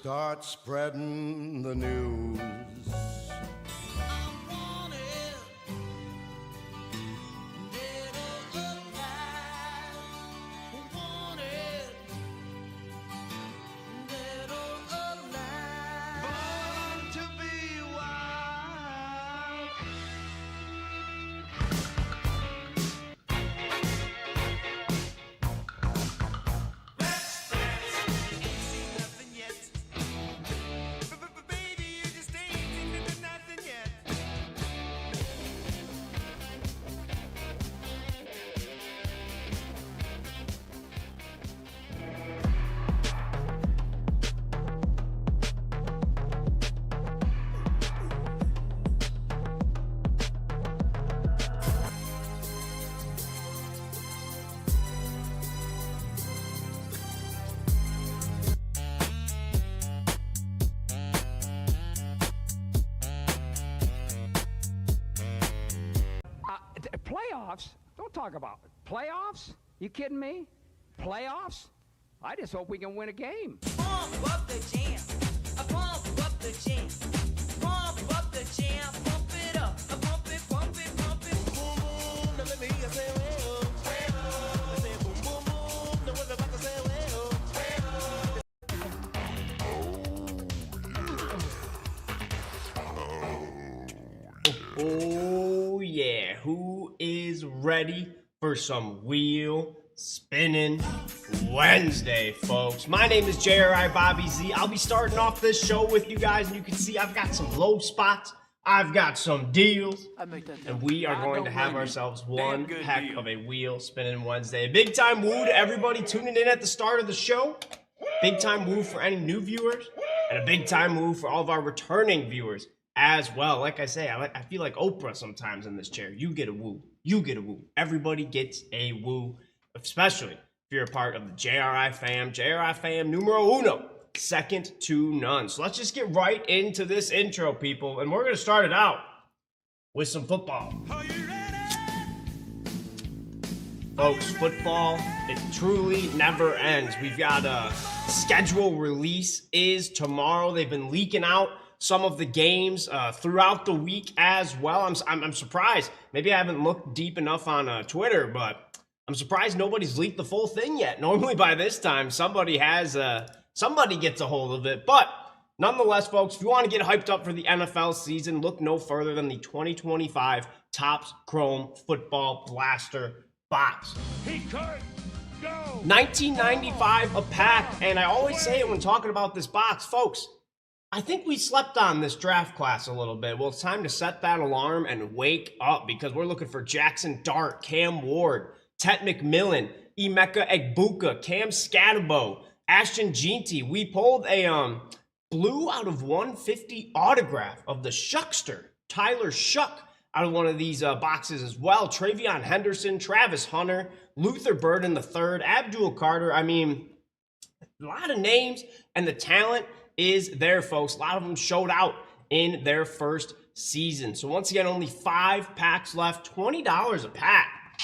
start spreading the news. Playoffs? Don't talk about it. Playoffs? You kidding me? Playoffs? I just hope we can win a game. Pump up the jam. Pump up the jam. Pump up the jam. Pump it up. Pump it, pump it, pump it. Boom, boom. Now let me hear you say, well. I say boom, boom, boom. Now what about to say, well. Oh yeah, who is ready for some wheel spinning Wednesday, folks? My name is JRI Bobby Z. I'll be starting off this show with you guys, and you can see I've got some low spots, I've got some deals, and we are going to have ourselves one heck of a wheel spinning Wednesday. Big time woo to everybody tuning in at the start of the show. Big time woo for any new viewers, and a big time woo for all of our returning viewers as well. Like I say, I feel like Oprah sometimes in this chair. You get a woo. You get a woo. Everybody gets a woo, especially if you're a part of the JRI fam. JRI fam numero uno. Second to none. So let's just get right into this intro, people. And we're going to start it out with some football. Are you ready? Folks, football, it truly never ends. We've got a schedule release is tomorrow. They've been leaking out some of the games throughout the week as well. I'm surprised. Maybe I haven't looked deep enough on Twitter, but I'm surprised nobody's leaked the full thing yet. Normally by this time, somebody gets a hold of it. But nonetheless, folks, if you want to get hyped up for the NFL season, look no further than the 2025 Topps Chrome Football Blaster box. He could go. $19.95 a pack, and I always say it when talking about this box, folks. I think we slept on this draft class a little bit. Well, it's time to set that alarm and wake up because we're looking for Jackson Dart, Cam Ward, Tet McMillan, Emeka Egbuka, Cam Scatabo, Ashton Ginter. We pulled a blue out of 150 autograph of the Shuckster, Tyler Shuck, out of one of these boxes as well. Travion Henderson, Travis Hunter, Luther Burden III, Abdul Carter. I mean, a lot of names, and the talent is there, folks. A lot of them showed out in their first season. So once again, only 5 packs left, $20 a pack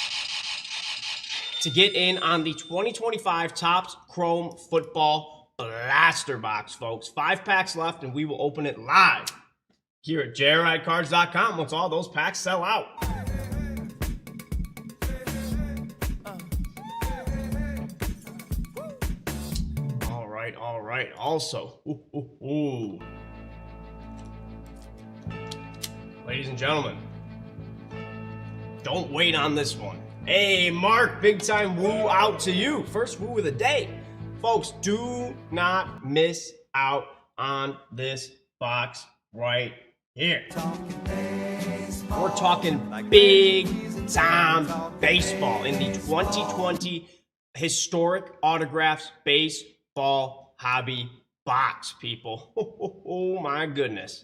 to get in on the 2025 Topps Chrome Football Blaster box, folks. 5 packs left, and we will open it live here at JRICards.com once all those packs sell out. All right. Also, ladies and gentlemen, don't wait on this one. Hey, Mark, big time woo out to you. First woo of the day. Folks, do not miss out on this box right here. We're talking big time baseball in the 2020 Historic Autographs Baseball Hobby box, people. Oh my goodness.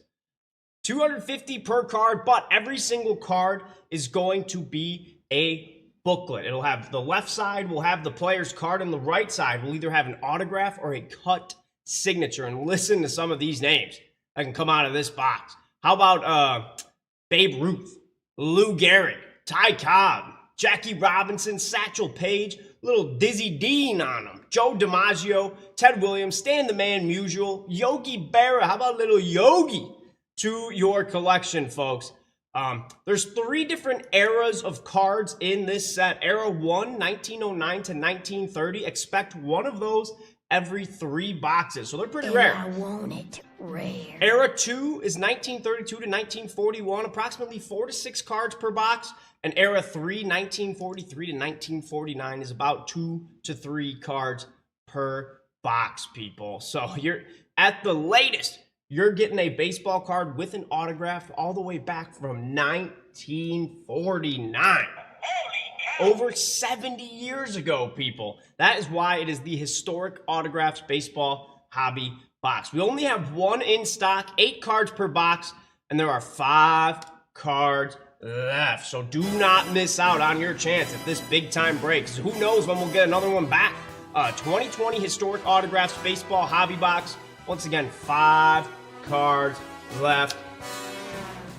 $250 per card, but every single card is going to be a booklet. It'll have the left side will have the player's card, and the right side will either have an autograph or a cut signature. And listen to some of these names that can come out of this box. How about Babe Ruth, Lou Gehrig, Ty Cobb, Jackie Robinson, Satchel Paige, little Dizzy Dean on them. Joe DiMaggio, Ted Williams, Stan the Man Musial, Yogi Berra. How about little Yogi to your collection, folks? There's 3 different eras of cards in this set. Era 1, 1909 to 1930. Expect one of those every 3 boxes, so they're pretty rare. I want it rare. Era 2 is 1932 to 1941, approximately 4 to 6 cards per box. And Era 3, 1943 to 1949, is about 2 to 3 cards per box, people. So you're at the latest, you're getting a baseball card with an autograph all the way back from 1949. Over 70 years ago, people. That is why it is the historic autographs baseball hobby box. We only have 1 in stock, 8 cards per box, and there are 5 cards left. So do not miss out on your chance if this big time breaks. Who knows when we'll get another one back. 2020 historic autographs baseball hobby box. Once again, 5 cards left.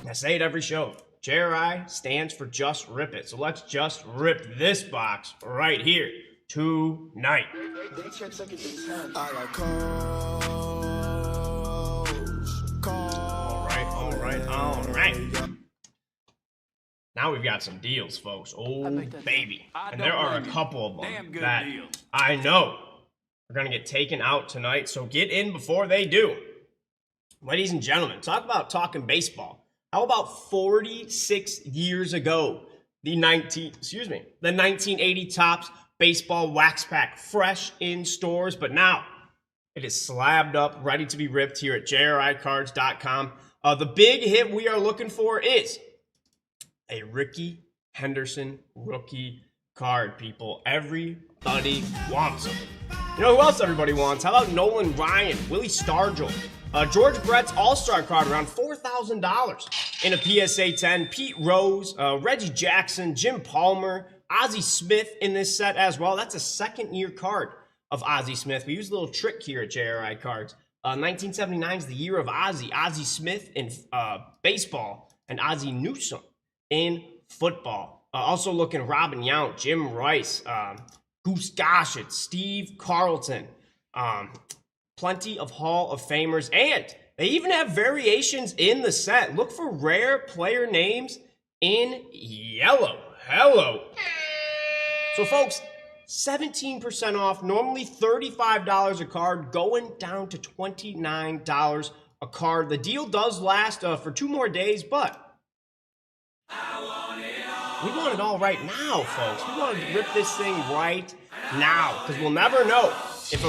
I say it every show. JRI stands for Just Rip It. So let's just rip this box right here tonight. All right. Now we've got some deals, folks. Oh, baby. And there are a couple of them that I know are going to get taken out tonight. So get in before they do. Ladies and gentlemen, talk about talking baseball. How about 46 years ago, the 1980 Topps baseball wax pack, fresh in stores, but now it is slabbed up, ready to be ripped here at JRICards.com. The big hit we are looking for is a Rickey Henderson rookie card, people. Everybody wants them. You know who else everybody wants? How about Nolan Ryan, Willie Stargell, George Brett's All-Star card around $4,000 in a PSA 10. Pete Rose, Reggie Jackson, Jim Palmer, Ozzie Smith in this set as well. That's a second-year card of Ozzie Smith. We use a little trick here at JRI Cards. 1979 is the year of Ozzie. Ozzie Smith in baseball and Ozzie Newsome in football. Also looking Robin Yount, Jim Rice, Goose Gossett, Steve Carlton. Plenty of Hall of Famers, and they even have variations in the set. Look for rare player names in yellow. Hello. So folks, 17% off, normally $35 a card, going down to $29 a card. The deal does last for 2 more days, but we want it all right now, folks. We want to rip this thing right now, because we'll never know if a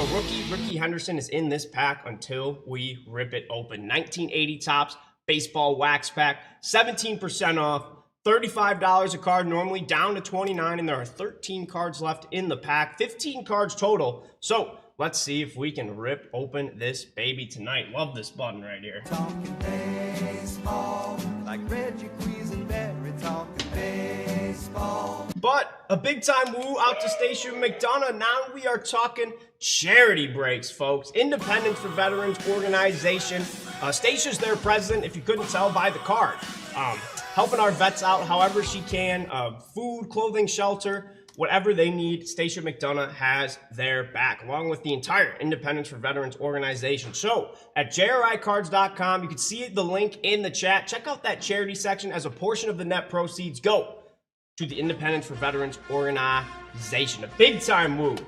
Rickey Henderson is in this pack until we rip it open. 1980 Topps baseball wax pack, 17% off, $35 a card, normally down to $29, and there are 13 cards left in the pack, 15 cards total. So let's see if we can rip open this baby tonight. Love this button right here. Talking baseball, like Reggie Quisenberry talking baseball. But a big time woo out to Stacia McDonough. Now we are talking charity breaks, folks. Independence for Veterans organization. Stacia's their president, if you couldn't tell by the card. Helping our vets out however she can. Food, clothing, shelter, whatever they need, Stacia McDonough has their back, along with the entire Independence for Veterans organization. So at JRICards.com, you can see the link in the chat. Check out that charity section, as a portion of the net proceeds go to the Independence for Veterans organization. A big time move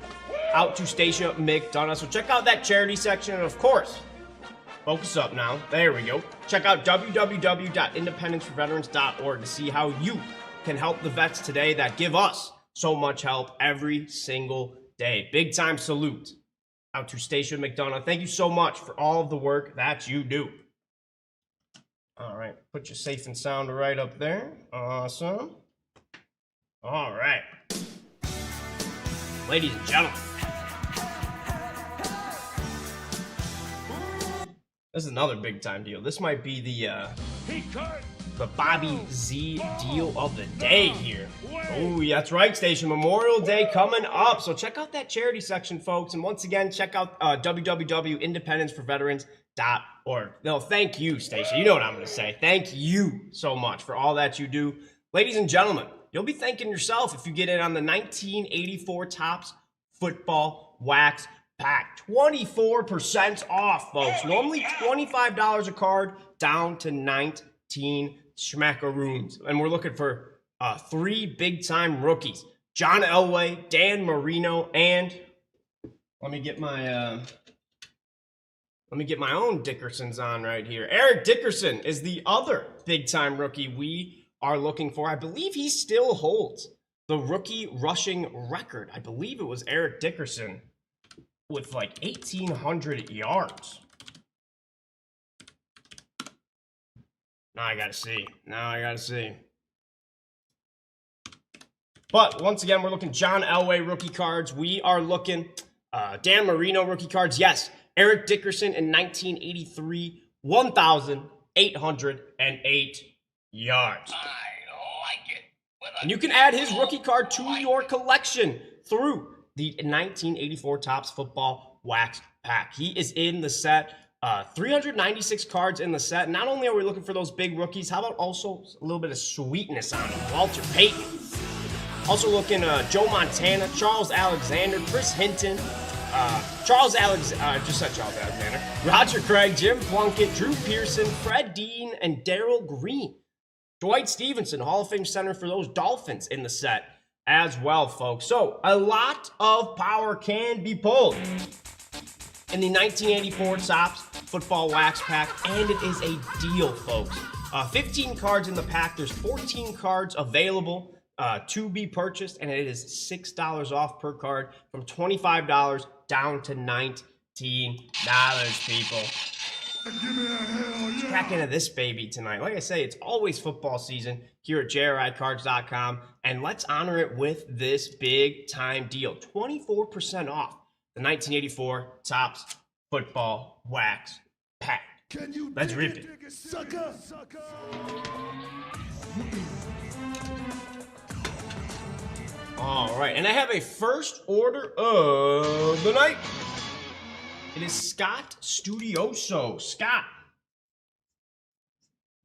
out to Stacia McDonough. So check out that charity section, and of course, focus up now. There we go. Check out www.independenceforveterans.org to see how you can help the vets today that give us so much help every single day. Big time salute out to Stacia McDonough. Thank you so much for all of the work that you do. All right, put your safe and sound right up there. Awesome. All right. Ladies and gentlemen, this is another big time deal. This might be the Bobby Z deal of the day here. Oh, yeah, that's right, Station. Memorial Day coming up. So check out that charity section, folks. And once again, check out www.independenceforveterans.org. No, thank you, Station. You know what I'm going to say. Thank you so much for all that you do. Ladies and gentlemen, you'll be thanking yourself if you get in on the 1984 Topps Football Wax Pack. 24% off, folks. Normally $25 a card, down to 19 schmackaroons. And we're looking for 3 big-time rookies. John Elway, Dan Marino, and let me get my own Dickersons on right here. Eric Dickerson is the other big-time rookie we are looking for. I believe he still holds the rookie rushing record. I believe it was Eric Dickerson with like 1,800 yards. Now I gotta see. But once again, we're looking John Elway rookie cards. We are looking Dan Marino rookie cards. Yes, Eric Dickerson in 1983, 1,808 yards. I like it. And you can add his rookie card to your collection through the 1984 Topps Football Wax Pack. He is in the set. 396 cards in the set. Not only are we looking for those big rookies, how about also a little bit of sweetness on him? Walter Payton. Also looking Joe Montana, Charles Alexander, Chris Hinton, Charles Alexander, Roger Craig, Jim Plunkett, Drew Pearson, Fred Dean, and Darrell Green. Dwight Stevenson, Hall of Fame center for those Dolphins in the set as well, folks. So a lot of power can be pulled in the 1984 Topps Football Wax Pack, and it is a deal, folks. 15 cards in the pack. There's 14 cards available to be purchased, and it is $6 off per card, from $25 down to $19, people. Let's crack into this baby tonight. Like I say, it's always football season here at JRICards.com, and let's honor it with this big time deal. 24% off the 1984 Topps Football Wax Pack. Let's rip it. All right, and I have a first order of the night. It is Scott Studioso. Scott.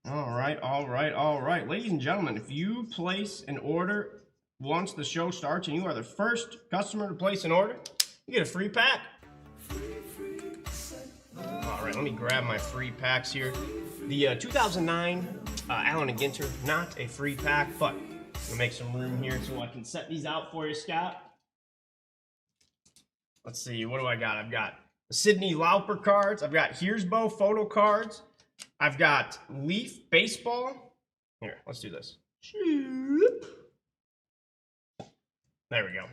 All right. Ladies and gentlemen, if you place an order once the show starts and you are the first customer to place an order, you get a free pack. All right, let me grab my free packs here. The 2009 Allen and Ginter, not a free pack, but we'll make some room here so I can set these out for you, Scott. Let's see, what do I got? I've got the Sidney Lauper cards. I've got Here'sbo photo cards. I've got Leaf baseball. Here, let's do this. There we go.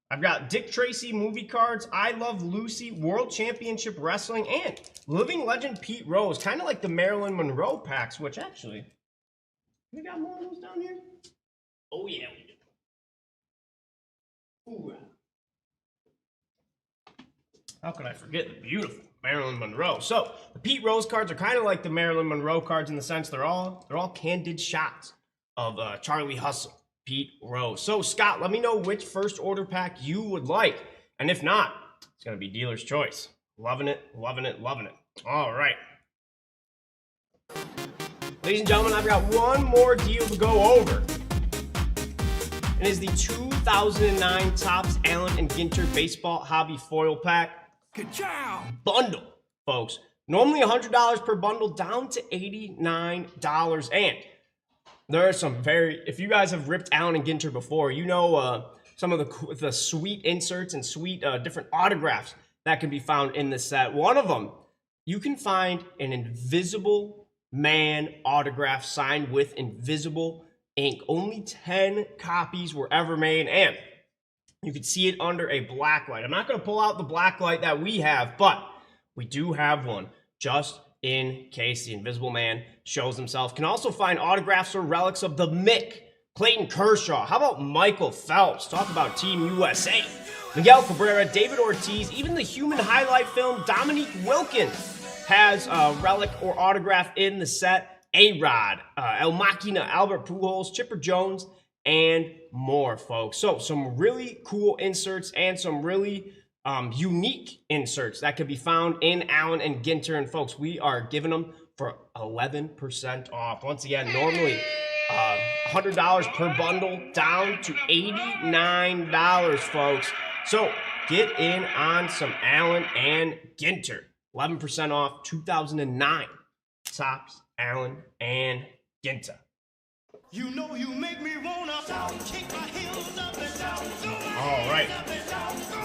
I've got Dick Tracy movie cards, I Love Lucy, World Championship Wrestling, and Living Legend Pete Rose. Kind of like the Marilyn Monroe packs, which actually, we got more of those down here? Oh yeah, we do. Ooh. How could I forget the beautiful Marilyn Monroe? So the Pete Rose cards are kind of like the Marilyn Monroe cards in the sense they're all candid shots of Charlie Hustle, Pete Rose. So Scott, let me know which first order pack you would like, and if not, it's gonna be dealer's choice. Loving it. All right, ladies and gentlemen, I've got one more deal to go over. It is the 2009 Topps Allen and Ginter Baseball Hobby Foil Pack. Good job. Bundle, folks. Normally $100 per bundle, down to $89. And there are some if you guys have ripped Allen and Ginter before, you know some of the sweet inserts and sweet different autographs that can be found in the set. One of them, you can find an Invisible Man autograph signed with invisible ink. Only 10 copies were ever made, and you can see it under a black light. I'm not going to pull out the black light that we have, but we do have one just in case the Invisible Man shows himself. Can also find autographs or relics of the Mick, Clayton Kershaw. How about Michael Phelps? Talk about Team USA. Miguel Cabrera, David Ortiz, even the human highlight film, Dominique Wilkins has a relic or autograph in the set. A-Rod, El Machina, Albert Pujols, Chipper Jones, and more, folks. So some really cool inserts and some really unique inserts that can be found in Allen and Ginter. And folks, we are giving them for 11% off. Once again, normally $100 per bundle down to $89, folks. So get in on some Allen and Ginter. 11% off 2009. Tops, Allen and Ginter. You know you make me wanna kick my heels up and down. All right.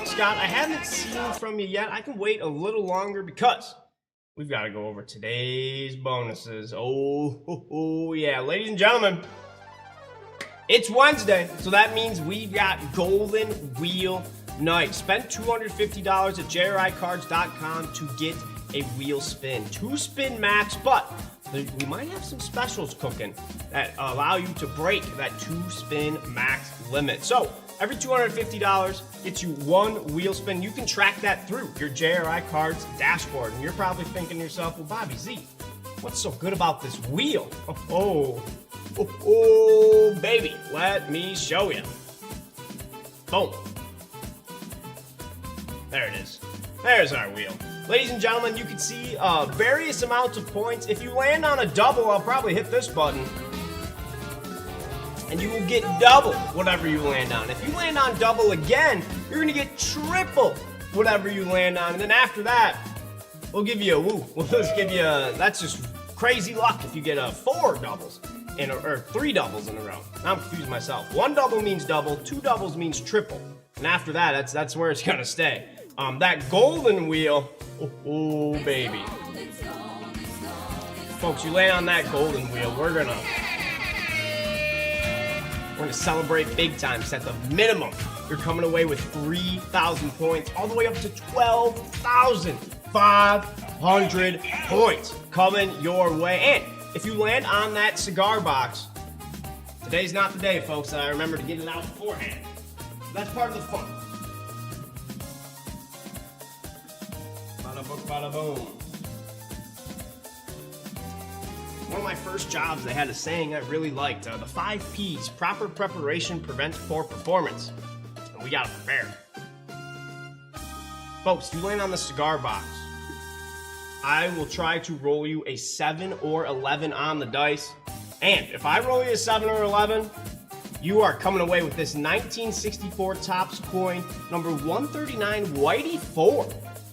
Scott, I haven't seen from you yet. I can wait a little longer because we've got to go over today's bonuses. Oh, yeah. Ladies and gentlemen, it's Wednesday, so that means we've got Golden Wheel Night. Spend $250 at JRICards.com to get a wheel spin. 2-spin max, but we might have some specials cooking that allow you to break that 2-spin max limit. So every $250 gets you 1 wheel spin. You can track that through your JRI Cards dashboard. And you're probably thinking to yourself, well, Bobby Z, what's so good about this wheel? Oh, baby, let me show you. Boom. There it is. There's our wheel. Ladies and gentlemen, you can see various amounts of points. If you land on a double, I'll probably hit this button, and you will get double whatever you land on. If you land on double again, you're going to get triple whatever you land on. And then after that, we'll give you a woo. We'll just give you that's just crazy luck if you get 4 doubles or 3 doubles in a row. Now I'm confused myself. 1 double means double, 2 doubles means triple. And after that, that's where it's going to stay. That golden wheel, oh baby. Folks, you land on that golden wheel, we're gonna celebrate big time. Set the minimum. You're coming away with 3,000 points, all the way up to 12,500 points coming your way. And if you land on that cigar box, today's not the day, folks. I remember to get it out beforehand. That's part of the fun. Bada boom. One of my first jobs, they had a saying I really liked. The 5 P's, proper preparation prevents poor performance. And we gotta prepare. Folks, if you land on the cigar box, I will try to roll you a 7 or 11 on the dice. And if I roll you a 7 or 11, you are coming away with this 1964 Topps coin, number 139 Whitey 4.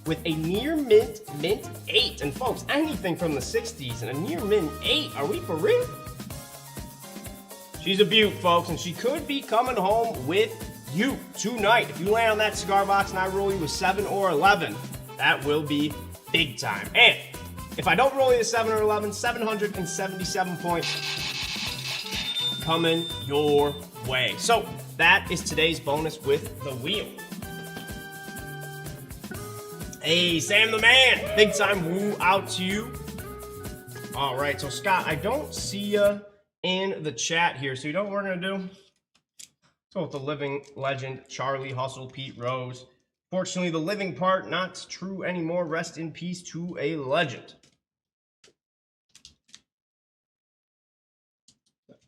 With a near mint 8. And folks, anything from the 60s and a near mint 8. Are we for real? She's a beaut, folks, and she could be coming home with you tonight. If you land on that cigar box and I roll you a 7 or 11, that will be big time. And if I don't roll you a 7 or 11, 777 points coming your way. So that is today's bonus with the wheel. Hey, Sam the man, big time woo out to you. All right, so Scott, I don't see you in the chat here, so you know what we're gonna do? Let's go with the living legend, Charlie Hustle, Pete Rose. Fortunately, the living part, not true anymore. Rest in peace to a legend.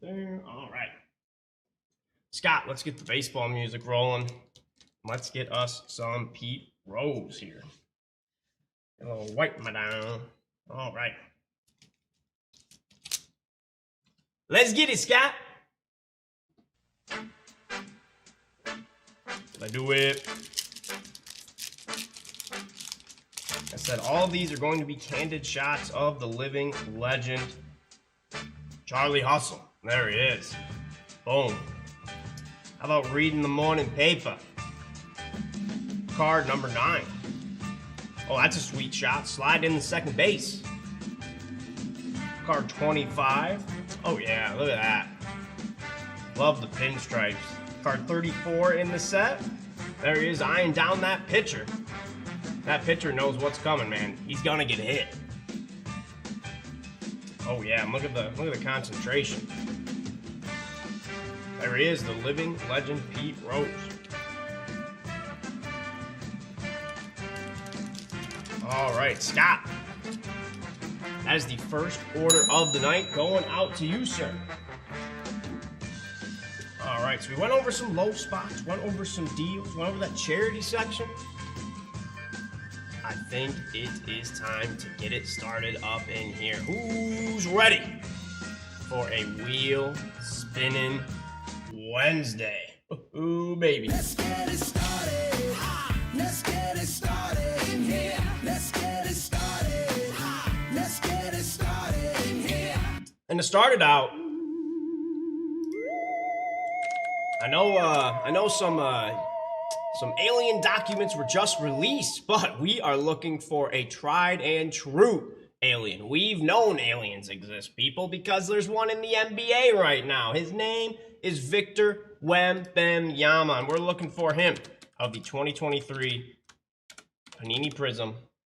There, all right. Scott, let's get the baseball music rolling. Let's get us some Pete Rose here. A little wipe me down. All right. Let's get it, Scott. Let's do it. I said all of these are going to be candid shots of the living legend, Charlie Hustle. There he is. Boom. How about reading the morning paper? Card number 9. Oh, that's a sweet shot. Slide in the second base. Card 25. Oh, yeah, look at that. Love the pinstripes. Card 34 in the set. There he is, eyeing down that pitcher. That pitcher knows what's coming, man. He's gonna get hit. Oh, yeah, and look at the concentration. There he is, the living legend, Pete Rose. All right, Scott. That is the first order of the night going out to you, sir. All right, so we went over some low spots, went over some deals, went over that charity section. I think it is time to get it started up in here. Who's ready for a wheel spinning Wednesday. Ooh, baby. Let's get it started. Let's get it started in here. Let's get it started. Let's get it started in here. And to start it out, I know some alien documents were just released, but we are looking for a tried and true alien. We've known aliens exist, people, because there's one in the NBA right now. His name is Victor Wembanyama, and we're looking for him of the 2023 Panini Prism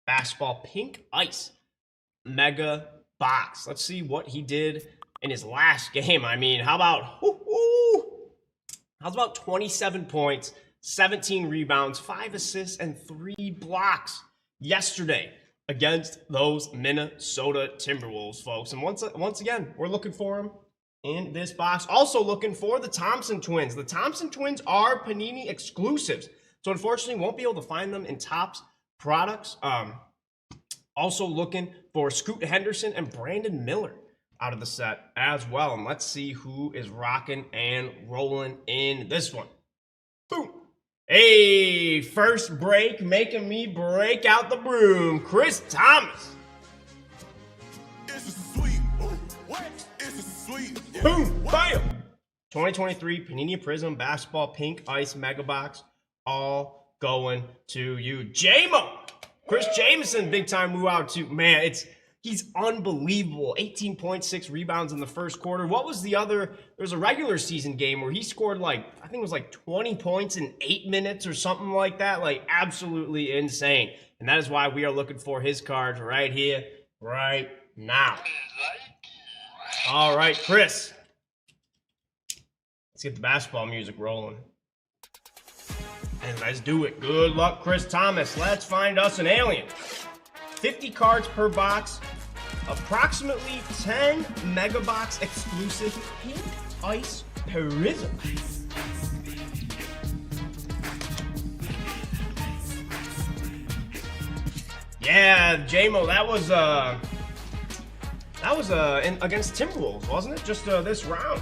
Basketball Pink Ice Mega Box. Let's see what he did in his last game. I mean, how's about 27 points, 17 rebounds, 5 assists, and 3 blocks yesterday against those Minnesota Timberwolves, folks. And once again, we're looking for him in this box. Also looking for the Thompson twins. The Thompson twins are Panini exclusives, so unfortunately won't be able to find them in Topps products. Also looking for Scoot Henderson and Brandon Miller out of the set as well. And let's see who is rocking and rolling in this one. Boom. Hey, first break, making me break out the broom, Chris Thomas. It's a sweet. What? It's a sweet. Boom, bam. 2023 Panini Prism Basketball Pink Ice Mega Box, all going to you. J-Mo. Chris Jameson, big time move out too. Man, he's unbelievable. 18.6 rebounds in the first quarter. What was the other? There's a regular season game where he scored I think it was 20 points in 8 minutes or something like that. Absolutely insane. And that is why we are looking for his cards right here, right now. All right, Chris. Let's get the basketball music rolling. And let's do it. Good luck, Chris Thomas. Let's find us an alien. 50 cards per box. Approximately 10 Mega Box exclusive Pink Ice Prism. Yeah, J-Mo, that was against Timberwolves, wasn't it? Just this round.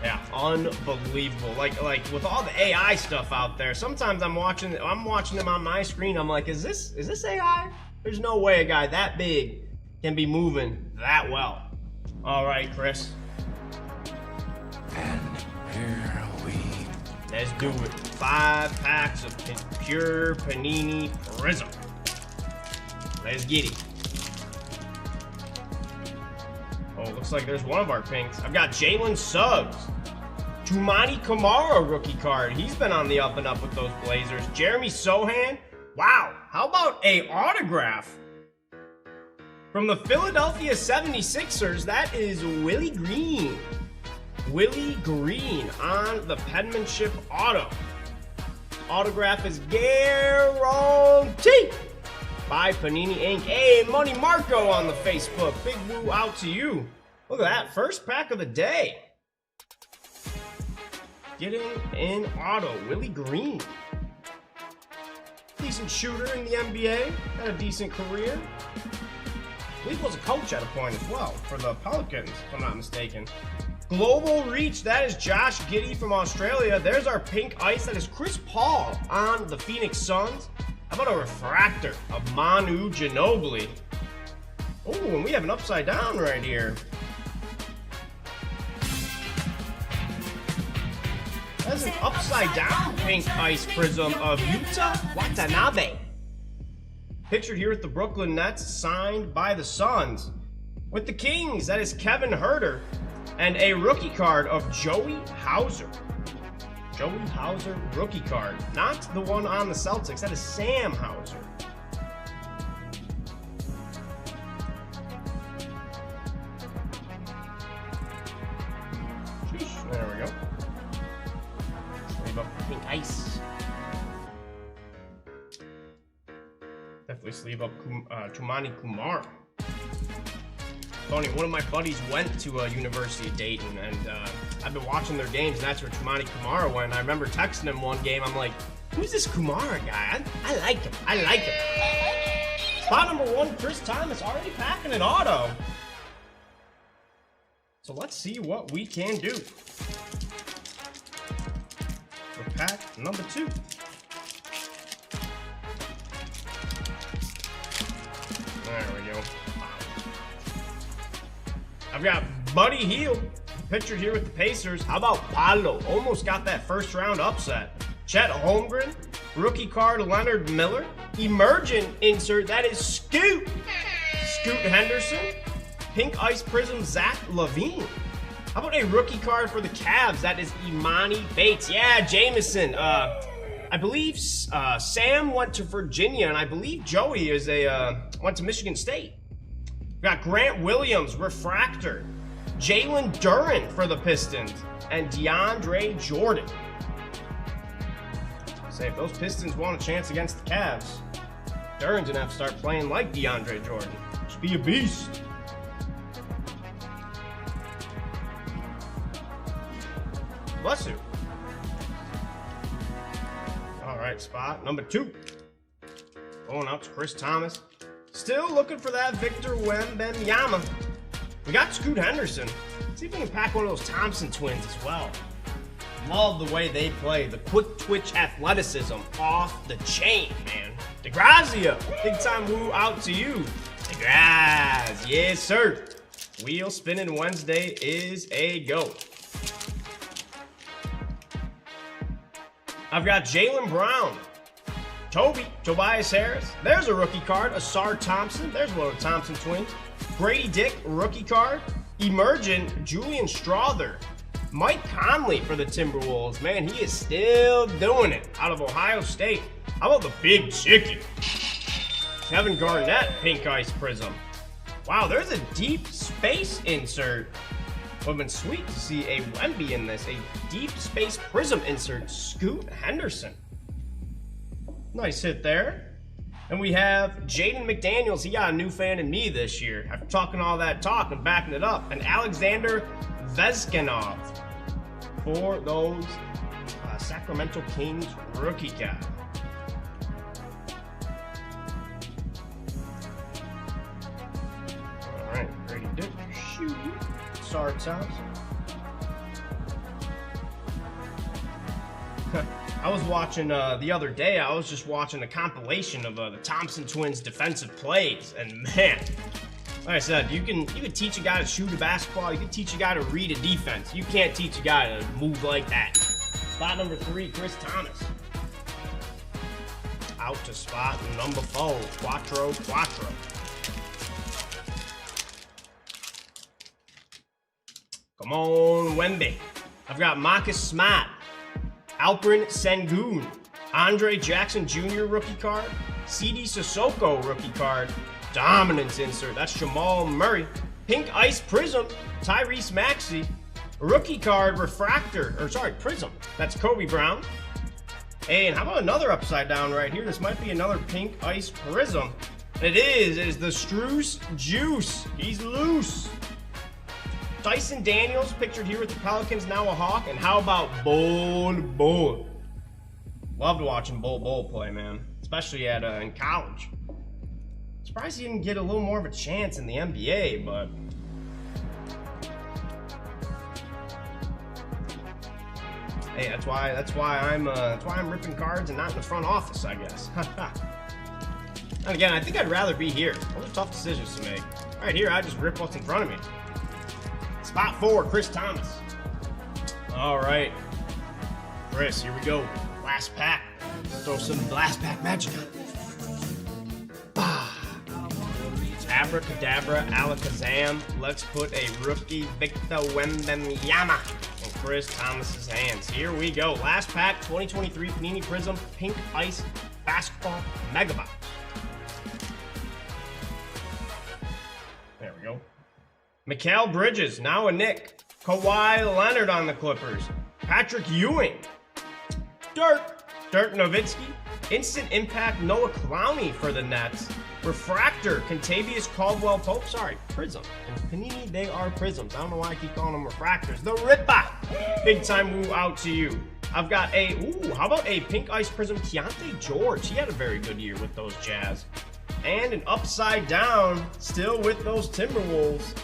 Yeah, unbelievable. Like with all the AI stuff out there, sometimes I'm watching them on my screen. I'm like, is this AI? There's no way a guy that big can be moving that well. All right, Chris. And here we Let's do it. 5 packs of pure Panini Prism. Let's get it. Oh, looks like there's one of our pinks. I've got Jalen Suggs. Tumani Kamara rookie card. He's been on the up and up with those Blazers. Jeremy Sohan. Wow. How about a autograph from the Philadelphia 76ers? That is Willie Green. Willie Green on the penmanship auto. Autograph is guaranteed by Panini Inc. Hey, Money Marco on the Facebook. Big woo out to you. Look at that. First pack of the day. Getting in auto. Willie Green. Decent shooter in the NBA. Had a decent career. I believe he was a coach at a point as well for the Pelicans, if I'm not mistaken. Global reach. That is Josh Giddey from Australia. There's our pink ice. That is Chris Paul on the Phoenix Suns. How about a refractor of Manu Ginobili? Oh, and we have an upside down right here. That's an upside down pink ice prism of Yuta Watanabe. Pictured here with the Brooklyn Nets, signed by the Suns. With the Kings, that is Kevin Huerter. And a rookie card of Joey Hauser. Joey Hauser rookie card. Not the one on the Celtics. That is Sam Hauser. Sheesh. There we go. Sleeve up the pink ice. Definitely sleeve up Tumani Kumar. Funny, one of my buddies went to University of Dayton, and I've been watching their games, and that's where Tumani Kumara went. I remember texting him one game. I'm like, who's this Kumara guy? I like him. I like him. Spot number 1, Chris Thomas, already packing an auto. So let's see what we can do. For pack number 2. There we go. I've got Buddy Hield, pictured here with the Pacers. How about Paolo? Almost got that first round upset. Chet Holmgren, rookie card Leonard Miller. Emergent insert, that is Scoot Henderson. Pink Ice Prism, Zach LaVine. How about a rookie card for the Cavs? That is Imani Bates. Yeah, Jameson. I believe Sam went to Virginia, and I believe Joey went to Michigan State. We got Grant Williams, Refractor. Jalen Duren for the Pistons. And DeAndre Jordan. Say, if those Pistons want a chance against the Cavs, Duren's gonna have to start playing like DeAndre Jordan. Should be a beast. Bless you. All right, spot number 2. Going out to Chris Thomas. Still looking for that Victor Wembanyama. We got Scoot Henderson. See if we can pack one of those Thompson twins as well. Love the way they play. The quick twitch athleticism off the chain, man. DeGrazia, big time woo out to you. DeGraz, yes sir. Wheel spinning Wednesday is a go. I've got Jaylen Brown, Tobias Harris. There's a rookie card. Asar Thompson. There's one of the Thompson twins. Grady Dick, rookie card. Emergent, Julian Strawther. Mike Conley for the Timberwolves. Man, he is still doing it out of Ohio State. How about the big chicken? Kevin Garnett, Pink Ice Prism. Wow, there's a deep space insert. Would have been sweet to see a Wemby in this. A deep space prism insert. Scoot Henderson. Nice hit there. And we have Jaden McDaniels. He got a new fan in me this year. After talking all that talk and backing it up. And Alexander Veskanov for those Sacramento Kings rookie cap. All right, Grady Dick. Shoot. Sorry, Thompson. I was watching the other day. I was just watching a compilation of the Thompson twins' defensive plays, and man, like I said, you can teach a guy to shoot a basketball. You can teach a guy to read a defense. You can't teach a guy to move like that. Spot number 3, Chris Thomas. Out to spot number 4, Quattro. Come on, Wemby. I've got Marcus Smart, Alperen Sengun, Andre Jackson Jr. rookie card, CD Sissoko rookie card, dominance insert, that's Jamal Murray, Pink Ice Prism, Tyrese Maxey, rookie card Prism, that's Kobe Brown. And how about another upside down right here? This might be another Pink Ice Prism. It is the Struce Juice. He's loose. Dyson Daniels, pictured here with the Pelicans, now a Hawk. And how about Bull? Loved watching Bull play, man. Especially in college. Surprised he didn't get a little more of a chance in the NBA, but... Hey, that's why I'm ripping cards and not in the front office, I guess. And again, I think I'd rather be here. Those are tough decisions to make. Right here, I just rip what's in front of me. Spot 4, Chris Thomas. All right, Chris, here we go. Last pack. Throw some last pack magic on. Abracadabra, alakazam. Let's put a rookie Victor Wembanyama in Chris Thomas's hands. Here we go. Last pack, 2023 Panini Prism Pink Ice Basketball Mega Box. There we go. Mikal Bridges, now a Knick. Kawhi Leonard on the Clippers. Patrick Ewing. Dirk Nowitzki. Instant Impact Noah Clowney for the Nets. Refractor Contavious Caldwell-Pope. Sorry, Prism. And Panini, they are Prisms. I don't know why I keep calling them Refractors. The Ripper. Big time woo out to you. I've got how about a Pink Ice Prism Keontae George? He had a very good year with those Jazz. And an upside down, still with those Timberwolves.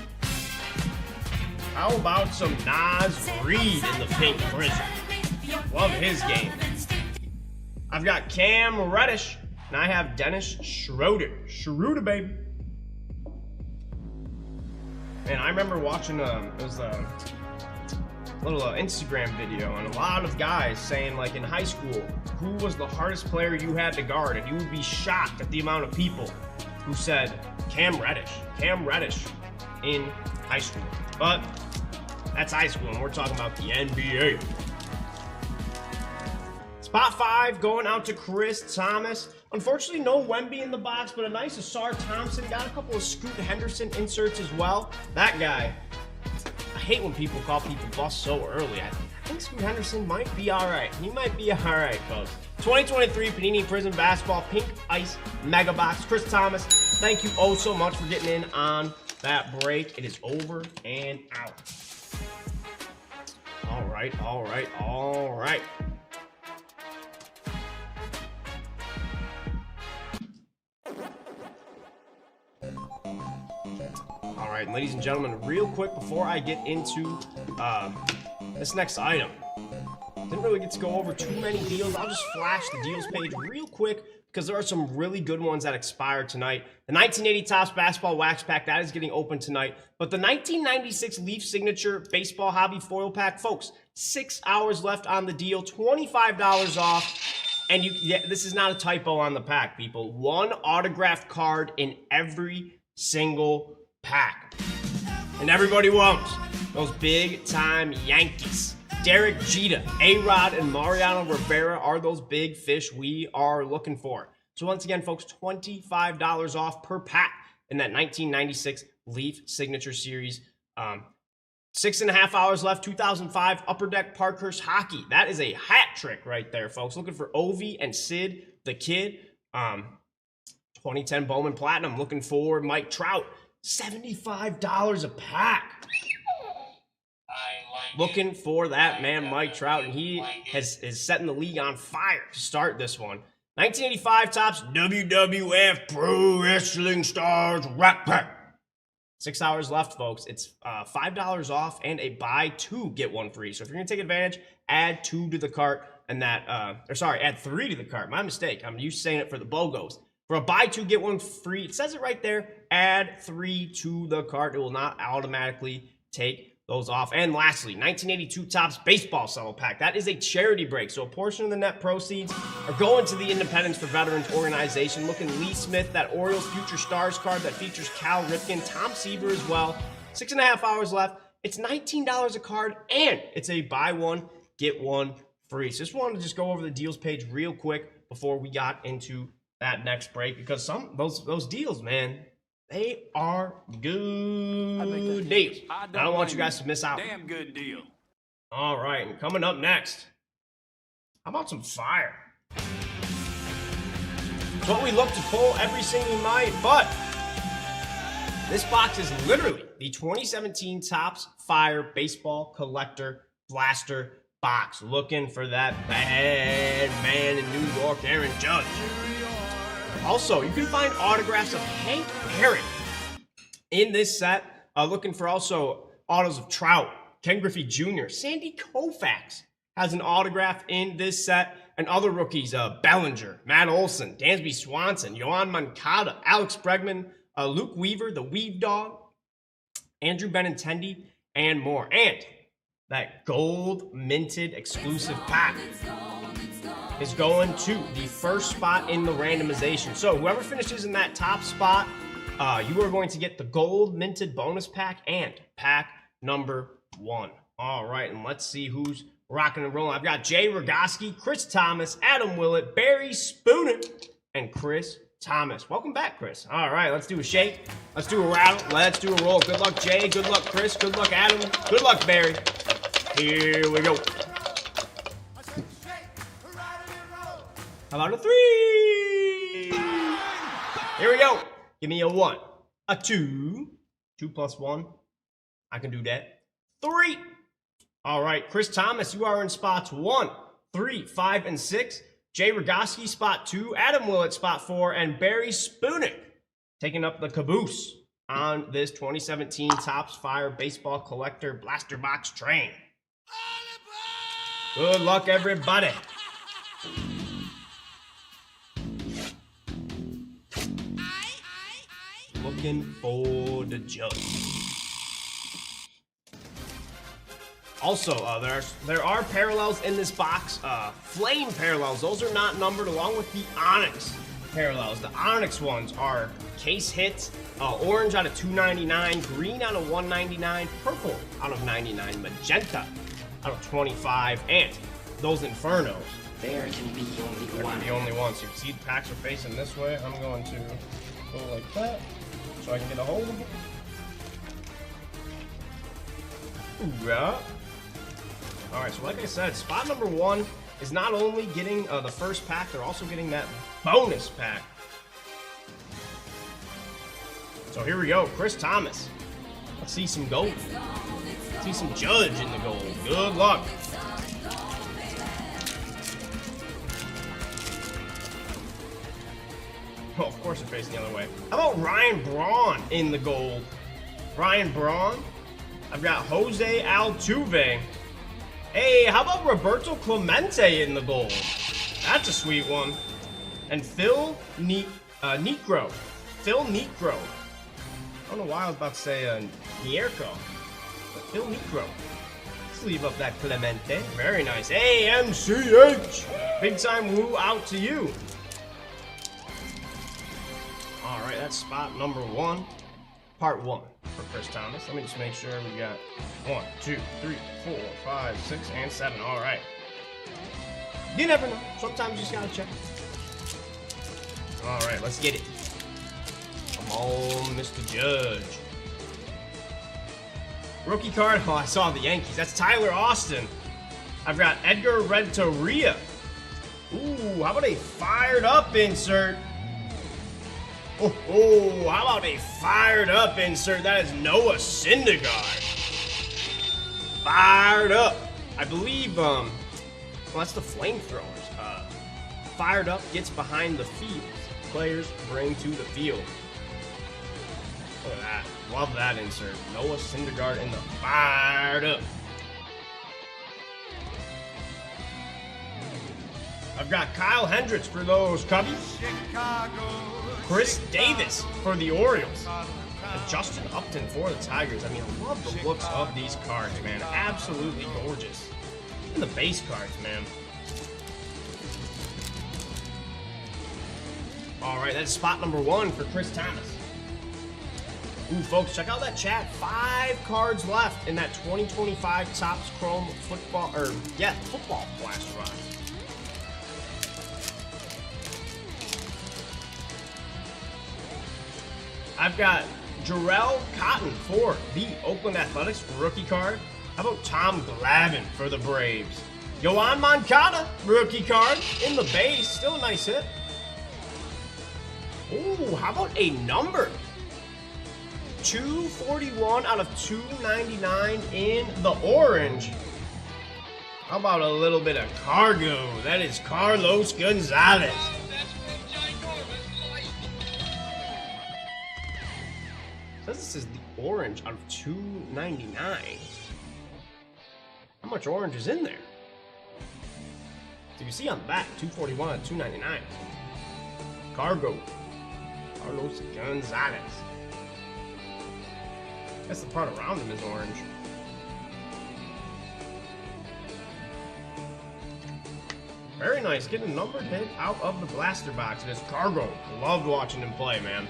How about some Nas Reed in the pink Prism? Love his game. I've got Cam Reddish, and I have Dennis Schroeder. Schroeder, baby. And I remember watching, it was a little Instagram video, and a lot of guys saying, like, in high school, who was the hardest player you had to guard, and you would be shocked at the amount of people who said Cam Reddish in high school. But that's high school, and we're talking about the NBA. Spot 5 going out to Chris Thomas. Unfortunately, no Wemby in the box, but a nice Asar Thompson. Got a couple of Scoot Henderson inserts as well. That guy, I hate when people call people bust so early. I think Scoot Henderson might be all right. He might be all right, folks. 2023 Panini Prism Basketball Pink Ice Mega Box. Chris Thomas, thank you oh so much for getting in on that break. It is over and out. All right. All right, ladies and gentlemen, real quick before I get into this next item. Didn't really get to go over too many deals. I'll just flash the deals page real quick because there are some really good ones that expire tonight. The 1980 Topps Basketball Wax Pack, that is getting open tonight. But the 1996 Leaf Signature Baseball Hobby Foil Pack, folks, 6 hours left on the deal, $25 off. And this is not a typo on the pack, people. One autographed card in every single pack. And everybody wants those big-time Yankees. Derek Jeter, A-Rod, and Mariano Rivera are those big fish we are looking for. So once again, folks, $25 off per pack in that 1996 Leaf Signature Series. 6.5 hours left, 2005 Upper Deck Parkhurst Hockey. That is a hat trick right there, folks. Looking for Ovi and Sid the Kid. 2010 Bowman Platinum. Looking for Mike Trout. $75 a pack. Looking for that man, Mike Trout, and he is setting the league on fire to start this one. 1985 Topps WWF Pro Wrestling Stars Rack Pack. 6 hours left, folks. It's $5 off and a buy two, get one free. So if you're gonna take advantage, add 2 to the cart, and that, add 3 to the cart. My mistake. I'm used to saying it for the BOGOs. For a buy two, get one free, it says it right there. Add 3 to the cart. It will not automatically take those off. And lastly, 1982 Topps Baseball Cello Pack. That is a charity break, so a portion of the net proceeds are going to the Independence for Veterans organization. Looking Lee Smith, that Orioles Future Stars card that features Cal Ripken, Tom Seaver as well. 6.5 hours left. It's $19 a card, and it's a buy one, get one free. So just wanted to just go over the deals page real quick before we got into that next break, because some those deals, man, they are good deals. I don't want you guys to miss out. Damn good deal. All right, and coming up next, how about some fire? It's what we look to pull every single night, but this box is literally the 2017 Topps Fire Baseball Collector Blaster box. Looking for that bad man in New York, Aaron Judge. Also, you can find autographs of Hank Aaron in this set. Looking for also autos of Trout, Ken Griffey Jr., Sandy Koufax has an autograph in this set, and other rookies, Bellinger, Matt Olson, Dansby Swanson, Yohan Moncada, Alex Bregman, Luke Weaver, the Weave Dog, Andrew Benintendi, and more. And that gold minted exclusive pack is going to the first spot in the randomization. So whoever finishes in that top spot, you are going to get the gold minted bonus pack and pack number 1. All right, and let's see who's rocking and rolling. I've got Jay Rogoski, Chris Thomas, Adam Willett, Barry Spooner, and Chris Thomas. Welcome back, Chris. All right, let's do a shake. Let's do a rattle. Let's do a roll. Good luck, Jay. Good luck, Chris. Good luck, Adam. Good luck, Barry. Here we go. How about a 3? Here we go. Give me a 1, a 2. 2 plus 1. I can do that. 3. All right, Chris Thomas, you are in spots 1, 3, 5, and 6. Jay Rogoski, spot 2. Adam Willett, spot 4. And Barry Spooner, taking up the caboose on this 2017 Topps Fire Baseball Collector Blaster Box train. Good luck, everybody. Looking for the judge. Also, there are parallels in this box. Flame parallels. Those are not numbered, along with the Onyx parallels. The Onyx ones are case hits. Orange out of 299, green out of 199, purple out of 99, magenta out of 25, and those Infernos. There can be only They're one. the only ones. You can see the packs are facing this way. I'm going to go like that so I can get a hold of them. Hoorah. Alright, so like I said, spot number 1 is not only getting the first pack, they're also getting that bonus pack. So here we go, Chris Thomas. Let's see some gold. Let's see some Judge in the gold. Good luck. Oh, of course they're facing the other way. How about Ryan Braun in the gold? Ryan Braun. I've got Jose Altuve. Hey, how about Roberto Clemente in the gold? That's a sweet one. And Phil Niekro. Phil Niekro. I don't know why I was about to say Nierko, but Phil Niekro. Let's leave up that Clemente. Very nice. Hey, MCH. Big time woo out to you. All right, that's spot number 1, part 1 for Chris Thomas. Let me just make sure we got 1, 2, 3, 4, 5, 6, and 7. All right. You never know. Sometimes you just gotta check. All right, let's get it. Come on, Mr. Judge. Rookie card. Oh, I saw the Yankees. That's Tyler Austin. I've got Edgar Renteria. Ooh, how about a fired up insert? Oh, how about a fired up insert? That is Noah Syndergaard. Fired up. I believe, well, that's the flamethrowers. Fired up gets behind the field. Players bring to the field. Look at that. Love that insert. Noah Syndergaard in the fired up. I've got Kyle Hendricks for those Cubbies. Chris Davis for the Orioles. And Justin Upton for the Tigers. I mean, I love the looks of these cards, man. Absolutely gorgeous. And the base cards, man. All right, that's spot number 1 for Chris Thomas. Ooh, folks, check out that chat. 5 cards left in that 2025 Topps Chrome football, football flash run. I've got Jarrell Cotton for the Oakland Athletics rookie card. How about Tom Glavine for the Braves? Yoan Moncada rookie card in the base. Still a nice hit. Ooh, how about a number? 241 out of 299 in the orange. How about a little bit of cargo? That is Carlos Gonzalez. Says this is the orange out of 299. How much orange is in there? So you see on the back, 241 out of 299. Cargo. Carlos Gonzalez. That's the part around him is orange. Very nice. Getting a numbered hit out of the blaster box. It is Cargo. Loved watching him play, man.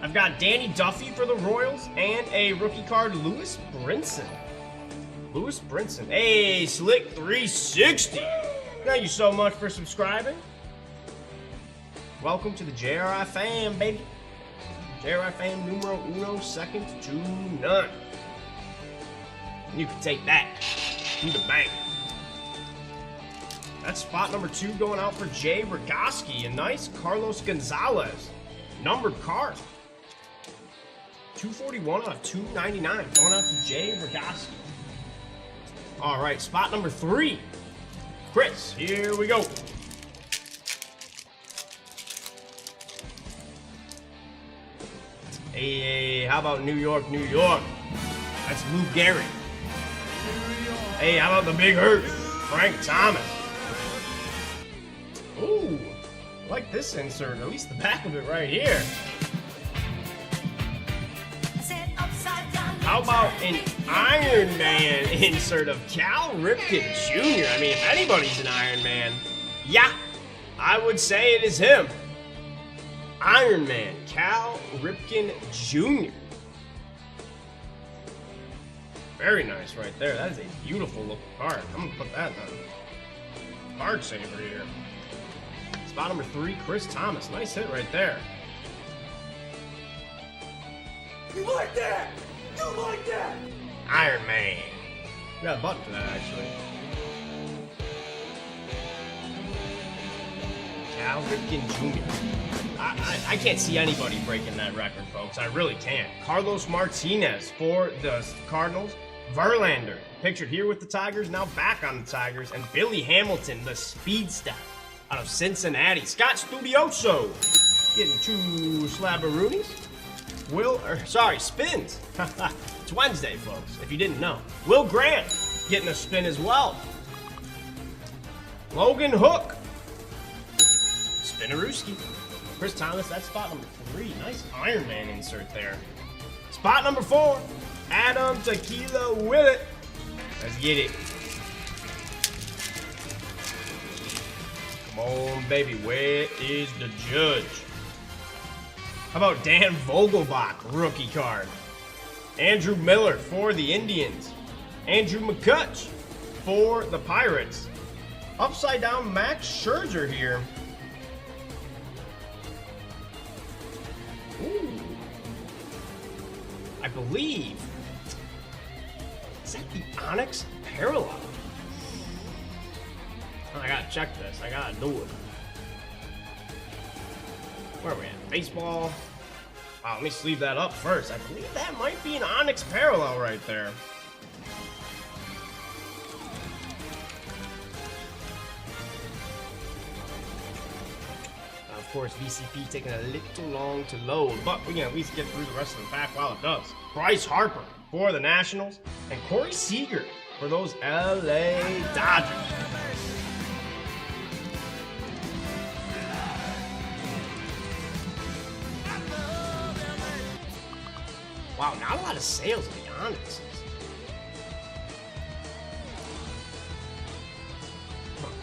I've got Danny Duffy for the Royals and a rookie card, Lewis Brinson. Lewis Brinson. Hey, Slick 360. Thank you so much for subscribing. Welcome to the JRI fam, baby. JRI fam numero uno, second to none. You can take that to the bank. That's spot number 2 going out for Jay Rogoski. A nice Carlos Gonzalez numbered card. 241 out of 299 going out to Jay Rogoski. All right, spot number 3. Chris, here we go. Hey, how about New York, New York? That's Lou Gehrig. Hey, how about the Big Hurt? Frank Thomas. Ooh, I like this insert, at least the back of it right here. How about an Iron Man insert of Cal Ripken Jr.? I mean, if anybody's an Iron Man, yeah, I would say it is him. Iron Man, Cal Ripken Jr. Very nice right there. That is a beautiful looking card. I'm gonna put that on. Card saver here. Spot number 3, Chris Thomas. Nice hit right there. You like that? You like that? Iron Man. We got a button for that actually. Cal Ripken Jr. I can't see anybody breaking that record, folks. I really can't. Carlos Martinez for the Cardinals. Verlander, pictured here with the Tigers, now back on the Tigers. And Billy Hamilton, the speedster out of Cincinnati. Scott Studioso getting 2 slabberoonies. Spins. It's Wednesday, folks, if you didn't know. Will Grant getting a spin as well. Logan Hook. Spinnerooski. Chris Thomas, that's spot number 3. Nice Iron Man insert there. Spot number 4, Adam Tequila Willett. Let's get it. Come on, baby. Where is the judge? How about Dan Vogelbach, rookie card? Andrew Miller for the Indians. Andrew McCutch for the Pirates. Upside down Max Scherzer here. Ooh. I believe. Is that the Onyx Parallel? Oh, I gotta check this. I gotta do it. Where are we at? Baseball. Wow, let me sleeve that up first. I believe that might be an Onyx Parallel right there. Of course, VCP taking a little long to load, but we can at least get through the rest of the pack while it does. Bryce Harper for the Nationals, and Corey Seager for those LA Dodgers. Wow, not a lot of sales of the Onyxes.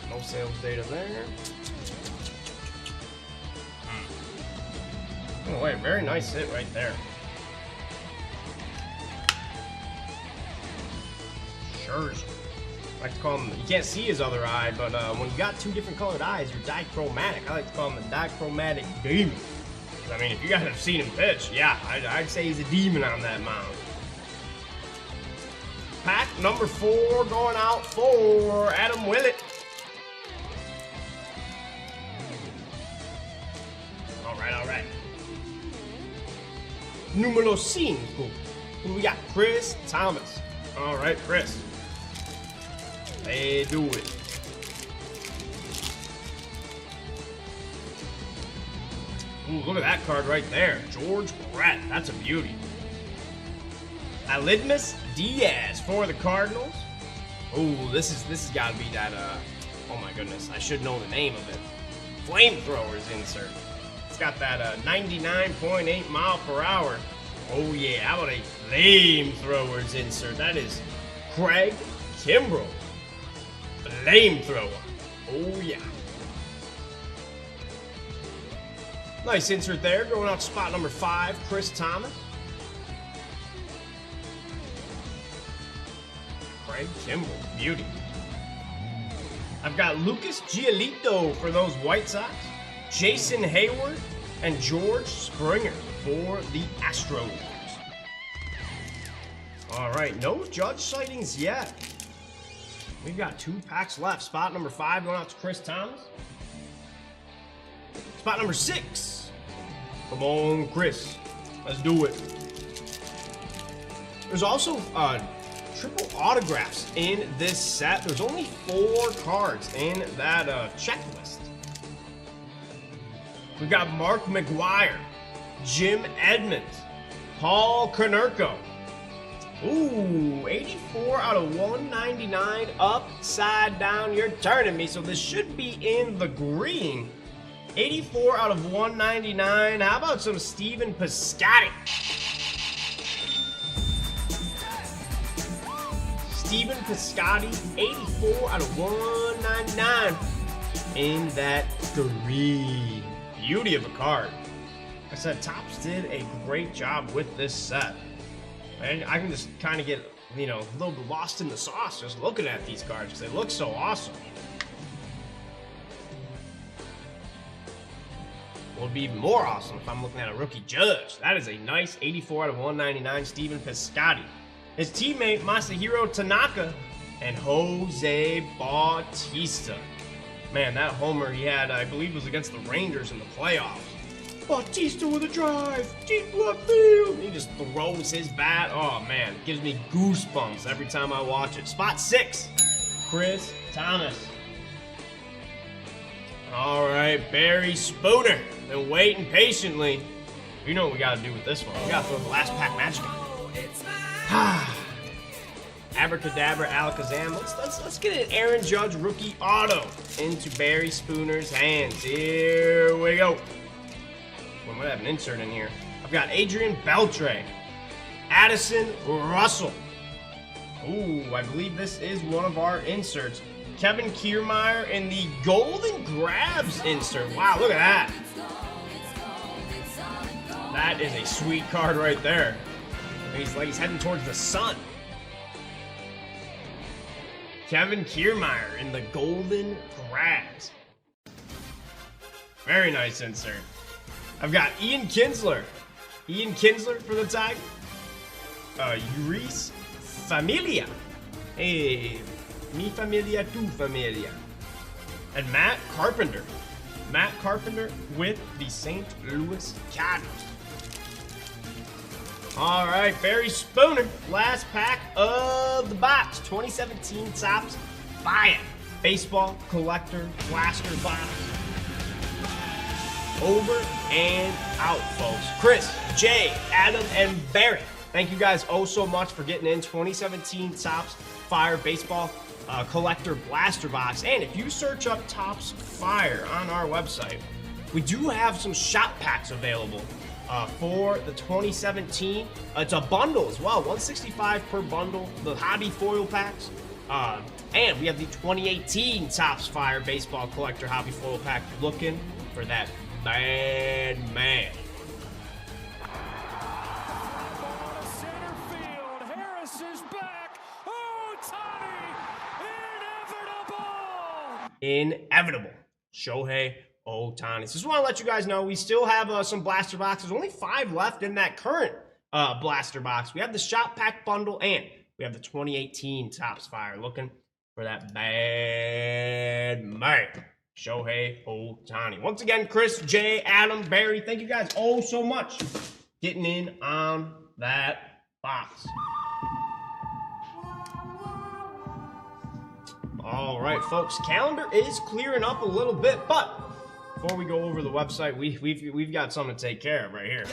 No sales data there. Oh wait, very nice hit right there. Scherzer. I like to call him, you can't see his other eye, but when you got 2 different colored eyes, you're dichromatic. I like to call him the dichromatic demon. I mean, if you guys have seen him pitch, yeah, I'd say he's a demon on that mound. Pack number 4 going out for Adam Willett. All right. Numero 5. We got Chris Thomas. All right, Chris. They do it. Ooh, look at that card right there. George Brett. That's a beauty. Alidmus Diaz for the Cardinals. Ooh, this has got to be that, oh my goodness, I should know the name of it. Flamethrowers insert. It's got that 99.8 mile per hour. Oh yeah, how about a flamethrowers insert? That is Craig Kimbrell. Flamethrower. Oh yeah. Nice insert there. Going out to spot number 5, Chris Thomas. Craig Kimbrell. Beauty. I've got Lucas Giolito for those White Sox. Jason Hayward and George Springer for the Astros. All right, no judge sightings yet. We've got 2 packs left. Spot number 5 going out to Chris Thomas. Spot number 6. Come on, Chris. Let's do it. There's also triple autographs in this set. There's only 4 cards in that checklist. We've got Mark McGwire, Jim Edmonds, Paul Konerko. Ooh, 84 out of 199, upside down. You're turning me, so this should be in the green. 84 out of 199. How about some Stephen Piscotty? Stephen Piscotty, 84 out of 199 in that green. Beauty of a card. Like I said, Topps did a great job with this set. And I can just kind of get, a little bit lost in the sauce just looking at these cards because they look so awesome. Well, it'd be even more awesome if I'm looking at a rookie judge. That is a nice 84 out of 199 Stephen Piscotty. His teammate Masahiro Tanaka and Jose Bautista. Man, that homer he had, I believe, was against the Rangers in the playoffs. Bautista with a drive, deep left field. He just throws his bat. Oh man, it gives me goosebumps every time I watch it. Spot 6, Chris Thomas. All right, Barry Spooner. Been waiting patiently. You know what we gotta do with this one. We gotta throw the last pack magic in. Abracadabra, Alakazam. Let's get an Aaron Judge rookie auto into Barry Spooner's hands. Here we go. We might have an insert in here. I've got Adrian Beltre, Addison Russell. Ooh, I believe this is one of our inserts. Kevin Kiermaier in the Golden Grabs insert. Wow, look at that. That is a sweet card right there. He's heading towards the sun. Kevin Kiermaier in the Golden Grabs. Very nice insert. I've got Ian Kinsler. Ian Kinsler for the tag. Uris Familia. Hey, mi familia, tu familia. And Matt Carpenter. Matt Carpenter with the St. Louis Cardinals. All right, Barry Spooner. Last pack of the box. 2017 Topps Fire Baseball Collector Blaster Box. Over and out, folks. Chris, Jay, Adam, and Barry, thank you guys oh so much for getting in 2017 Topps Fire Baseball Collector Blaster Box. And if you search up Topps Fire on our website, we do have some shop packs available for the 2017. It's a bundle as well, $165 per bundle, the hobby foil packs. And we have the 2018 Topps Fire Baseball Collector Hobby Foil Pack, looking for that bad man. Center field, Harris is back. Ohtani, Inevitable. Shohei Ohtani. So just want to let you guys know we still have some blaster boxes. Only 5 left in that current blaster box. We have the shop pack bundle and we have the 2018 Topps Fire, looking for that bad man. Shohei Ohtani. Once again, Chris, Jay, Adam, Barry, thank you guys oh so much getting in on that box. All right, folks, calendar is clearing up a little bit, but before we go over the website, we've got something to take care of right here.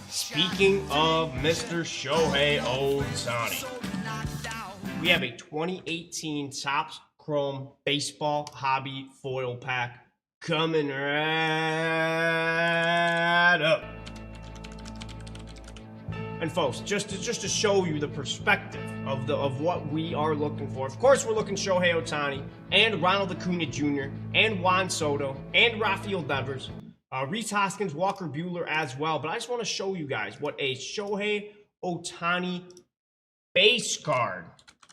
Speaking of Mr. Shohei Ohtani, we have a 2018 Topps Chrome Baseball Hobby Foil Pack coming right up. And folks, just to show you the perspective of what we are looking for. Of course, we're looking Shohei Ohtani and Ronald Acuna Jr. and Juan Soto and Rafael Devers, Rhys Hoskins, Walker Buehler as well. But I just want to show you guys what a Shohei Ohtani base card.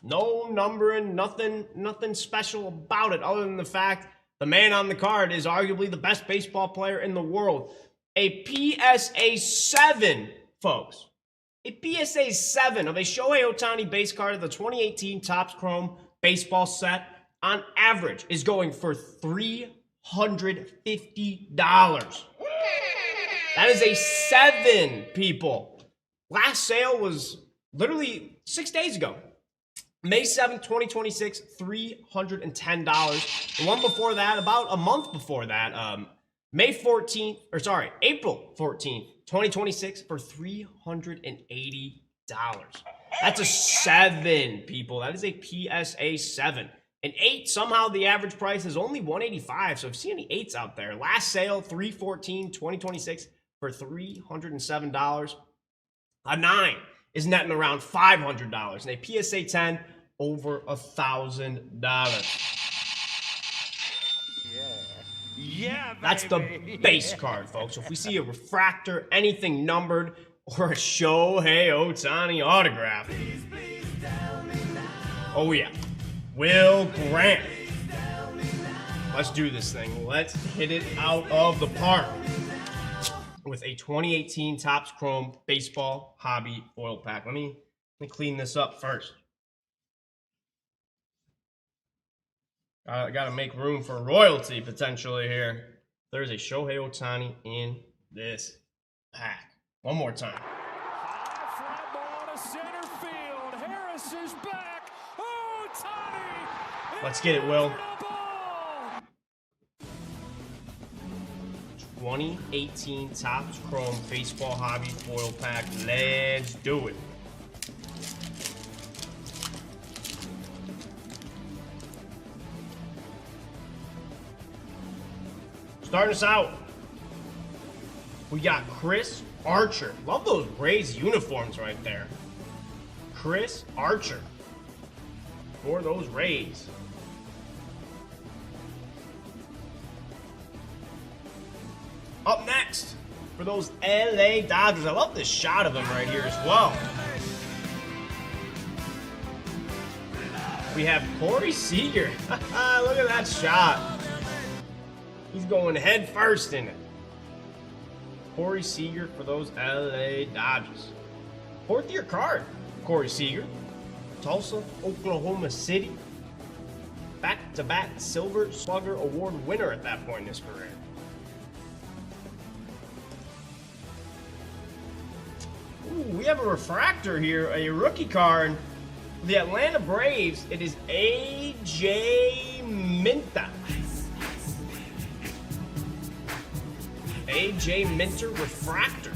No numbering, nothing special about it other than the fact the man on the card is arguably the best baseball player in the world. A PSA 7, folks. A PSA 7 of a Shohei Ohtani base card of the 2018 Topps Chrome baseball set on average is going for $350. That is a 7, people. Last sale was literally 6 days ago. May 7th, 2026, $310. The one before that, about a month before that, April 14th, 2026 for $380. That's a 7, people. That is a PSA 7. An 8, somehow the average price is only $185. So if you see any 8s out there, last sale, 3/14/2026 for $307. A 9 is netting around $500. And a PSA 10 over $1,000. Yeah, That's the base card, folks. So if we see a refractor, anything numbered, or a Shohei Ohtani autograph. Oh yeah, Will Grant. Let's do this thing. Let's hit it out of the park with a 2018 Topps Chrome Baseball Hobby Foil Pack. Let me clean this up first. I got to make room for royalty potentially here. There's a Shohei Ohtani in this pack. One more time. High fly ball to center field. Harris is back. Ohtani. Let's get it, Will. The ball. 2018 Topps Chrome Baseball Hobby Foil Pack. Let's do it. Starting us out, we got Chris Archer. Love those Rays uniforms right there. Chris Archer for those Rays. Up next, for those LA Dodgers. I love this shot of him right here as well. We have Corey Seager. Look at that shot. He's going head first in it. Corey Seager for those LA Dodgers. 4th year card, Corey Seager. Tulsa, Oklahoma City. Back-to-back Silver Slugger Award winner at that point in his career. Ooh, we have a refractor here, a rookie card. For the Atlanta Braves, it is A.J. Minter. A.J. Minter refractor.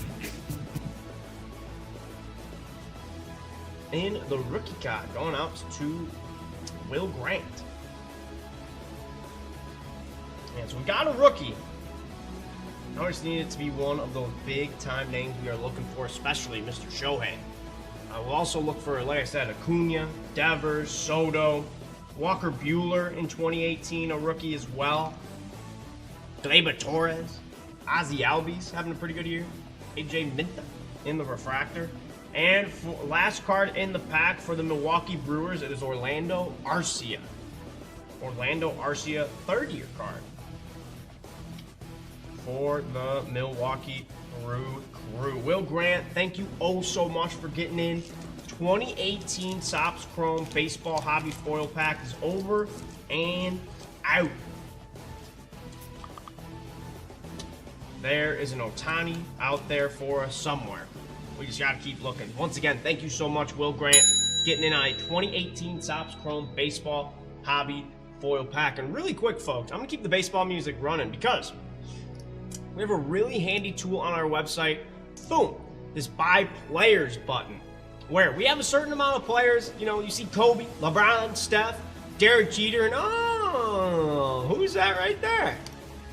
In the rookie card, going out to Will Grant. And so we got a rookie. I just need it to be one of those big time names we are looking for, especially Mr. Shohei. We'll also look for, like I said, Acuna, Devers, Soto, Walker Buehler in 2018, a rookie as well. Gleyber Torres. Ozzy Albies having a pretty good year. AJ Minta in the refractor. And for last card in the pack for the Milwaukee Brewers, it is Orlando Arcia. Orlando Arcia, 3rd year card for the Milwaukee Brew crew. Will Grant, thank you oh so much for getting in. 2018 Topps Chrome Baseball Hobby Foil Pack is over and out. There is an Ohtani out there for us somewhere. We just got to keep looking. Once again, thank you so much, Will Grant, getting in on a 2018 Topps Chrome Baseball Hobby Foil Pack. And really quick, folks, I'm going to keep the baseball music running because we have a really handy tool on our website. Boom, this Buy Players button, where we have a certain amount of players. You know, you see Kobe, LeBron, Steph, Derek Jeter, and oh, who's that right there?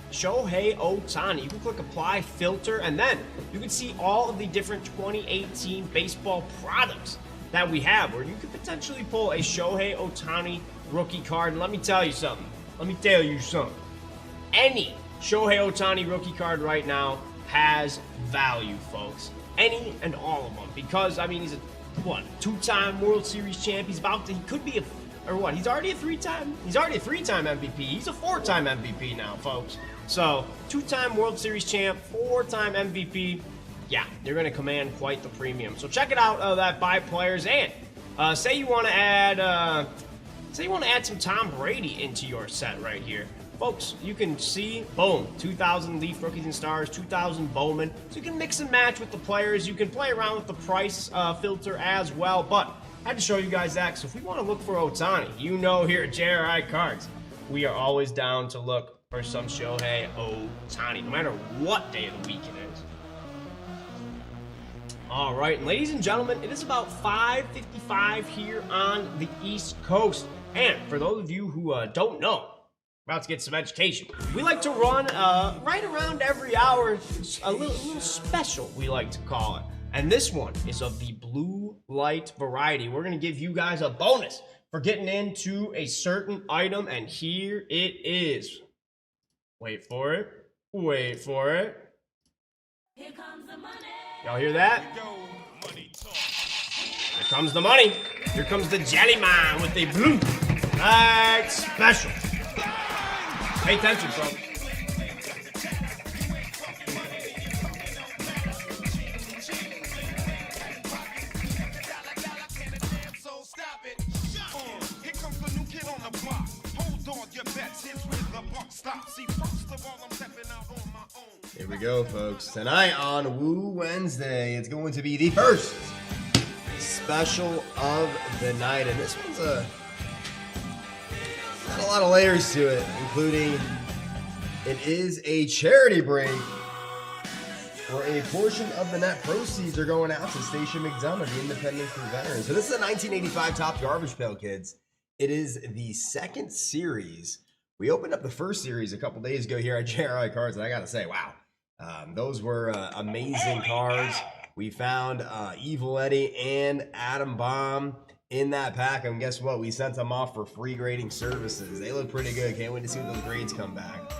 Shohei Ohtani. You can click apply filter, and then you can see all of the different 2018 baseball products that we have, where you could potentially pull a Shohei Ohtani rookie card. And let me tell you something. Any Shohei Ohtani rookie card right now has value, folks. Any and all of them. Because, I mean, he's a, 2-time World Series champ. He's already a 3-time MVP. He's a 4-time MVP now, folks. So, 2-time World Series champ, 4-time MVP. Yeah, you're going to command quite the premium. So check it out, that Buy Players. And say you want to add some Tom Brady into your set right here. Folks, you can see, boom, 2,000 Leaf Rookies and Stars, 2,000 Bowman. So you can mix and match with the players. You can play around with the price filter as well. But I had to show you guys that. So if we want to look for Ohtani, you know here at JRI Cards, we are always down to look for some Shohei Ohtani, no matter what day of the week it is. All right, ladies and gentlemen, it is about 5:55 here on the East Coast. And for those of you who don't know, about to get some education, we like to run right around every hour a little special, we like to call it. And this one is of the blue light variety. We're going to give you guys a bonus for getting into a certain item, and here it is. Wait for it. Wait for it. Here comes the money. Y'all hear that? Here comes the money. Here comes the Jelly Man with the blue light special. Pay attention, folks. Here we go, folks. Tonight on Woo Wednesday, it's going to be the first special of the night, and this one's got a lot of layers to it, including it is a charity break where a portion of the net proceeds are going out to Station McDonough, the Independence for Veterans. So this is a 1985 Topps Garbage Pail Kids. It is the second series. We opened up the first series a couple days ago here at JRI Cards, and I gotta say, wow, those were amazing cards. We found Evil Eddie and Atom Bomb in that pack, and guess what? We sent them off for free grading services. They look pretty good. Can't wait to see when those grades come back.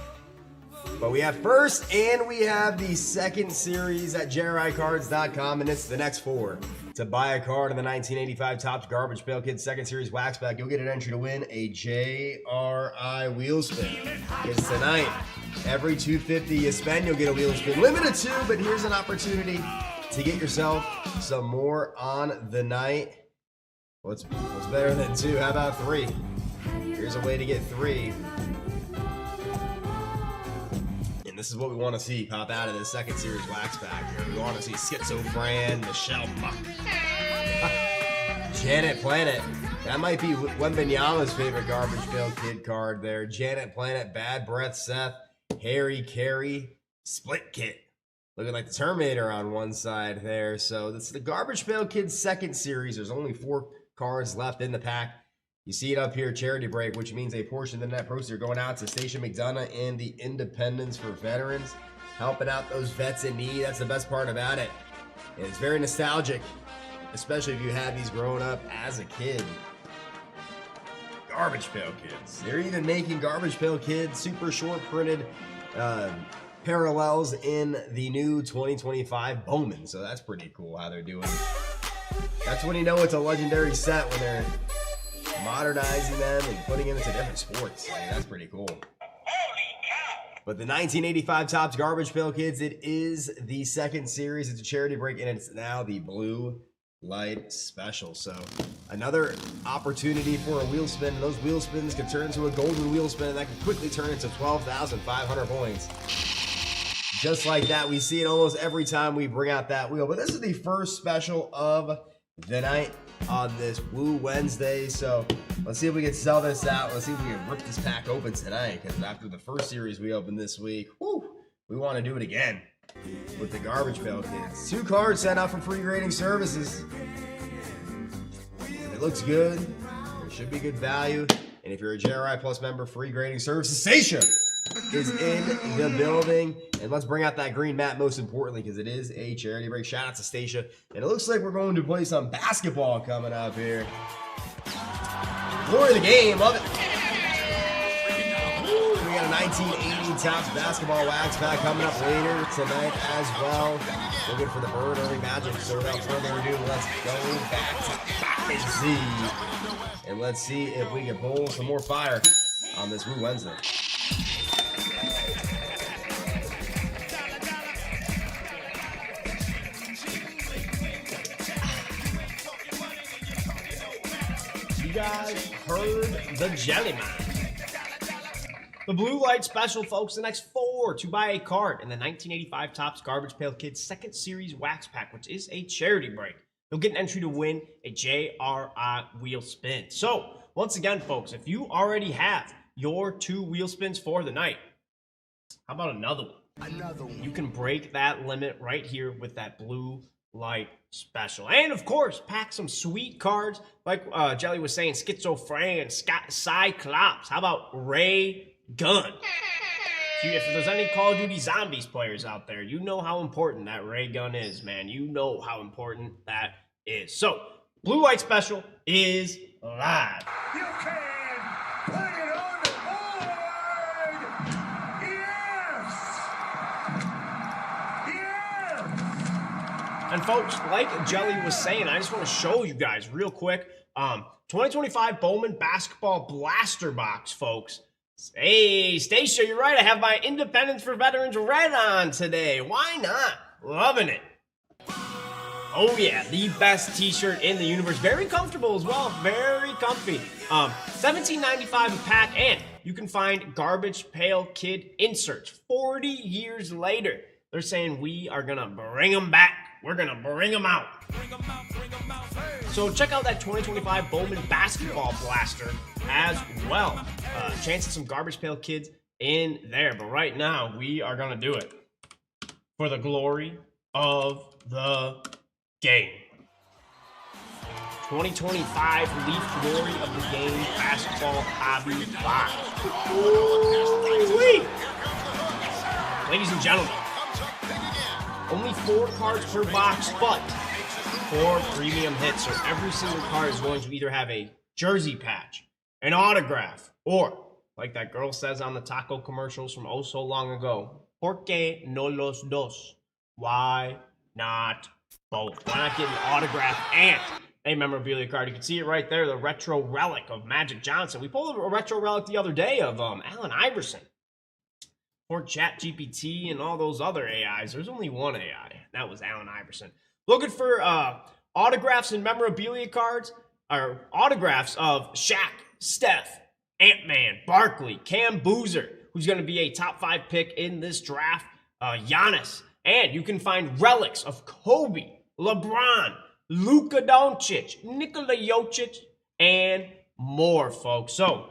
But we have first and we have the second series at JRICards.com, and it's the next four. To buy a card in the 1985 Topps Garbage Pail Kids second series wax pack, you'll get an entry to win a JRI wheel spin. It's tonight. Every $250 you spend, you'll get a wheel spin. Limited 2, but here's an opportunity to get yourself some more on the night. What's better than 2? How about 3? Here's a way to get 3. And this is what we want to see pop out of this second series wax pack here. We want to see Schizophrenic, Michelle Janet Planet. That might be Wembenyama's favorite Garbage Pail Kid card there. Janet Planet, Bad Breath Seth, Harry Carey, Split Kit. Looking like the Terminator on one side there. So this is the Garbage Pail Kids second series. There's only 4 cards left in the pack. You see it up here, charity break, which means a portion of the net proceeds are going out to Station McDonough and the Independence for Veterans, helping out those vets in need. That's the best part about it. And it's very nostalgic, especially if you had these growing up as a kid. Garbage Pail Kids. They're even making Garbage Pail Kids super short printed parallels in the new 2025 Bowman. So that's pretty cool how they're doing. That's when you know it's a legendary set, when they're modernizing them and putting them into different sports. I mean, that's pretty cool. But the 1985 Topps Garbage Pail Kids, it is the second series. It's a charity break, and it's now the blue light special. So another opportunity for a wheel spin. And those wheel spins can turn into a golden wheel spin, and that can quickly turn into 12,500 points. Just like that, we see it almost every time we bring out that wheel. But this is the first special of the night on this Woo Wednesday. So let's see if we can sell this out. Let's see if we can rip this pack open tonight, because after the first series we opened this week, we want to do it again with the Garbage Pail Kids. 2 cards sent out for free grading services. If it looks good, it should be good value. And if you're a JRI Plus member, free grading services, Stacia is in the building. And let's bring out that green mat, most importantly, because it is a charity break. Shout out to Stacia. And it looks like we're going to play some basketball coming up here. Glory of the game, love it. We got a 1980 Topps basketball wax pack coming up later tonight as well. Looking for the Bird Early Magic. So without further ado, let's go back and see. And let's see if we can pull some more fire on this Woo Wednesday. You guys heard the Jelly Man. The blue light special, folks. The next 4 to buy a card in the 1985 Topps Garbage Pail Kids second series wax pack, which is a charity break. You'll get an entry to win a JRI wheel spin. So once again, folks, if you already have your 2 wheel spins for the night, How about another one? Another one. You can break that limit right here with that blue light special. And of course, pack some sweet cards like Jelly was saying, Schizophrenic, Cyclops. How about Ray Gun? If there's any Call of Duty Zombies players out there, you know how important that ray gun is, man. You know how important that is. So, blue light special is live. You can put it on the board. Yes. Yes. And folks, like Jelly was saying, I just want to show you guys real quick. 2025 Bowman Basketball Blaster Box, folks. Hey, Stacia, you're right. I have my Independence for Veterans red on today. Why not? Loving it. Oh, yeah. The best t-shirt in the universe. Very comfortable as well. Very comfy. $17.95 a pack. And you can find Garbage Pail Kid inserts 40 years later. They're saying we are going to bring them back. We're going to bring them out. So check out that 2025 Bowman Basketball Blaster as well. Chance at some Garbage Pail Kids in there. But right now, we are going to do it for the glory of the game. 2025 Leaf Glory of the Game Basketball Hobby Box. Ooh-wee. Ladies and gentlemen, only 4 cards per box, but 4 premium hits. So every single card is going to either have a jersey patch, an autograph, or, like that girl says on the taco commercials from oh so long ago, ¿Por qué no los dos? Why not both? Why not get an autograph and a memorabilia card? You can see it right there, the retro relic of Magic Johnson. We pulled a retro relic the other day of Allen Iverson. Or ChatGPT and all those other AIs. There's only one AI. That was Allen Iverson. Looking for autographs and memorabilia cards, or autographs of Shaq, Steph, Ant-Man, Barkley, Cam Boozer, who's going to be a top 5 pick in this draft, Giannis. And you can find relics of Kobe, LeBron, Luka Doncic, Nikola Jokic, and more, folks. So,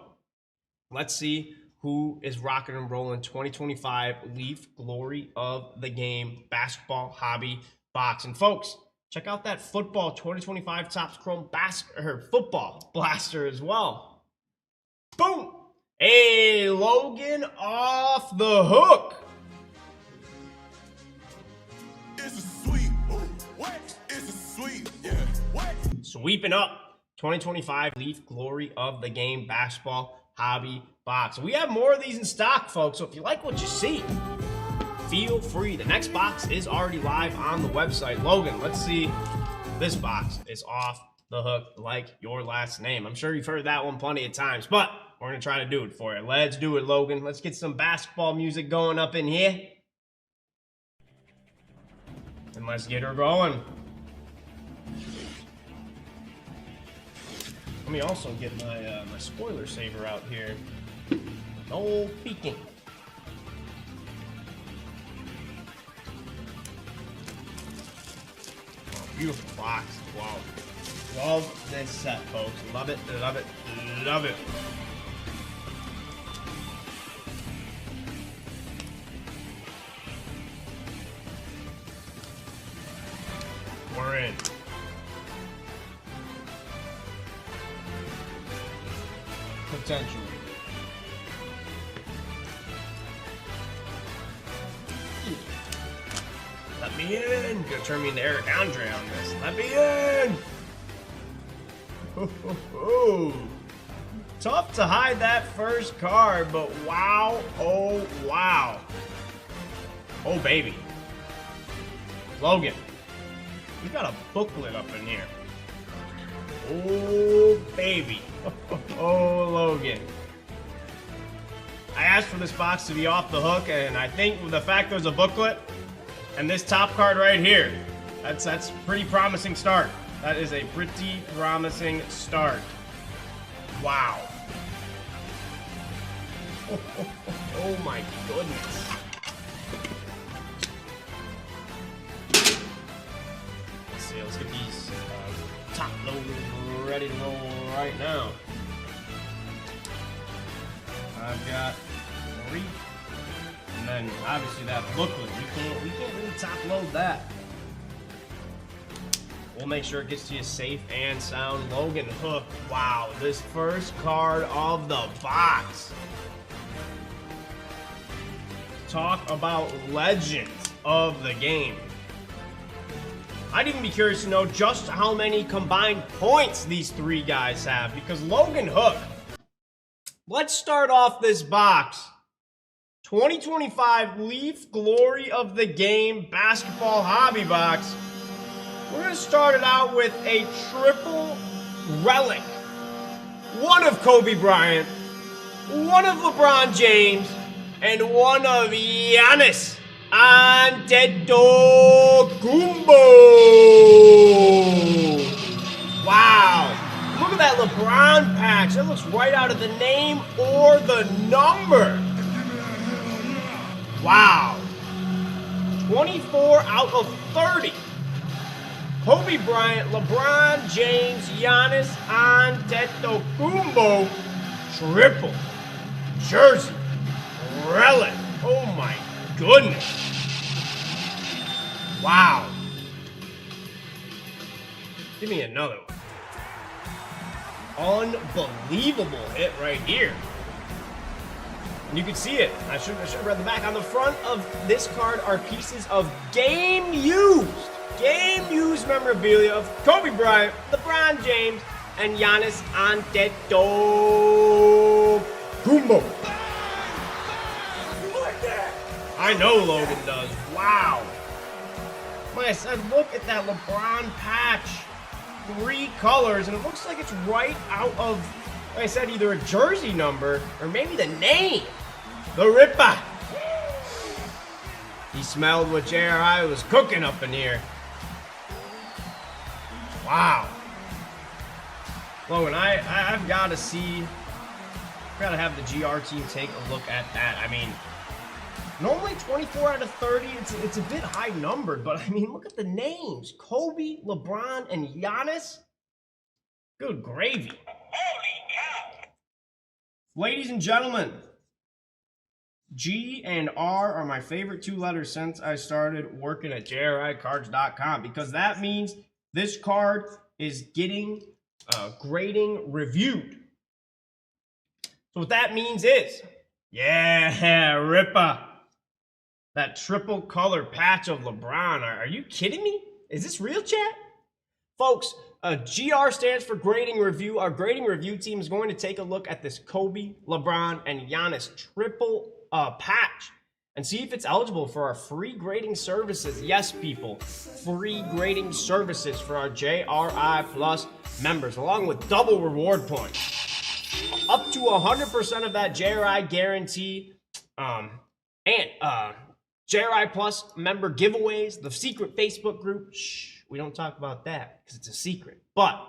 let's see who is rocking and rolling 2025 Leaf Glory of the Game Basketball Hobby Box. And folks, check out that football 2025 Topps Chrome football blaster as well. Boom! Hey, Logan off the hook. It's a sweep. What? It's a sweep. Yeah. What? Sweeping up 2025 Leaf Glory of the Game Basketball Hobby Box. We have more of these in stock, folks, so if you like what you see, feel free. The next box is already live on the website. Logan, let's see. This box is off the hook like your last name. I'm sure you've heard that one plenty of times, but we're going to try to do it for you. Let's do it, Logan. Let's get some basketball music going up in here. And let's get her going. Let me also get my my spoiler saver out here. No peeking. Oh, beautiful box. Wow. Love this set, folks. Love it, love it, love it. We're in. Potentially. Let me in. Gonna turn me into Eric Andre on this. Let me in. Ooh. Tough to hide that first card, but wow, oh wow. Oh baby. Logan, we got a booklet up in here. Oh baby. Oh Logan. I asked for this box to be off the hook, and I think with the fact there's a booklet and this top card right here, that's a pretty promising start. That is a pretty promising start. Wow. Oh my goodness. Let's see, let's get these top loaders ready to roll right now. I've got 3, and then obviously that booklet, we can't really top load that. We'll make sure it gets to you safe and sound. Logan Hook. Wow, this first card of the box. Talk about legends of the game. I'd even be curious to know just how many combined points these three guys have, because Logan Hook. Let's start off this box. 2025 Leaf Glory of the Game Basketball Hobby Box. We're going to start it out with a triple relic. One of Kobe Bryant, one of LeBron James, and one of Giannis Antetokounmpo. Wow. Look at that LeBron patch. That looks right out of the name or the number. Wow. 24 out of 30. Kobe Bryant, LeBron James, Giannis Antetokounmpo, triple jersey relic. Oh my goodness. Wow. Give me another one. Unbelievable hit right here. And you can see it. I should have read the back. On the front of this card are pieces of game-used memorabilia of Kobe Bryant, LeBron James, and Giannis Antetokounmpo. I know Logan does. Wow. Like I said, look at that LeBron patch. 3 colors, and it looks like it's right out of, like I said, either a jersey number or maybe the name. The Ripper. He smelled what JRI was cooking up in here. Wow. Logan, I've got to see, got to have the GR team take a look at that. I mean, normally 24 out of 30, it's a bit high numbered, but I mean, look at the names. Kobe, LeBron, and Giannis. Good gravy. Ladies and gentlemen, G and R are my favorite 2 letters since I started working at JRICards.com, because that means this card is getting grading reviewed. So what that means is, yeah, Ripper. That triple color patch of LeBron. Are you kidding me? Is this real, chat? Folks, GR stands for grading review. Our grading review team is going to take a look at this Kobe, LeBron, and Giannis triple patch and see if it's eligible for our free grading services. Yes, people, free grading services for our JRI Plus members, along with double reward points. Up to 100% of that JRI guarantee, and JRI Plus member giveaways, the secret Facebook group. Shh, we don't talk about that because it's a secret. But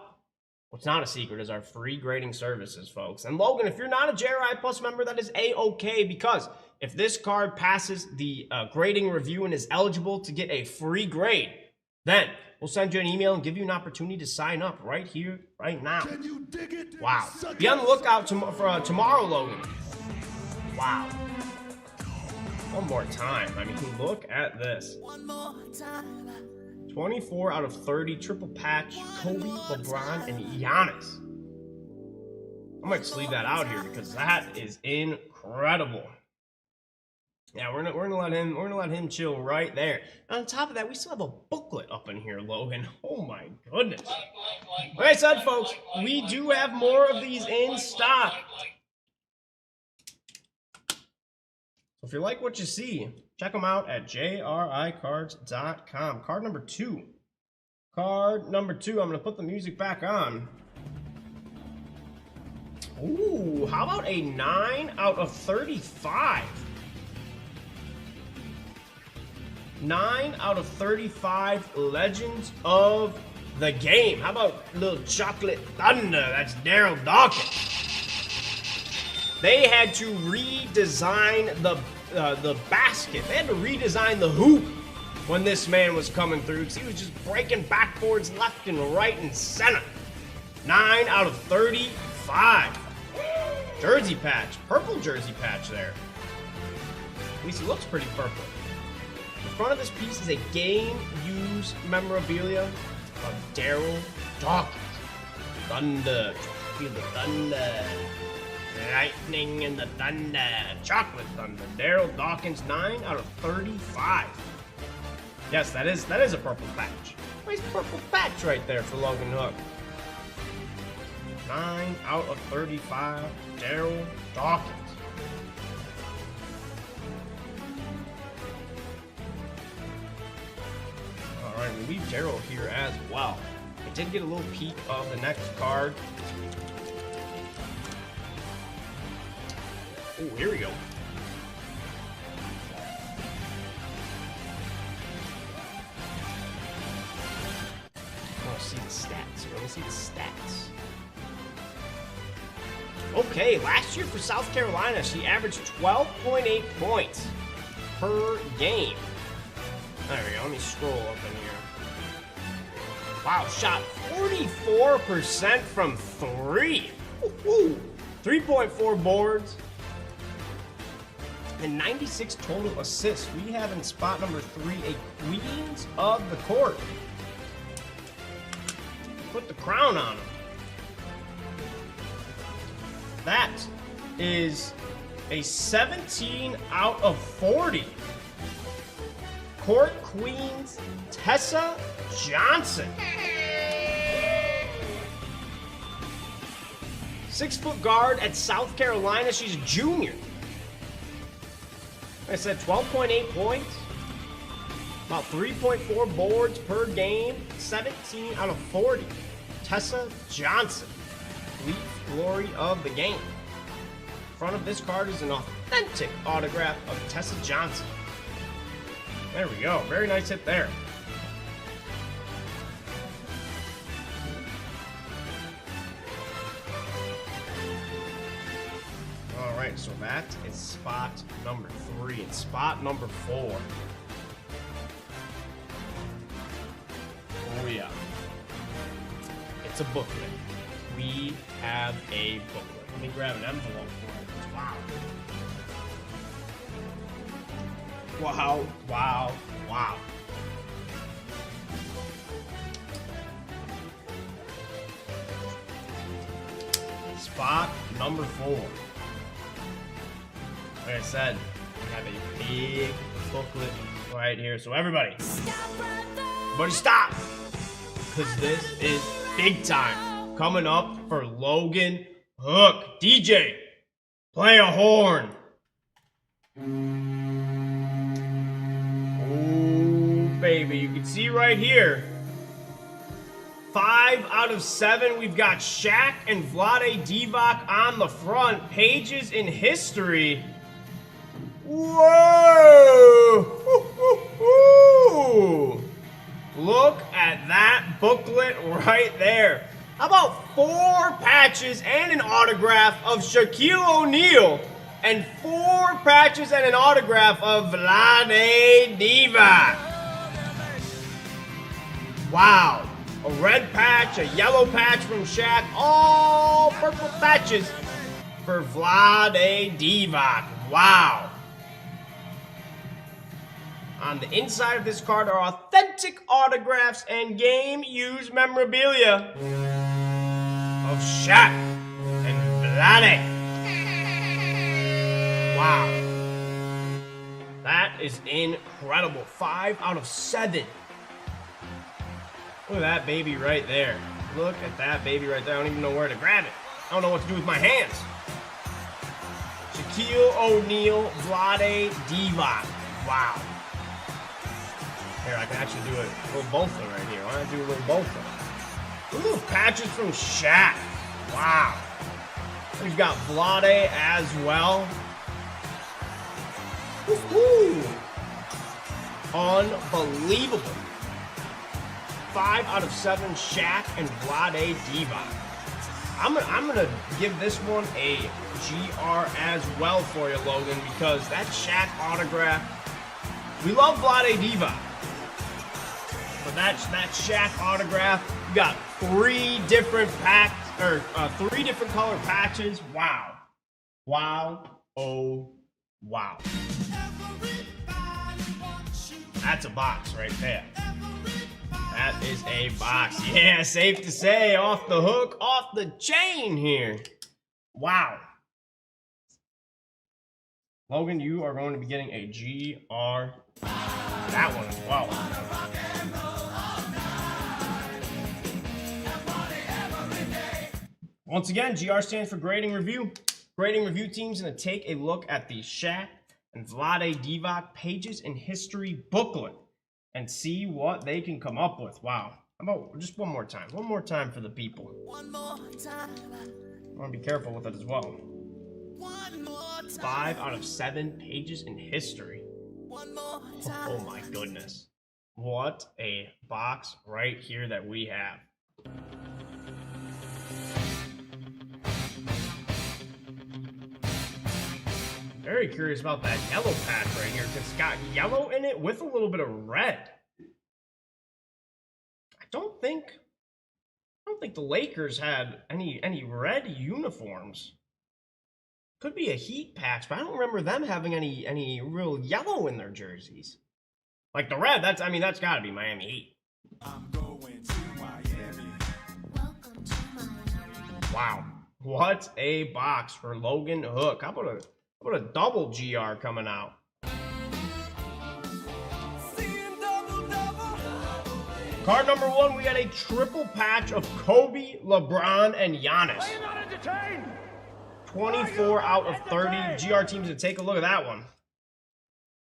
what's not a secret is our free grading services, folks. And Logan, if you're not a JRI Plus member, that is A-okay, because if this card passes the grading review and is eligible to get a free grade, then we'll send you an email and give you an opportunity to sign up right here, right now. Can you dig it? Wow. Be on the lookout for tomorrow, Logan. Wow. One more time. I mean, look at this. One more time. 24 out of 30 triple patch Kobe, LeBron, and Giannis. I might just leave that out here because that is incredible. Yeah, we're gonna let him chill right there. And on top of that, we still have a booklet up in here, Logan. Oh my goodness. Like I said, folks, we do have more of these in stock. So if you like what you see, check them out at JRICards.com. Card number 2. Card number 2. I'm gonna put the music back on. Ooh, how about a 9 out of 35? 9 out of 35 Legends of the Game. How about little Chocolate Thunder? That's Daryl Dawkins. They had to redesign the basket. They had to redesign the hoop when this man was coming through, because he was just breaking backboards left and right and center. 9 out of 35. Jersey patch. Purple jersey patch there. least he looks pretty purple. The front of this piece is a game-used memorabilia of Daryl Dawkins. Thunder. Feel the thunder. Lightning and the thunder. Chocolate thunder. Daryl Dawkins, 9 out of 35. Yes, that is a purple patch. Nice purple patch right there for Logan Hook. 9 out of 35. Daryl Dawkins. Alright, we leave Daryl here as well. I did get a little peek of the next card. Oh, here we go. I want to see the stats. Let me see the stats. Okay, last year for South Carolina, she averaged 12.8 points per game. There we go. Let me scroll up in here. Wow, shot 44% from 3. Woo-hoo. 3.4 boards. And 96 total assists. We have in spot number 3 a Queens of the Court. Put the crown on him. That is a 17 out of 40. Court Queens, Tessa Johnson. 6-foot guard at South Carolina. She's a junior. Like I said, 12.8 points. About 3.4 boards per game. 17 out of 40. Tessa Johnson. Leaf glory of the game. Front of this card is an authentic autograph of Tessa Johnson. There we go. Very nice hit there. Alright, so that is spot number 3. And spot number 4. Oh yeah. It's a booklet. We have a booklet. Let me grab an envelope for it. Wow. Wow, wow, wow. Spot number 4. Like I said, we have a big booklet right here. So everybody stop! Because this is big time. Coming up for Logan Hook. DJ, play a horn. Baby, you can see right here, 5 out of 7. We've got Shaq and Vlade Divac on the front. Pages in history. Whoa! Woo-hoo-hoo. Look at that booklet right there. How about 4 patches and an autograph of Shaquille O'Neal and 4 patches and an autograph of Vlade Divac? Wow. A red patch, a yellow patch from Shaq, all purple patches for Vlade Divac. Wow. On the inside of this card are authentic autographs and game-used memorabilia of Shaq and Vlade. Wow. That is incredible. 5 out of 7. Look at that baby right there. Look at that baby right there. I don't even know where to grab it. I don't know what to do with my hands. Shaquille O'Neal, Vlade Divac. Wow. Here, I can actually do a little Botha right here. Why don't I do a little Botha? Look at those patches from Shaq. Wow. We've got Vlade as well. Woohoo! Unbelievable. 5 out of 7 Shaq and Vlade Divac. I'm gonna give this one a GR as well for you, Logan, because that Shaq autograph. We love Vlade Divac, but that Shaq autograph. You got 3 different packs or 3 different color patches. Wow, wow, oh, wow. That's a box right there. That is a box. Yeah, safe to say, off the hook, off the chain here. Wow. Logan, you are going to be getting a GR. That one as well. Once again, GR stands for grading review. Grading review team's going to take a look at the Shaq and Vlade Divac pages in history booklet and see what they can come up with. Wow. How about just one more time? One more time for the people. One more time. I want to be careful with it as well. One more time. 5 out of 7 pages in history. One more time. Oh my goodness. What a box right here that we have. Very curious about that yellow patch right here, because it's got yellow in it with a little bit of red. I don't think the Lakers had any red uniforms. Could be a Heat patch, but I don't remember them having any real yellow in their jerseys. Like the red, that's got to be Miami Heat. I'm going to Miami. Welcome to Miami. Wow, what a box for Logan Hook. How about a double GR coming out? Card number 1, we got a triple patch of Kobe, LeBron, and Giannis. 24 out of 30. GR teams to take a look at that one.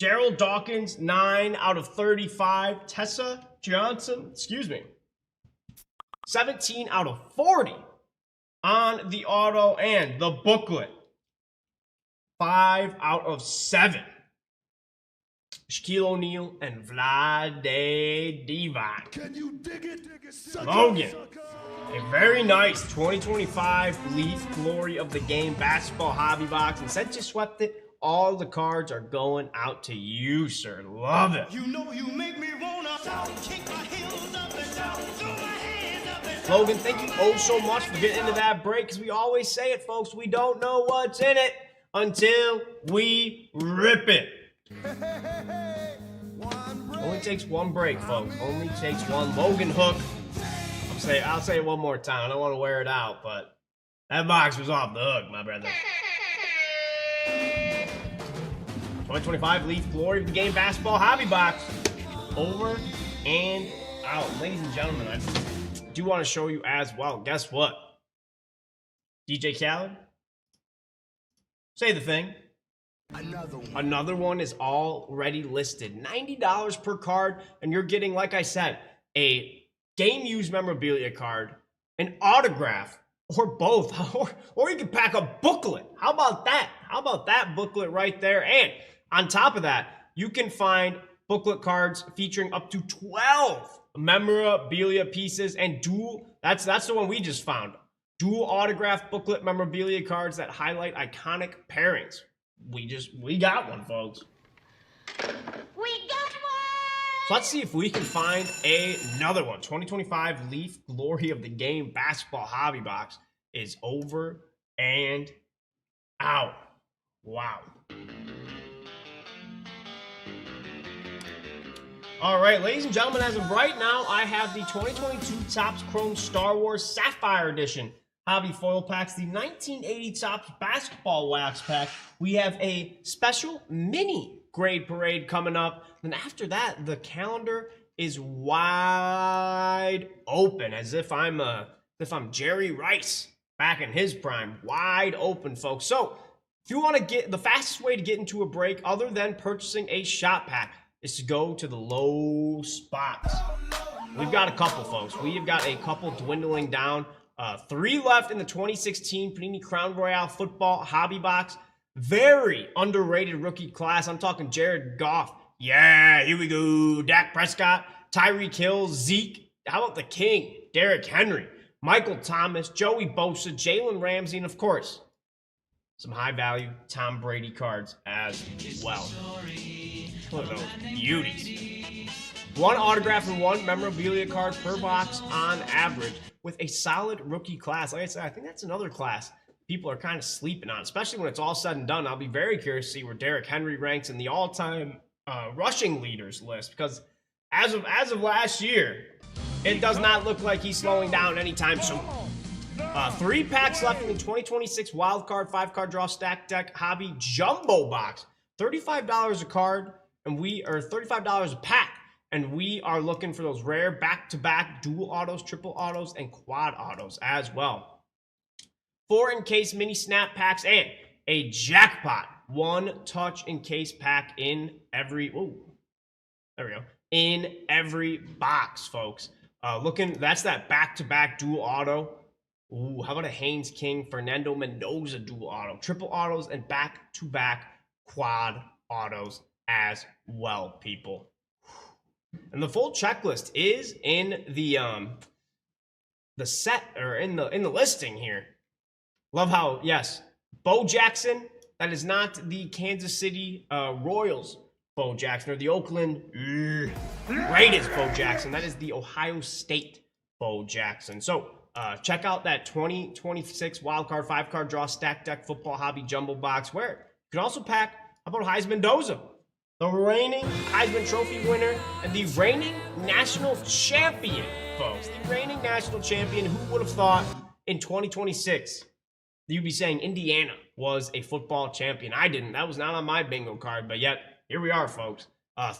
Daryl Dawkins, 9 out of 35. Tessa Johnson, 17 out of 40 on the auto and the booklet. 5 out of 7. Shaquille O'Neal and Vlade Divac. Can you dig it? Logan, a very nice 2025 Leaf Glory of the Game basketball hobby box. And since you swept it, all the cards are going out to you, sir. Love it. You know you make me wanna kick my heels up and down, throw my hands up and Logan, thank you oh so much for getting into that break, because we always say it, folks. We don't know what's in it until we rip it. Only takes one break, folks. Only takes one. Logan Hook. I'll say it one more time. I don't want to wear it out, but that box was off the hook, my brother. 2025 Leaf Glory of the Game basketball hobby box. Over and out. Ladies and gentlemen, I do want to show you as well. Guess what? DJ Khaled? Say the thing. Another one is already listed. $90 per card, and you're getting, like I said, a game-used memorabilia card, an autograph, or both. Or you can pack a booklet. How about that? How about that booklet right there? And on top of that, you can find booklet cards featuring up to 12 memorabilia pieces and dual. That's the one we just found. Dual autograph booklet memorabilia cards that highlight iconic pairings. We got one, folks. We got one! So let's see if we can find another one. 2025 Leaf Glory of the Game basketball hobby box is over and out. Wow. All right, ladies and gentlemen, as of right now, I have the 2022 Topps Chrome Star Wars Sapphire Edition hobby foil packs, the 1980 Topps basketball wax pack. We have a special mini grade parade coming up. And after that, the calendar is wide open, as if I'm Jerry Rice back in his prime. Wide open, folks. So if you want to get the fastest way to get into a break, other than purchasing a shot pack, is to go to the low spots. We've got a couple, folks. We have got a couple dwindling down. 3 left in the 2016 Panini Crown Royale football hobby box. Very underrated rookie class. I'm talking Jared Goff. Yeah, here we go. Dak Prescott, Tyreek Hill, Zeke. How about the King? Derrick Henry, Michael Thomas, Joey Bosa, Jalen Ramsey, and of course, some high-value Tom Brady cards as well. Look at those beauties. 1 autograph and 1 memorabilia card per box on average, with a solid rookie class. Like I said, I think that's another class people are kind of sleeping on, especially when it's all said and done. I'll be very curious to see where Derrick Henry ranks in the all-time rushing leaders list, because as of last year, it does not look like he's slowing down anytime soon. 3 packs left in the 2026 wild card 5-card draw stack deck hobby jumbo box. $35 a card, and $35 a pack. And we are looking for those rare back-to-back dual autos, triple autos, and quad autos as well. 4 encased mini snap packs and a jackpot 1 touch encased pack in every. Ooh, there we go. In every box, folks. That's that back-to-back dual auto. Ooh, how about a Haynes King, Fernando Mendoza dual auto, triple autos, and back-to-back quad autos as well, people. And the full checklist is in the set, or in the listing here. Love how, yes, Bo Jackson, that is not the Kansas City Royals Bo Jackson, or the Oakland Raiders Bo Jackson. That is the Ohio State Bo Jackson. So check out that 2026 wildcard 5-card draw stack deck football hobby jumbo box, where you can also pack, how about Heisman Mendoza, the reigning Heisman Trophy winner and the reigning national champion, folks. The reigning national champion. Who would have thought in 2026 you'd be saying Indiana was a football champion? I didn't. That was not on my bingo card, but yet here we are, folks.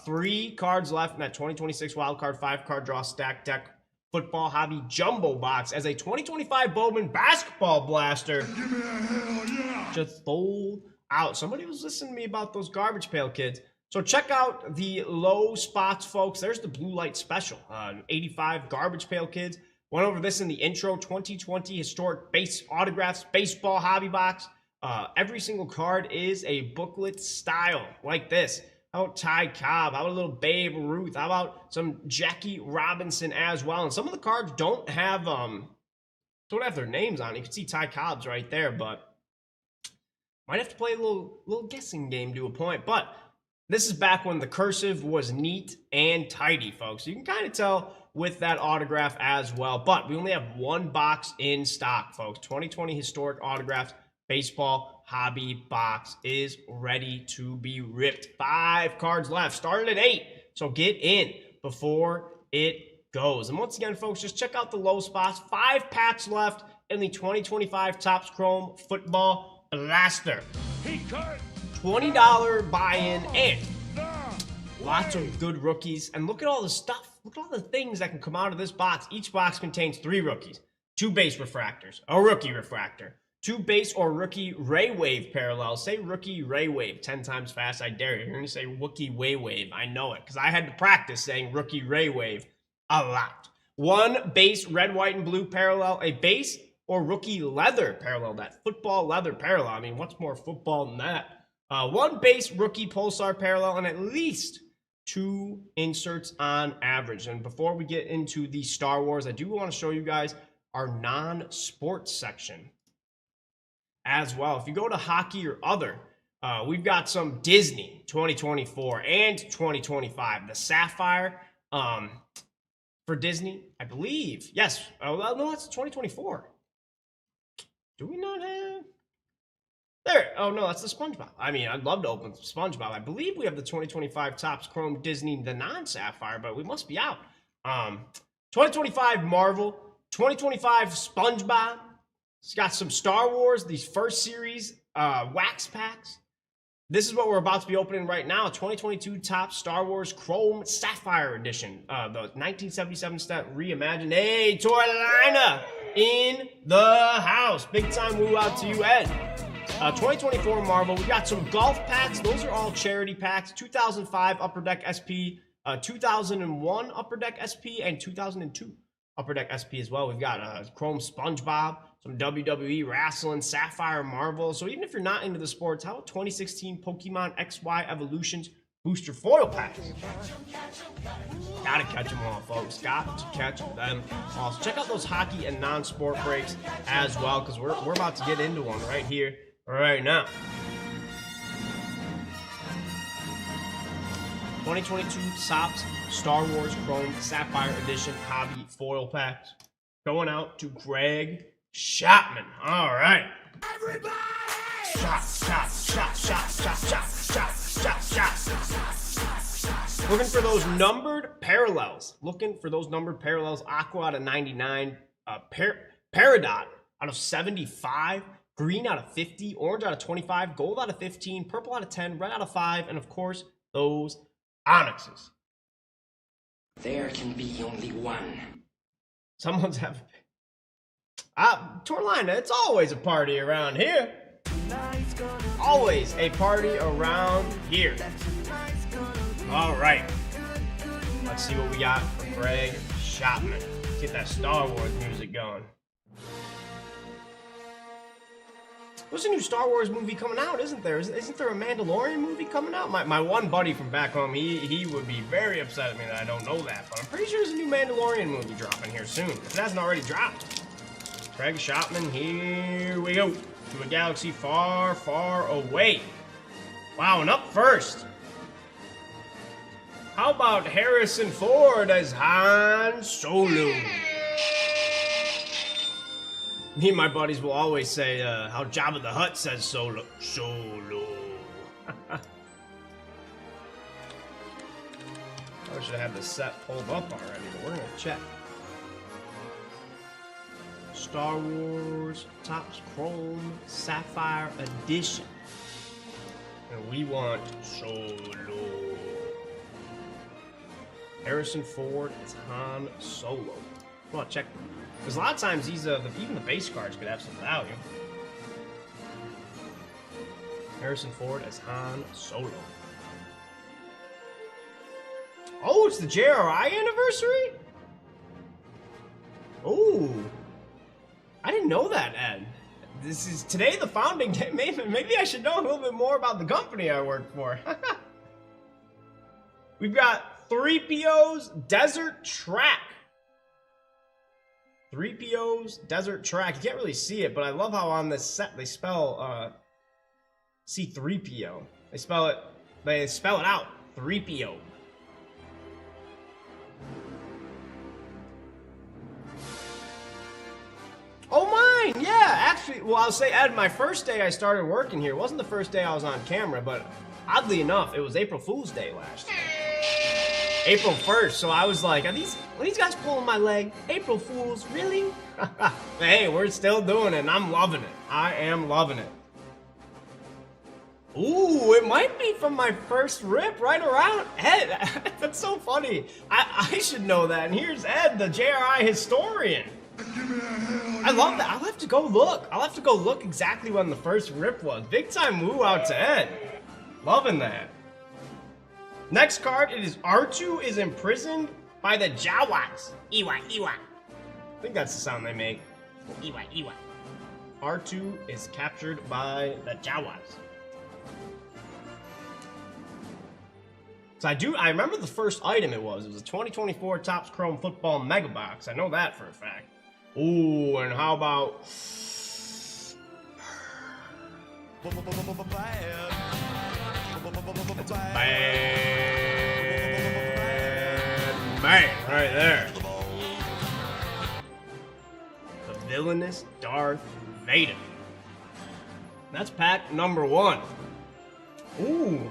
3 cards left in that 2026 wildcard 5-card draw stack deck football hobby jumbo box as a 2025 Bowman basketball blaster. Give me a hell yeah. Just sold out. Somebody was listening to me about those garbage pail kids. So check out the low spots, folks. There's the blue light special. 85 garbage pail kids. Went over this in the intro. 2020 historic base autographs baseball hobby box. Every single card is a booklet style like this. How about Ty Cobb? How about a little Babe Ruth? How about some Jackie Robinson as well? And some of the cards don't have their names on it. You can see Ty Cobb's right there, but might have to play a little guessing game to a point. But this is back when the cursive was neat and tidy, folks. You can kind of tell with that autograph as well. But we only have 1 box in stock, folks. 2020 historic autographs baseball hobby box is ready to be ripped. 5 cards left. Started at 8. So get in before it goes. And once again, folks, just check out the low spots. 5 packs left in the 2025 Topps Chrome Football Blaster. $20 buy-in and lots of good rookies. And look at all the stuff. Look at all the things that can come out of this box. Each box contains 3 rookies, 2 base refractors, a rookie refractor, 2 base or rookie Ray Wave parallels. Say rookie Ray Wave 10 times fast. I dare you. You're going to say rookie Way Wave. I know it because I had to practice saying rookie Ray Wave a lot. 1 base red, white, and blue parallel, a base or rookie leather parallel, that football leather parallel. I mean, what's more football than that? 1 base rookie pulsar parallel, and at least 2 inserts on average. And before we get into the Star Wars, I do want to show you guys our non-sports section as well. If you go to hockey or other, we've got some Disney 2024 and 2025. The Sapphire for Disney, I believe. Yes. Oh, no, that's 2024. Do we not have? There. Oh, no, that's the SpongeBob. I mean, I'd love to open SpongeBob. I believe we have the 2025 Topps Chrome Disney, the non-Sapphire, but we must be out. 2025 Marvel, 2025 SpongeBob. It's got some Star Wars, these first series wax packs. This is what we're about to be opening right now. 2022 Topps Star Wars Chrome Sapphire Edition. The 1977 set reimagined. Hey, Torlina in the house. Big time woo out to you, Ed. 2024 Marvel, we got some golf packs. Those are all charity packs. 2005 Upper Deck SP, 2001 Upper Deck SP, and 2002 Upper Deck SP as well. We've got Chrome SpongeBob, some WWE Wrestling, Sapphire Marvel. So even if you're not into the sports, how about 2016 Pokemon XY Evolutions Booster Foil Packs? Gotta catch them all, folks. Got to catch them all. So check out those hockey and non-sport breaks as well, because we're about to get into one right here, right now. 2022 Topps Star Wars Chrome Sapphire Edition Hobby Foil Packs. Going out to Greg Shotman. All right. Everybody! Shot, shot, shot, shot, shot, shot, shot, shot, shot. Looking for those numbered parallels. Aqua out of 99. Peridot out of 75. Green out of 50. Orange out of 25. Gold out of 15. Purple out of 10. Red out of 5. And of course, those onyxes. There can be only one. Someone's having... Torlina, it's always a party around here. Always a party around here. All right. Let's see what we got for Greg Shopman. Let's get that Star Wars music going. There's a new Star Wars movie coming out, isn't there? Isn't there a Mandalorian movie coming out? My one buddy from back home, he would be very upset at me that I don't know that, but I'm pretty sure there's a new Mandalorian movie dropping here soon, if it hasn't already dropped. Greg Shopman, here we go. To a galaxy far, far away. Wow, and up first. How about Harrison Ford as Han Solo? Me and my buddies will always say how Jabba the Hutt says Solo. Solo. I should have had the set pulled up already, but we're gonna check. Star Wars Topps Chrome Sapphire Edition. And we want Solo. Harrison Ford is Han Solo. Come on, check. Because a lot of times these, even the base cards could have some value. Harrison Ford as Han Solo. Oh, it's the JRI anniversary? Oh. I didn't know that, Ed. This is today the founding day. Maybe I should know a little bit more about the company I work for. We've got 3PO's Desert Track. 3PO's Desert Track. You can't really see it, but I love how on this set they spell C3PO. They spell it out. 3PO. Oh, mine! Yeah, actually, well, I'll say, Ed, my first day I started working here wasn't the first day I was on camera, but oddly enough, it was April Fool's Day last year. April 1st, so I was like, are these guys pulling my leg? April Fools, really? Hey, we're still doing it, and I'm loving it. I am loving it. Ooh, it might be from my first rip right around Ed. That's so funny. I should know that, and here's Ed, the JRI historian. I love that. I'll have to go look. I'll have to go look exactly when the first rip was. Big time woo out to Ed. Loving that. Next card, it is R2 is imprisoned by the Jawas. Iwa, Iwa. I think that's the sound they make. Iwa, Iwa. R2 is captured by the Jawas. So I remember the first item it was. It was a 2024 Topps Chrome Football Mega Box. I know that for a fact. Ooh, and how about... That's a bad man right there. The villainous Darth Vader. That's pack number 1. Ooh,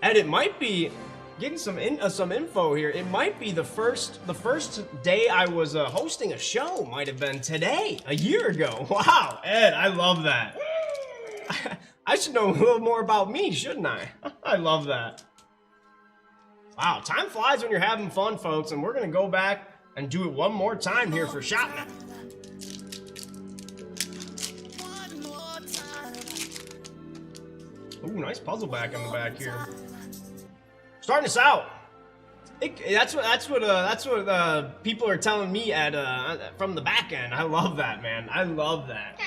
and it might be getting some info here. It might be the first day I was hosting a show. Might have been today, a year ago. Wow, Ed, I love that. I should know a little more about me, shouldn't I? I love that. Wow, time flies when you're having fun, folks, and we're gonna go back and do it one more time here for Shopman. Ooh, nice puzzle back in the back here. Starting us out. That's what people are telling me at from the back end. I love that, man. I love that.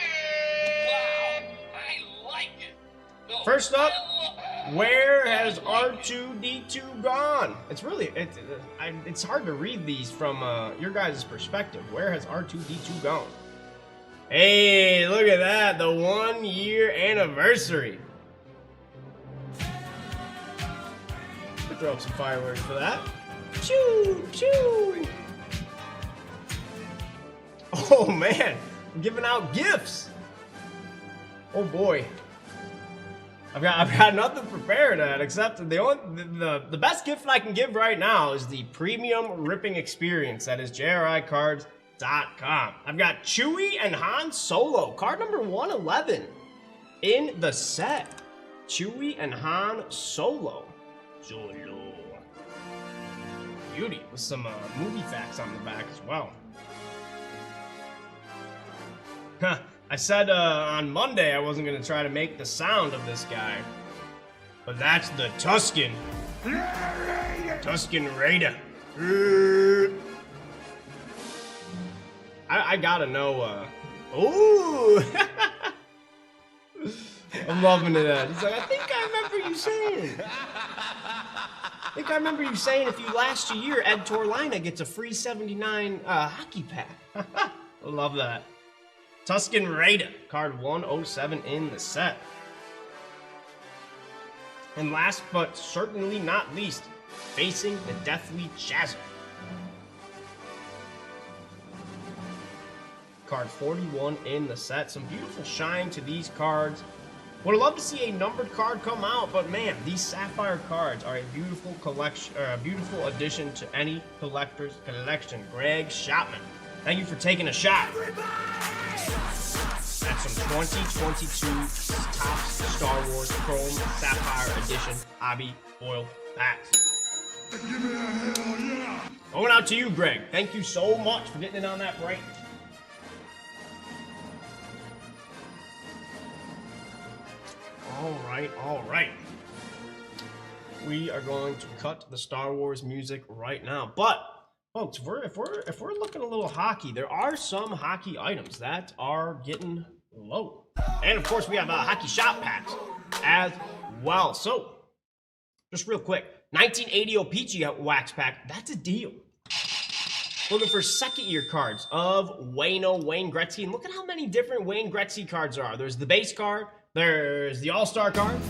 First up, where has R2-D2 gone? It's really, it's hard to read these from your guys' perspective. Where has R2-D2 gone? Hey, look at that, the 1-year anniversary. We'll throw up some fireworks for that. Choo, choo. Oh man, I'm giving out gifts. Oh boy. I've got nothing prepared except the best gift I can give right now is the premium ripping experience that is JRICards.com. I've got Chewie and Han Solo, card number 111 in the set. Chewie and Han Solo. Beauty with some movie facts on the back as well. Huh. I said on Monday I wasn't going to try to make the sound of this guy. But that's the Tusken. Tusken Raider. I gotta know, ooh! I'm loving it. He's like, I think I remember you saying. If you last a year, Ed Torlina gets a free 79 hockey pack. I love that. Tusken Raider, card 107 in the set. And last but certainly not least, facing the deathly chasm. Card 41 in the set. Some beautiful shine to these cards. Would have loved to see a numbered card come out, but man, these sapphire cards are a beautiful collection, or a beautiful addition to any collector's collection. Greg Shopman, thank you for taking a shot. That's some 2022 Topps Star Wars Chrome Sapphire Edition Hobby Foil packs. Going out to you, Greg. Thank you so much for getting it on that break. All right. We are going to cut the Star Wars music right now. But folks, if we're looking a little hockey, there are some hockey items that are getting low. And of course, we have hockey shop packs as well. So, just real quick, 1980 O-Pee-Chee wax pack. That's a deal. Looking for second year cards of Wayne Gretzky. And look at how many different Wayne Gretzky cards there are. There's the base card. There's the All-Star card,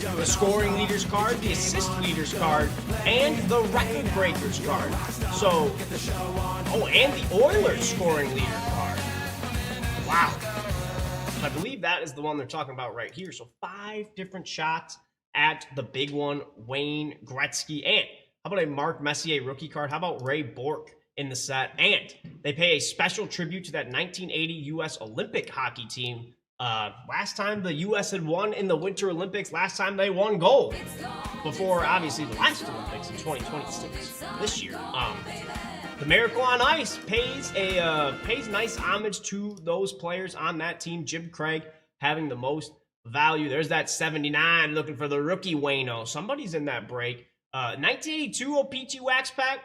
the scoring leaders card, the assist leaders card, and the record breakers card. So, and the Oilers scoring leader card. Wow. I believe that is the one they're talking about right here. So 5 different shots at the big one, Wayne Gretzky. And how about a Mark Messier rookie card? How about Ray Bourque in the set? And they pay a special tribute to that 1980 U.S. Olympic hockey team. Last time the U.S. had won in the Winter Olympics, last time they won gold. Before, obviously, the last Olympics in 2026, this year. The Miracle on Ice pays nice homage to those players on that team. Jim Craig having the most value. There's that 79 looking for the rookie Wayno. Somebody's in that break. 1982 O-Pee-Chee wax pack.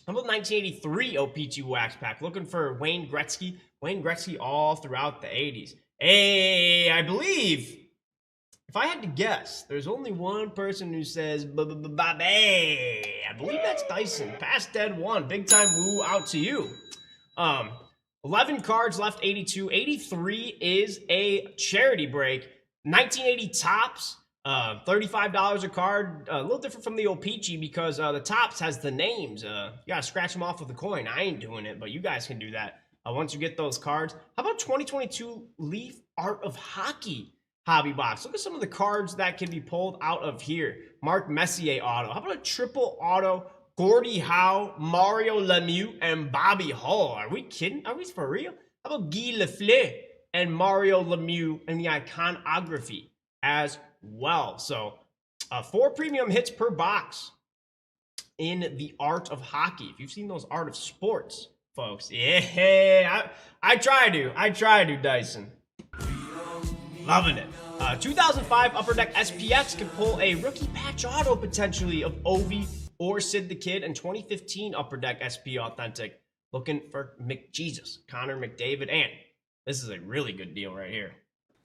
How about 1983 O-Pee-Chee wax pack? Looking for Wayne Gretzky. Wayne Gretzky all throughout the 80s. Hey, I believe, if I had to guess, there's only one person who says Bobby. I believe that's Dyson. Past dead one. Big time woo out to you. 11 cards left, 82. 83 is a charity break. 1980 Topps, $35 a card. A little different from the O-Pee-Chee because the Topps has the names. You gotta scratch them off with a coin. I ain't doing it, but you guys can do that. Once you get those cards. How about 2022 Leaf Art of Hockey hobby box? Look at some of the cards that can be pulled out of here. Mark Messier auto. How about a triple auto? Gordie Howe, Mario Lemieux, and Bobby Hull. Are we kidding? Are we for real? How about Guy Lafleur and Mario Lemieux and the iconography as well? So 4 premium hits per box in the Art of Hockey. If you've seen those Art of Sports, folks, yeah, I try to, Dyson. Loving it. 2005 Upper Deck SPX can pull a rookie patch auto potentially of Ovi or Sid the Kid, and 2015 Upper Deck SP Authentic looking for McJesus, Connor McDavid, and this is a really good deal right here.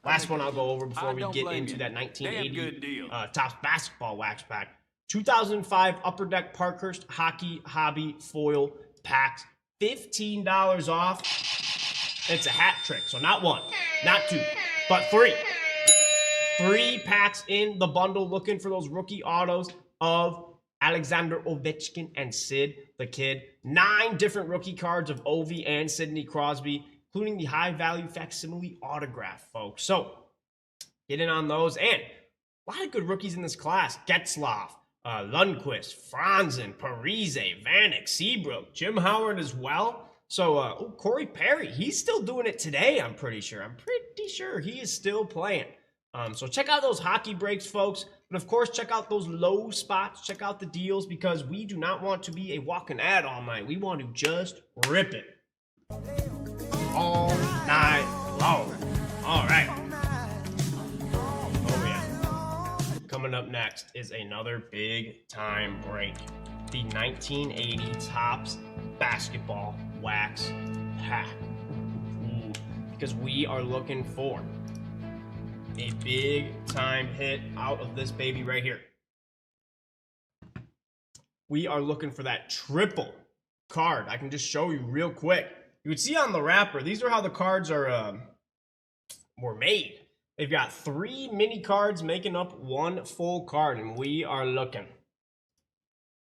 Last one I'll go over before we get into that 1980 Topps basketball wax pack. 2005 Upper Deck Parkhurst Hockey Hobby Foil Packs. $15 off. It's a hat trick. So not 1, not 2, but 3. 3 packs in the bundle looking for those rookie autos of Alexander Ovechkin and Sid the Kid. 9 different rookie cards of Ovi and Sidney Crosby, including the high value facsimile autograph, folks. So Get in on those. And a lot of good rookies in this class. Getzlaff, Lundqvist, Franzen, Parise, Vanek, Seabrook, Jim Howard as well. So, Corey Perry, he's still doing it today, I'm pretty sure. I'm pretty sure he is still playing. So check out those hockey breaks, folks. But of course, check out those low spots. Check out the deals because we do not want to be a walking ad all night. We want to just rip it all night long. All right. Oh, yeah. Coming up next is another big time break. The 1980 Topps Basketball Wax Pack. Ooh, because we are looking for a big time hit out of this baby right here. We are looking for that triple card. I can just show you real quick. You would see on the wrapper, these are how the cards are were made. They've got 3 mini cards making up 1 full card, and we are looking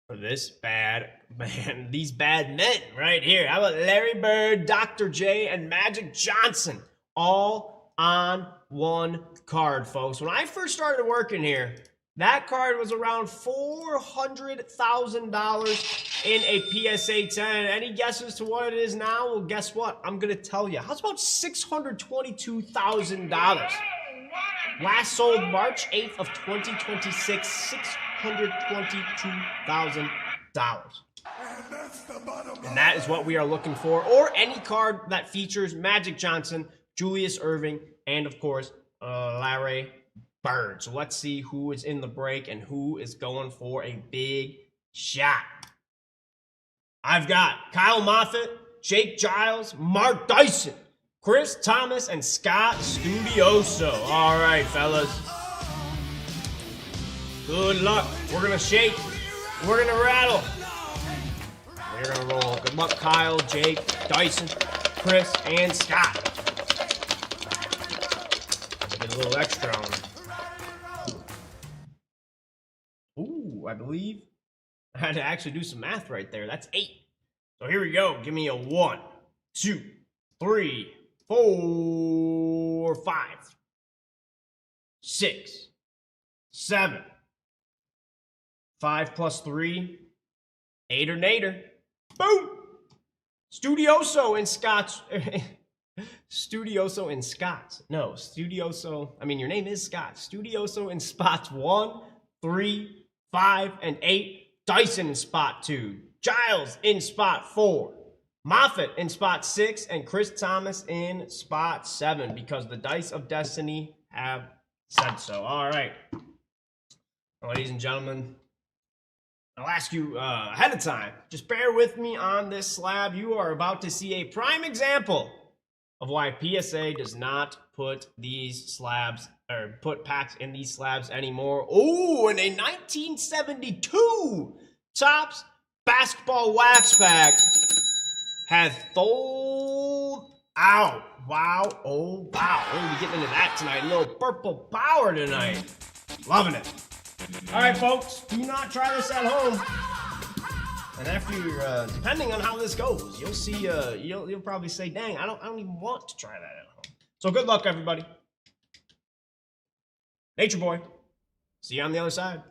for this bad man, these bad men right here. How about Larry Bird, Dr. J, and Magic Johnson, all on 1 card, folks. When I first started working here, that card was around $400,000 in a PSA 10. Any guesses to what it is now? Well, guess what? I'm going to tell you. How's about $622,000? Last sold March 8th of 2026, $622,000. And that is what we are looking for. Or any card that features Magic Johnson, Julius Erving, and of course, Larry Bird. So let's see who is in the break and who is going for a big shot. I've got Kyle Moffitt, Jake Giles, Mark Dyson, Chris Thomas, and Scott Studioso. All right, fellas. Good luck. We're going to shake. We're going to rattle. We're going to roll. Good luck, Kyle, Jake, Dyson, Chris, and Scott. Get a little extra on. Ooh, I believe I had to actually do some math right there. That's 8. So here we go. Give me a 1, 2, 3, 4, 5, 6, 7. 5 plus 3, 8 or nader. Boom! Studioso in Scott's. Studioso in Scott's. No, Studioso. I mean, your name is Scott. Studioso in spots 1, 3, 5, and 8. Dyson in spot 2. Giles in spot 4. Moffitt in spot 6. And Chris Thomas in spot 7 because the Dice of Destiny have said so. All right. Ladies and gentlemen, I'll ask you ahead of time. Just bear with me on this slab. You are about to see a prime example of why PSA does not put these slabs or put packs in these slabs anymore. Oh, and a 1972 Topps Basketball Wax Pack has sold out. Wow. Oh, wow. We're going to be getting into that tonight. A little purple power tonight. Loving it. All right, folks. Do not try this at home. And after you're, depending on how this goes, you'll see, you'll probably say, dang, I don't even want to try that at home. So good luck, everybody. Nature Boy. See you on the other side.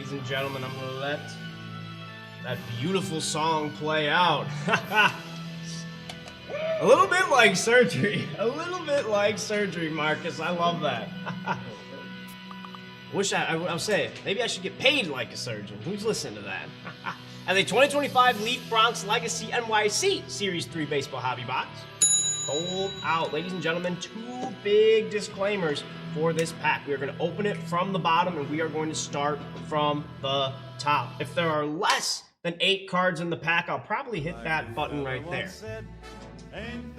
ladies and gentlemen. I'm gonna let that beautiful song play out. A little bit like surgery. A little bit like surgery, Marcus. I love that. I'll say, maybe I should get paid like a surgeon. Who's listening to that? As a 2025 Leaf Bronx Legacy NYC Series 3 Baseball Hobby Box sold out. Ladies and gentlemen, 2 big disclaimers for this pack. We are going to open it from the bottom, and we are going to start from the top. If there are less than 8 cards in the pack, I'll probably hit that button right there. And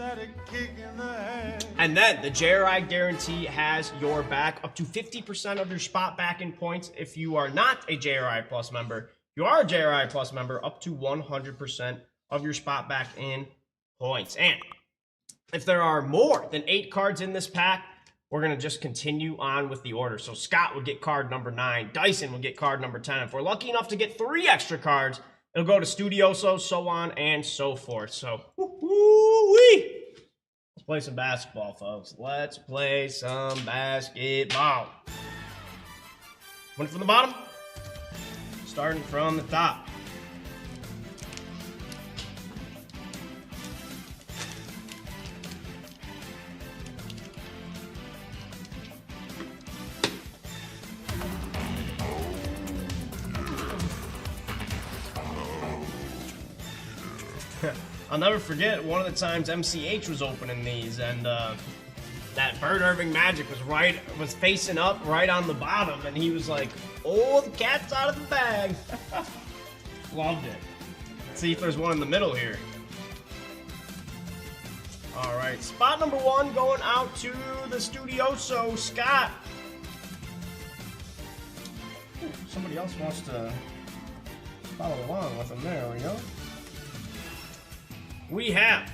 then the JRI guarantee has your back up to 50% of your spot back in points. If you are not a JRI Plus member, you are a JRI Plus member, up to 100% of your spot back in points. And if there are more than 8 cards in this pack, we're going to just continue on with the order. So Scott would get card number 9. Dyson would get card number 10. If we're lucky enough to get 3 extra cards, it'll go to Studioso, so on and so forth. So, woo-wee! Let's play some basketball, folks. Let's play some basketball. One from the bottom, starting from the top. I'll never forget one of the times MCH was opening these, and that Bird Irving Magic was facing up right on the bottom, and he was like, "Oh, the cat's out of the bag." Loved it. Let's see if there's one in the middle here. All right, spot number 1 going out to the Studioso, Scott. Ooh, somebody else wants to follow along with him. There we go. We have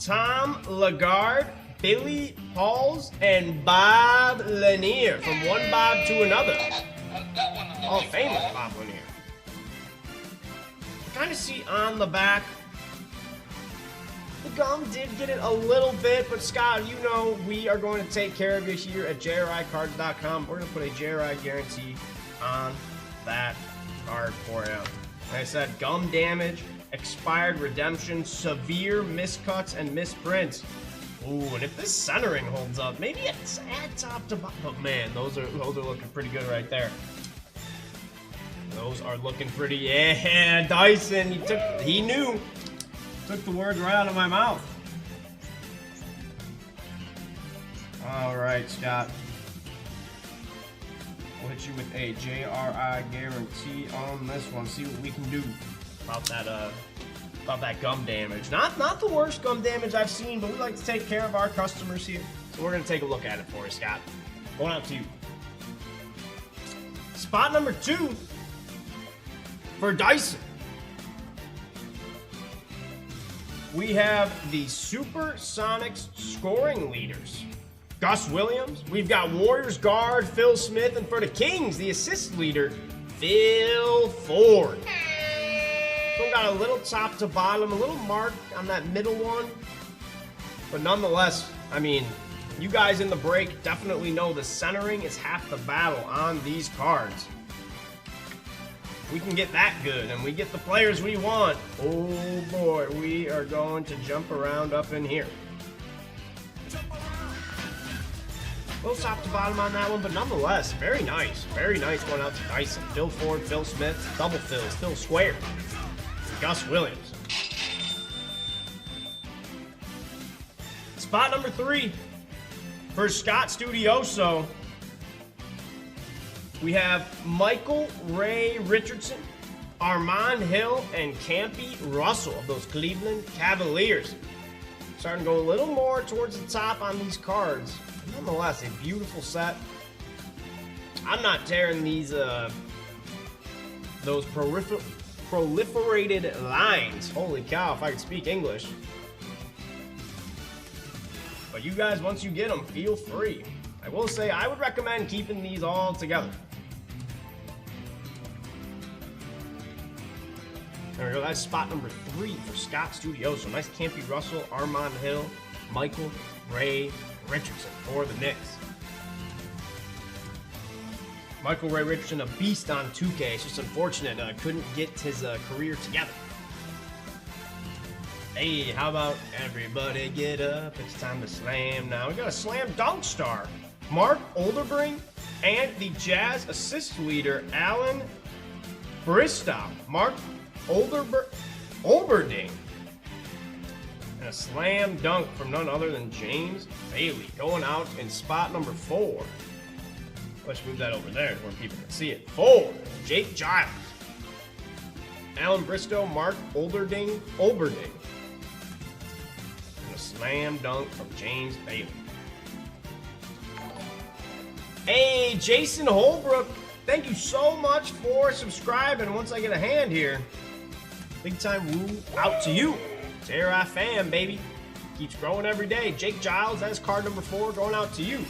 Tom Lagarde, Billy Pauls, and Bob Lanier. From one Bob to another. Oh, famous Bob Lanier. You kind of see on the back, the gum did get it a little bit, but Scott, you know we are going to take care of you here at JRICards.com. We're going to put a JRI guarantee on that card for you. Like I said, gum damage, expired redemption, severe miscuts, and misprints. Ooh, and if this centering holds up, maybe it's at top to bottom. But man, those are looking pretty good right there. Those are looking pretty. Yeah, Dyson, he knew. Took the words right out of my mouth. All right, Scott. We'll hit you with a JRI guarantee on this one. See what we can do about that gum damage. Not the worst gum damage I've seen, but we like to take care of our customers here. So we're gonna take a look at it for you, Scott. Going out to you. Spot number 2 for Dyson. We have the Supersonics scoring leaders. Gus Williams. We've got Warriors guard Phil Smith, and for the Kings, the assist leader, Phil Ford. So we got a little top to bottom, a little mark on that middle one. But nonetheless, I mean, you guys in the break definitely know the centering is half the battle on these cards. We can get that good, and we get the players we want. Oh boy, we are going to jump around up in here. A little top to bottom on that one, but nonetheless, very nice. Very nice going out to Dyson. Phil Ford, Phil Smith, double Phils, Phil Square, Gus Williams. Spot number 3 for Scott Studioso. We have Michael Ray Richardson, Armand Hill, and Campy Russell of those Cleveland Cavaliers. Starting to go a little more towards the top on these cards. Nonetheless, a beautiful set. I'm not tearing these those proliferated lines. Holy cow, if I could speak English. But you guys, once you get them, feel free. I will say I would recommend keeping these all together. There we go. That's spot number 3 for Scott Studioso. Nice Campy Russell, Armand Hill, Michael Ray Richardson for the Knicks. Michael Ray Richardson, a beast on 2K. It's just unfortunate couldn't get his career together. Hey, how about everybody get up? It's time to slam now. We got a slam dunk star, Mark Olderbring, and the Jazz assist leader, Allen Bristow. Mark Olberding. And a slam dunk from none other than James Bailey, going out in spot number 4. Let's move that over there where people can see it. 4, Jake Giles. Allen Bristow, Mark Olberding. And a slam dunk from James Bailey. Hey, Jason Holbrook, thank you so much for subscribing. Once I get a hand here, big time woo out to you. JRI fan, baby. Keeps growing every day. Jake Giles, that's card number 4, going out to you.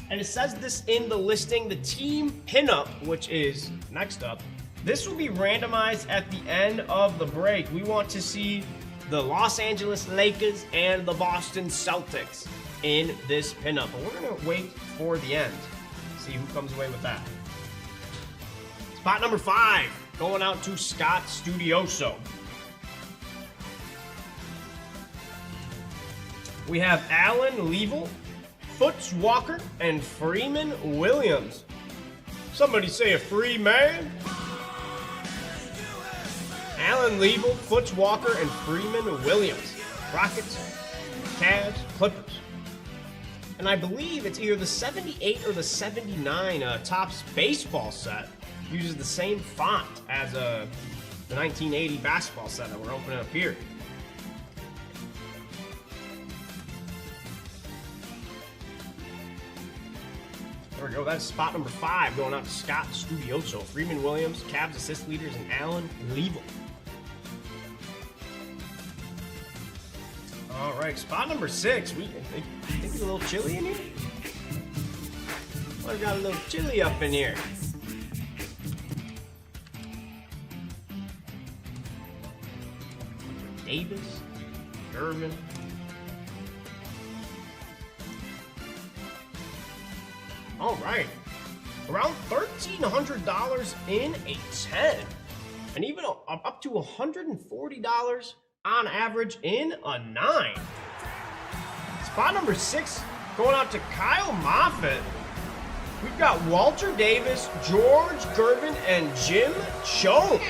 And it says this in the listing, the team pinup, which is next up. This will be randomized at the end of the break. We want to see the Los Angeles Lakers and the Boston Celtics in this pinup. But we're going to wait for the end. See who comes away with that. Spot number 5, going out to Scott Studioso. We have Alan Level, Foots Walker, and Freeman Williams. Somebody say a free man. Alan Level, Foots Walker, and Freeman Williams. Rockets, Cavs, Clippers. And I believe it's either the 78 or the 79 Topps baseball set. Uses the same font as the 1980 basketball set that we're opening up here. There we go. That's spot number 5 going out to Scott Studioso, Freeman Williams, Cavs assist leaders, and Alan Level. All right, spot number 6. We think it's a little chilly in here. Well, I got a little chilly up in here. Davis, Irvin. All right, around $1,300 in a 10, and even up to $140 on average in a 9. Spot number 6 going out to Kyle Moffitt. We've got Walter Davis, George Gervin, and Jim Jones.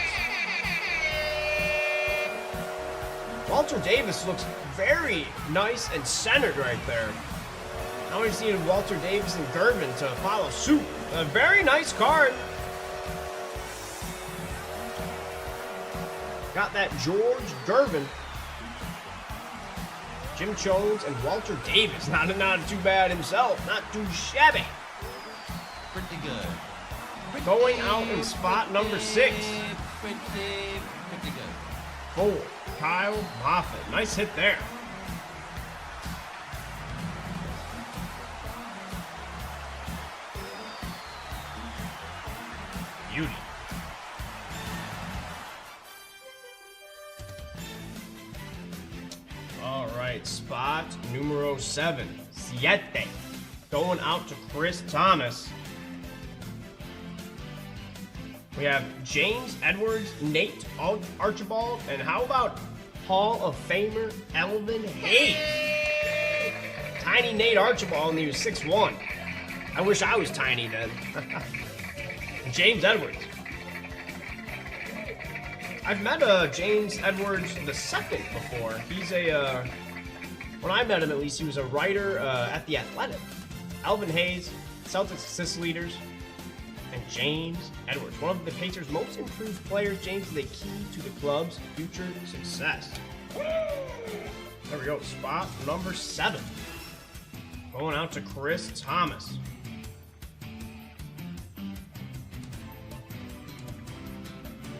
Walter Davis looks very nice and centered right there. Now we just needed Walter Davis and Gervin to follow suit. A very nice card. Got that George Gervin, Jim Jones, and Walter Davis. Not too bad himself. Not too shabby. Pretty good. Going out in spot number 6. Pretty good. 4, Kyle Moffitt. Nice hit there. Beauty. All right, spot numero 7, Siete, going out to Chris Thomas. We have James Edwards, Nate Archibald, and how about Hall of Famer Elvin Hayes? Tiny Nate Archibald, and he was 6'1". I wish I was tiny then. James Edwards. I've met James Edwards II before. He's when I met him at least, he was a writer at The Athletic. Elvin Hayes, Celtics assist leaders, and James Edwards. One of the Pacers' most improved players, James is a key to the club's future success. There we go, spot number 7. Going out to Chris Thomas.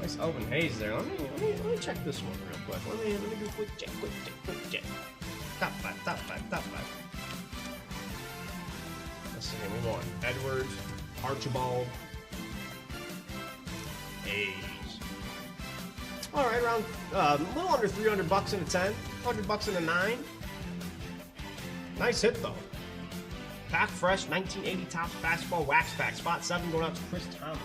Nice Elvin Hayes there. Let me check this one real quick. Let me do a quick check. Top 5. Let's see, we want Edwards, Archibald, Hayes. All right, around a little under $300 in a 10, $100 in a 9. Nice hit though. Pack Fresh 1980 Topps Basketball Wax Pack. Spot 7 going out to Chris Thomas.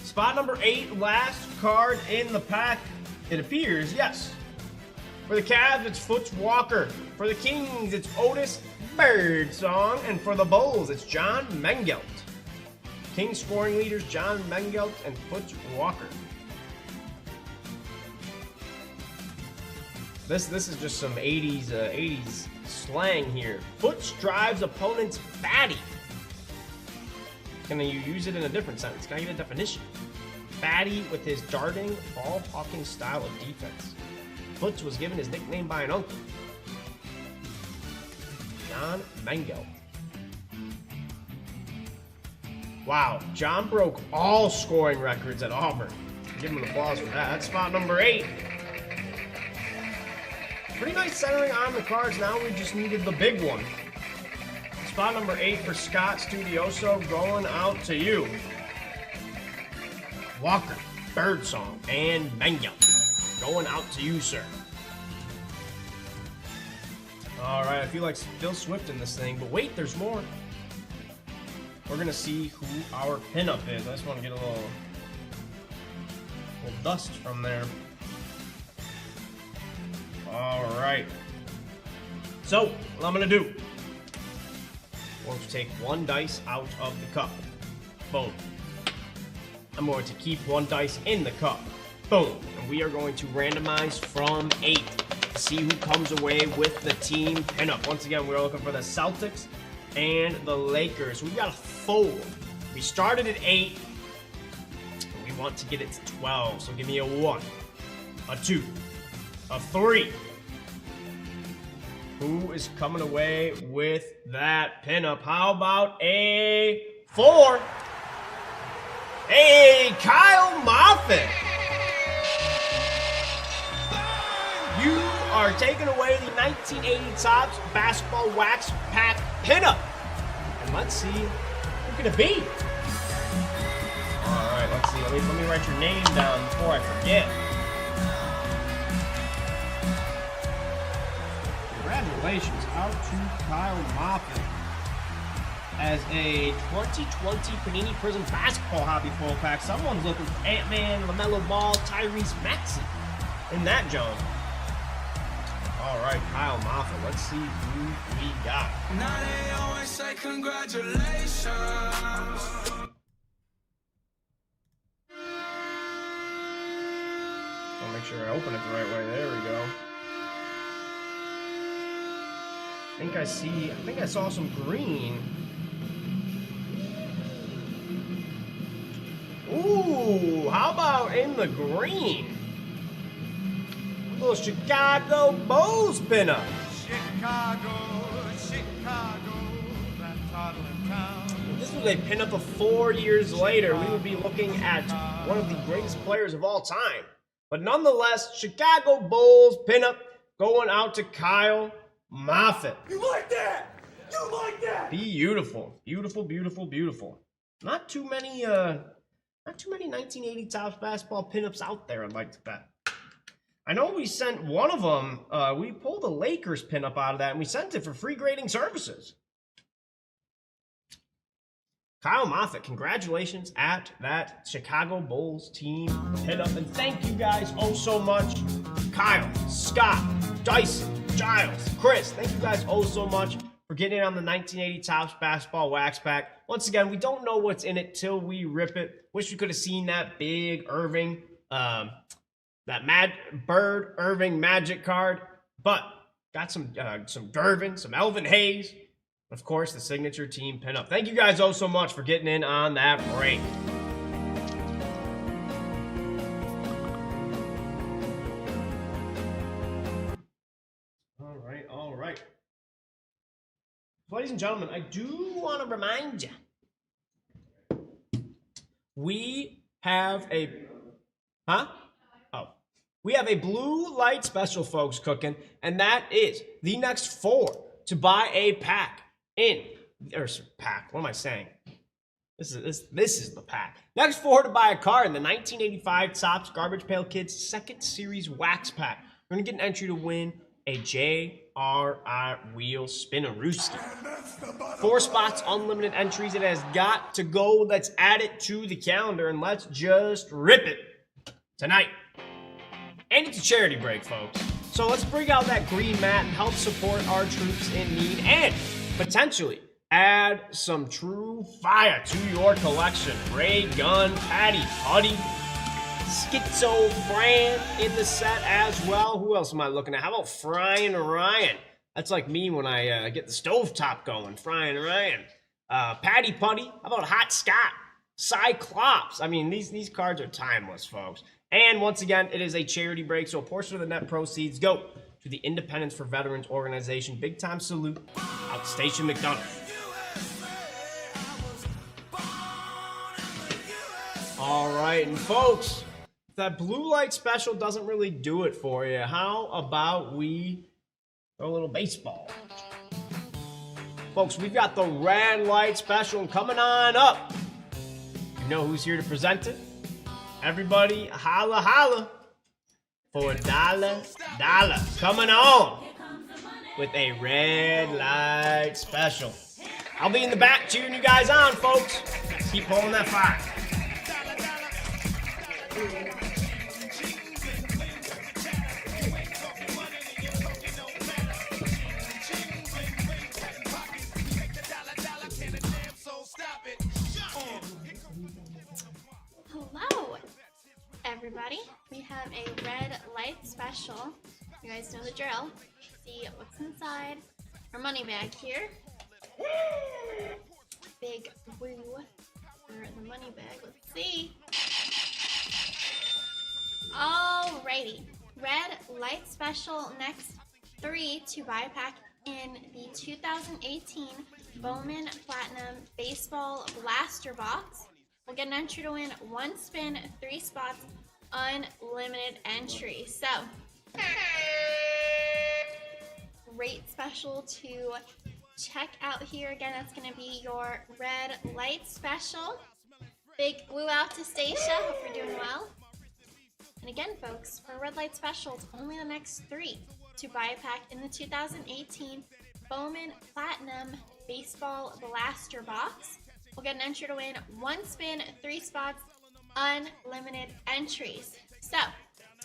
Spot number 8, last card in the pack. It appears, yes. For the Cavs, it's Foots Walker. For the Kings, it's Otis Birdsong. And for the Bulls, it's John Mengelt. Kings scoring leaders, John Mengelt and Foots Walker. This is just some 80s slang here. Foots drives opponent's baddie. Can you use it in a different sentence? Can I get a definition? Baddie with his darting, ball-hawking style of defense. Foots was given his nickname by an uncle. John Mengelt. Wow, John broke all scoring records at Auburn. Give him an applause for that. That's spot number 8. Pretty nice centering on the cards. Now we just needed the big one. Spot number 8 for Scott Studioso going out to you. Walker, Birdsong, and Mengelt going out to you, sir. All right, I feel like Phil Swift in this thing, but wait, there's more. We're gonna see who our pinup is. I just want to get a little dust from there. All right. So, what I'm gonna do, we're going to take 1 dice out of the cup. Boom. I'm going to keep 1 dice in the cup. Boom. And we are going to randomize from 8 to see who comes away with the team pinup. Once again, we're looking for the Celtics and the Lakers. We've got a 4. We started at 8. And we want to get it to 12. So give me a 1, a 2, a 3. Who is coming away with that pinup? How about a 4? Hey, Kyle Moffitt. You are taking away the 1980 Topps Basketball Wax Pack pinup. And let's see who can it be. All right, let's see. Let me write your name down before I forget. Congratulations out to Kyle Moffitt as a 2020 Panini Prism Basketball Hobby Foil Pack. Someone's looking for Ant-Man, LaMelo Ball, Tyrese Maxey in that Jones. All right, Kyle Moffitt. Let's see who we got. Now they always say congratulations. I'll make sure I open it the right way. There we go. I think I saw some green. Ooh, how about in the green? Little Chicago Bulls pinup. Chicago, that toddling town. If this was a pinup of 4 years later, we would be looking at one of the greatest players of all time. But nonetheless, Chicago Bulls pinup going out to Kyle Moffitt. You like that? You like that? Beautiful, beautiful, beautiful, beautiful. Not too many 1980 Topps basketball pinups out there, I'd like to bet. I know we sent one of them. We pulled a Lakers pinup out of that, and we sent it for free grading services. Kyle Moffitt, congratulations at that Chicago Bulls team pinup, and thank you guys oh so much. Kyle, Scott, Dyson, Giles, Chris, thank you guys oh so much for getting in on the 1980 Topps Basketball Wax Pack. Once again, we don't know what's in it till we rip it. Wish we could have seen that big Irving, that Bird Irving Magic card, but got some Gervin, some Elvin Hayes, of course, the signature team pinup. Thank you guys oh so much for getting in on that break. All right. Ladies and gentlemen, I do want to remind you, we have a, we have a blue light special, folks, cooking, and that is the next 4 to buy a pack what am I saying? This is the pack. Next 4 to buy a card in the 1985 Topps Garbage Pail Kids 2nd Series Wax Pack. We're going to get an entry to win a JRI JRI wheel spinnerooski. 4 spots, unlimited entries. It has got to go. Let's add it to the calendar and let's just rip it tonight. And it's a charity break, folks. So let's bring out that green mat and help support our troops in need and potentially add some true fire to your collection. Ray Gun, Patty Putty, Schizo Brand in the set as well. Who else am I looking at? How about Frying Ryan? That's like me when I get the stovetop going. Frying Ryan. Patty Putty. How about Hot Scott? Cyclops. I mean, these cards are timeless, folks. And once again, it is a charity break, so a portion of the net proceeds go to the Independence for Veterans organization. Big time salute out Station McDonough. All right, and folks, if that blue light special doesn't really do it for you, how about we throw a little baseball? Folks, we've got the red light special coming on up. You know who's here to present it? Everybody holla holla for $1 coming on with a red light special. I'll be in the back cheering you guys on, folks. Keep holding that fire. Hello, everybody. We have a red light special. You guys know the drill. See what's inside our money bag here. Big woo for the money bag. Let's see. Alrighty. Red light special next 3 to buy pack in the 2018 Bowman Platinum Baseball Blaster Box. We'll get an entry to win 1 spin, 3 spots, unlimited entry. So, great special to check out here. Again, that's going to be your red light special. Big woo out to Stacia. Hope you're doing well. And again, folks, for red light special, it's only the next 3 to buy a pack in the 2018 Bowman Platinum Baseball Blaster Box. We'll get an entry to win 1 spin, 3 spots, unlimited entries. So,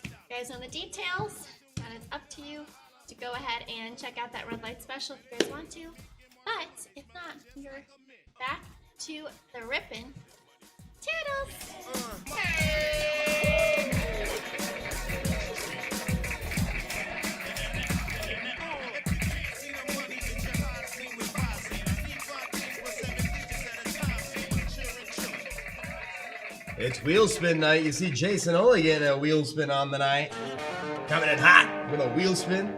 you guys know the details, and it's up to you to go ahead and check out that red light special if you guys want to. But if not, you're back to the rippin'. Toodles! It's wheel spin night. You see Jason Ole getting a wheel spin on the night. Coming in hot with a wheel spin.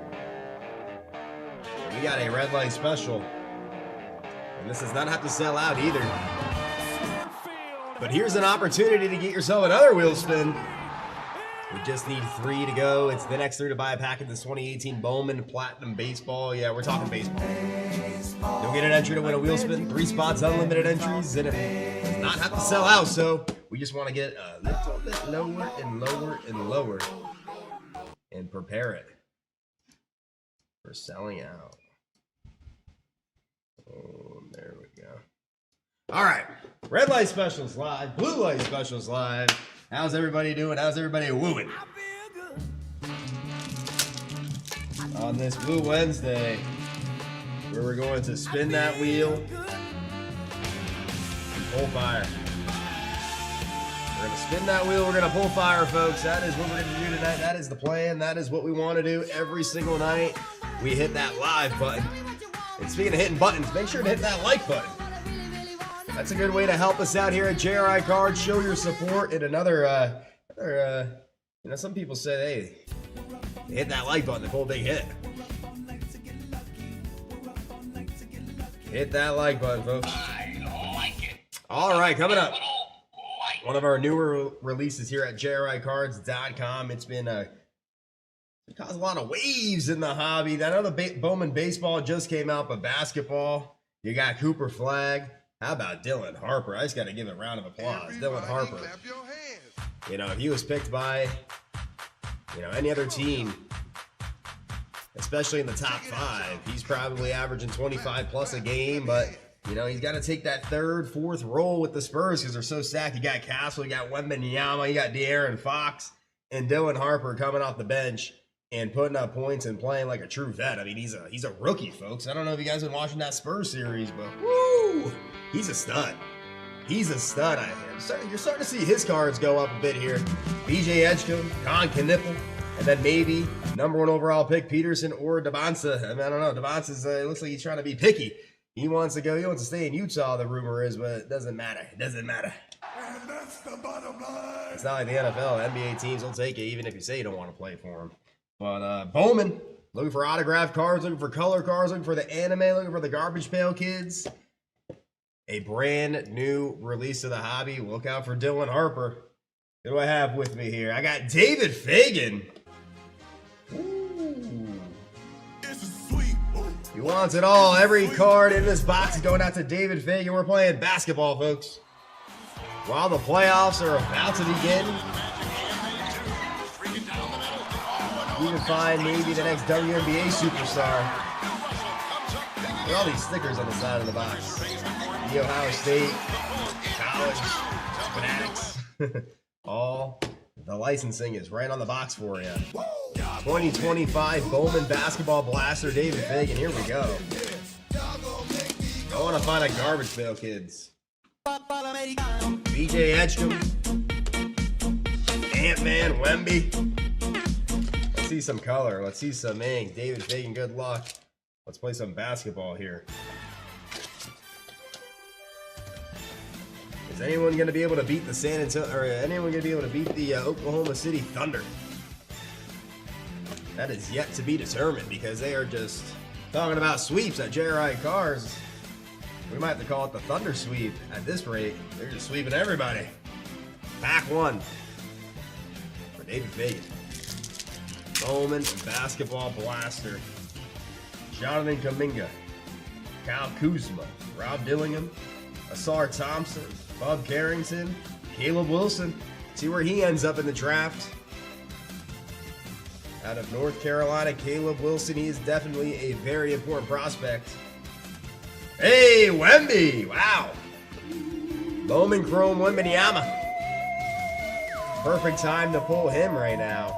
We got a red light special. And this does not have to sell out either. But here's an opportunity to get yourself another wheel spin. We just need 3 to go. It's the next 3 to buy a pack of this 2018 Bowman Platinum Baseball. Yeah, we're talking baseball. You'll get an entry to win a wheel spin, 3 spots, unlimited entries, and it does not have to sell out, so we just want to get a little bit lower and lower and lower and prepare it for selling out. Oh, there we go. All right, red light specials live, blue light specials live. How's everybody doing? How's everybody wooing? On this Woo Wednesday, where we're going to spin that wheel and pull fire. We're going to spin that wheel, we're going to pull fire, folks. That is what we're going to do tonight. That is the plan. That is what we want to do every single night. We hit that live button. And speaking of hitting buttons, make sure to hit that like button. That's a good way to help us out here at JRI Cards. Show your support. And another, you know, some people say, hey, hit that like button, they pull a big hit. Hit that like button, folks. I like it. All right, coming up. One of our newer releases here at JRICards.com. It's been it caused a lot of waves in the hobby. I know the Bowman baseball just came out, but basketball, you got Cooper Flag. How about Dylan Harper? I just got to give a round of applause. Dylan Harper. You know, if he was picked by, you know, any other team, especially in the top 5. He's probably averaging 25 plus a game, but you know, he's got to take that 3rd, 4th role with the Spurs because they're so stacked. You got Castle, you got Wembanyama, you got De'Aaron Fox, and Dylan Harper coming off the bench and putting up points and playing like a true vet. I mean, he's a rookie, folks. I don't know if you guys have been watching that Spurs series, but woo, he's a stud. He's a stud. You're starting to see his cards go up a bit here. BJ Edgecombe, Con Knipple, and then maybe number 1 overall pick Peterson or Devonsa. I mean, I don't know. Devonsa's looks like he's trying to be picky. He wants to stay in Utah, the rumor is, but it doesn't matter. It doesn't matter. And that's the bottom line. It's not like the NFL. NBA teams will take it even if you say you don't want to play for them. But Bowman, looking for autographed cards, looking for color cards, looking for the anime, looking for the Garbage Pail Kids. A brand new release of the hobby. Look out for Dylan Harper. Who do I have with me here? I got David Fagan. Ooh. He wants it all. Every card in this box is going out to David Fagan. We're playing basketball, folks. While the playoffs are about to begin, you can find maybe the next WNBA superstar. Look at all these stickers on the side of the box. The Ohio State, college, fanatics. All the licensing is right on the box for you. 2025 Bowman Basketball Blaster, David Fagan. Here we go. I want to find a Garbage Pail Kids. BJ Edgecombe. Ant-Man Wemby. Let's see some color. Let's see some ink. David Fagan, good luck. Let's play some basketball here. Is anyone going to be able to beat the anyone going to be able to beat the Oklahoma City Thunder? That is yet to be determined because they are just talking about sweeps at JRI Cards. We might have to call it the Thunder Sweep at this rate. They're just sweeping everybody. Pack 1 for David Fagan. Bowman Basketball Blaster. Jonathan Kuminga. Kyle Kuzma. Rob Dillingham. Asar Thompson. Bob Carrington. Caleb Wilson. See where he ends up in the draft. Out of North Carolina, Caleb Wilson. He is definitely a very important prospect. Hey, Wemby! Wow. Bowman Chrome Wembanyama. Perfect time to pull him right now.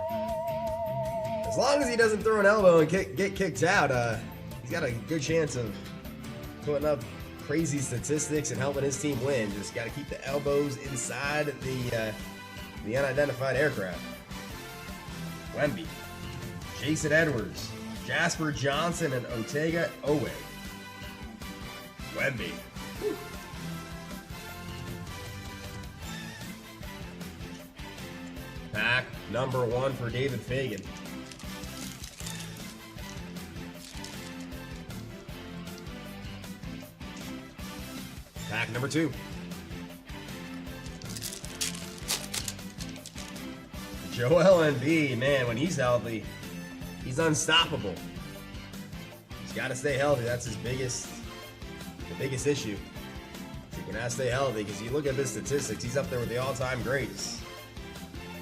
As long as he doesn't throw an elbow and get kicked out, he's got a good chance of putting up crazy statistics and helping his team win. Just got to keep the elbows inside the unidentified aircraft. Wemby. Jason Edwards, Jasper Johnson, and Otega Owe. Wemby. Whew. Pack number 1 for David Fagan. Pack number 2. Joel Embiid, man, when he's healthy, he's unstoppable. He's got to stay healthy. That's the biggest issue. He cannot stay healthy because you look at his statistics, he's up there with the all-time greats.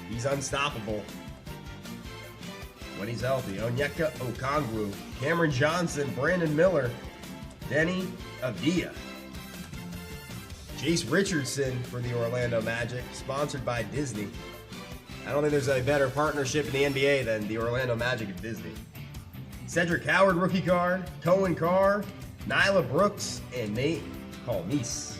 He's unstoppable when he's healthy. Onyeka Okongwu, Cameron Johnson, Brandon Miller, Denny Avdia. Jace Richardson for the Orlando Magic, sponsored by Disney. I don't think there's a better partnership in the NBA than the Orlando Magic and Disney. Cedric Howard rookie card, Cohen Carr, Nyla Brooks, and Nate Calmise.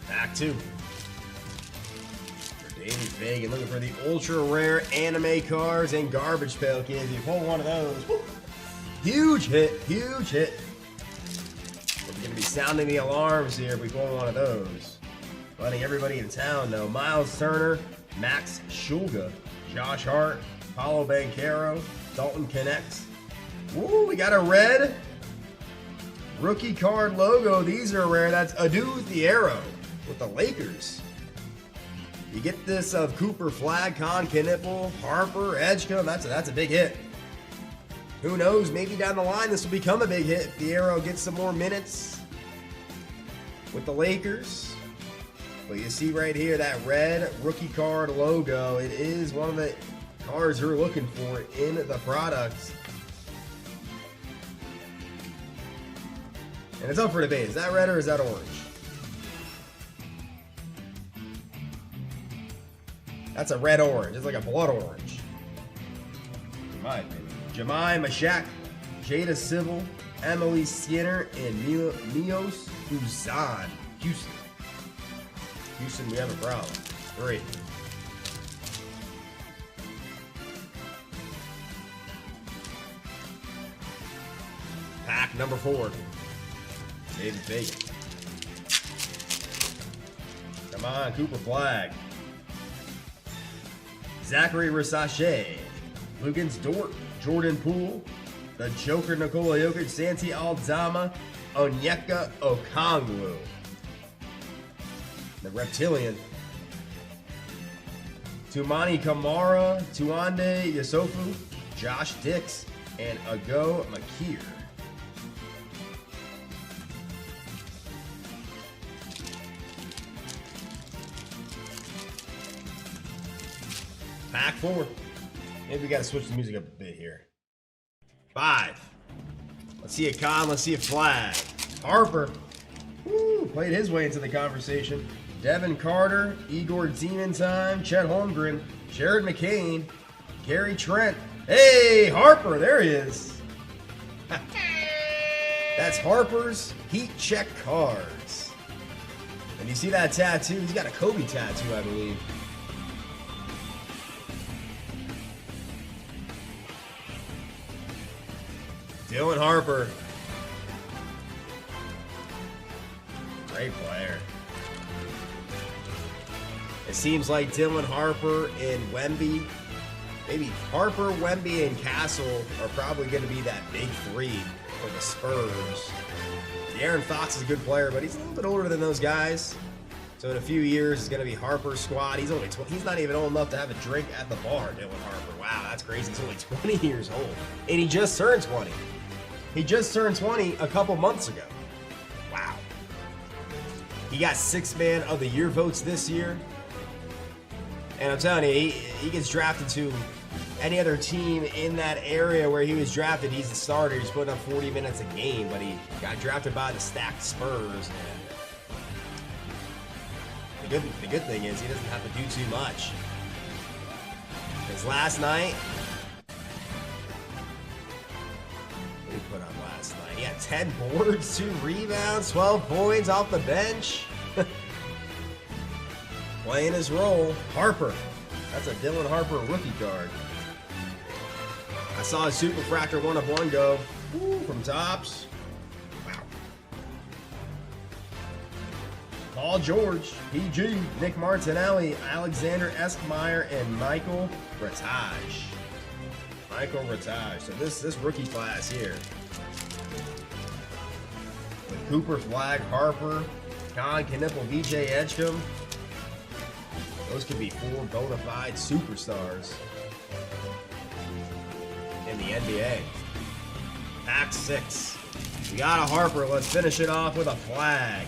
Pack 2. For David Fagan, looking for the ultra rare anime cards and Garbage Pail Kids. You pull one of those, woo, huge hit, huge hit. We're going to be sounding the alarms here if we pull one of those. Letting everybody in town know. Miles Turner, Max Shulga, Josh Hart, Paulo Banchero, Dalton Connect. Ooh, we got a red rookie card logo. These are rare. That's Adu Thiero with the Lakers. You get this of Cooper Flag, Con Knipple, Harper, Edgecombe. That's a big hit. Who knows? Maybe down the line this will become a big hit. Thiero gets some more minutes with the Lakers. But you see right here that red rookie card logo. It is one of the cards you're looking for in the product. And it's up for debate. Is that red or is that orange? That's a red orange. It's like a blood orange. In my opinion. Jemai Mashak, Jada Civil, Emily Skinner, and Mios Uzan. Houston. Houston, we have a problem. Great. Pack number 4. David Bacon. Come on, Cooper Flag. Zachary Rasache. Lugans Dort. Jordan Poole. The Joker Nikola Jokic. Santi Aldama. Onyeka Okongwu. The Reptilian. Tumani Kamara. Tuande Yusufu. Josh Dix. And Ago Makir. Pack 4. Maybe we gotta switch the music up a bit here. 5. Let's see a con, let's see a flag. Harper. Woo, played his way into the conversation. Devin Carter, Igor Demon-Time, Chet Holmgren, Jared McCain, Gary Trent. Hey, Harper, there he is. That's Harper's Heat Check Cards. And you see that tattoo? He's got a Kobe tattoo, I believe. Dylan Harper. Great player. It seems like Dylan Harper and Wemby, maybe Harper, Wemby, and Castle are probably going to be that big 3 for the Spurs. De'Aaron Fox is a good player, but he's a little bit older than those guys. So in a few years, it's going to be Harper's squad. He's only he's not even old enough to have a drink at the bar, Dylan Harper. Wow, that's crazy. He's only 20 years old. And he just turned 20. He just turned 20 a couple months ago. Wow. He got 6th Man of the Year votes this year. And I'm telling you, he gets drafted to any other team in that area where he was drafted. He's the starter. He's putting up 40 minutes a game, but he got drafted by the stacked Spurs. And the good thing is he doesn't have to do too much. Because last night, what did he put on last night? He had 10 boards, 2 rebounds, 12 points off the bench. Playing his role. Harper. That's a Dylan Harper rookie card. I saw a Super Fractor 1 of 1 go. Woo, from Topps. Wow. Paul George, PG, Nick Martinelli, Alexander Eskmeyer, and Michael Rataj. Michael Rataj. So this rookie class here. With Cooper Flag, Harper, Con Knipple, VJ Edgecombe. Those could be 4 bona fide superstars in the NBA. Pack 6. We got a Harper. Let's finish it off with a flag.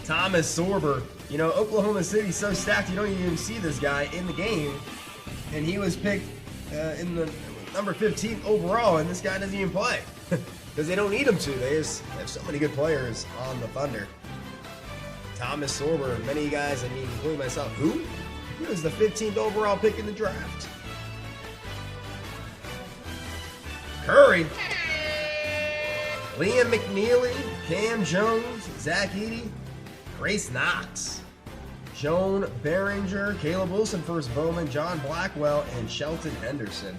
Thomas Sorber. You know, Oklahoma City's so stacked you don't even see this guy in the game. And he was picked in the number 15 overall, and this guy doesn't even play. Because they don't need him to. They just have so many good players on the Thunder. Thomas Sorber. Many guys, I mean, including myself. Who? He was the 15th overall pick in the draft. Curry. Liam McNeely, Cam Jones, Zach Edey, Grace Knox, Joan Behringer, Caleb Wilson, first Bowman, John Blackwell, and Shelton Henderson.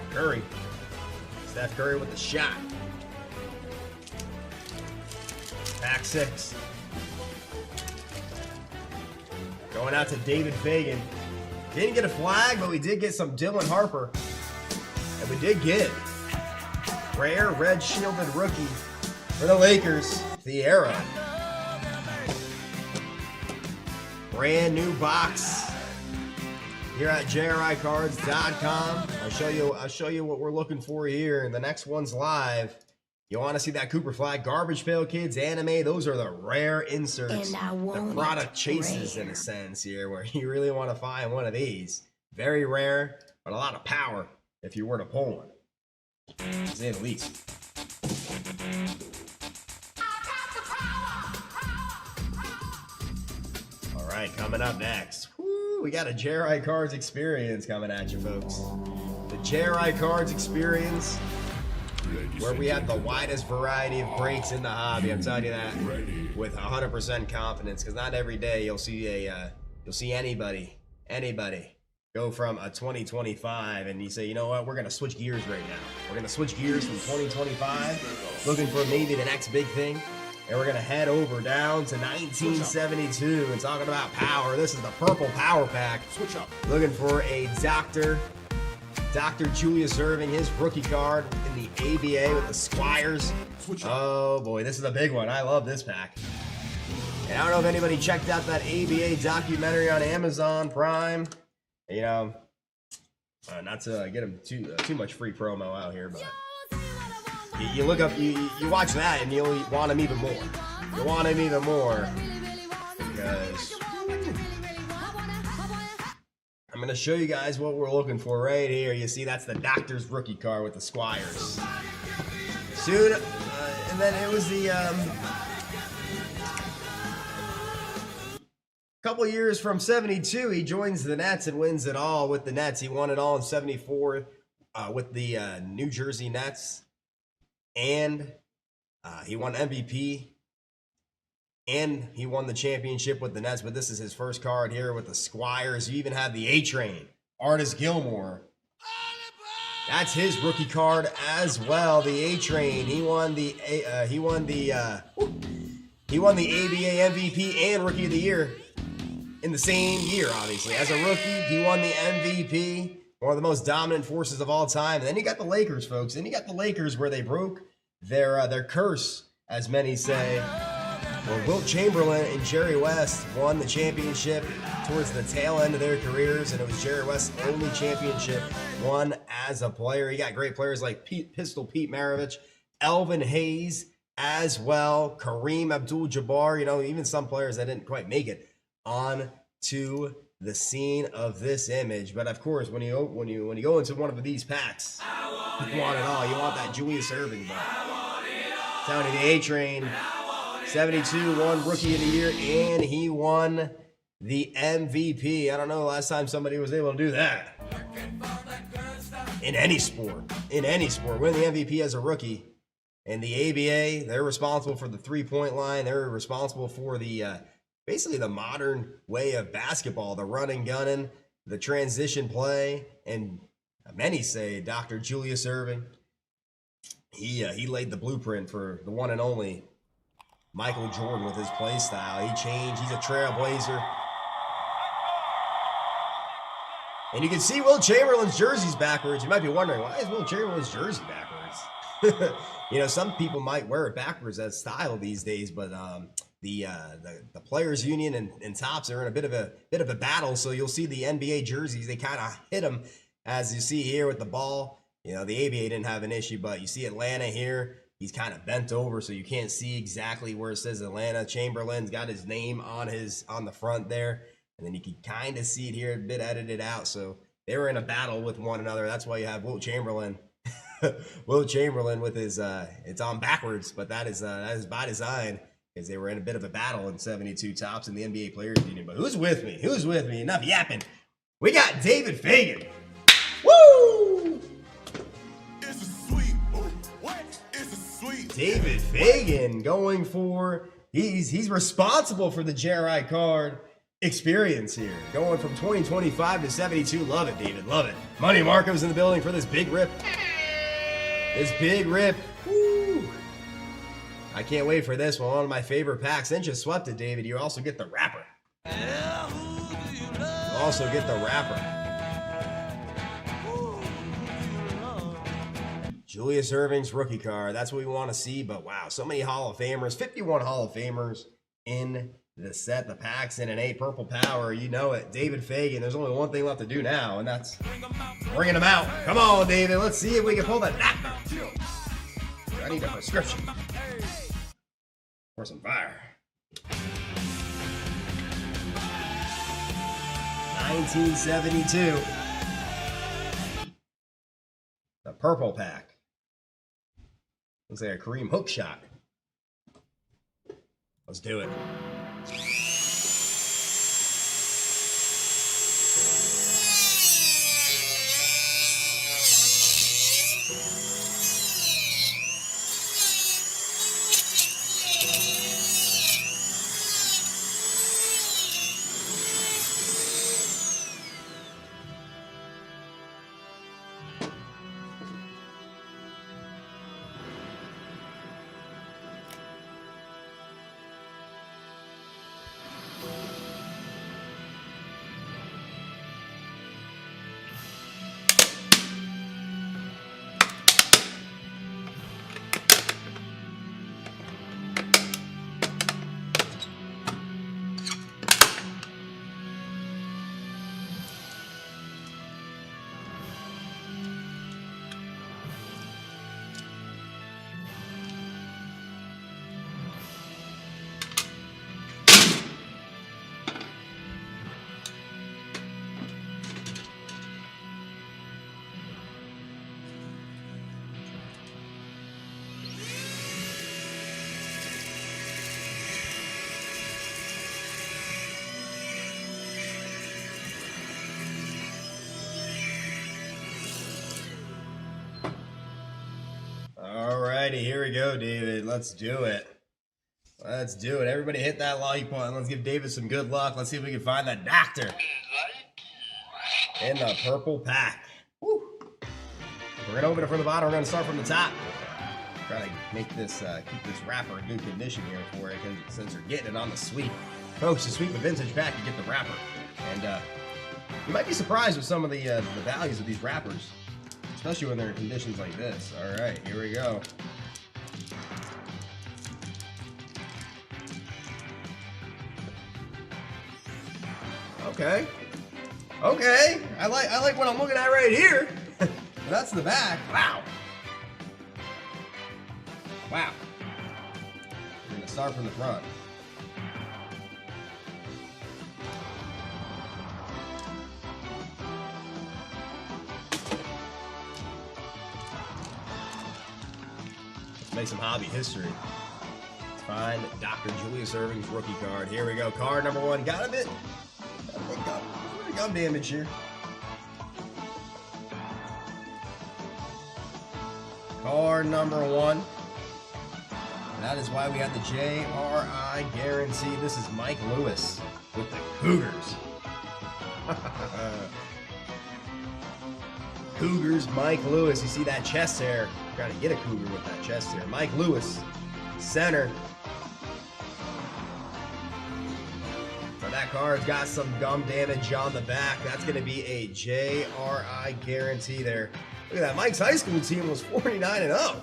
Curry. Steph Curry with the shot. Pack 6. Going out to David Fagan. Didn't get a flag, but we did get some Dylan Harper. And we did get rare red shielded rookie for the Lakers, Thierra. Brand new box. here at JRICards.com. I'll show you what we're looking for here. And the next one's live. You want to see that Cooper Flag, Garbage Pail Kids, anime? Those are the rare inserts. The product chases in a sense here, where you really want to find one of these. Very rare, but a lot of power if you were to pull one. To say the least. All right, coming up next. Woo, we got a JRI Cards experience coming at you, folks. The JRI Cards experience, where we have the widest variety of breaks in the hobby. I'm telling you that with 100% confidence, because not every day you'll see anybody go from a 2025 and you say, you know what, we're gonna switch gears right now. We're gonna switch gears from 2025, looking for maybe the next big thing, and we're gonna head over down to 1972 and talking about power. This is the purple power pack. Switch up. Looking for a Dr. Julius Erving, his rookie card in the ABA with the Squires. Oh boy, this is a big one. I love this pack. And I don't know if anybody checked out that ABA documentary on Amazon Prime. You know, not to get them too much free promo out here, but you look up, you watch that, and you'll want him even more. You want him even more because I'm going to show you guys what we're looking for right here. You see, that's the Doctor's rookie card with the Squires. Soon, and then it was the couple years from 72, he joins the Nets and wins it all with the Nets. He won it all in 74 with the New Jersey Nets. And he won MVP. And he won the championship with the Nets. But this is his first card here with the Squires. You even have the A-Train, Artis Gilmore. That's his rookie card as well. The A-Train. He won the ABA MVP and Rookie of the Year in the same year, obviously. As a rookie, he won the MVP, one of the most dominant forces of all time. And then you got the Lakers, folks. Then you got the Lakers where they broke their curse, as many say. Where Wilt Chamberlain and Jerry West won the championship towards the tail end of their careers, and it was Jerry West's only championship won as a player. He got great players like Pistol Pete Maravich, Elvin Hayes as well, Kareem Abdul-Jabbar, you know, even some players that didn't quite make it on to the scene of this image. But of course, when you go into one of these packs, you want it all. You want that Julius Erving, but down to the A-Train, 72 won Rookie of the Year, and he won the MVP. I don't know the last time somebody was able to do that in any sport. Win the MVP as a rookie. And the ABA, they're responsible for the three-point line. They're responsible for the basically the modern way of basketball, the running, gunning, the transition play. And many say Dr. Julius Erving, he laid the blueprint for the one and only Michael Jordan with his play style. He changed. He's a trailblazer. And you can see Wilt Chamberlain's jersey's backwards. You might be wondering, why is Wilt Chamberlain's jersey backwards? You know, some people might wear it backwards as style these days, but the players union and Topps are in a bit of a battle. So you'll see the NBA jerseys, they kind of hit them, as you see here with the ball. You know, the ABA didn't have an issue, but you see Atlanta here. He's kind of bent over, so you can't see exactly where it says Atlanta. Chamberlain's got his name on the front there, and then you can kind of see it here, a bit edited out. So they were in a battle with one another. That's why you have Wilt Chamberlain. Wilt Chamberlain with his it's on backwards, but that is by design, because they were in a bit of a battle in 72 Topps in the NBA Players Union. But who's with me? Who's with me? Enough yapping. We got David Fagan. Woo! David Fagan going for, he's responsible for the JRI card experience here. Going from 2025 to 72. Love it, David. Love it. Money Marco's in the building for this big rip. Woo! I can't wait for this one. One of my favorite packs. Then you swept it, David. You also get the wrapper. Julius Erving's rookie card. That's what we want to see. But wow, so many Hall of Famers. 51 Hall of Famers in to set the packs in an 8 purple power. You know it. David Fagan, there's only one thing left to do now, and that's bringing them out. Come on, David. Let's see if we can pull that. I need a prescription for some fire. 1972. The purple pack. Looks like a Kareem hook shot. Let's do it. Alrighty, here we go, David. Let's do it. Let's do it. Everybody hit that like button. Let's give David some good luck. Let's see if we can find that doctor in the purple pack. Woo. We're going to open it from the bottom. We're going to start from the top. Try to make this, keep this wrapper in good condition here for it, since you're getting it on the sweep. Folks, the sweep of vintage pack, you get the wrapper. And you might be surprised with some of the values of these wrappers, especially when they're in conditions like this. All right, here we go. Okay. Okay. I like what I'm looking at right here. That's the back. Wow. Wow. We're gonna start from the front. Let's make some hobby history. Let's find Dr. Julius Erving's rookie card. Here we go. Card number 1. Got a bit gum damage here. Card number 1. That is why we have the JRI guarantee. This is Mike Lewis with the Cougars. Cougars, Mike Lewis. You see that chest hair? Trying to get a Cougar with that chest hair. Mike Lewis, center. But that card's got some gum damage on the back. That's going to be a JRI guarantee there. Look at that. Mike's high school team was 49-0.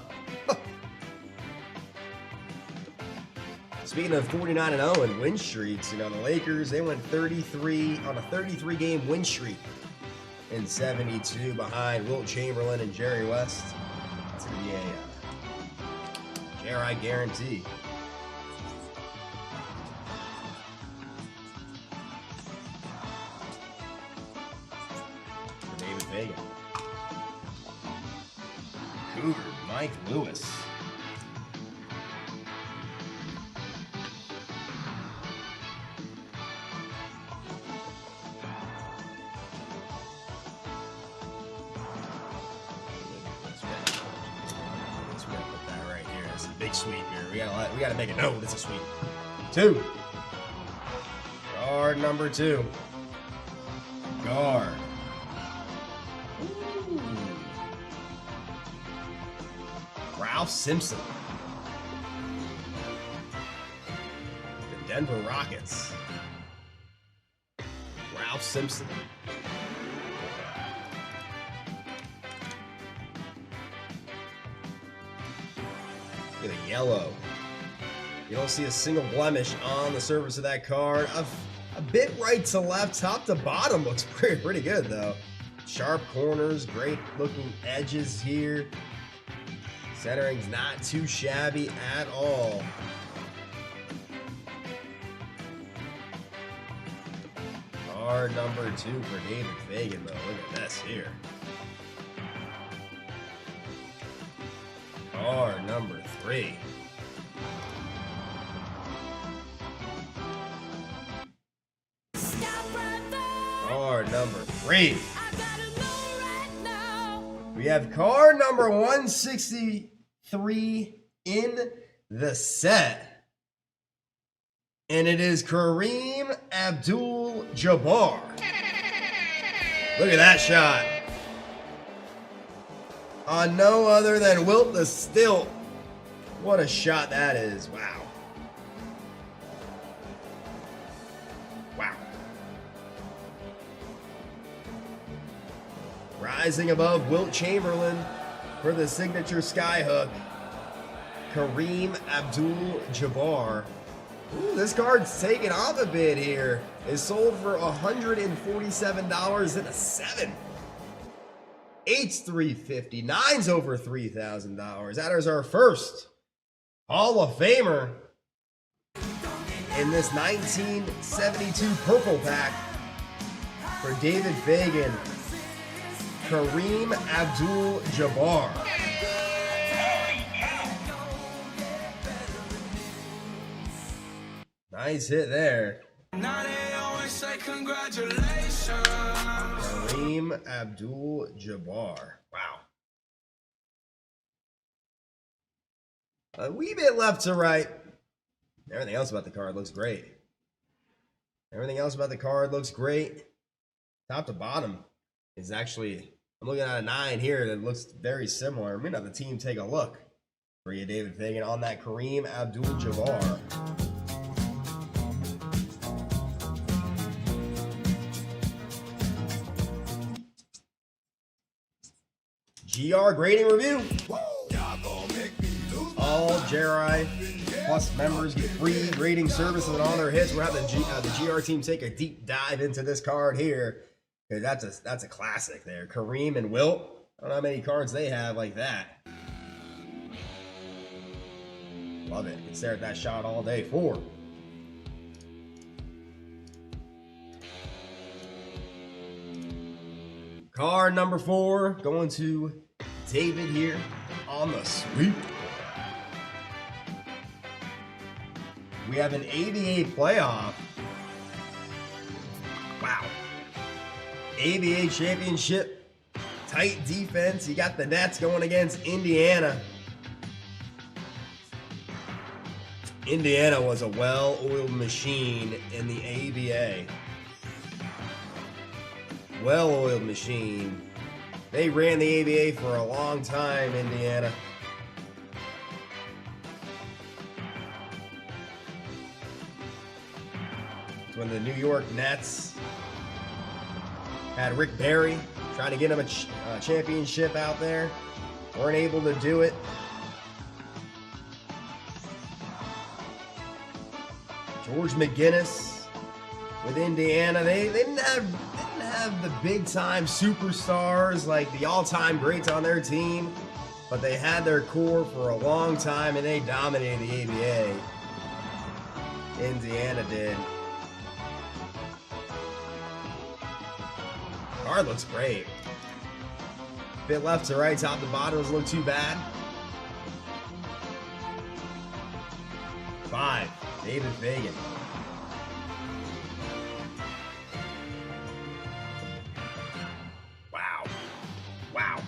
Speaking of 49-0 and win streaks, you know, the Lakers, they went 33 on a 33-game win streak in 72 behind Wilt Chamberlain and Jerry West. That's going to be a JRI guarantee. For David Fagan. Cougar, Mike Lewis. Big sweep here. We gotta make it known it's a sweep. 2. Guard number 2. Guard. Ooh. Ralph Simpson. The Denver Rockets. Ralph Simpson. Look at the yellow. You don't see a single blemish on the surface of that card. A bit right to left, top to bottom looks pretty good though. Sharp corners, great looking edges here. Centering's not too shabby at all. Card number 2 for David Fagan though. Look at this here. Card number 3. Card number 3. We have card number 163 in the set. And it is Kareem Abdul-Jabbar. Look at that shot. On no other than Wilt the Stilt. What a shot that is. Wow. Wow. Rising above Wilt Chamberlain for the signature skyhook. Kareem Abdul-Jabbar. Ooh, this card's taking off a bit here. It's sold for $147 and a 7. 8's $350. 9's over $3,000. That is our first Hall of Famer in this 1972 purple pack for David Fagan. Kareem Abdul-Jabbar. Nice hit there. Now they always say congratulations. Kareem Abdul-Jabbar. Wow. A wee bit left to right. Everything else about the card looks great. Everything else about the card looks great. Top to bottom is actually, I'm looking at a 9 here that looks very similar. I'm gonna have the team take a look for you, David Fagan, on that Kareem Abdul-Jabbar. GR grading review. All JRI Plus members get free grading services on all their hits. We're having the GR team take a deep dive into this card here. That's a classic there. Kareem and Wilt. I don't know how many cards they have like that. Love it. You can stare at that shot all day. 4. Card number 4 going to David here on the sweep. We have an ABA playoff. Wow. ABA championship. Tight defense. You got the Nets going against Indiana. Indiana was a well-oiled machine in the ABA. Well-oiled machine. They ran the ABA for a long time, Indiana. It's when the New York Nets had Rick Barry trying to get him a championship out there. Weren't able to do it. George McGinnis with Indiana. They didn't have the big time superstars like the all-time greats on their team, but they had their core for a long time and they dominated the ABA. Indiana did. Card looks great. Bit left to right, top to bottom doesn't look too bad. 5, David Fagan. Wow.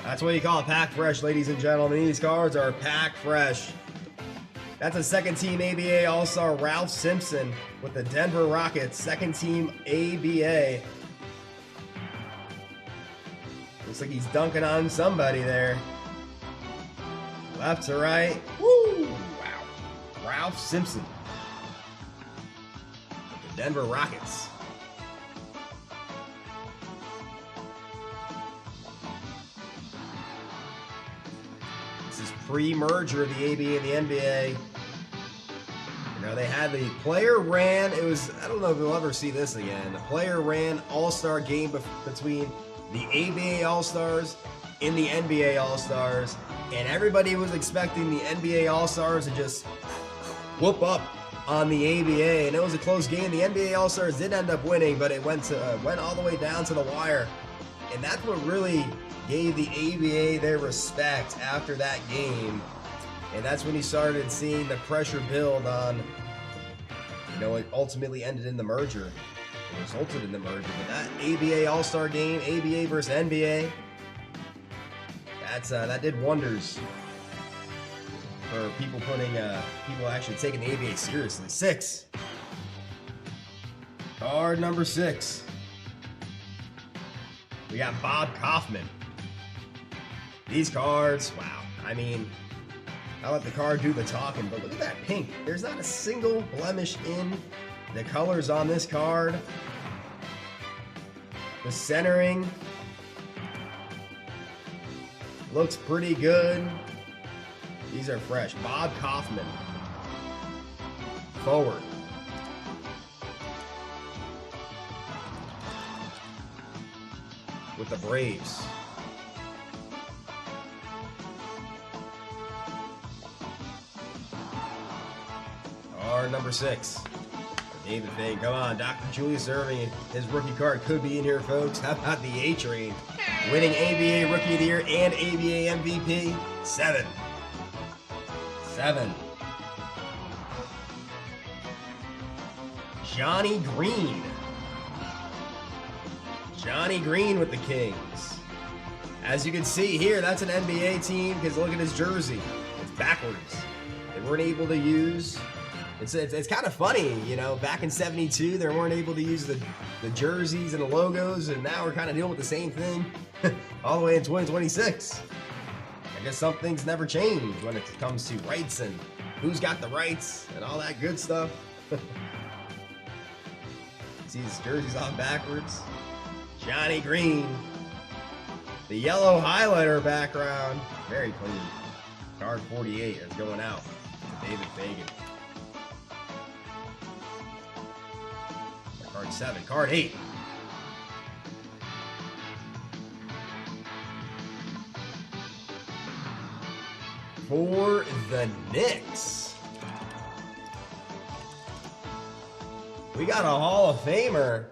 That's what you call a pack fresh, ladies and gentlemen. These cards are pack fresh. That's a second team ABA All-Star Ralph Simpson with the Denver Rockets. Second team ABA. Looks like he's dunking on somebody there. Left to right. Woo! Wow. Ralph Simpson with the Denver Rockets. This is pre-merger of the ABA and the NBA. You know, they had the player ran, it was, I don't know if we'll ever see this again. The player ran all-star game between the ABA All-Stars and the NBA All-Stars. And everybody was expecting the NBA All-Stars to just whoop up on the ABA. And it was a close game. The NBA All-Stars did end up winning, but it went all the way down to the wire. And that's what really gave the ABA their respect after that game. And that's when you started seeing the pressure build on, you know, it ultimately ended in the merger. It resulted in the merger. But that ABA All-Star game, ABA versus NBA, that did wonders for people people actually taking the ABA seriously. 6. Card number 6. We got Bob Kaufman. These cards, wow. I mean, I'll let the card do the talking, but look at that pink. There's not a single blemish in the colors on this card. The centering looks pretty good. These are fresh. Bob Kaufman. Forward. With the Braves. Card number 6. David Fagan. Come on, Dr. Julius Erving. His rookie card could be in here, folks. How about the A Train? Winning ABA Rookie of the Year and ABA MVP. 7. 7. Johnny Green. Johnny Green with the Kings. As you can see here, that's an NBA team because look at his jersey. It's backwards. They weren't able to use... It's kind of funny, you know, back in 72, they weren't able to use the jerseys and the logos, and now we're kind of dealing with the same thing all the way in 2026. I guess some things never change when it comes to rights and who's got the rights and all that good stuff. See his jerseys on backwards. Johnny Green. The yellow highlighter background. Very clean. Card 48 is going out to David Fagan. Card 7. Card 8. For the Knicks, we got a Hall of Famer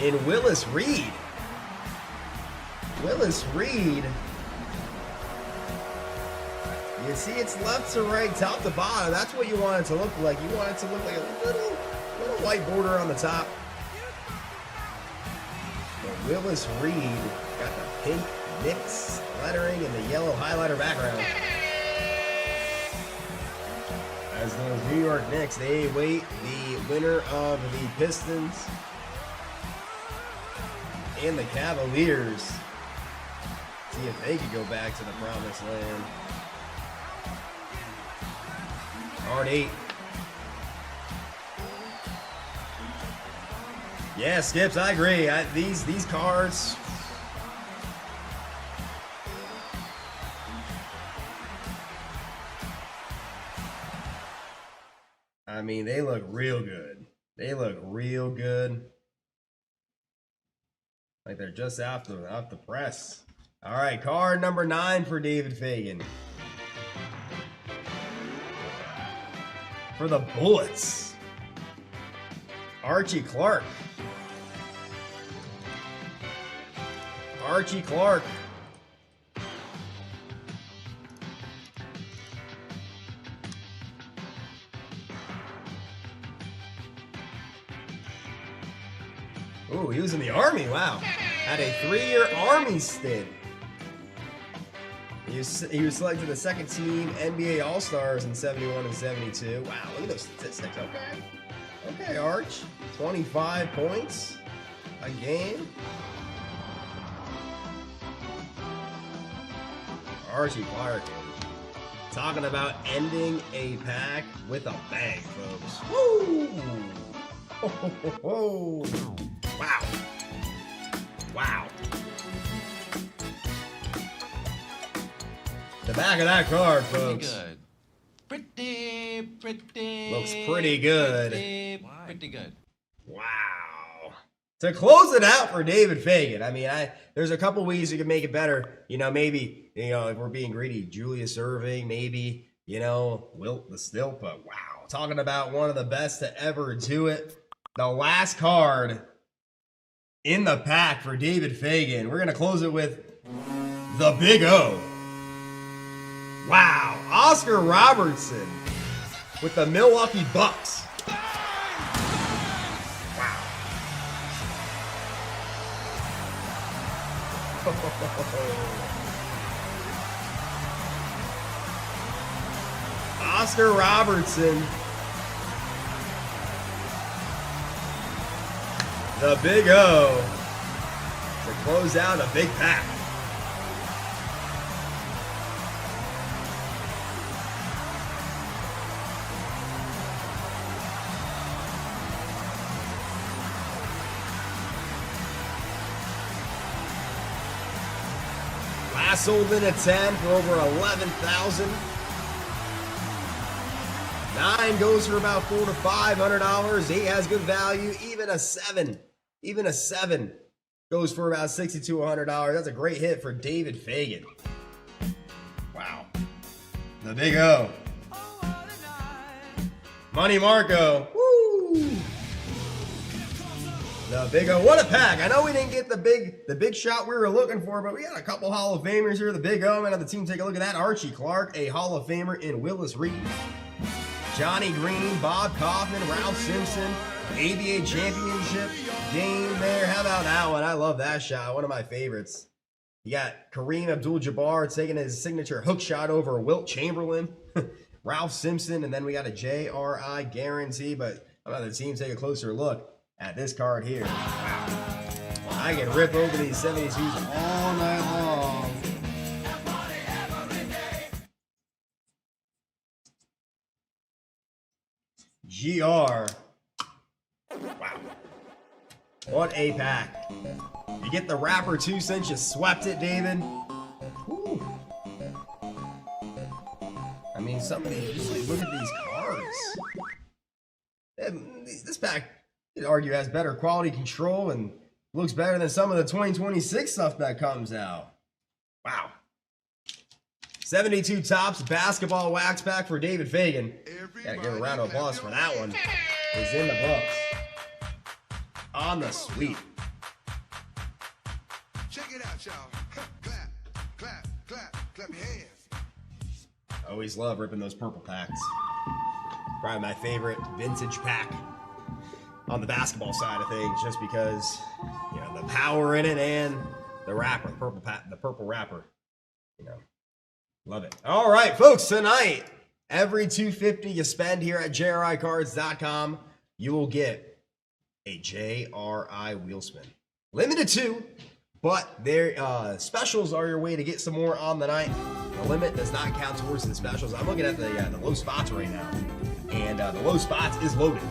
in Willis Reed. Willis Reed. You see it's left to right, top to bottom. That's what you want it to look like. You want it to look like a little white border on the top. But Willis Reed got the pink Knicks lettering and the yellow highlighter background. As the New York Knicks, they await the winner of the Pistons and the Cavaliers. See if they could go back to the promised land. Card 8. Yeah, Skips, I agree. These cards. I mean, they look real good. They look real good. Like they're just off the press. All right, card number 9 for David Fagan. For the Bullets, Archie Clark. Archie Clark. Ooh, he was in the Army, wow. Had a 3-year Army stint. He was selected the second team NBA All-Stars in 71 and 72. Wow, look at those statistics. Okay. Okay, Arch. 25 points a game. Archie Clark. Talking about ending a pack with a bang, folks. Woo! Ho, ho, ho, ho. Wow. Wow. The back of that card, Pretty folks. good. Pretty. Looks pretty good. Pretty good. Wow. To close it out for David Fagan. I mean, there's a couple ways you can make it better. You know, maybe, if we're being greedy, Julius Erving, maybe, Wilt the Stilt. But wow, talking about one of the best to ever do it. The last card in the pack for David Fagan. We're going to close it with the Big O. Wow. Oscar Robertson with the Milwaukee Bucks. Wow. Oscar Robertson. The Big O to close out a big pack. Last sold in at 10 for over 11,000. 9 goes for about $400 to $500. 8 has good value. Even a 7 goes for about $60 to $100. That's a great hit for David Fagan. Wow. The Big O. Money Marco. Woo! The Big O. What a pack. I know we didn't get the big shot we were looking for, but we got a couple Hall of Famers here. The Big O. Man, have the team take a look at that. Archie Clark, a Hall of Famer in Willis Reed. Johnny Green, Bob Kaufman, Ralph Simpson, ABA Championship game there. How about that one? I love that shot. One of my favorites. You got Kareem Abdul-Jabbar taking his signature hook shot over Wilt Chamberlain. Ralph Simpson, and then we got a JRI guarantee, but I'm going to have the team take a closer look at this card here. Wow. I can rip open these 72s all night long. GR. Wow. What a pack. You get the wrapper too since you swept it, David. Whew. I mean, somebody just look at these cards. This pack, you'd argue, has better quality control and looks better than some of the 2026 stuff that comes out. Wow. 72 Tops basketball wax pack for David Fagan. Gotta give a round of applause for that one. It's in the books. On the sweep. Check it out, y'all. Clap, clap, clap, clap your hands. Always love ripping those purple packs. Probably my favorite vintage pack on the basketball side of things, just because, the power in it and the wrapper, the purple wrapper. Love it. All right, folks, tonight, every $250 you spend here at JRICards.com, you will get a JRI wheel spin. Limited 2, but their specials are your way to get some more on the night. The limit does not count towards the specials. I'm looking at the low spots right now, and the low spots is loaded.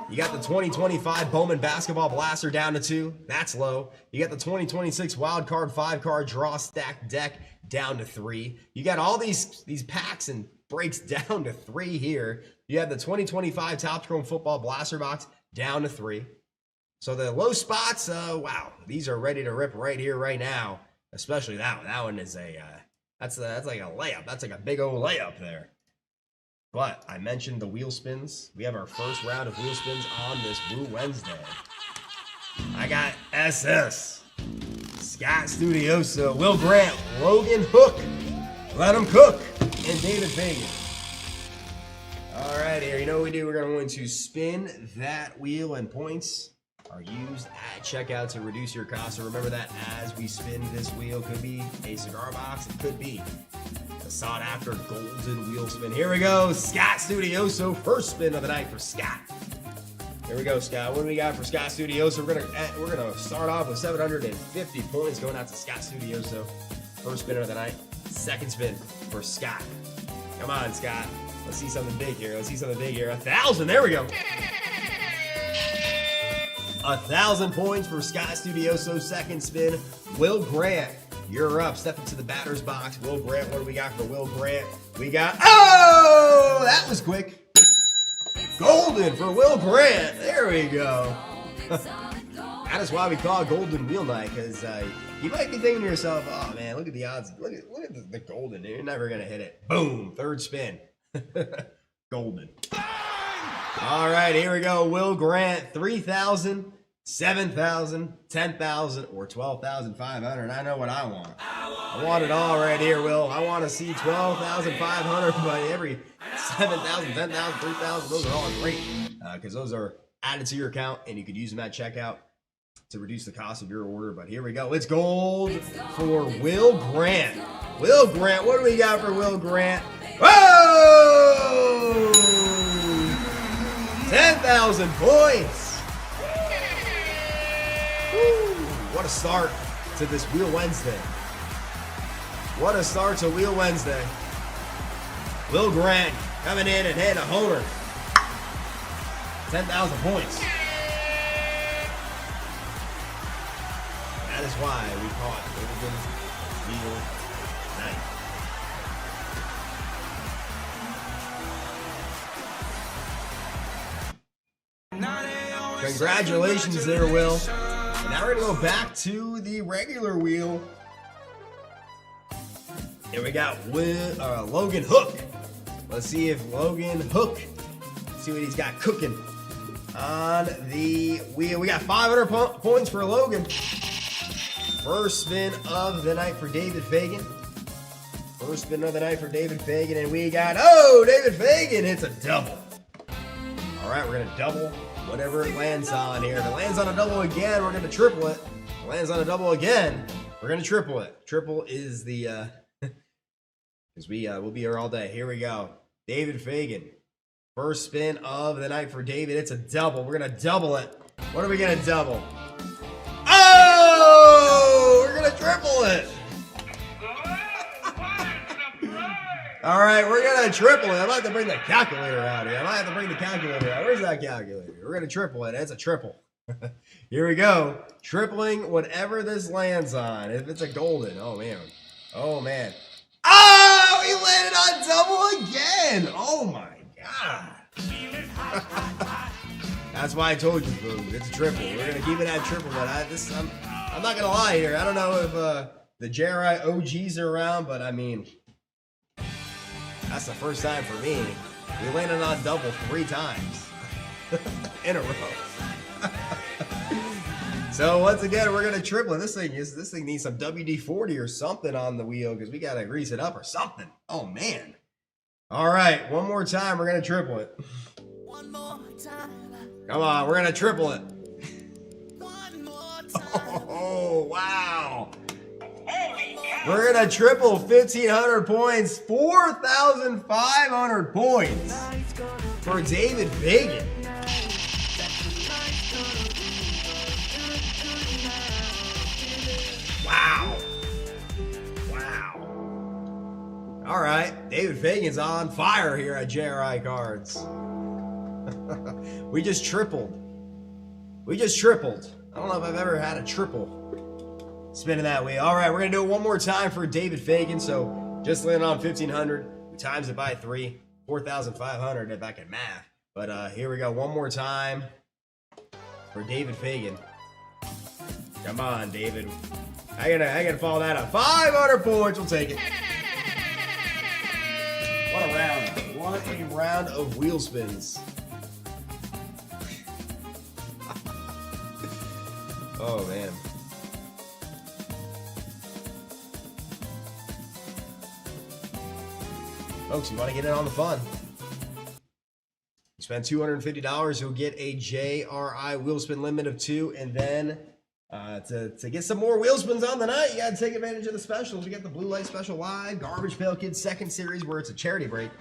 You got the 2025 Bowman Basketball Blaster down to 2. That's low. You got the 2026 Wild Card 5-card Draw Stack Deck down to 3. You got all these packs and breaks down to 3 here. You have the 2025 Topps Chrome Football Blaster Box down to 3. So the low spots, wow, these are ready to rip right here, right now. Especially that one. That one is that's like a layup. That's like a big old layup there. But I mentioned the wheel spins. We have our first round of wheel spins on this Woo Wednesday. I got SS, Scott Studioso, Will Grant, Logan Hook, Let Him Cook, and David Fagan. All right, here, you know what we do? We're going to spin that wheel, and points are used at checkout to reduce your cost. So remember that as we spin this wheel, could be a cigar box, it could be a sought after golden wheel spin. Here we go, Scott Studioso, first spin of the night for Scott. Here we go, Scott. What do we got for Scott Studioso? We're gonna start off with 750 points going out to Scott Studioso. First spin of the night. Second spin for Scott. Come on, Scott. Let's see something big here. 1,000. There we go. 1,000 points for Scott Studioso. Second spin. Will Grant. you're up. Step into the batter's box. Will Grant, what do we got for Will Grant? We got, oh, that was quick. Golden for Will Grant. There we go. That is why we call it Golden Wheel Night, because you might be thinking to yourself, oh man, look at the odds. Look at the golden. You're never going to hit it. Boom. Third spin. Golden. All right, here we go. Will Grant, 3,000, 7,000, 10,000, or 12,500. I know what I want. I want it all right here, Will. I want to see 12,500 by every 7,000, 10,000, 3,000. Those are all great because those are added to your account, and you could use them at checkout to reduce the cost of your order. But here we go. It's gold for Will Grant. Will Grant, what do we got for Will Grant? Whoa! 10,000 points. Woo. What a start to this Wheel Wednesday. What a start to Wheel Wednesday. Will Grant coming in and hitting a homer. 10,000 points. That is why we call it Golden Wheel Night. Congratulations there, Will. And now we're going to go back to the regular wheel. Here we got Logan Hook. Let's see if Logan Hook, see what he's got cooking on the wheel. We got 500 points for Logan. First spin of the night for David Fagan. First spin of the night for David Fagan. And we got, oh, David Fagan, it's a double. All right, we're going to double whatever it lands on here. If it lands on a double again, we're going to triple it. If it lands on a double again, we're going to triple it. Triple is the, because we'll be here all day. Here we go. David Fagan. First spin of the night for David. It's a double. We're going to double it. What are we going to double? Oh! We're going to triple it. All right, we're going to triple it. I might have to bring the calculator out here. Where's that calculator? We're going to triple it. It's a triple. Here we go. Tripling whatever this lands on. If it's a golden. Oh, man. Oh, man. Oh, he landed on double again. Oh, my God. That's why I told you, Boo. It's a triple. We're going to keep it at triple. But I'm not going to lie here. I don't know if the JRI OGs are around, but I mean, that's the first time for me. We landed on double 3 times in a row. So once again, we're gonna triple it. This thing needs some WD-40 or something on the wheel because we gotta grease it up or something. Oh man! All right, one more time. We're gonna triple it. One more time. Come on, we're gonna triple it. One more time. Oh wow! We're gonna triple 1,500 points, 4,500 points for David Fagan. Wow. Wow. All right, David Fagan's on fire here at JRI Cards. We just tripled. I don't know if I've ever had a triple spinning that way. All right, we're going to do it one more time for David Fagan. So just landed on 1,500. We times it by 3, 4,500 if I can math. But here we go. One more time for David Fagan. Come on, David. I gotta follow that up. 500 points. We'll take it. What a round. What a round of wheel spins. Oh, man. Folks, you want to get in on the fun? You spend $250, you'll get a JRI wheel spin limit of 2, and then to get some more wheel spins on the night, you got to take advantage of the specials. We got the Blue Light Special Live, Garbage Pail Kids second series, where it's a charity break,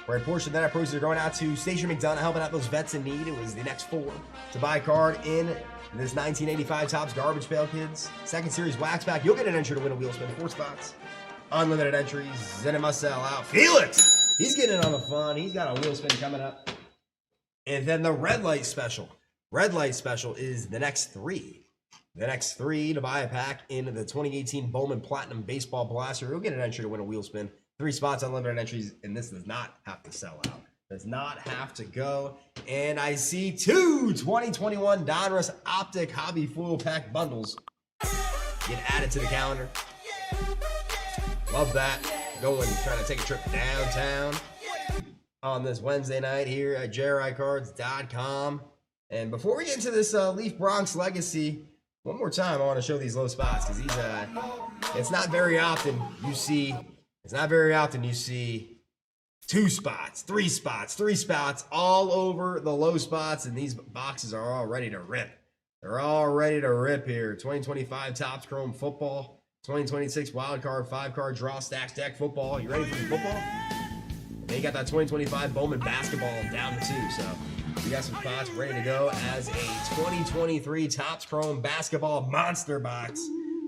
where a portion of that proceeds are going out to Station McDonough, helping out those vets in need. It was the next 4 to buy a card in this 1985 Topps Garbage Pail Kids second series wax pack. You'll get an entry to win a wheel spin, 4 spots. Unlimited entries. Then it must sell out. Felix! He's getting in on the fun. He's got a wheel spin coming up. And then the Red Light Special. Red Light Special is the next 3 The next 3 to buy a pack in the 2018 Bowman Platinum Baseball Blaster. You'll get an entry to win a wheel spin. 3 spots, unlimited entries, and this does not have to sell out. Does not have to go. And I see 2 2021 Donruss Optic Hobby Foil Pack bundles get added to the calendar. Love that. Going, trying to take a trip downtown on this Wednesday night here at JRICards.com. And before we get into this Leaf Bronx Legacy, one more time, I want to show these low spots because these, it's not very often you see, 2 spots, 3 spots, 3 spots all over the low spots, and these boxes are all ready to rip. They're all ready to rip here. 2025 Topps Chrome Football, 2026 Wild Card 5-card Draw Stack Stack Football. You ready for the football? And then you got that 2025 Bowman Basketball down to 2, so we got some spots ready to go as a 2023 Topps Chrome Basketball Monster Box.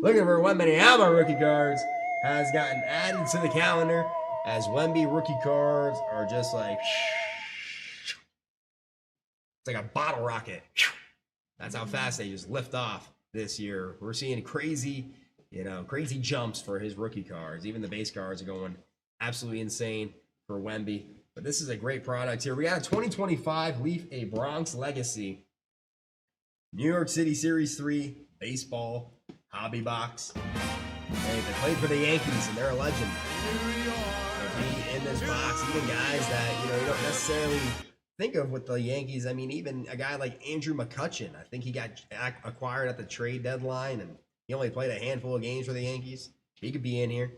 Looking for Wembanyama rookie cards has gotten added to the calendar as Wemby rookie cards are just like, it's like a bottle rocket. That's how fast they just lift off this year. We're seeing crazy jumps for his rookie cards. Even the base cards are going absolutely insane for Wemby. But this is a great product here. We got a 2025 Leaf A Bronx Legacy New York City Series 3 Baseball Hobby Box. Hey, they played for the Yankees and they're a legend. They'll be in this box. Even guys that, you don't necessarily think of with the Yankees. I mean, even a guy like Andrew McCutchen. I think he got acquired at the trade deadline and he only played a handful of games for the Yankees. He could be in here.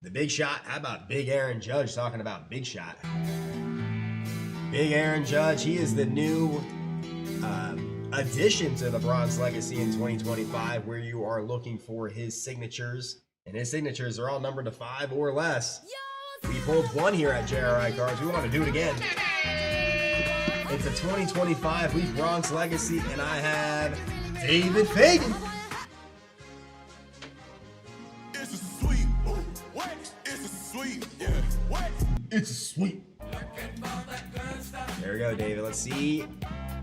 The Big Shot. How about Big Aaron Judge talking about Big Shot? Big Aaron Judge. He is the new addition to the Bronx Legacy in 2025 where you are looking for his signatures. And his signatures are all numbered to 5 or less. We pulled 1 here at JRI Cards. We want to do it again. It's a 2025 Leaf Bronx Legacy, and I have David Fagan. It's a sweet. What? It's a sweet. Yeah. What? It's a sweep. There we go, David. Let's see.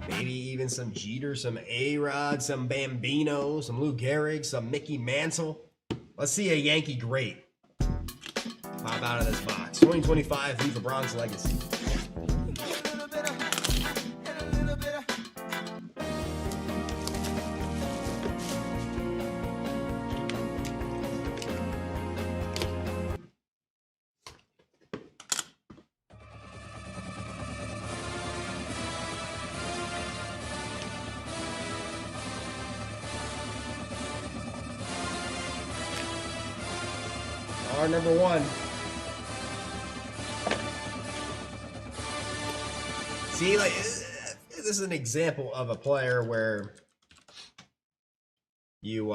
Maybe even some Jeter, some A-Rod, some Bambino, some Lou Gehrig, some Mickey Mantle. Let's see a Yankee great pop out of this box. 2025 Leaf Bronx Legacy. Our number 1. See, like, this is an example of a player where you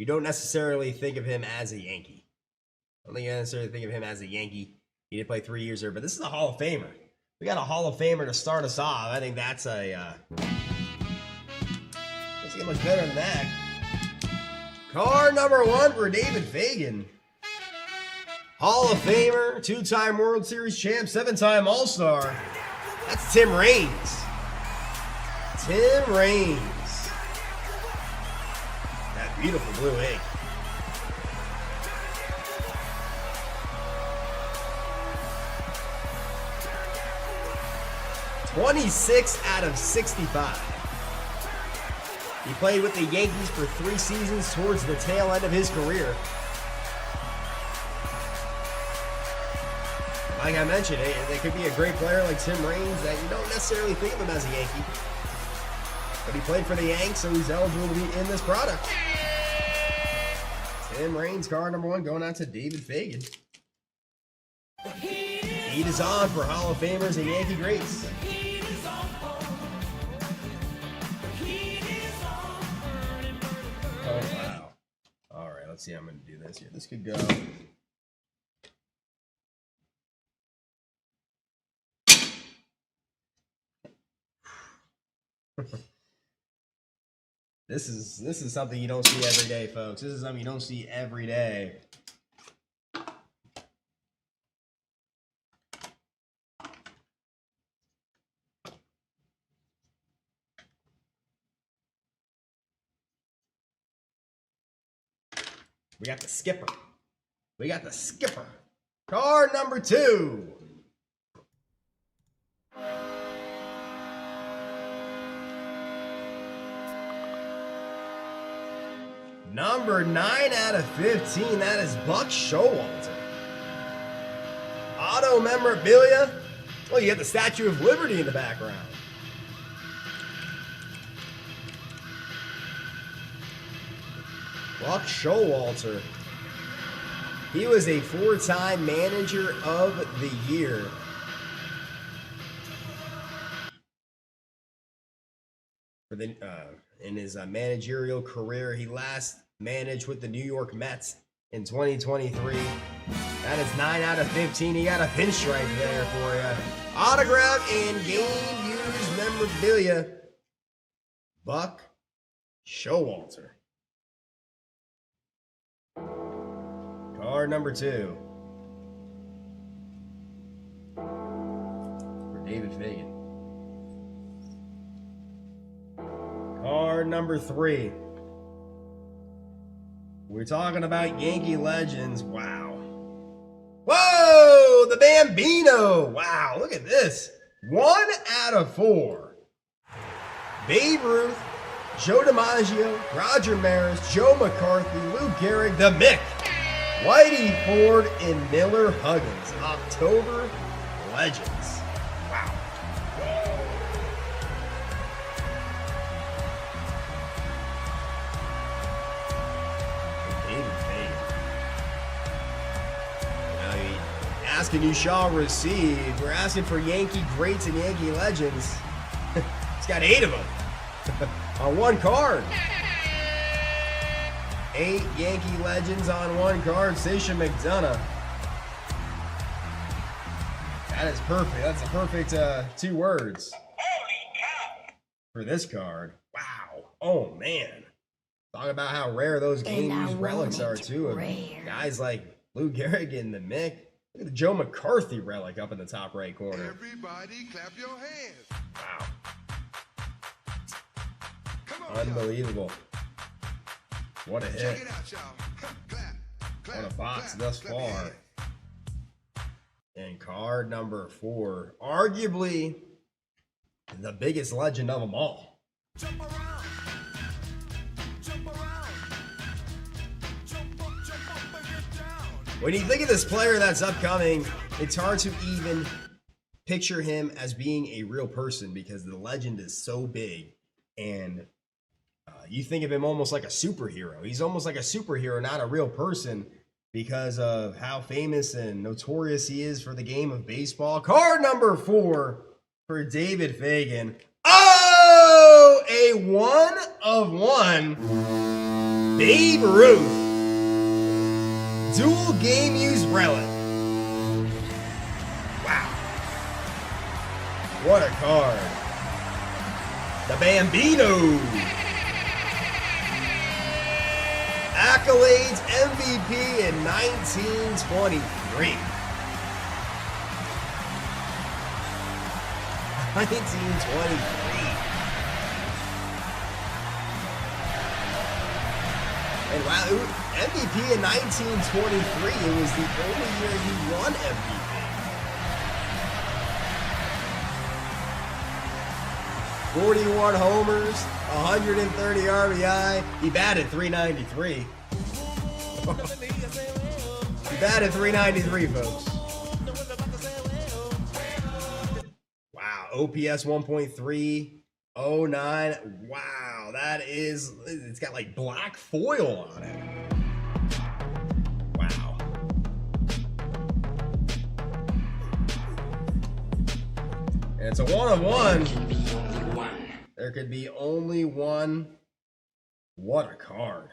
don't necessarily think of him as a Yankee. I don't think you necessarily think of him as a Yankee. He did play 3 years there, but this is a Hall of Famer. We got a Hall of Famer to start us off. I think that's a doesn't get much better than that. Card number 1 for David Fagan. Hall of Famer, 2-time World Series champ, 7-time All-Star. That's Tim Raines. Tim Raines. That beautiful blue ink. (26/65). He played with the Yankees for 3 seasons towards the tail end of his career. Like I mentioned, it could be a great player like Tim Raines that you don't necessarily think of him as a Yankee. But he played for the Yanks, so he's eligible to be in this product. Tim Raines, card number 1, going out to David Fagan. Heat is on for Hall of Famers and Yankee greats. Oh, wow. All right, let's see how I'm going to do this here. This could go. This is something you don't see every day, folks. This is something you don't see every day. We got the skipper. We got the skipper. Card number 2. Number 9 out of 15. That is Buck Showalter. Auto memorabilia. Well, you got the Statue of Liberty in the background. Buck Showalter. He was a 4-time manager of the year. For the, in his managerial career, he last managed with the New York Mets in 2023. That is 9 out of 15. He got a pinstripe there for you. Autograph and game used memorabilia. Buck Showalter. Card number 2 for David Fagan. Card number 3. We're talking about Yankee legends. Wow. Whoa! The Bambino! Wow, look at this. 1 out of 4. Babe Ruth, Joe DiMaggio, Roger Maris, Joe McCarthy, Lou Gehrig, the Mick, Whitey Ford, and Miller Huggins. October Legends. Wow. Asking you shall receive. We're asking for Yankee greats and Yankee legends. It's got 8 of them on one card. 8 Yankee legends on one card. Station McDonough. That is perfect. That's a perfect 2 words for this card. Wow. Oh man. Talk about how rare those game used relics are too. Of guys like Lou Gehrig and the Mick. Look at the Joe McCarthy relic up in the top right corner. Everybody clap your hands. Wow. Come on, Unbelievable. What a Check hit. it out, y'all. Clap, clap, What a box clap, thus clap your far. hands. And card number 4. Arguably the biggest legend of them all. Jump around. Jump around. Jump up and get down. When you think of this player that's upcoming, it's hard to even picture him as being a real person because the legend is so big. And you think of him almost like a superhero. He's almost like a superhero, not a real person, because of how famous and notorious he is for the game of baseball. Card number 4 for David Fagan. Oh, a 1 of 1 Babe Ruth dual game used relic. Wow. What a card. The Bambino. Accolades MVP in 1923. 1923. And wow, MVP in 1923. It was the only year he won MVP. .41 homers, 130 RBI. He batted .393. He batted .393, folks. Wow, OPS 1.309. Wow, that is, it's got like black foil on it. Wow. And it's a 1 of 1. There could be only one. What a card.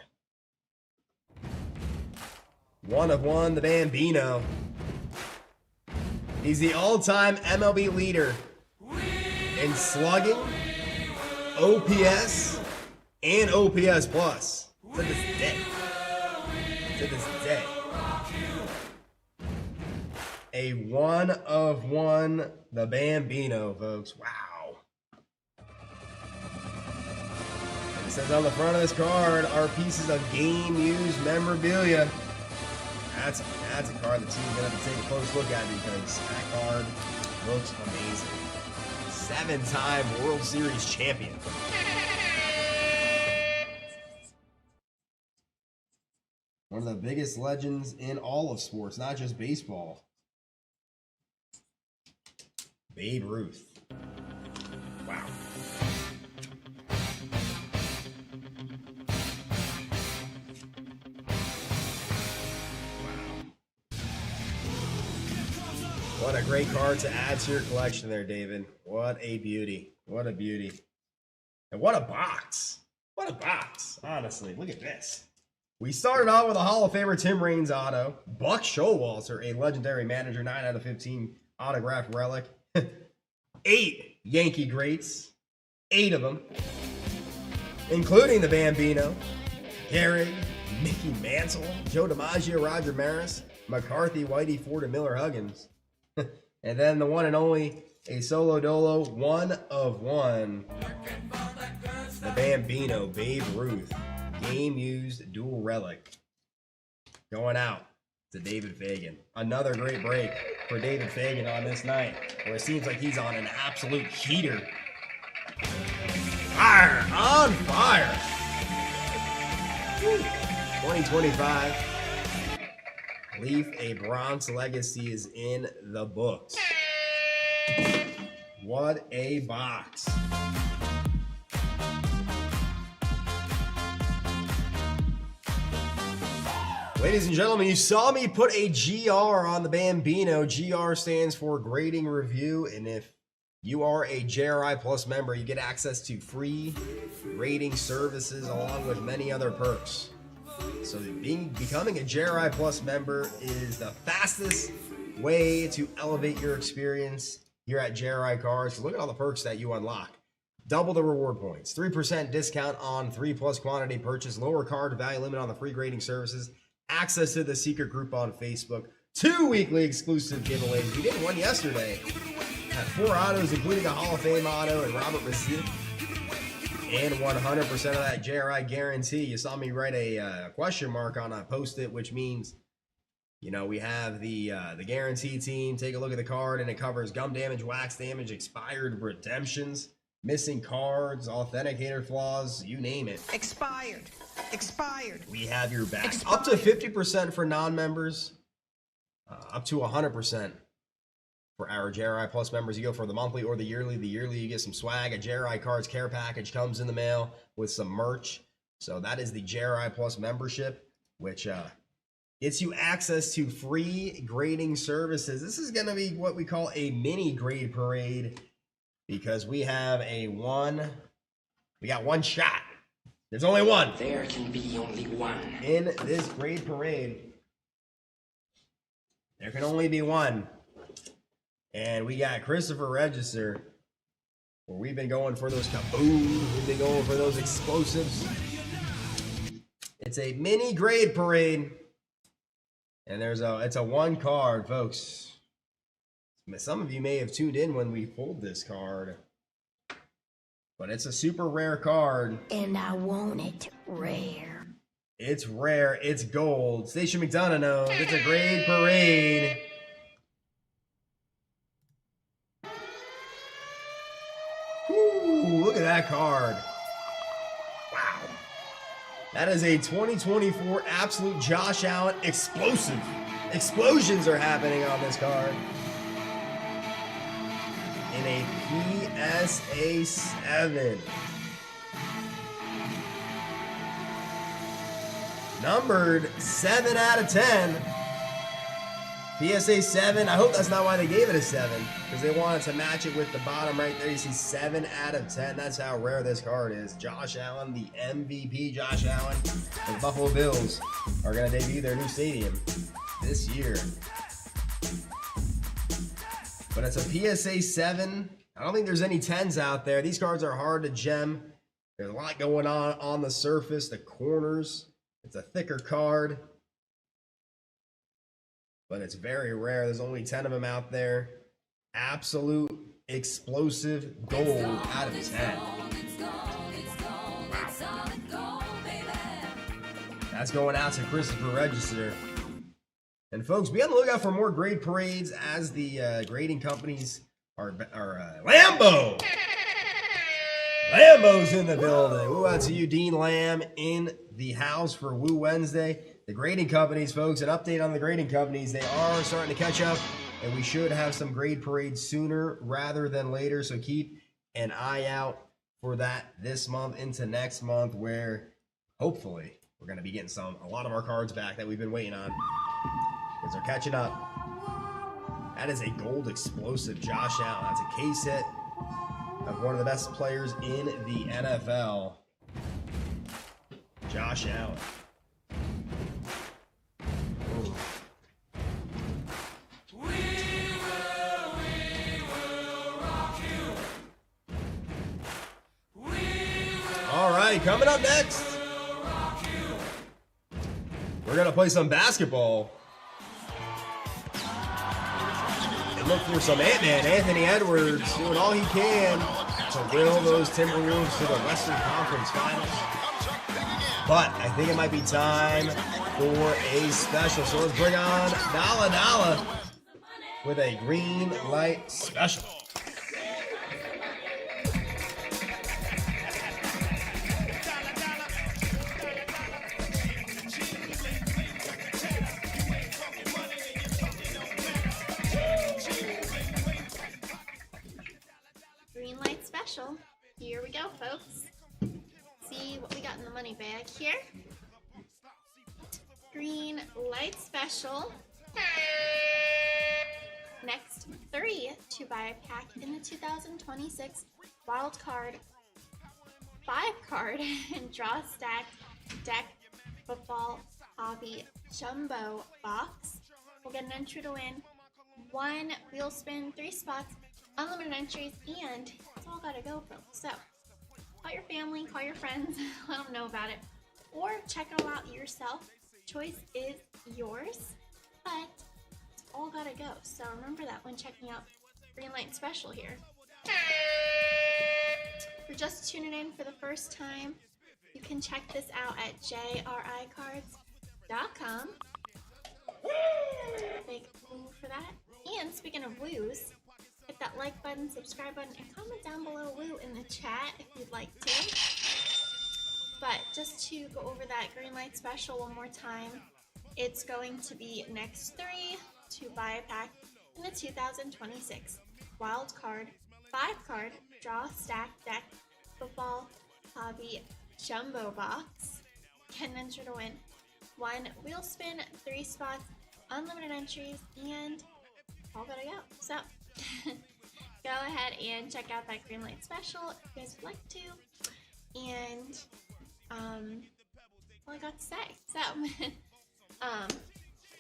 1 of 1, the Bambino. He's the all-time MLB leader in slugging, OPS, and OPS plus to this day. To this day. A 1 of 1, the Bambino, folks. Wow. It says on the front of this card are pieces of game-used memorabilia. That's a card the team's gonna have to take a close look at because that card looks amazing. 7-time World Series champion. One of the biggest legends in all of sports, not just baseball. Babe Ruth. Wow. What a great card to add to your collection there, David. What a beauty. What a beauty. And what a box. What a box. Honestly, look at this. We started out with a Hall of Famer Tim Raines auto. Buck Showalter, a legendary manager, 9 out of 15 autographed relic. 8 Yankee greats. 8 of them. Including the Bambino, Gehrig, Mickey Mantle, Joe DiMaggio, Roger Maris, McCarthy, Whitey Ford, and Miller Huggins. And then the one and only, a solo dolo, 1 of 1. The Bambino, Babe Ruth, game-used dual relic. Going out to David Fagan. Another great break for David Fagan on this night, where it seems like he's on an absolute heater. Fire on fire. Woo. 2025. Leaf, a Bronx legacy is in the books. What a box. Ladies and gentlemen, you saw me put a GR on the Bambino. GR stands for grading review, and if you are a JRI Plus member, you get access to free rating services along with many other perks. So becoming a JRI Plus member is the fastest way to elevate your experience here at JRI Cards. Look at all the perks that you unlock. Double the reward points, 3% discount on 3+ quantity purchase, lower card value limit on the free grading services, access to the secret group on Facebook, 2 weekly exclusive giveaways. We did one yesterday. Had 4 autos, including a Hall of Fame auto and Robert Basil. And 100% of that JRI guarantee. You saw me write a question mark on a post-it, which means, you know, we have the guarantee team take a look at the card, and it covers gum damage, wax damage, expired redemptions, missing cards, authenticator flaws, you name it. Expired. We have your back. Up to 50% for non-members, up to 100%. For our JRI Plus members, you go for the monthly or the yearly. The yearly, you get some swag. A JRI Cards care package comes in the mail with some merch. So that is the JRI Plus membership, which gets you access to free grading services. This is going to be what we call a mini grade parade because we have we got one shot. There's only one. There can be only one. In this grade parade, there can only be one. And we got Christopher Register, where we've been going for those kaboom, we've been going for those explosives. It's a mini grade parade, and it's a 1 card, folks. Some of you may have tuned in when we pulled this card, but it's a super rare card. And I want it rare. It's rare, it's gold. Station McDonough knows it's a grade parade. Ooh, look at that card. Wow. That is a 2024 absolute Josh Allen explosive. Explosions are happening on this card. In a PSA 7. Numbered 7 out of 10. PSA 7, I hope that's not why they gave it a 7, because they wanted to match it with the bottom right there. You see 7 out of 10. That's how rare this card is. Josh Allen, the MVP Josh Allen. The Buffalo Bills are going to debut their new stadium this year. But it's a PSA 7. I don't think there's any 10s out there. These cards are hard to gem. There's a lot going on the surface, the corners. It's a thicker card. But it's very rare. There's only 10 of them out there. Absolute explosive gold out of 10. Wow. That's going out to Christopher Register. And folks, be on the lookout for more grade parades as the grading companies are Lambo! Lambo's in the building. Woo out to you, Dean Lamb, in the house for Woo Wednesday. The grading companies, folks, an update on the grading companies. They are starting to catch up, and we should have some grade parades sooner rather than later. So keep an eye out for that this month into next month, where hopefully we're going to be getting a lot of our cards back that we've been waiting on, because they're catching up. That is a gold explosive Josh Allen. That's a case hit of one of the best players in the NFL, Josh Allen. Ooh. All right, coming up next, we're gonna play some basketball and look for some Ant-Man, Anthony Edwards, doing all he can to will those Timberwolves to the Western Conference Finals. But I think it might be time for a special. So let's bring on Dalla with a green light special. Here we go, folks. See what we got in the money bag here. Green light special. Next, 3 to buy a pack in the 2026 wild card 5-card and draw stacked deck football hobby jumbo box. We'll get an entry to win 1 wheel spin, 3 spots, unlimited entries, and it's all gotta go, folks. So call your family, call your friends, let them know about it, or check it all out yourself. Choice is yours, but it's all gotta go. So remember that when checking out Green Light Special here. If you're just tuning in for the first time, you can check this out at JRICards.com. Big woo for that. And speaking of woos, hit that like button, subscribe button, and comment down below woo in the chat if you'd like to. But just to go over that Green Light Special one more time, it's going to be next 3 to buy a pack in the 2026 Wild Card 5-card Draw Stack Deck Football Hobby Jumbo Box. Can enter to win 1 wheel spin, 3 spots, unlimited entries, and all gotta go. So go ahead and check out that Green Light Special if you guys would like to. And all I got to say. So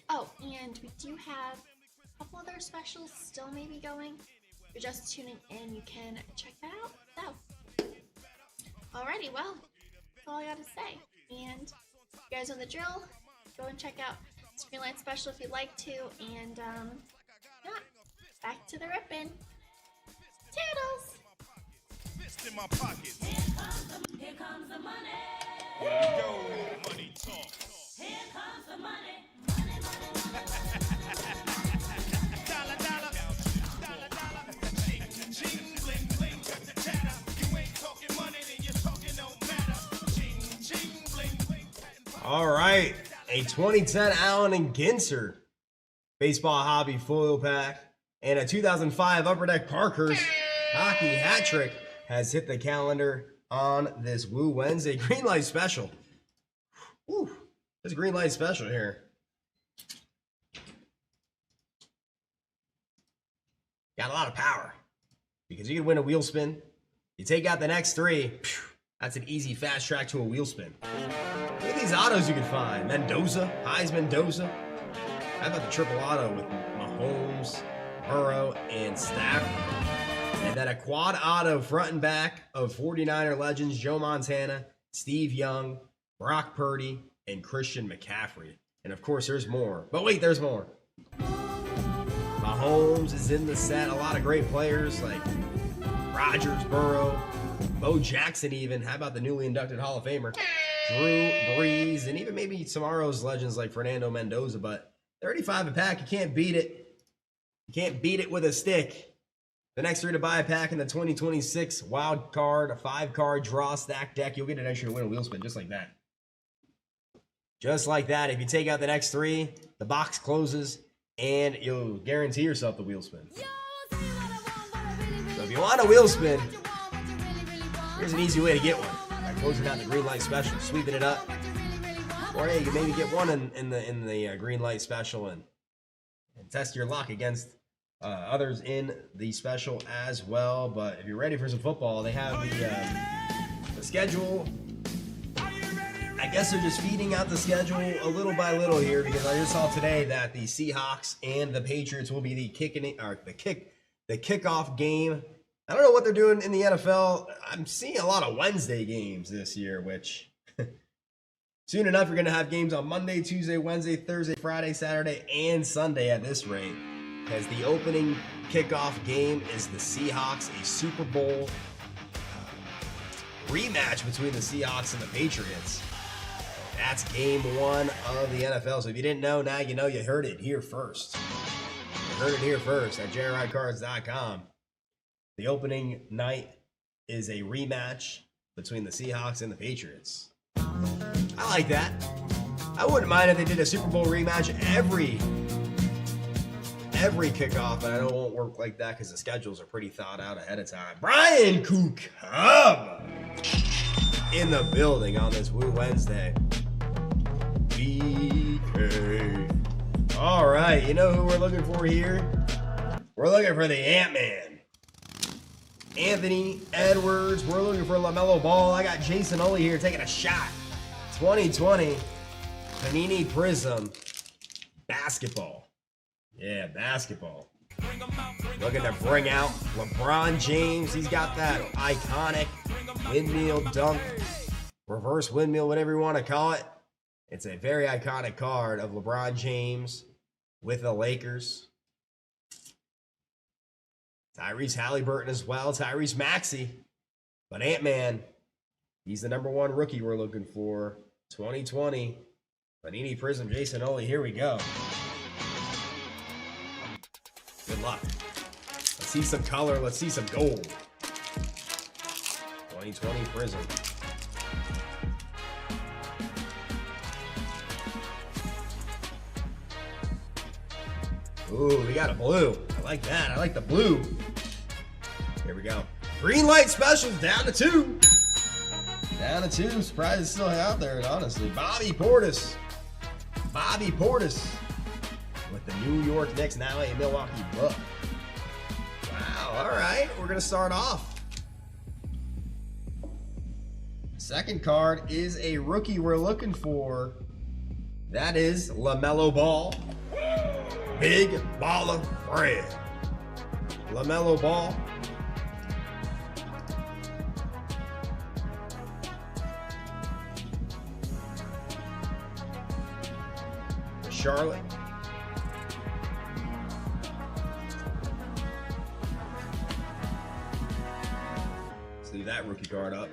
oh, and we do have a couple other specials still maybe going. If you're just tuning in, you can check that out. So alrighty, well, that's all I got to say. And you guys know the drill. Go and check out this Green Light Special if you'd like to. And yeah, back to the ripping. Toodles! Fist in my pocket. Here comes the money. Here we go. Money talk. Here comes the money. Money, money, Dollar, dollar. Dollar, dollar. Ching, ching, bling, bling. Got the chatter. You ain't talking money, then you're talking no matter. Ching, ching, bling, bling. All right, a 2010 Allen and Ginter baseball hobby foil pack and a 2005 Upper Deck Parkhurst hockey hat trick has hit the calendar on this Woo Wednesday. Green Light Special. Woo, this Green Light Special here. Got a lot of power because you can win a wheel spin. You take out the next 3. That's an easy fast track to a wheel spin. Look at these autos you can find. Mendoza, Heisman Mendoza. How about the triple auto with Mahomes, Burrow, and Stafford? And then a quad auto front and back of 49er legends Joe Montana, Steve Young, Brock Purdy, and Christian McCaffrey. And of course, there's more. But wait, there's more. Mahomes is in the set. A lot of great players like Rodgers, Burrow, Bo Jackson even. How about the newly inducted Hall of Famer, Drew Brees, and even maybe tomorrow's legends like Fernando Mendoza, but 35 a pack, you can't beat it. You can't beat it with a stick. The next 3 to buy a pack in the 2026 wild card, a 5-card draw stack deck, you'll get an extra to win a wheel spin just like that. Just like that. If you take out the next 3, the box closes, and you'll guarantee yourself the wheel spin. So if you want a wheel spin, here's an easy way to get one. By closing out the green light special, sweeping it up. Or hey, you can maybe get one in the green light special and test your luck against others in the special as well. But if you're ready for some football, they have the schedule. I guess they're just feeding out the schedule a little by little here, because I just saw today that the Seahawks and the Patriots will be the kickoff game. I don't know what they're doing in the NFL. I'm seeing a lot of Wednesday games this year, which soon enough you're going to have games on Monday, Tuesday, Wednesday, Thursday, Friday, Saturday, and Sunday at this rate. Because the opening kickoff game is the Seahawks, a Super Bowl rematch between the Seahawks and the Patriots. That's game 1 of the NFL. So if you didn't know, now you know. You heard it here first. You heard it here first at JRICards.com. The opening night is a rematch between the Seahawks and the Patriots. I like that. I wouldn't mind if they did a Super Bowl rematch every kickoff, but I know it won't work like that because the schedules are pretty thought out ahead of time. Brian Kukaba in the building on this Woo Wednesday. BK. All right, you know who we're looking for here? We're looking for the Ant-Man. Anthony Edwards. We're looking for LaMelo Ball. I got Jason Oley here taking a shot. 2020 Panini Prism basketball. Yeah, basketball. Looking to bring out LeBron James. He's got that iconic windmill dunk, reverse windmill, whatever you want to call it. It's a very iconic card of LeBron James with the Lakers. Tyrese Halliburton as well. Tyrese Maxey. But Ant-Man, he's the #1 rookie we're looking for. 2020 Panini Prism Jason Oley. Here we go. Good luck. Let's see some color. Let's see some gold. 2020 Prism. Ooh, we got a blue. I like that. I like the blue. Here we go. Green light specials down to 2. Down to 2. Surprised it's still out there, honestly. Bobby Portis. Bobby Portis with the New York Knicks, now a Milwaukee Buck. Wow, all right. We're going to start off. Second card is a rookie we're looking for. That is LaMelo Ball. Big Baller Fred. LaMelo Ball. Charlotte. Let's leave that rookie card up.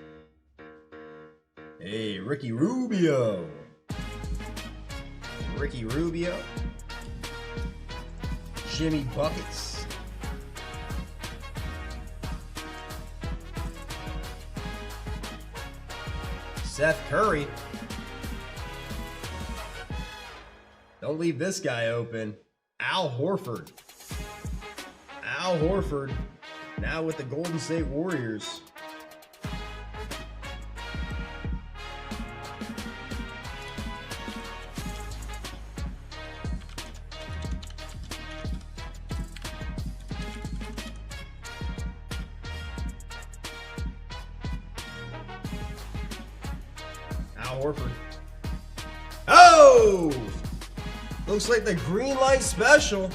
Hey, Ricky Rubio. Ricky Rubio. Jimmy Buckets. Seth Curry. Don't leave this guy open. Al Horford. Al Horford, now with the Golden State Warriors. Al Horford. Oh! Looks like the green light special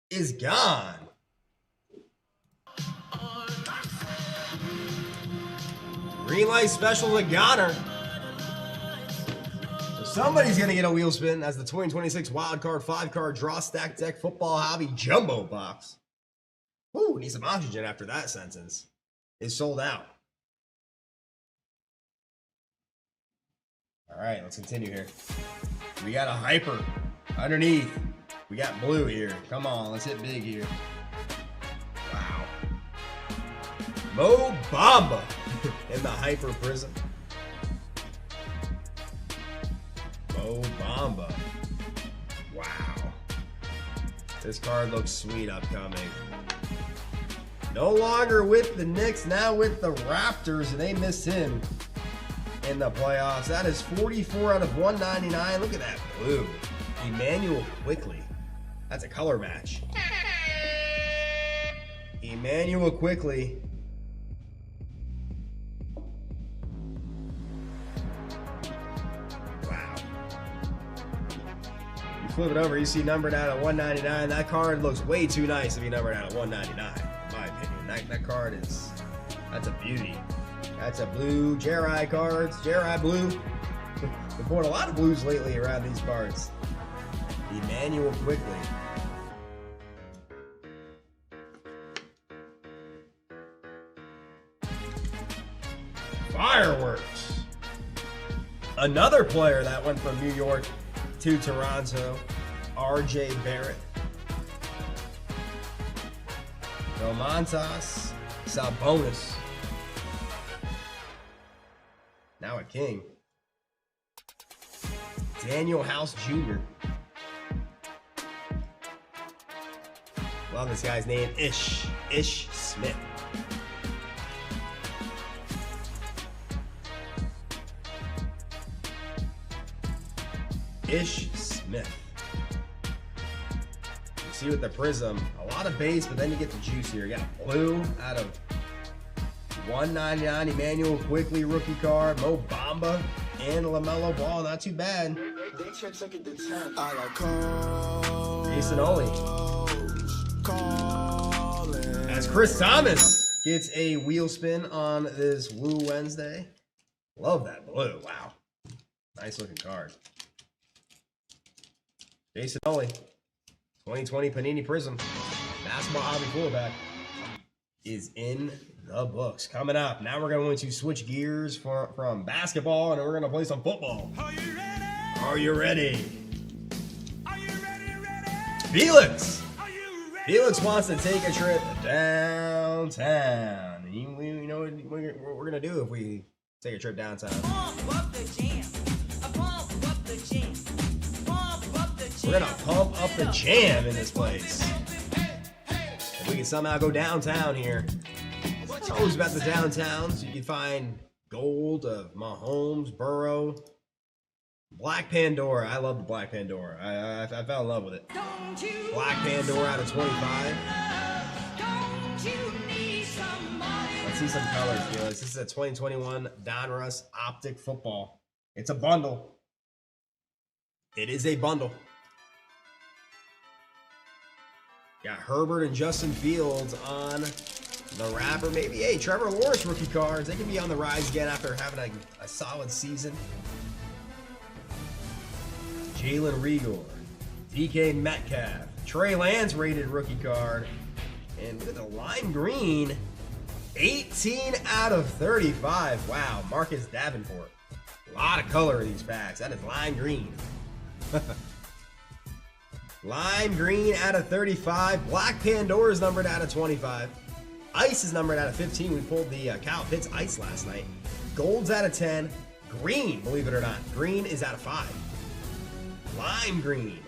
is gone. Green light special is a goner. So somebody's going to get a wheel spin as the 2026 wild card 5-card draw stack deck football hobby jumbo box. Ooh, need some oxygen after that sentence. It's sold out. All right, let's continue here. We got a hyper underneath. We got blue here. Come on, let's hit big here. Wow. Mo Bamba in the hyper prism. Mo Bamba. Wow. This card looks sweet upcoming. No longer with the Knicks, now with the Raptors, and they missed him in the playoffs. That is 44 out of 199. Look at that blue. Emmanuel Quickly. That's a color match. Emmanuel Quickly. Wow. You flip it over, you see numbered out at 199. That card looks way too nice to be numbered out at 199, in my opinion. That card is, that's a beauty. That's a blue JRI Cards. JRI blue. Been pulling a lot of blues lately around these parts. Emmanuel Quickly. Fireworks. Another player that went from New York to Toronto. RJ Barrett. Domantas Sabonis. Now a King. Daniel House Jr. Love this guy's name. Ish Smith. Ish Smith. You see with the Prism, a lot of base, but then you get the juice here. You got blue out of 199. Emmanuel Quickly rookie card. Mo Bamba and LaMelo Ball. Not too bad. Jason Ollie. As Chris Thomas gets a wheel spin on this Woo Wednesday. Love that blue. Wow. Nice looking card. Jason Ollie. 2020 Panini Prism. Basketball hobby fullback is in the books. Coming up, now we're going to switch gears from basketball and we're going to play some football. Are you ready? Are you ready? Are you ready? Felix! Are you ready? Felix wants to take a trip downtown. You know what we're going to do if we take a trip downtown? Pump up the jam. Pump up the jam. Pump up the jam. We're going to pump up the jam in this place. If we can somehow go downtown here. It's always about the downtowns. You can find gold of Mahomes, Burrow, Black Pandora. I love the Black Pandora. I fell in love with it. Black Pandora out of 25. Let's see some colors, Felix. This is a 2021 Donruss Optic Football. It's a bundle. It is a bundle. Got Herbert and Justin Fields on the wrapper. Maybe, hey, Trevor Lawrence rookie cards. They can be on the rise again after having a solid season. Jalen Reagor, DK Metcalf, Trey Lance rated rookie card. And look at the lime green. 18 out of 35. Wow, Marcus Davenport. A lot of color in these packs. That is lime green. Lime green out of 35. Black Pandora is numbered out of 25. Ice is numbered out of 15. We pulled the Cal Pitts Ice last night. Gold's out of 10. Green, believe it or not. Green is out of 5. Lime green.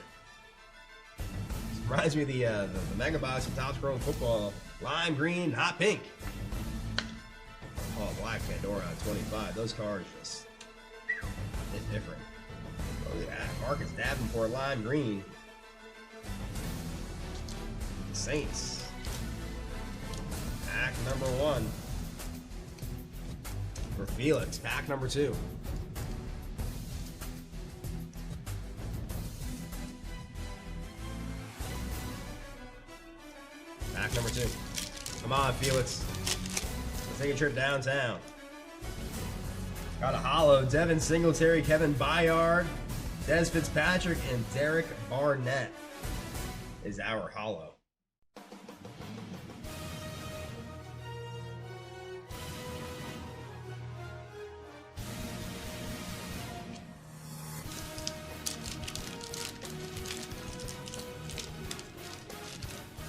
This reminds me of the Mega Box of Topps Pro Football. Lime green, hot pink. Oh, Black Pandora out of 25. Those cards just hit different. Look at that. Marcus Davenport, lime green. Saints. Pack number 1. For Felix. Pack number 2. Pack number 2. Come on, Felix. Let's take a trip downtown. Got a hollow. Devin Singletary, Kevin Byard, Des Fitzpatrick, and Derek Barnett is our hollow.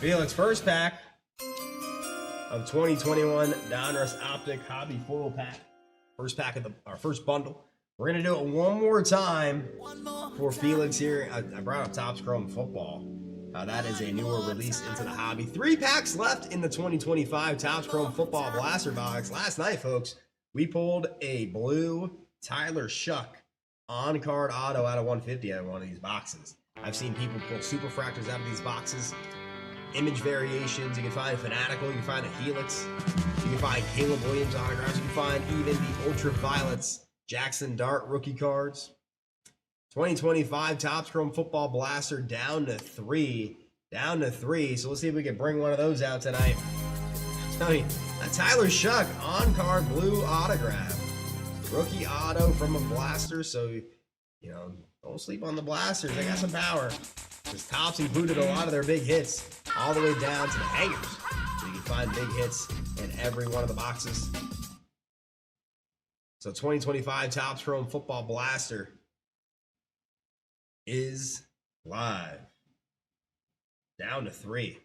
Felix, first pack of 2021 Donruss Optic Hobby Foil Pack. First pack of our first bundle. We're gonna do it one more time for Felix here. I brought up Topps Chrome Football. That is a newer release into the hobby. 3 packs left in the 2025 Topps Chrome Football Blaster Box. Last night, folks, we pulled a blue Tyler Shuck on-card auto out of 150 out of one of these boxes. I've seen people pull superfractors out of these boxes. Image variations. You can find Fanatical. You can find a Helix. You can find Caleb Williams autographs. You can find even the Ultraviolets Jackson Dart rookie cards. 2025 Topps Chrome Football Blaster down to 3. Down to 3. So let's see if we can bring one of those out tonight. I mean, a Tyler Shuck on-card blue autograph. Rookie auto from a blaster. So, you know, don't sleep on the blasters. They got some power. Because Topps included a lot of their big hits all the way down to the hangers. So you can find big hits in every one of the boxes. So 2025 Topps Chrome Football Blaster is live. Down to 3.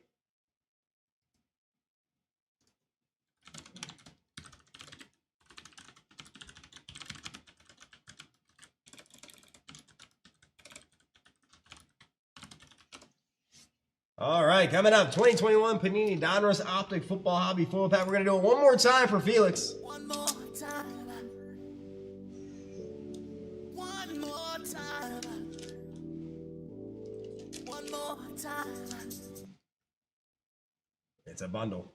All right, coming up, 2021 Panini Donruss Optic Football Hobby Foil Pack. We're going to do it one more time for Felix. One more time. One more time. One more time. It's a bundle.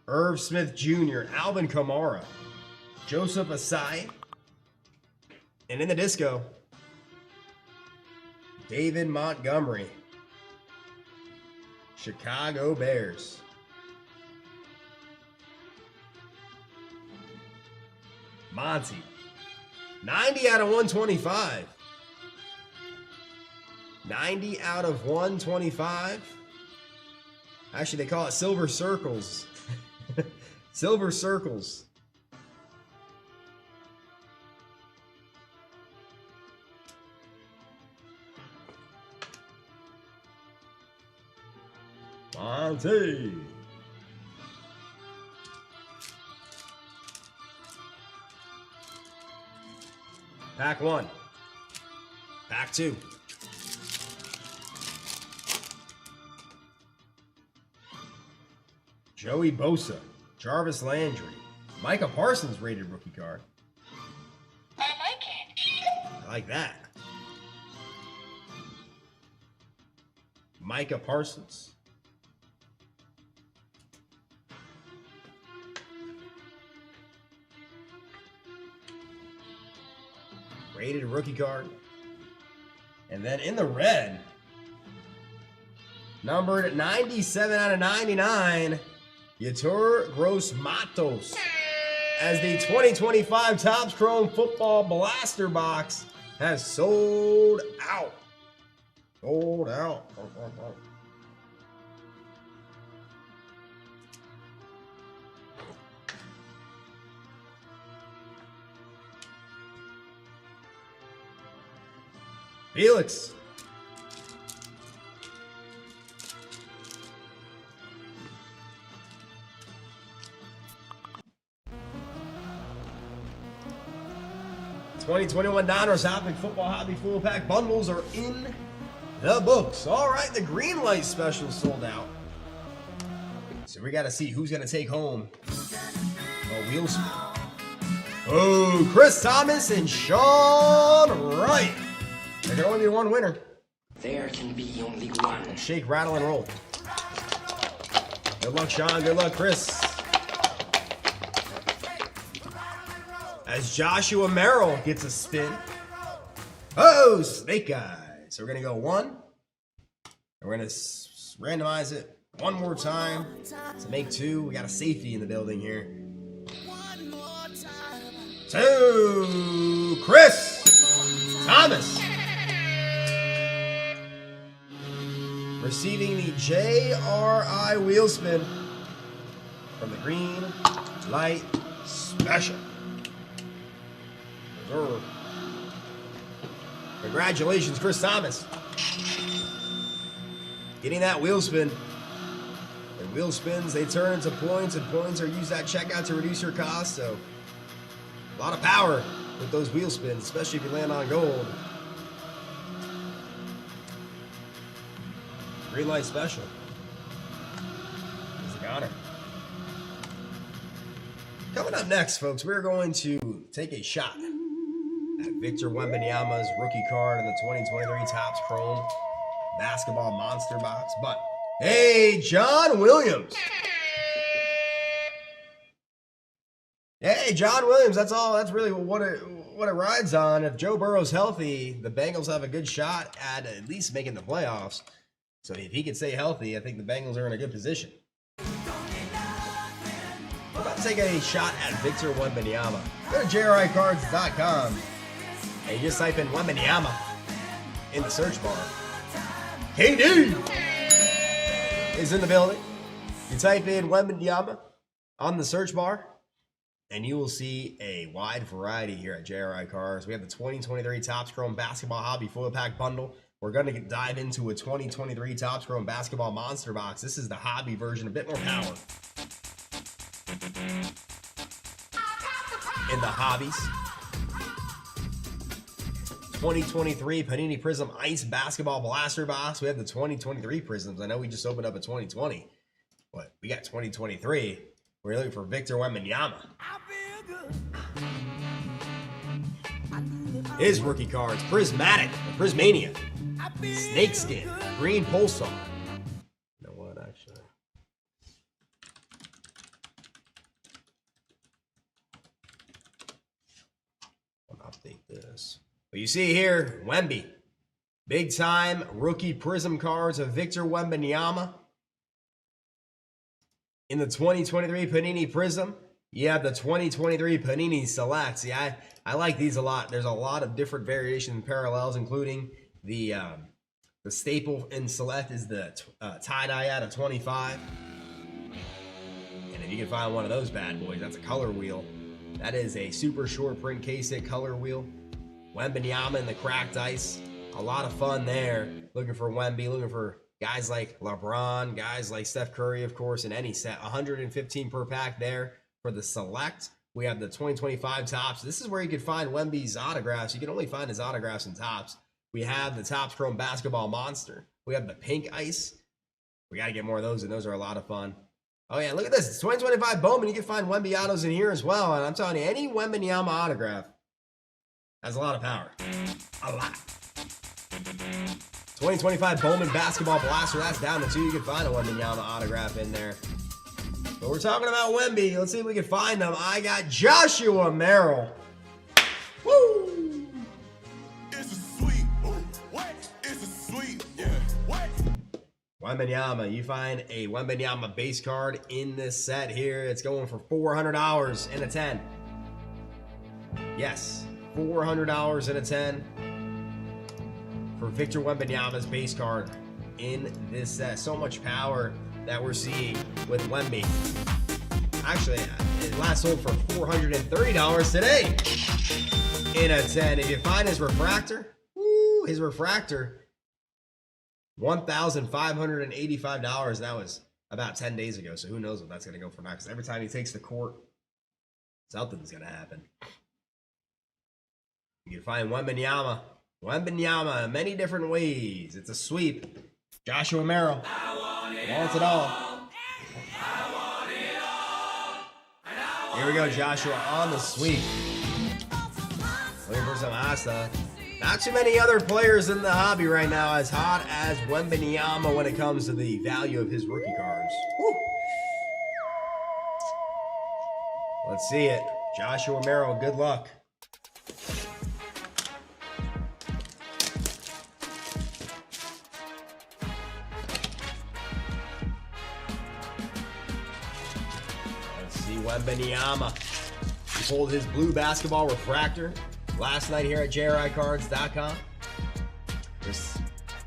Irv Smith Jr., Alvin Kamara, Joseph Asai, and in the disco, David Montgomery, Chicago Bears. Monty, 90 out of 125. 90 out of 125. Actually, they call it Silver Circles. Silver Circles. Monty. Pack 1. Pack 2. Joey Bosa, Jarvis Landry, Micah Parsons rated rookie card. I like it. I like that. Micah Parsons. Rated rookie card. And then in the red, numbered 97 out of 99, Yetur Gross-Matos as the 2025 Topps Chrome Football Blaster Box has sold out. Sold out. Felix. '21 Donruss Optic Football Hobby Full Pack bundles are in the books. All right, the green light special sold out. So we got to see who's going to take home a wheel spin. Oh, Chris Thomas and Sean Wright. There can only be one winner. There can be only one. Shake, rattle, and roll. Good luck, Sean. Good luck, Chris. As Joshua Merrill gets a spin. Oh, Snake Eyes. So we're going to go 1. And we're going to randomize it one more time to make 2. We got a safety in the building here. 2. Chris Thomas. Receiving the JRI wheel spin from the green light special. special. Reserve. Congratulations, Chris Thomas. Getting that wheel spin. And wheel spins, they turn into points, and points are used at checkout to reduce your cost. So, a lot of power with those wheel spins, especially if you land on gold. Green light special. He's the honor. Coming up next, folks, we're going to take a shot at Victor Wembanyama's rookie card in the 2023 Topps Chrome Basketball Monster Box. But, hey, John Williams. Hey, John Williams, that's all. That's really what it rides on. If Joe Burrow's healthy, the Bengals have a good shot at least making the playoffs. So if he can stay healthy, I think the Bengals are in a good position. We're about to take a shot at Victor Wembanyama. Go to JRICards.com and you just type in Wembanyama in the search bar. KD is in the building. You type in Wembanyama on the search bar, and you will see a wide variety here at JRI Cards. We have the 2023 Topps Chrome Basketball Hobby Foil Pack Bundle. We're going to dive into a 2023 Topps Chrome Basketball Monster Box. This is the hobby version, a bit more power in the hobbies. 2023 Panini Prism Ice Basketball Blaster Box. We have the 2023 Prisms. I know we just opened up a 2020, but we got 2023. We're looking for Victor Wembanyama. His rookie cards: Prismatic, Prismania, Snakeskin, Green Pulsar. You know what, actually? I'll update this. But you see here, Wemby. Big time rookie Prism cards of Victor Wembanyama. In the 2023 Panini Prism, you have the 2023 Panini Select. See, I like these a lot. There's a lot of different variation and parallels, including the staple in Select is the tie-dye out of 25. And if you can find one of those bad boys, that's a color wheel. That is a super short print case-hit color wheel. Wembanyama in the cracked ice. A lot of fun there. Looking for Wemby, looking for guys like LeBron, guys like Steph Curry, of course, in any set. 115 per pack there for the Select. We have the 2025 Topps. This is where you can find Wemby's autographs. You can only find his autographs in Topps. We have the Topps Chrome Basketball Monster. We have the pink ice. We got to get more of those, and those are a lot of fun. Oh, yeah, look at this. It's 2025 Bowman. You can find Wemby autos in here as well. And I'm telling you, any Wembanyama autograph has a lot of power. A lot. 2025 Bowman Basketball Blaster. That's down to 2. You can find a Wembanyama autograph in there. But we're talking about Wemby. Let's see if we can find him. I got Joshua Merrill. Woo! It's a sweet. What? It's a sweet. Yeah. What? Wembanyama. You find a Wembanyama base card in this set here. It's going for $400 in a 10. Yes, $400 in a 10 for Victor Wembanyama's base card in this set. So much power that we're seeing with Wemby. Actually, it last sold for $430 today in a 10. If you find his refractor, his refractor, $1,585. That was about 10 days ago. So who knows what that's going to go for now? Because every time he takes the court, something's going to happen. You can find Wembanyama in many different ways. It's a sweep. Joshua Merrill wants it all. Here we go, Joshua on the sweep. Looking for some Asta. Not too many other players in the hobby right now as hot as Wembanyama when it comes to the value of his rookie cards. Woo. Let's see it. Joshua Merrill, good luck. Wembanyama. He pulled his blue basketball refractor last night here at JRICards.com. This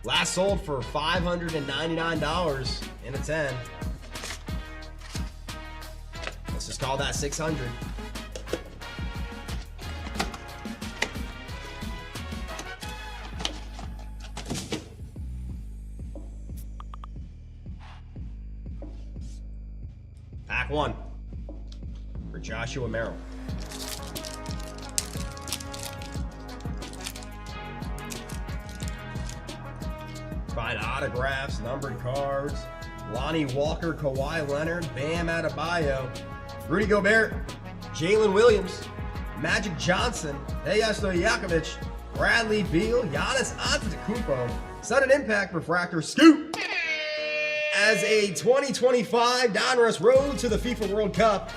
last sold for $599 in a 10. Let's just call that $600. Pack 1 for Joshua Merrill. Find autographs, numbered cards. Lonnie Walker, Kawhi Leonard, Bam Adebayo, Rudy Gobert, Jalen Williams, Magic Johnson, Dejan Stojakovic, Bradley Beal, Giannis Antetokounmpo, sudden impact refractor scoop. As a 2025 Donruss Road to the FIFA World Cup,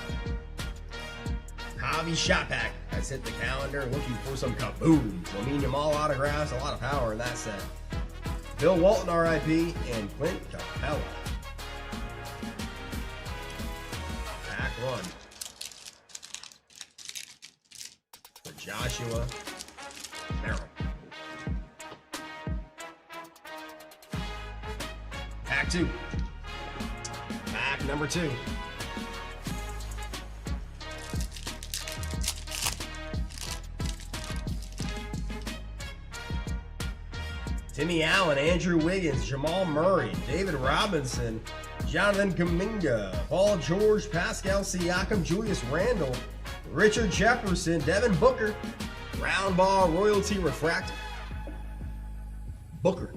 Javi Shot Pack has hit the calendar looking for some kaboom. Lamine Yamal autographs, a lot of power in that set. Bill Walton, RIP, and Clint Capella. Pack 1 for Joshua Merrill. Pack 2. Pack number 2. Timmy Allen, Andrew Wiggins, Jamal Murray, David Robinson, Jonathan Kuminga, Paul George, Pascal Siakam, Julius Randle, Richard Jefferson, Devin Booker, round ball royalty refractor. Booker.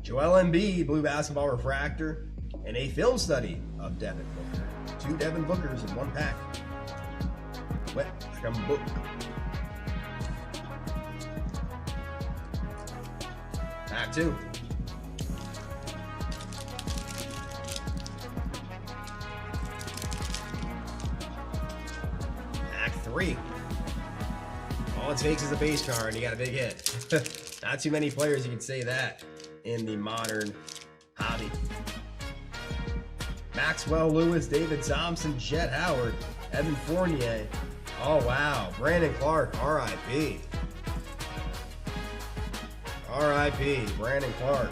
Joel Embiid, blue basketball refractor, and a film study of Devin Booker. 2 Devin Bookers in 1 pack. Wet from Book. Pack 2. Pack 3. All it takes is a base card and you got a big hit. Not too many players you can say that in the modern hobby. Maxwell Lewis, David Thompson, Jet Howard, Evan Fournier. Oh wow, Brandon Clark, RIP. RIP, Brandon Clark.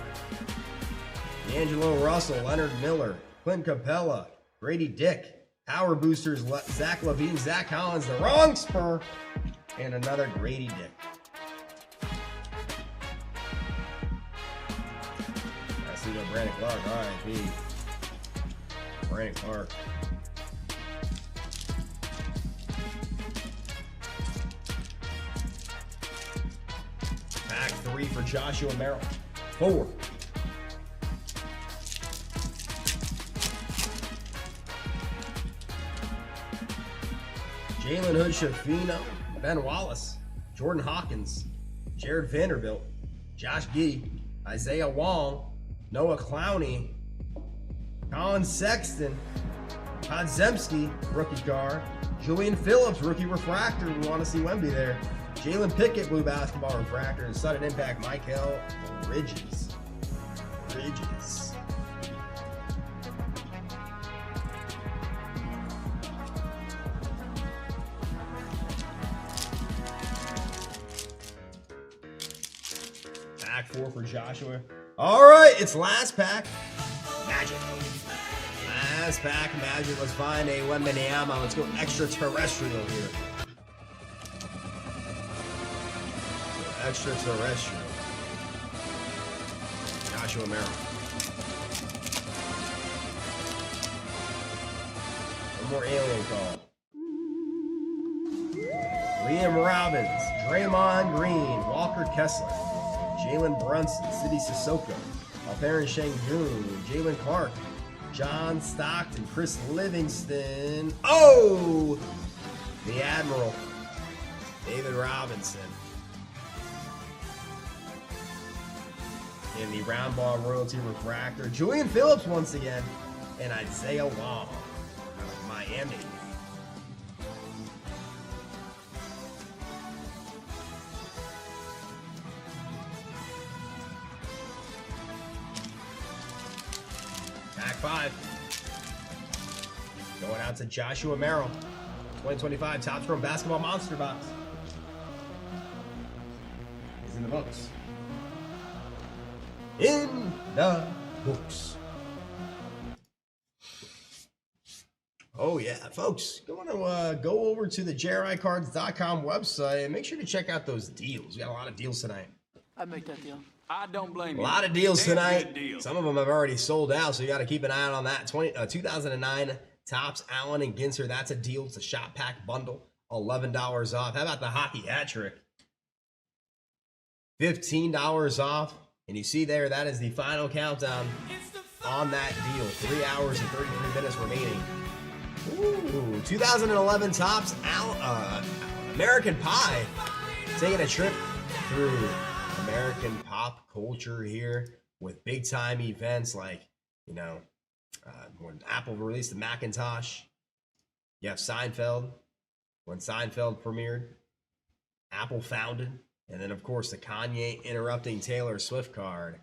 D'Angelo Russell, Leonard Miller, Clint Capella, Grady Dick, Power Boosters, Zach LaVine, Zach Collins, the wrong spur, and another Grady Dick. I see no Brandon Clark, RIP. Brandon Clark. Pack 3 for Joshua Merrill. 4. Jalen Hood Shafino, Ben Wallace, Jordan Hawkins, Jared Vanderbilt, Josh Giddey, Isaiah Wong, Noah Clowney, Colin Sexton, Podzemski, rookie card, Julian Phillips, rookie refractor. We want to see Wemby there. Jalen Pickett, blue basketball refractor, and sudden impact, Michael Bridges. Pack 4 for Joshua. All right, it's last pack. Magic. Last pack Magic. Let's find a Wembanyama. Let's go extraterrestrial here. Extraterrestrial. Joshua Merrill. One more alien call. Liam Robbins, Draymond Green, Walker Kessler, Jalen Brunson, City Sissoko, Alperen Şengün, Jalen Clark, John Stockton, Chris Livingston. Oh! The Admiral, David Robinson. In the round ball royalty refractor, Julian Phillips once again, and Isaiah Wong out of Miami. Pack 5. Going out to Joshua Merrill. 2025 Top Scrum Basketball Monster Box. He's in the books. In the books. Oh yeah, folks, go over to the JRICards.com website and make sure to check out those deals. We got a lot of deals tonight. I'd make that deal. I don't blame A you. lot of deals Damn tonight. good deal. Some of them have already sold out, so you got to keep an eye out on that. 2009 Topps Allen and Ginter. That's a deal. It's a shop pack bundle. $11 off. How about the hockey hat trick? $15 off. And you see there, that is the final countdown on that deal. 3 hours and 33 minutes remaining. Ooh, 2011 Topps American Pie. Taking a trip through American pop culture here with big time events like, you know, when Apple released the Macintosh. You have Seinfeld, when Seinfeld premiered. Apple founded. And then, of course, the Kanye interrupting Taylor Swift card.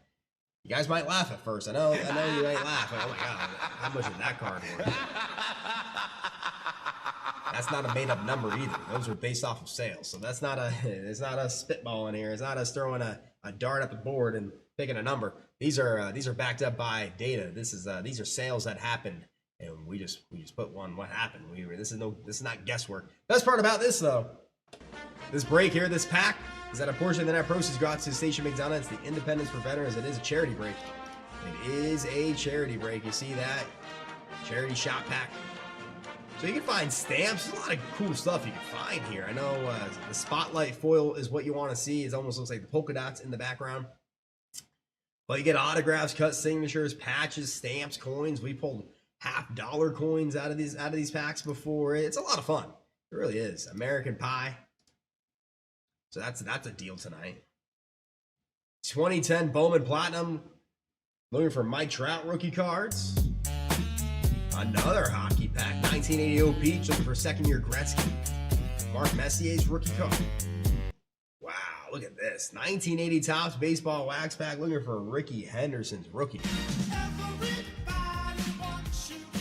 You guys might laugh at first. I know you might laugh. Oh my God, how much is that card worth? That's not a made-up number either. Those are based off of sales. So that's not it's not us spitballing here. It's not us throwing a dart at the board and picking a number. These are backed up by data. These are sales that happened, and we just put what happened. This is not guesswork. Best part about this though, this break here, this pack, is that a portion of the net proceeds go out to Station McDonough. It's the Independence for Veterans. It is a charity break. It is a charity break. You see that? Charity shop pack. So you can find stamps. There's a lot of cool stuff you can find here. I know the spotlight foil is what you want to see. It almost looks like the polka dots in the background. But you get autographs, cut signatures, patches, stamps, coins. We pulled $50 coins out of these packs before. It's a lot of fun. It really is. American Pie. So that's a deal tonight. 2010 Bowman Platinum. Looking for Mike Trout rookie cards. Another hockey pack. 1980 Peach. Looking for second-year Gretzky. Mark Messier's rookie card. Wow, look at this. 1980 Topps baseball wax pack. Looking for Ricky Henderson's rookie.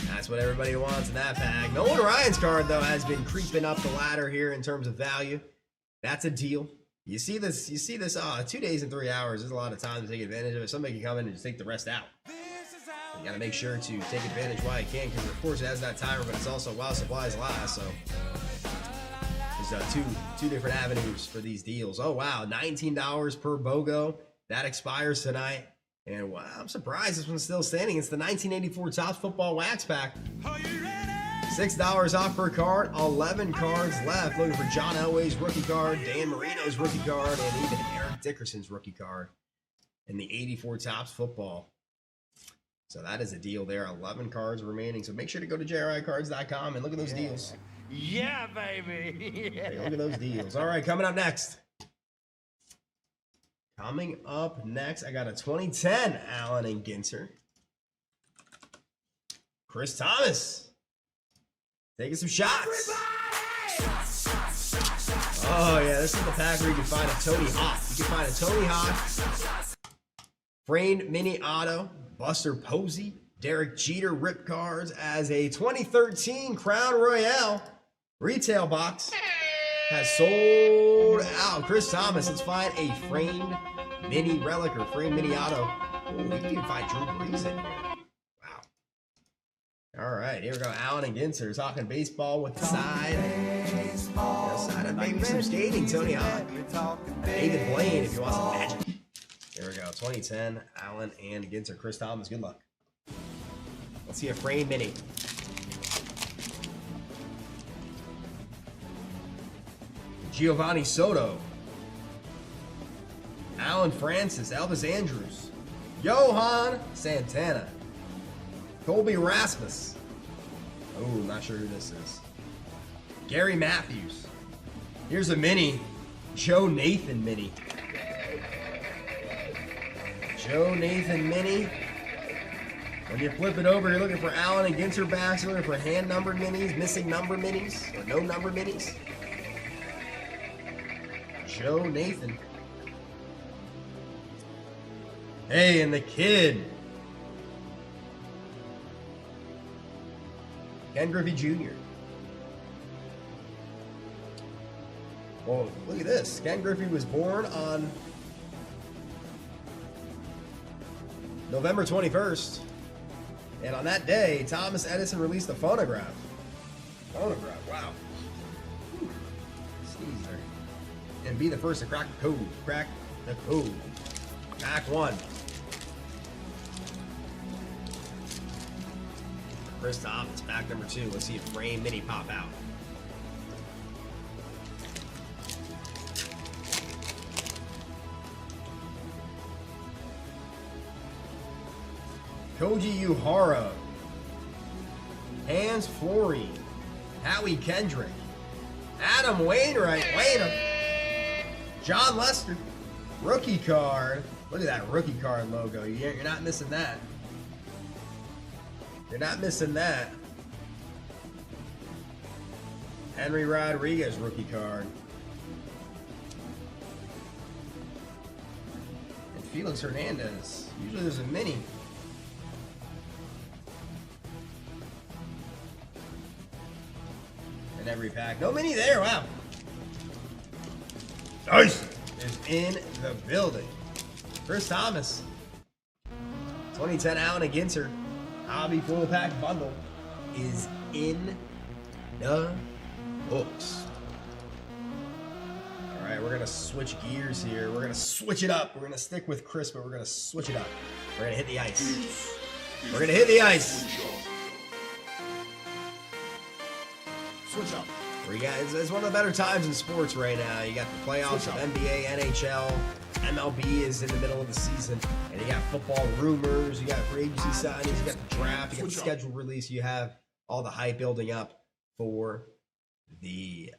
That's what everybody wants in that pack. Nolan Ryan's card, though, has been creeping up the ladder here in terms of value. That's a deal. You see this, 2 days and 3 hours. There's a lot of time to take advantage of it. Somebody can come in and just take the rest out. You got to make sure to take advantage while you can, because of course it has that timer, but it's also while supplies last. So there's two different avenues for these deals. Oh wow, $19 per BOGO. That expires tonight. And wow, I'm surprised this one's still standing. It's the 1984 Topps Football Wax Pack. $6 off per card, 11 cards left. Looking for John Elway's rookie card, Dan Marino's rookie card, and even Eric Dickerson's rookie card in the 84 Topps Football. So that is a deal there. 11 cards remaining. So make sure to go to JRICards.com and look at those deals. Yeah, baby. Hey, look at those deals. All right, coming up next. Coming up next, I got a 2010 Allen and Ginter. Chris Thomas. Taking some shots. Oh, yeah, this is the pack where you can find a Tony Hawk. You can find a Tony Hawk, framed mini auto, Buster Posey, Derek Jeter rip cards as a 2013 Crown Royale retail box has sold out. Chris Thomas, let's find a framed mini relic or framed mini auto. Ooh, we can even find Drew Brees in here. Wow. All right, here we go. Allen and Ginter talking baseball with the side. Side of maybe some skating, Tony Hawk. David Blaine, if you want some magic. There we go. 2010 Allen and Ginter. Chris Thomas, good luck. Let's see a frame mini. Giovanni Soto. Alan Francis. Elvis Andrews. Johan Santana. Colby Rasmus. Oh, not sure who this is. Gary Matthews. Here's a mini. Joe Nathan mini. Joe Nathan mini. When you flip it over, you're looking for Allen and Ginter backs. You're looking for hand numbered minis, missing number minis, or no number minis. Joe Nathan. Hey, and the kid. Ken Griffey Jr. Well, look at this. Ken Griffey was born on November 21st. And on that day, Thomas Edison released a phonograph. Phonograph, wow. Sneeze there. And be the first to crack the code. Crack the code. Pack 1. Chris Thomas, pack number 2. Let's see if Frame Mini pop out. Koji Uhara, Hans Florey, Howie Kendrick, Adam Wainwright, John Lester, rookie card. Look at that rookie card logo. You're not missing that. You're not missing that. Henry Rodriguez rookie card. And Felix Hernandez. Usually there's a mini. In every pack. No mini there, wow. Nice! Is in the building. Chris Thomas. 2010 Allen and Ginter Hobby Full Pack Bundle is in the books. Alright, we're gonna switch gears here. We're gonna switch it up. We're gonna stick with Chris, but we're gonna switch it up. We're gonna hit the ice. We're gonna hit the ice. Switch up. It's one of the better times in sports right now. You got the playoffs of NBA, NHL, MLB is in the middle of the season, and you got football rumors, you got free agency signings, you got the draft, you got the schedule release, you have all the hype building up for the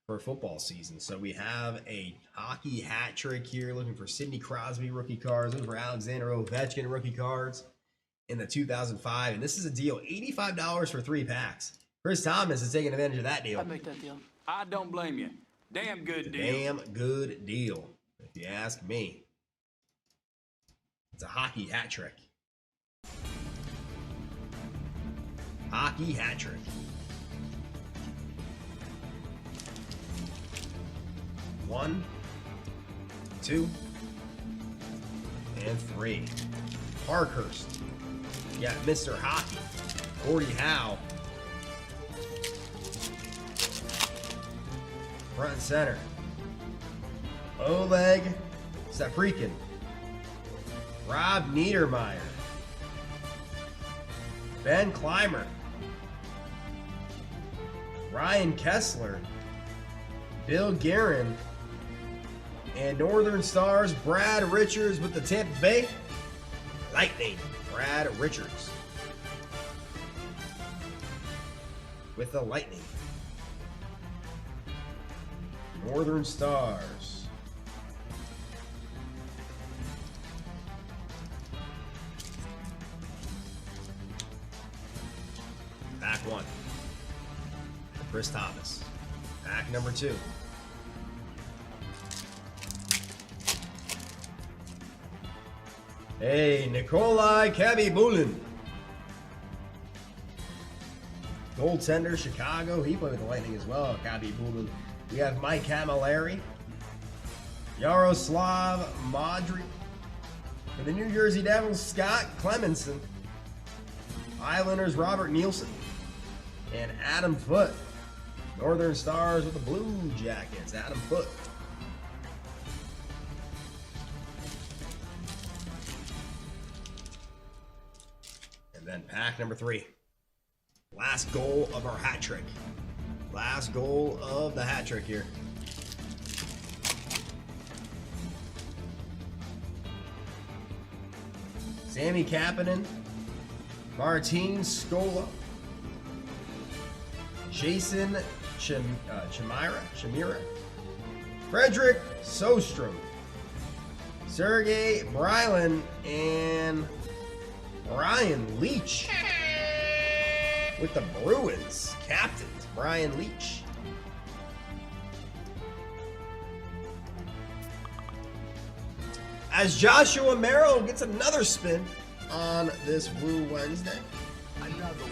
for football season. So we have a hockey hat trick here, looking for Sidney Crosby rookie cards, looking for Alexander Ovechkin rookie cards in the 2005, and this is a deal, $85 for 3 packs. Chris Thomas is taking advantage of that deal. I'd make that deal. I don't blame you. Damn good deal. Damn good deal, if you ask me. It's a hockey hat trick. Hockey hat trick. 1, 2, and 3. Parkhurst. You got Mr. Hockey. Gordie Howe. Front and center. Oleg Safrikin. Rob Niedermeyer. Ben Clymer. Ryan Kessler. Bill Guerin. And Northern Stars, Brad Richards with the Tampa Bay Lightning. Brad Richards with the Lightning. Northern Stars. Pack 1. Chris Thomas. Pack number 2. Hey, Nikolai Khabibulin. Goaltender, Chicago. He played with the Lightning as well, Khabibulin. We have Mike Camilleri, Yaroslav Modric. For the New Jersey Devils, Scott Clemenson. Islanders, Robert Nielsen. And Adam Foote. Northern Stars with the Blue Jackets, Adam Foote. And then pack number 3. Last goal of our hat trick. Last goal of the hat trick here. Sammy Kapanen, Martin Scola, Jason Chimera, Frederick Sostrom, Sergei Brylin, and Brian Leach with the Bruins captain. Brian Leach. As Joshua Merrill gets another spin on this Woo Wednesday. Another one.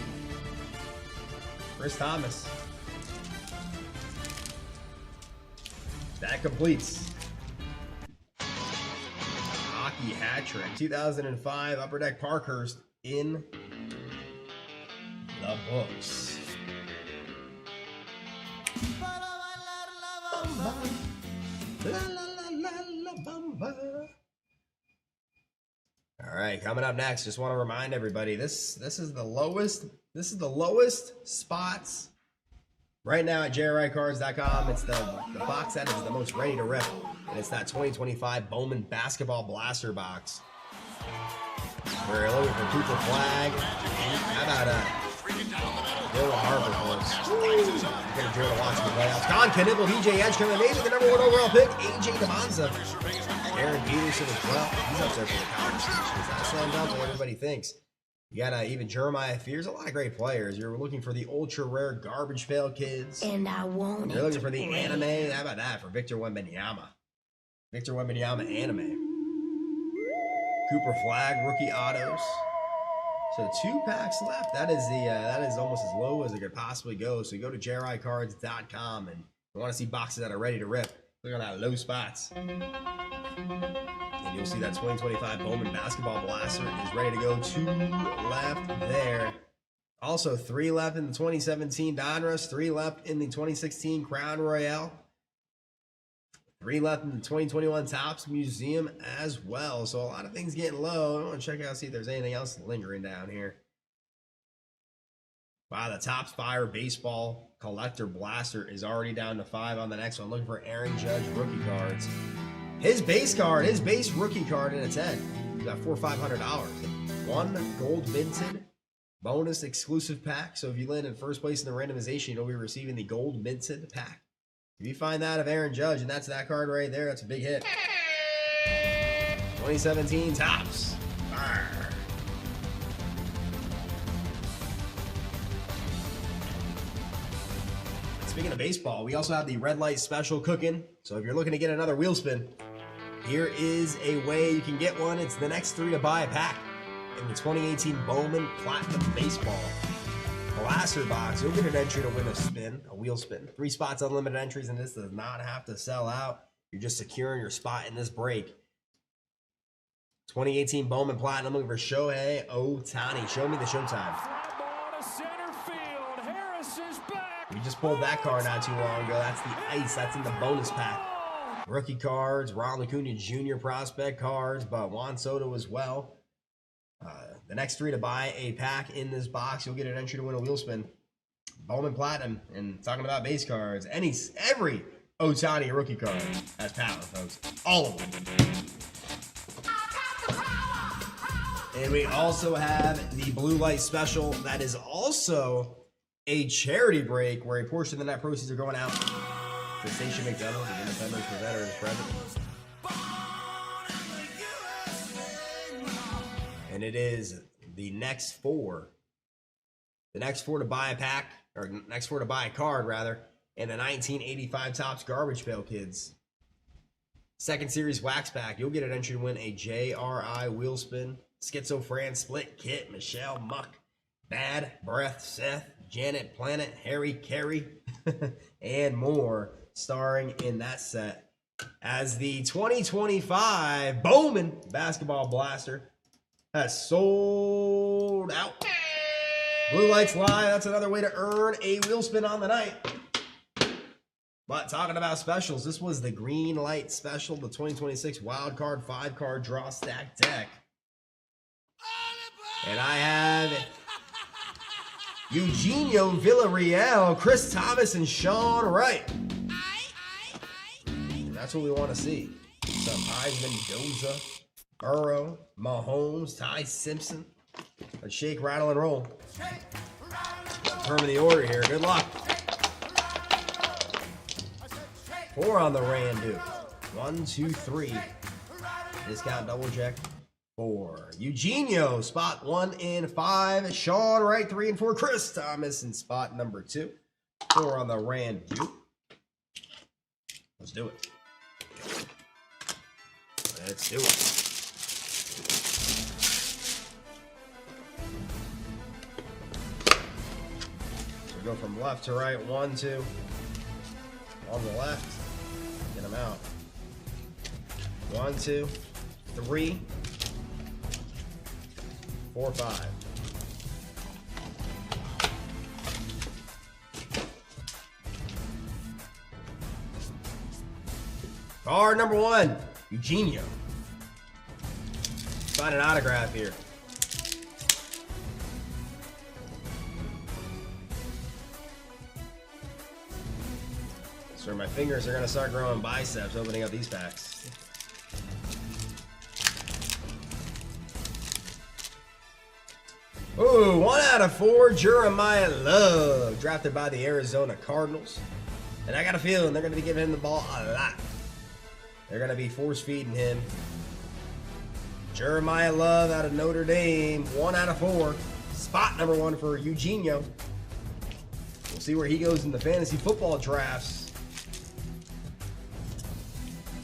Chris Thomas. That completes hockey hat trick 2005 Upper Deck Parkhurst in the books. All right, coming up next, just want to remind everybody this is the lowest spots right now at JRICards.com. It's the box that is the most ready to rip, and it's that 2025 Bowman Basketball Blaster box. We're looking for Cooper Flag. How about Dylan Harper, folks? You're going to drill to watch the playoffs. Con Knibble, DJ Edgecombe, and maybe the #1 overall pick, AJ DeMonza. Aaron Peterson as well. He's up there for the conversation. He's not slammed up what everybody thinks. You got even Jeremiah Fears, a lot of great players. You're looking for the ultra rare garbage Pail Kids. And I want it. You're looking for the anime. How about that for Victor Wembanyama? Victor Wembanyama anime. Cooper Flag rookie autos. So 2 packs left. That is almost as low as it could possibly go. So you go to JRICards.com and you want to see boxes that are ready to rip. Look at that low spots. And you'll see that 2025 Bowman Basketball Blaster is ready to go. 2 left there. Also 3 left in the 2017 Donruss. 3 left in the 2016 Crown Royale. 3 left in the 2021 Topps Museum as well. So a lot of things getting low. I want to check out, see if there's anything else lingering down here. Wow, the Topps Fire Baseball Collector Blaster is already down to 5 on the next one. Looking for Aaron Judge rookie cards. His base rookie card in its head. He's got $400 or $500. 1 gold minted bonus exclusive pack. So if you land in first place in the randomization, you'll be receiving the gold minted pack. If you find that of Aaron Judge, and that's that card right there, that's a big hit. 2017 Topps. Arr. Speaking of baseball, we also have the red light special cooking. So if you're looking to get another wheel spin, here is a way you can get one. It's the next 3 to buy a pack in the 2018 Bowman Platinum Baseball Blaster box. You'll get an entry to win a wheel spin. 3 spots, unlimited entries, and this does not have to sell out. You're just securing your spot in this break. 2018 Bowman Platinum, looking for Shohei Ohtani. Show me the showtime. We just pulled that card not too long ago. That's the ice. That's in the bonus pack. Rookie cards, Ronald Acuna Jr. prospect cards, but Juan Soto as well. The next 3 to buy a pack in this box, you'll get an entry to win a wheel spin. Bowman Platinum, and talking about base cards, every Ohtani rookie card has power, folks. All of them. And we also have the blue light special. That is also a charity break where a portion of the net proceeds are going out to Station McDonald, the Independence for Veterans present. And it is the next 4. The next 4 to buy a pack, or next 4 to buy a card, rather, and the 1985 Topps Garbage Pail Kids. Second series wax pack. You'll get an entry to win a JRI wheel spin. Schizo Fran Split Kit, Michelle Muck, Bad Breath Seth, Janet Planet, Harry Carey, and more, starring in that set as the 2025 Bowman Basketball Blaster has sold out. Blue Lights Live, that's another way to earn a wheel spin on the night. But talking about specials, this was the green light special, the 2026 wild card 5-card draw stack deck. And I have Eugenio Villarreal, Chris Thomas, and Sean Wright. And that's what we want to see. Some Heisman, Doza, Burrow, Mahomes, Ty Simpson. Let's shake, rattle, and roll. Determine the order here. Good luck. 4 on the Randu. 1, 2, 3. Discount double check. 4. Eugenio, spot 1 and 5. Sean Wright, 3 and 4. Chris Thomas in spot number 2. 4 on the Randu. Let's do it. Let's do it. Go from left to right. 1, 2. On the left. Get them out. 1, 2, 3, 4, 5. Card number 1, Eugenio. sign an autograph here. So my fingers are gonna start growing biceps opening up these packs. Ooh, 1 out of 4, Jeremiah Love, drafted by the Arizona Cardinals. And I got a feeling they're gonna be giving him the ball a lot. They're gonna be force feeding him. Jeremiah Love out of Notre Dame, 1 out of 4. Spot number 1 for Eugenio. We'll see where he goes in the fantasy football drafts.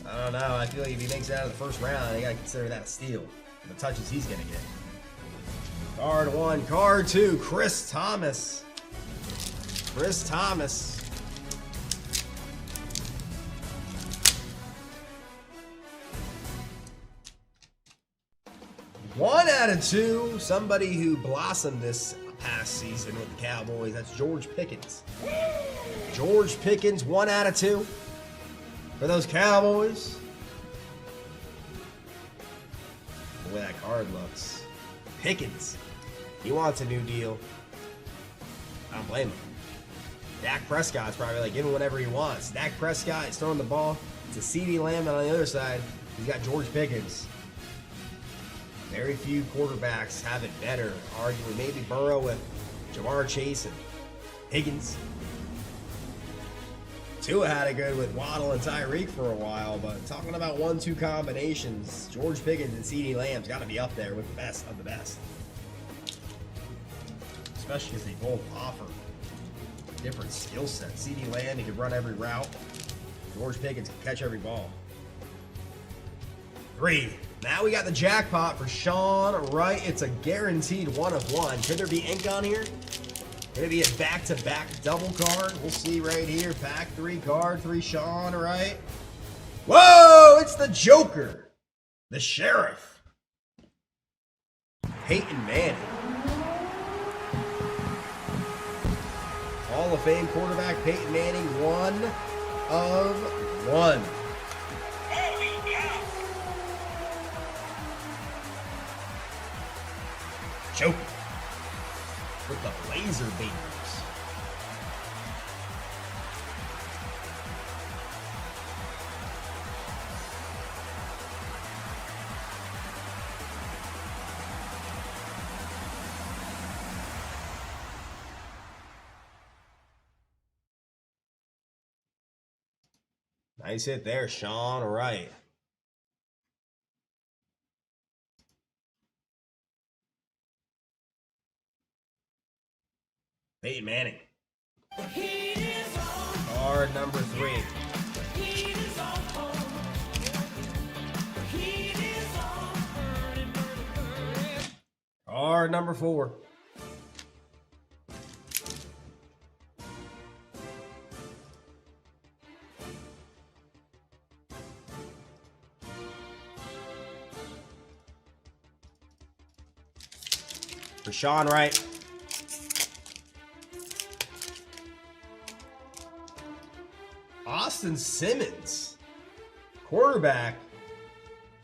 I don't know. I feel like if he makes it out of the first round, you gotta consider that a steal. The touches he's gonna get. Card 1, card 2, Chris Thomas. Chris Thomas. One out of 2, somebody who blossomed this past season with the Cowboys. That's George Pickens. George Pickens, 1 out of 2 for those Cowboys. The way that card looks. Pickens. He wants a new deal. I don't blame him. Dak Prescott's probably like giving whatever he wants. Dak Prescott is throwing the ball to CeeDee Lamb, and on the other side, he's got George Pickens. Very few quarterbacks have it better. Arguably, maybe Burrow with Jamar Chase and Higgins. Tua had it good with Waddle and Tyreek for a while, but talking about 1-2 combinations, George Pickens and CeeDee Lamb's got to be up there with the best of the best. Especially because they both offer different skill sets. CeeDee Lamb, he can run every route. George Pickens can catch every ball. 3. Now we got the jackpot for Sean Wright. It's a guaranteed 1 of 1. Could there be ink on here? Could it be a back-to-back double card? We'll see right here. Pack 3, card 3, Sean Wright. Whoa! It's the Joker. The Sheriff. Peyton Manning. Hall of Fame quarterback Peyton Manning, 1 of 1. Joker with the laser beams. Nice hit there, Sean Wright. Peyton Manning. Card number 3. Card number 4. For Sean Wright. Austin Simmons, quarterback,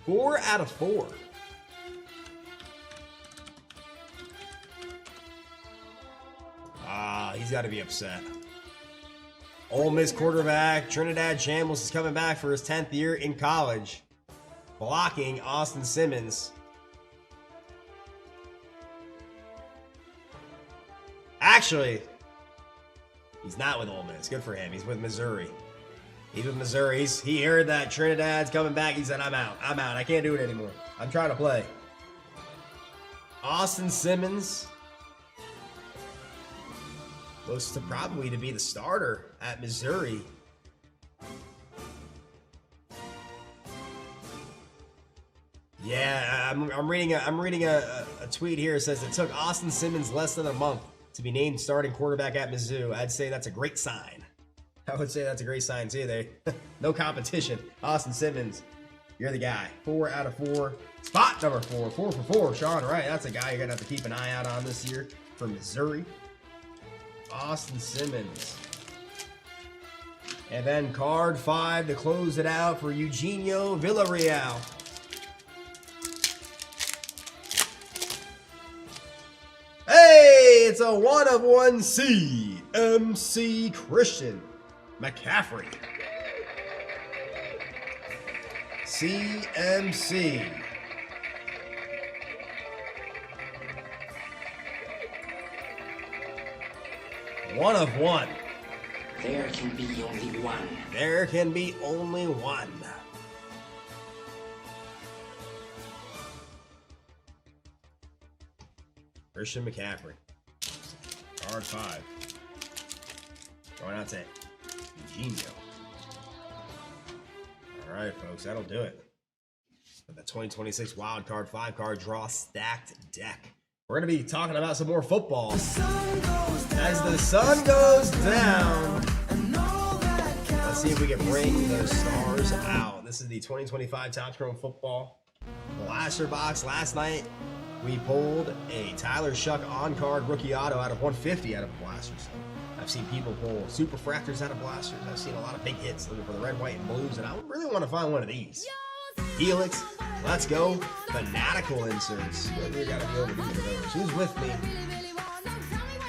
4 out of 4. He's got to be upset. Ole Miss quarterback Trinidad Shambles is coming back for his 10th year in college, blocking Austin Simmons. Actually, he's not with Ole Miss. Good for him. He's with Missouri. He's with Missouri. He heard that Trinidad's coming back. He said, I'm out. I'm out. I can't do it anymore. I'm trying to play. Austin Simmons looks to probably to be the starter at Missouri. Yeah, I'm reading a tweet here. It says it took Austin Simmons less than a month to be named starting quarterback at Mizzou. I'd say that's a great sign. I would say that's a great sign too. They no competition. Austin Simmons, you're the guy. 4 out of 4. Spot number 4. 4 for 4. Sean Wright. That's a guy you're gonna have to keep an eye out on this year for Missouri. Austin Simmons. And then card 5 to close it out for Eugenio Villarreal. it's a 1 of 1 CMC Christian McCaffrey. CMC. One of one. There can be only one. There can be only one. Christian McCaffrey. Card 5. Going out to Eugenio. Alright, folks, that'll do it. For the 2026 Wild Card 5 card draw stacked deck. We're going to be talking about some more football. As the sun goes down, let's see if we can bring those stars out. This is the 2025 Topps Chrome Football Blaster Box. Last night, we pulled a Tyler Shuck on-card rookie auto out of 150 out of blasters. I've seen people pull super fractors out of blasters. I've seen a lot of big hits looking for the red, white, and blues, and I really want to find one of these. Helix, let's go, fanatical inserts. We gotta be overdue for those. Who's with me?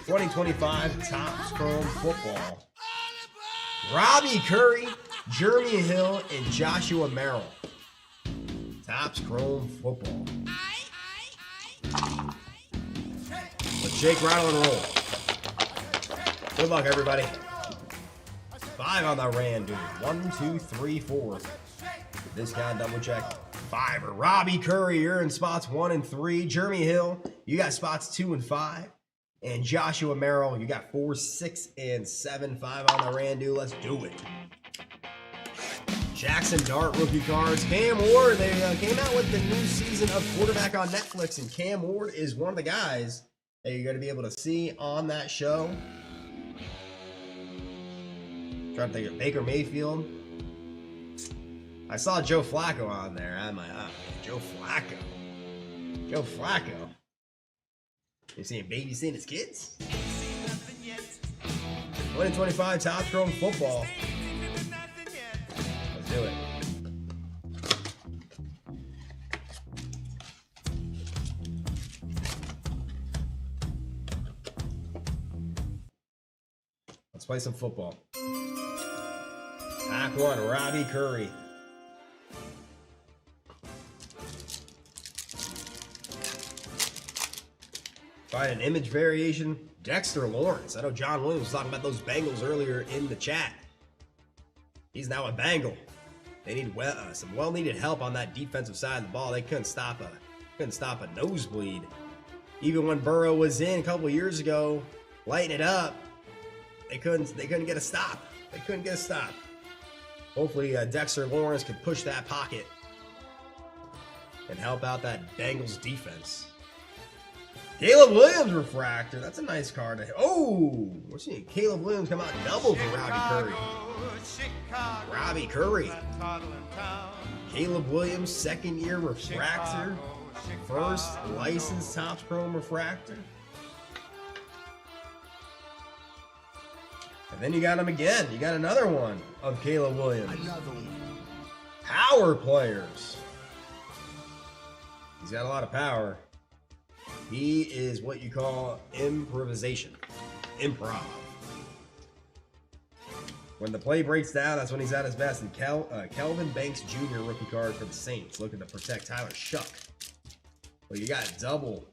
2025 Topps Chrome Football. Robbie Curry, Jeremy Hill, and Joshua Merrill. Topps Chrome Football. Let's shake, rattle, and roll. Good luck, everybody. 5 on the Rand, dude. 1, 2, 3, 4. Discount double check. 5. Robbie Curry, you're in spots 1 and 3. Jeremy Hill, you got spots 2 and 5. And Joshua Merrill, you got 4, 6, and 7. 5 on the Randu. Let's do it. Jackson Dart rookie cards. Cam Ward, they came out with the new season of quarterback on Netflix, and Cam Ward is one of the guys that you're going to be able to see on that show. Trying to think of Baker Mayfield. I saw Joe Flacco on there. I'm like, oh, Joe Flacco. Joe Flacco. You seeing babysitting his kids? 2025 Topps Chrome Football. Let's do it. Let's play some football. Pack 1, Robbie Curry. Find an image variation. Dexter Lawrence. I know John Williams was talking about those Bengals earlier in the chat. He's now a Bengal. They need some well-needed help on that defensive side of the ball. They couldn't stop a nosebleed. Even when Burrow was in a couple years ago, lighting it up, they couldn't get a stop. They couldn't get a stop. Hopefully, Dexter Lawrence can push that pocket and help out that Bengals defense. Caleb Williams refractor. That's a nice card. Oh, we're seeing Caleb Williams come out double for Robbie Curry. Robbie Curry. Caleb Williams, second year refractor. First licensed Topps Chrome refractor. And then you got him again. You got another one of Caleb Williams. Power players. He's got a lot of power. He is what you call improvisation. Improv. When the play breaks down, that's when he's at his best. And Kelvin Banks Jr. rookie card for the Saints, looking to protect Tyler Shuck. Well, you got double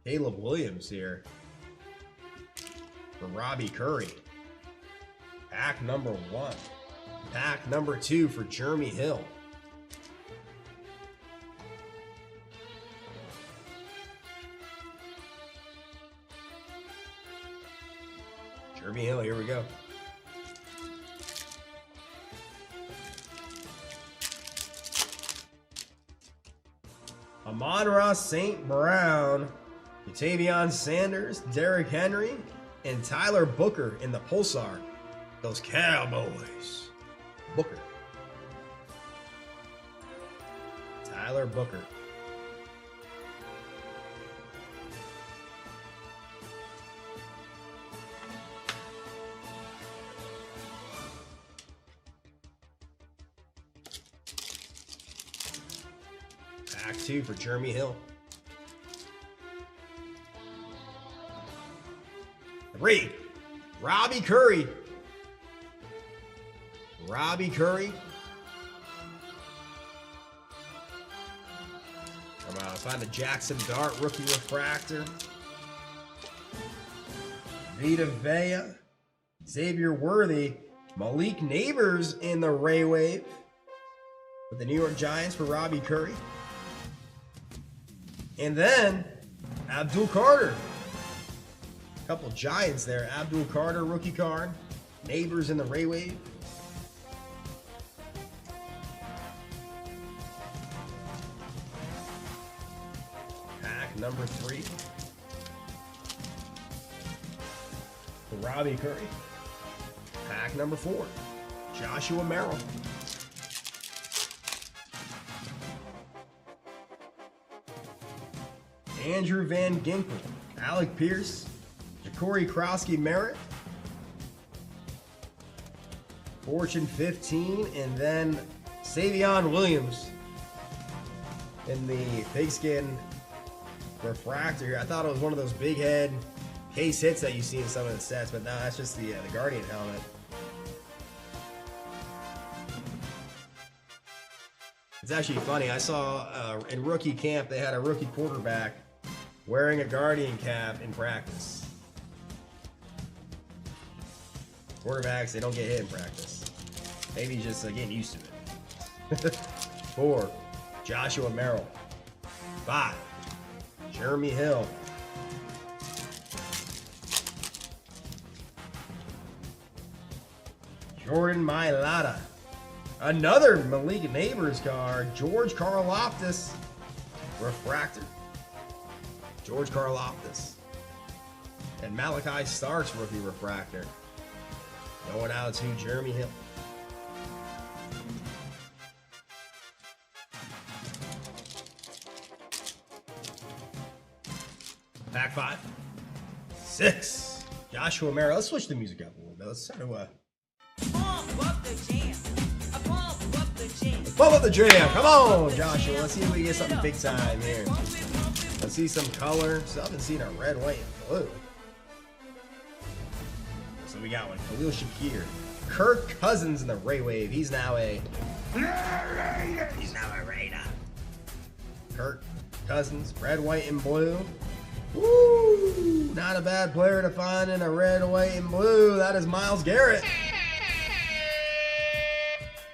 Caleb Williams here for Robbie Curry. Pack number 1. Pack number 2 for Jeremy Hill. Jeremy Hill, here we go. Amon-Ra St. Brown, Jatavion Sanders, Derrick Henry, and Tyler Booker in the Pulsar. Those Cowboys. Booker. Tyler Booker. Pack 2 for Jeremy Hill. 3. Robbie Curry. Robbie Curry. Come on, find the Jackson Dart rookie refractor. Vita Vea. Xavier Worthy. Malik Neighbors in the Ray Wave. With the New York Giants for Robbie Curry. And then Abdul Carter. A couple Giants there. Abdul Carter rookie card. Neighbors in the Ray Wave. Pack number 3. For Robbie Curry. Pack number 4. Joshua Merrill. Andrew Van Ginkel. Alec Pierce. Ja'Cory Krosky Merritt. Fortune 15. And then Savion Williams in the pigskin refractor. I thought it was one of those big head case hits that you see in some of the sets, but no, that's just the Guardian helmet. It's actually funny. I saw in rookie camp they had a rookie quarterback wearing a Guardian cap in practice. Quarterbacks, they don't get hit in practice. Maybe just getting used to it. 4. Joshua Merrill. 5. Jeremy Hill. Jordan Mailata. Another Malik Neighbors card. George Karlaftis. Refractor. George Karlaftis. And Malachi Starks rookie refractor. Going out to Jeremy Hill. Pack 5. 6. Joshua Merrill. Let's switch the music up a little bit. Let's start to Pump up the jam. Pump up the jam. pump up the jam. Come on, Joshua. Let's see if we can get something big time here. Let's see some color. So I haven't seen a red, white, and blue. So we got one. Khalil Shakir. Kirk Cousins in the Ray Wave. He's now a Raider. Kirk Cousins, red, white, and blue. Woo! Not a bad player to find in a red, white, and blue. That is Myles Garrett.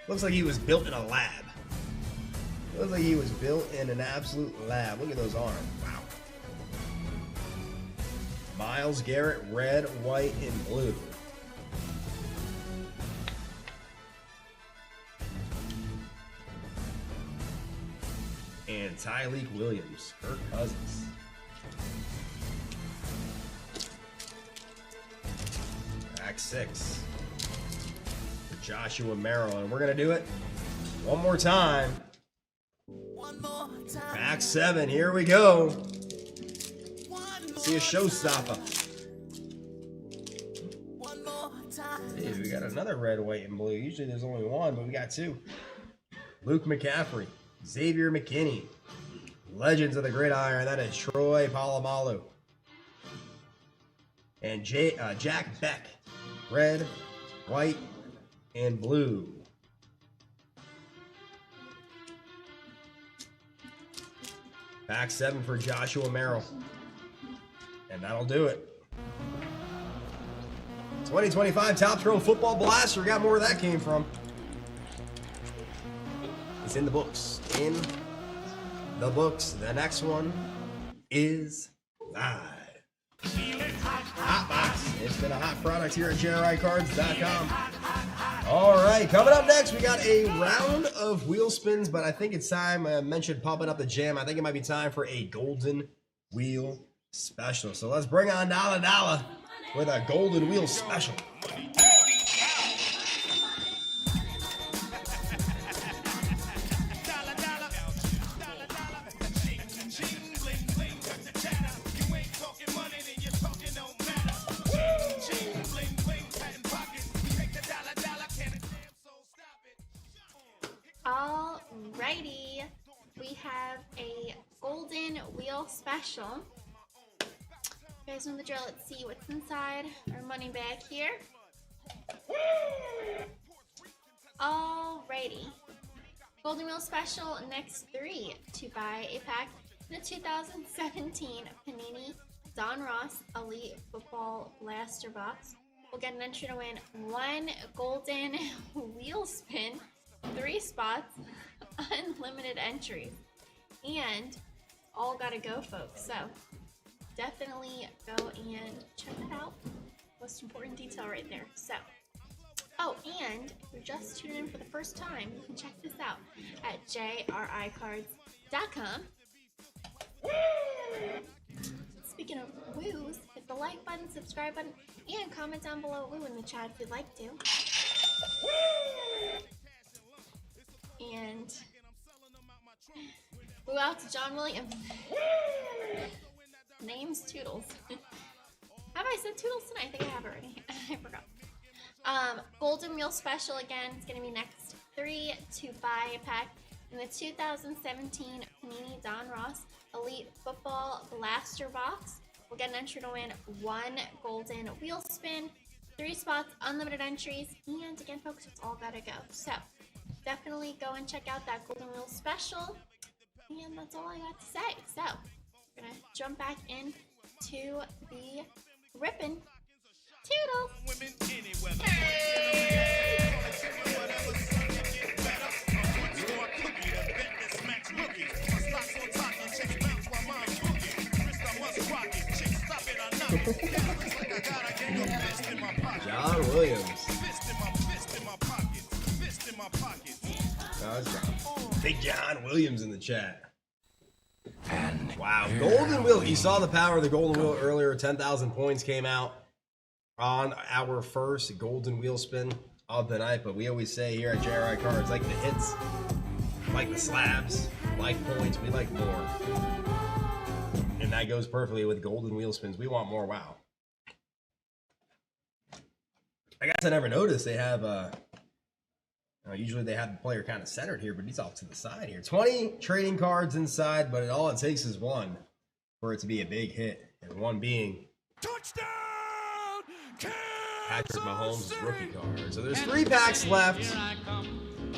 Looks like he was built in a lab. Looks like he was built in an absolute lab. Look at those arms. Wow. Myles Garrett, red, white, and blue. And Tyleek Williams, Kirk Cousins. Pack 6. For Joshua Merrill. And we're going to do it one more time. Pack 7. Here we go. See a showstopper. Hey, we got another red, white, and blue. Usually there's only one, but we got 2. Luke McCaffrey. Xavier McKinney. Legends of the Gridiron. That is Troy Polamalu. And Jack Beck. Red, white, and blue. Pack 7 for Joshua Merrill. And that'll do it. 2025 Topps Chrome Football Blaster. We got more where that came from. It's in the books. In the books. The next one is live. Hot box. It's been a hot product here at JRICards.com. All right, coming up next, we got a round of wheel spins, but I think it's time. I mentioned pumping up the jam. I think it might be time for a golden wheel special. So let's bring on Dollar with a golden wheel special. Alrighty, we have a golden wheel special. You guys know the drill. Let's see what's inside our money bag here. Alrighty. Golden Wheel Special, next 3 to buy a pack. The 2017 Panini Don Ross Elite Football Blaster Box will get an entry to win 1 golden wheel spin, 3 spots, unlimited entries, and all gotta go, folks. So definitely go and check it out. Most important detail right there. So, oh, and if you're just tuning in for the first time, you can check this out at JRICards.com. Speaking of woos, hit the like button, subscribe button, and comment down below woo in the chat if you'd like to. And woo out to John Williams. Name's Toodles. Have I said Toodles tonight? I think I have already. I forgot. Golden Wheel Special again. It's gonna be next 3 to buy a pack in the 2017 Panini Don Ross Elite Football Blaster Box. We'll get an entry to win 1 golden wheel spin, 3 spots, unlimited entries, and again, folks, it's all gotta go. So definitely go and check out that Golden Wheel Special. And that's all I got to say. So we're gonna jump back in to the ripping. Toodles! Women any weather. John Williams. Oh, John. Big John Williams in the chat. And wow, Golden Wheel. You saw the power of the Golden Wheel earlier. 10,000 points came out on our first Golden Wheel spin of the night. But we always say here at JRI Cards, like the hits, like the slabs, like points, we like more. And that goes perfectly with Golden Wheel spins. We want more wow. I guess I never noticed they have usually they have the player kind of centered here, but he's off to the side here. 20 trading cards inside, but all it takes is 1 for it to be a big hit, and 1 being Touchdown! Patrick Mahomes' rookie card. So there's 3 packs left.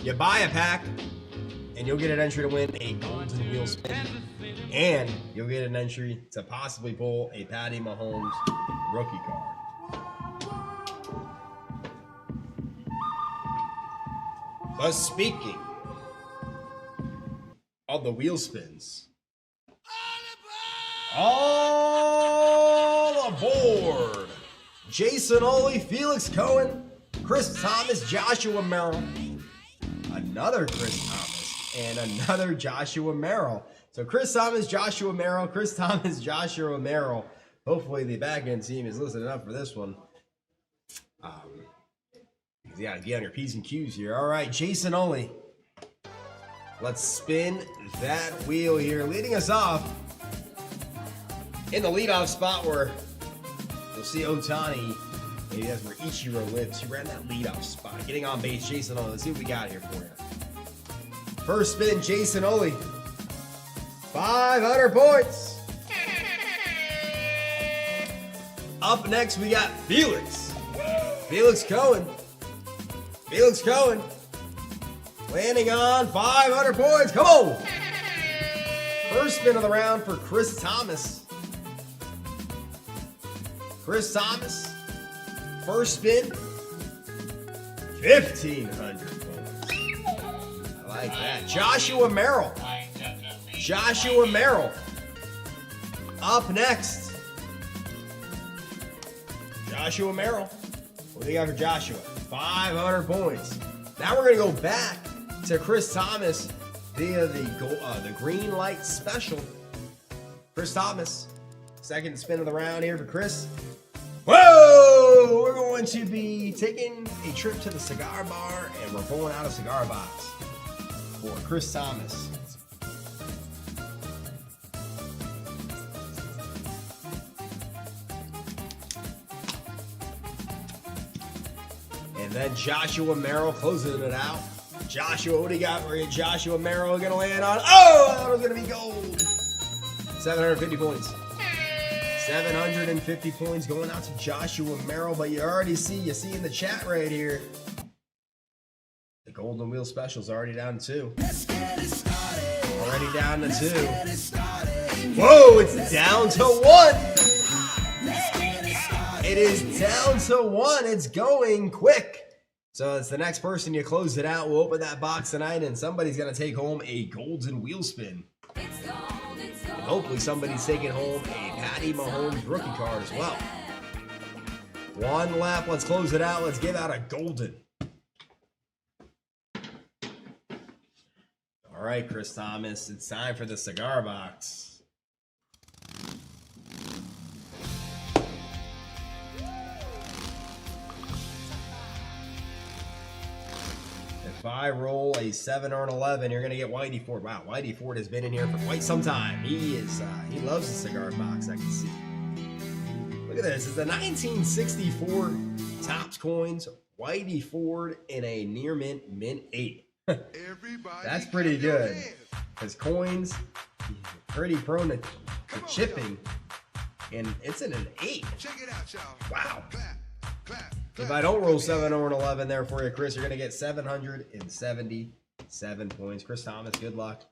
You buy a pack, and you'll get an entry to win a Golden Wheel spin, and you'll get an entry to possibly pull a Patty Mahomes rookie card. But speaking of the wheel spins, all aboard! Jason Oley, Felix Cohen, Chris Thomas, Joshua Merrill, another Chris Thomas, and another Joshua Merrill. So Chris Thomas, Joshua Merrill, Chris Thomas, Joshua Merrill. Hopefully the back end team is listening up for this one. You gotta get on your P's and Q's here. All right, Jason Oley. Let's spin that wheel here. Leading us off in the leadoff spot where you'll see Otani. Maybe that's where Ichiro lives. He ran that leadoff spot. Getting on base, Jason Oley. Let's see what we got here for you. First spin, Jason Oley. 500 points. Up next, we got Felix. Felix Cohen. Felix Cohen landing on 500 points. Come on. First spin of the round for Chris Thomas. Chris Thomas. First spin. 1,500 points. I like that. Joshua Merrill. Joshua Merrill. Up next. Joshua Merrill. What do you got for Joshua? 500 points. Now we're going to go back to Chris Thomas via the green light special. Chris Thomas, second spin of the round here for Chris. Whoa! We're going to be taking a trip to the cigar bar, and we're pulling out a cigar box for Chris Thomas. And then Joshua Merrill closing it out. Joshua, what do you got for you? Joshua Merrill gonna land on. Oh, I thought it was gonna be gold. 750 points. 750 points going out to Joshua Merrill, but you see in the chat right here, the Golden Wheel Special's already down to 2. Already down to 2. Whoa, it's down to 1. It is down to 1. It's going quick. So it's the next person you close it out. We'll open that box tonight, and somebody's going to take home a Golden Wheel Spin. And hopefully somebody's taking home a Patty Mahomes rookie card as well. One left. Let's close it out. Let's give out a Golden. All right, Chris Thomas, it's time for the cigar box. If I roll a 7 or an 11, you're gonna get Whitey Ford. Wow, Whitey Ford has been in here for quite some time. He loves the cigar box. I can see. Look at this. It's the 1964 Topps coins. Whitey Ford in a near mint 8. That's pretty good. Because coins, pretty prone to chipping, and it's in an 8. Wow. If I don't roll 7 or an 11 there for you, Chris, you're going to get 777 points. Chris Thomas, good luck.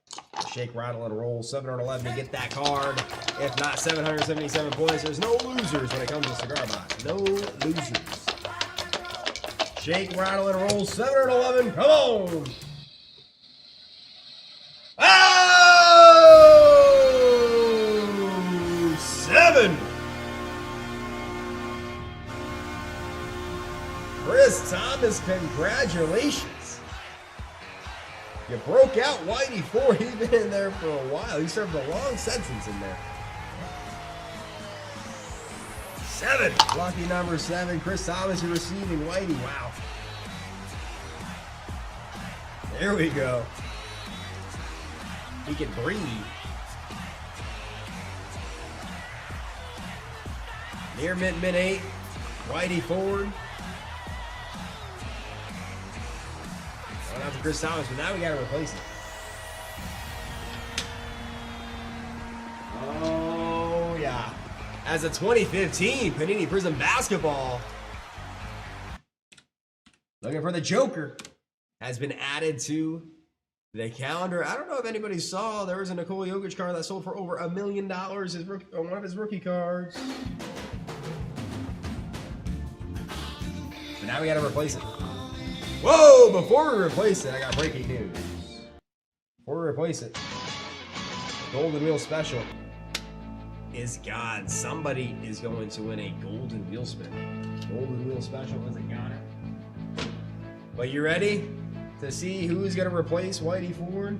Shake, rattle, and roll 7 or an 11 to get that card. If not 777 points, there's no losers when it comes to cigar box. No losers. Shake, rattle, and roll 7 or an 11. Come on. Oh! 7. Chris Thomas, congratulations. You broke out Whitey Ford. He's been in there for a while. He served a long sentence in there. 7. Lucky number 7. Chris Thomas, you're receiving Whitey. Wow. There we go. He can breathe. Near mint 8. Whitey Ford. Going out to Chris Thomas, but now we gotta replace it. Oh yeah. As a 2015 Panini Prism basketball. Looking for the Joker. Has been added to the calendar. I don't know if anybody saw, there was a Nikola Jokic card that sold for over $1 million. One of his rookie cards. But now we gotta replace it. Whoa! Before we replace it, I got breaking news. Before we replace it, Golden Wheel Special is gone. Somebody is going to win a Golden Wheel Spin. Golden Wheel Special isn't got it. But you ready to see who's going to replace Whitey Ford?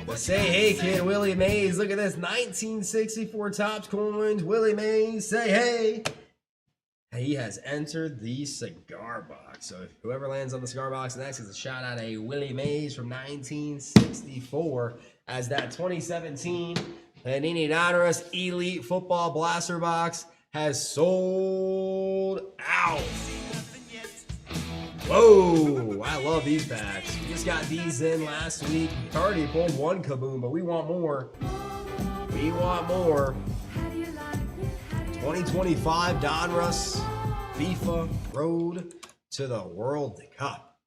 The Say Hey Kid, Willie Mays. Look at this, 1964 Topps coins. Willie Mays, say hey. He has entered the cigar box. So if whoever lands on the cigar box next is a shot at a Willie Mays from 1964 as that 2017 Panini Donruss Elite Football Blaster Box has sold out. Whoa, I love these packs. We just got these in last week. We already pulled one kaboom, but we want more. We want more. 2025 Donruss FIFA Road to the World Cup.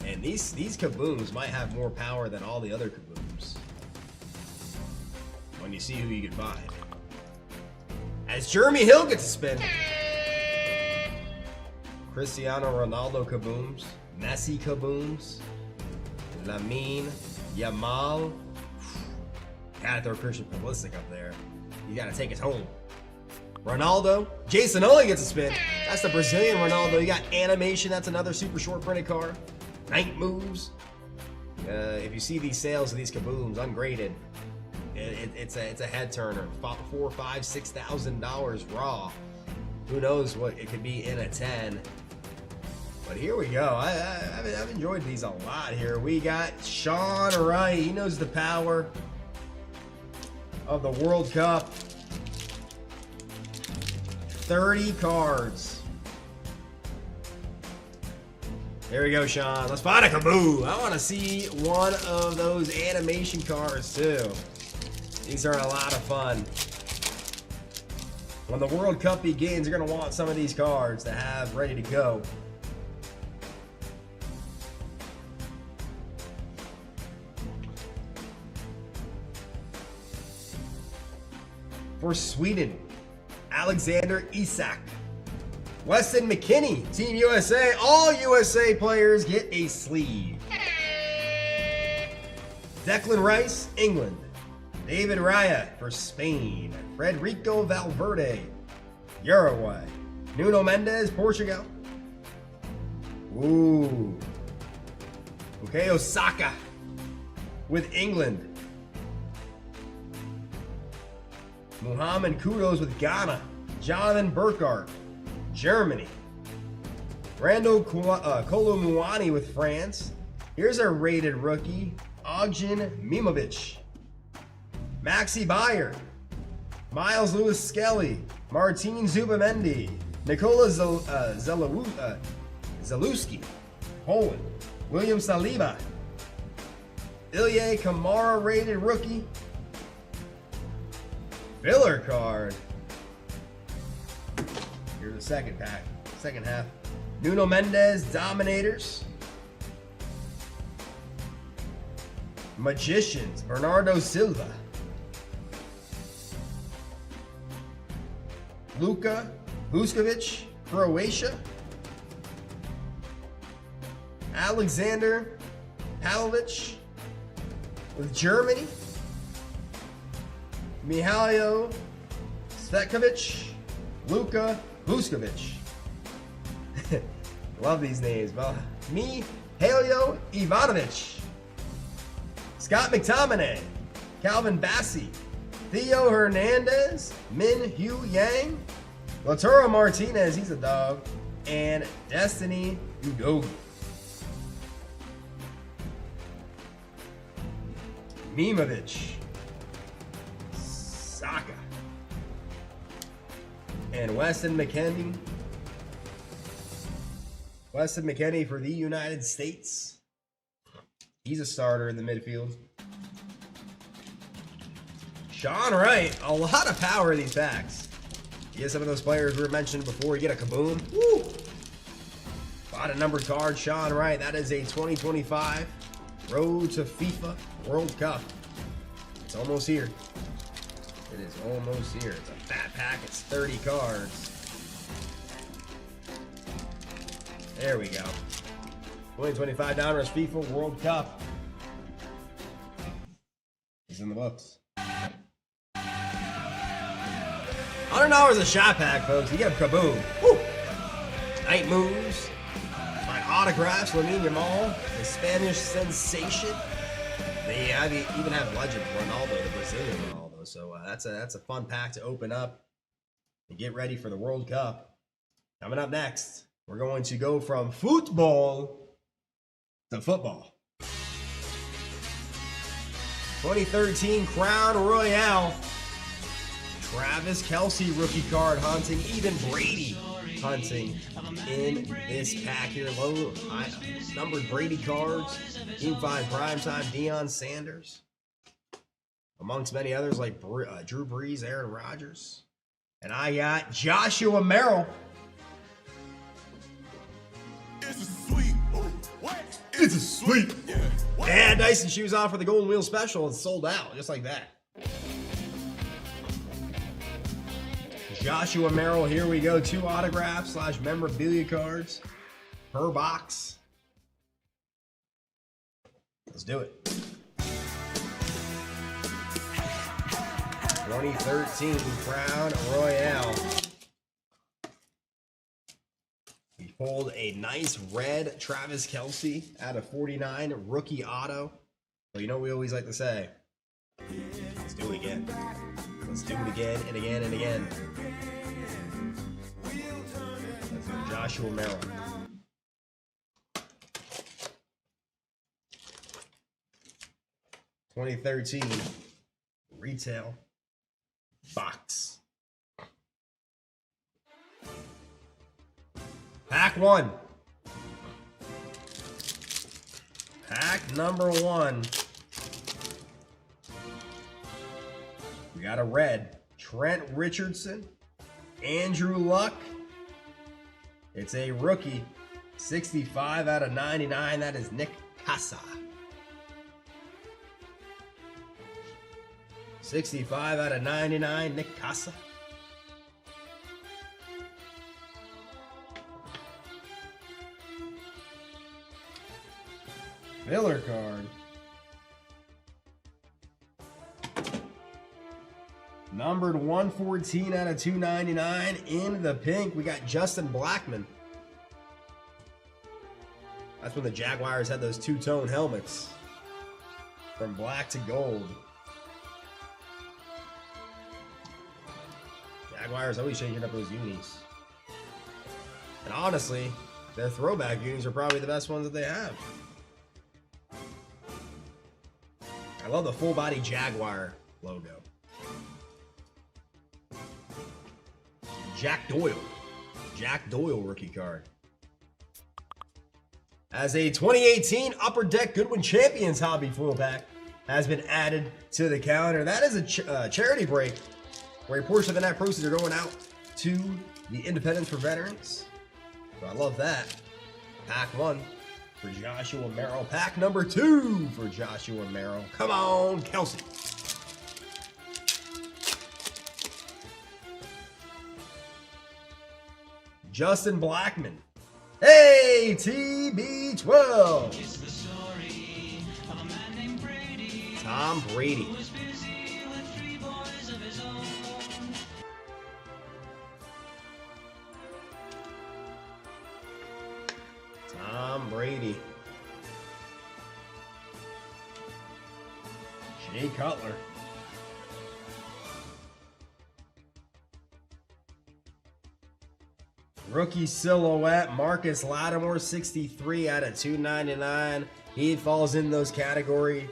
And these kabooms might have more power than all the other kabooms when you see who you can find. As Jeremy Hill gets a spin. Cristiano Ronaldo kabooms. Messi kabooms. Lamine Yamal. Gotta throw Christian Pulisic up there. You gotta take us home. Ronaldo. Jason Owen gets a spin. That's the Brazilian Ronaldo. You got animation. That's another super short printed card. Night moves. If you see these sales of these kabooms ungraded, it's a head turner. $4,000, $5,000, $6,000 raw. Who knows what it could be in a 10. But here we go. I've enjoyed these a lot here. We got Sean Wright. He knows the power of the World Cup. 30 cards. There we go, Sean. Let's find a Kaboo. I want to see one of those animation cards, too. These are a lot of fun. When the World Cup begins, you're going to want some of these cards to have ready to go. For Sweden, Alexander Isak. Weston McKennie, Team USA. All USA players get a sleeve. Declan Rice, England. David Raya for Spain. Federico Valverde, Uruguay. Nuno Mendes, Portugal. Ooh. Bukayo Saka with England. Mohamed Kudus with Ghana. Jonathan Burkhardt, Germany. Randall Kolumuani with France. Here's our rated rookie, Ogden Mimovic. Maxi Bayer. Miles Lewis Skelly. Martin Zubamendi. Nikola Zalewski, Poland. William Saliba. Ilya Kamara rated rookie. Filler card. Here's the second pack, second half. Nuno Mendes, Dominators. Magicians, Bernardo Silva. Luka Vuskovic, Croatia. Alexander Pavlovic with Germany. Mihailo Svetkovic, Luka Vuskovic. Love these names. Well, Mihailo Ivanovic. Scott McTominay, Calvin Bassey, Theo Hernandez, Min Hu Yang, Lautaro Martinez, he's a dog, and Destiny Udogi. Mimovic, Saka, and Weston McKennie. Weston McKennie for the United States. He's a starter in the midfield. Sean Wright, a lot of power in these packs. You get some of those players we were mentioned before, you get a kaboom. Woo! A lot of numbered cards, Sean Wright. That is a 2025 Road to FIFA World Cup. It's almost here. It is almost here. It's a fat pack. It's 30 cards. There we go. 2025 Donruss FIFA World Cup is in the books. $100 a shot pack, folks. You get a kaboom. Woo! Night moves. My autographs, Lamine Yamal, the Spanish sensation. They even have legend Ronaldo, the Brazilian Ronaldo. So that's a fun pack to open up and get ready for the World Cup. Coming up next, we're going to go from football to football. 2013 Crown Royale. Travis Kelce rookie card hunting. Even Brady hunting in this pack here. Low numbered Brady cards. Team 5 primetime Deion Sanders. Amongst many others like Drew Brees, Aaron Rodgers. And I got Joshua Merrill. It's a sweet. What? It's a sweet. Yeah. And Dyson shoes on for the Golden Wheel Special. It's sold out, just like that. Joshua Merrill, here we go. 2 autographs / memorabilia cards per box. Let's do it. 2013 Crown Royale. We pulled a nice red Travis Kelce out of 49 rookie auto. But you know what we always like to say? Let's do it again. Let's do it again and again and again. Let's go Joshua Merrill. $2013 retail box. Pack 1. Pack number 1. We got a red. Trent Richardson. Andrew Luck. It's a rookie. 65 out of 99. That is Nick Casa. 65 out of 99. Nick Casa. Filler card. Numbered 114 out of 299. In the pink, we got Justin Blackmon. That's when the Jaguars had those two-tone helmets. From black to gold. Jaguars always changing up those unis. And honestly, their throwback unis are probably the best ones that they have. I love the full body Jaguar logo. Jack Doyle. Jack Doyle rookie card. As a 2018 Upper Deck Goodwin Champions hobby foil pack has been added to the calendar. That is a charity break where a portion of the net proceeds are going out to the Independence for Veterans. So I love that. Pack 1 for Joshua Merrill. Pack number 2 for Joshua Merrill. Come on, Kelsey. Justin Blackmon. Hey, TB12. It's the story of a man named Brady. Tom Brady. Who was busy with 3 boys of his own. Tom Brady. Jay Cutler. Rookie silhouette, Marcus Lattimore, 63 out of 299. He falls in the category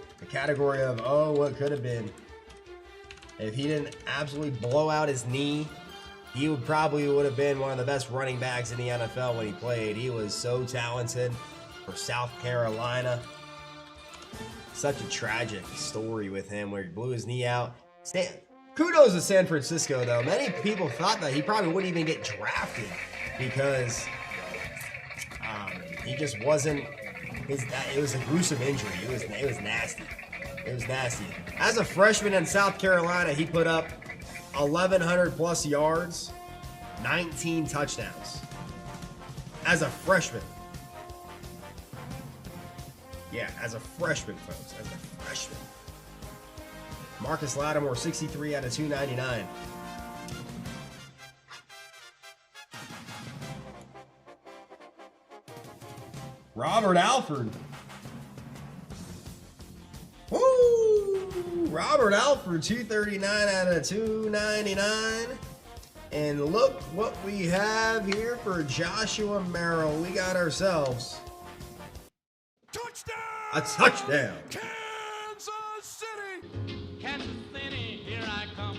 of, oh, what could have been. If he didn't absolutely blow out his knee, he would have been one of the best running backs in the NFL when he played. He was so talented for South Carolina. Such a tragic story with him where he blew his knee out. Kudos to San Francisco, though. Many people thought that he probably wouldn't even get drafted because he just wasn't. It was a gruesome injury. It was nasty. It was nasty. As a freshman in South Carolina, he put up 1,100 plus yards, 19 touchdowns. As a freshman. Yeah, as a freshman, folks. As a freshman. Marcus Lattimore, 63 out of 299. Robert Alford. Woo! Robert Alford, 239 out of 299. And look what we have here for Joshua Merrill. We got ourselves Touchdown! a touchdown. Kansas City! Kansas City, here I come.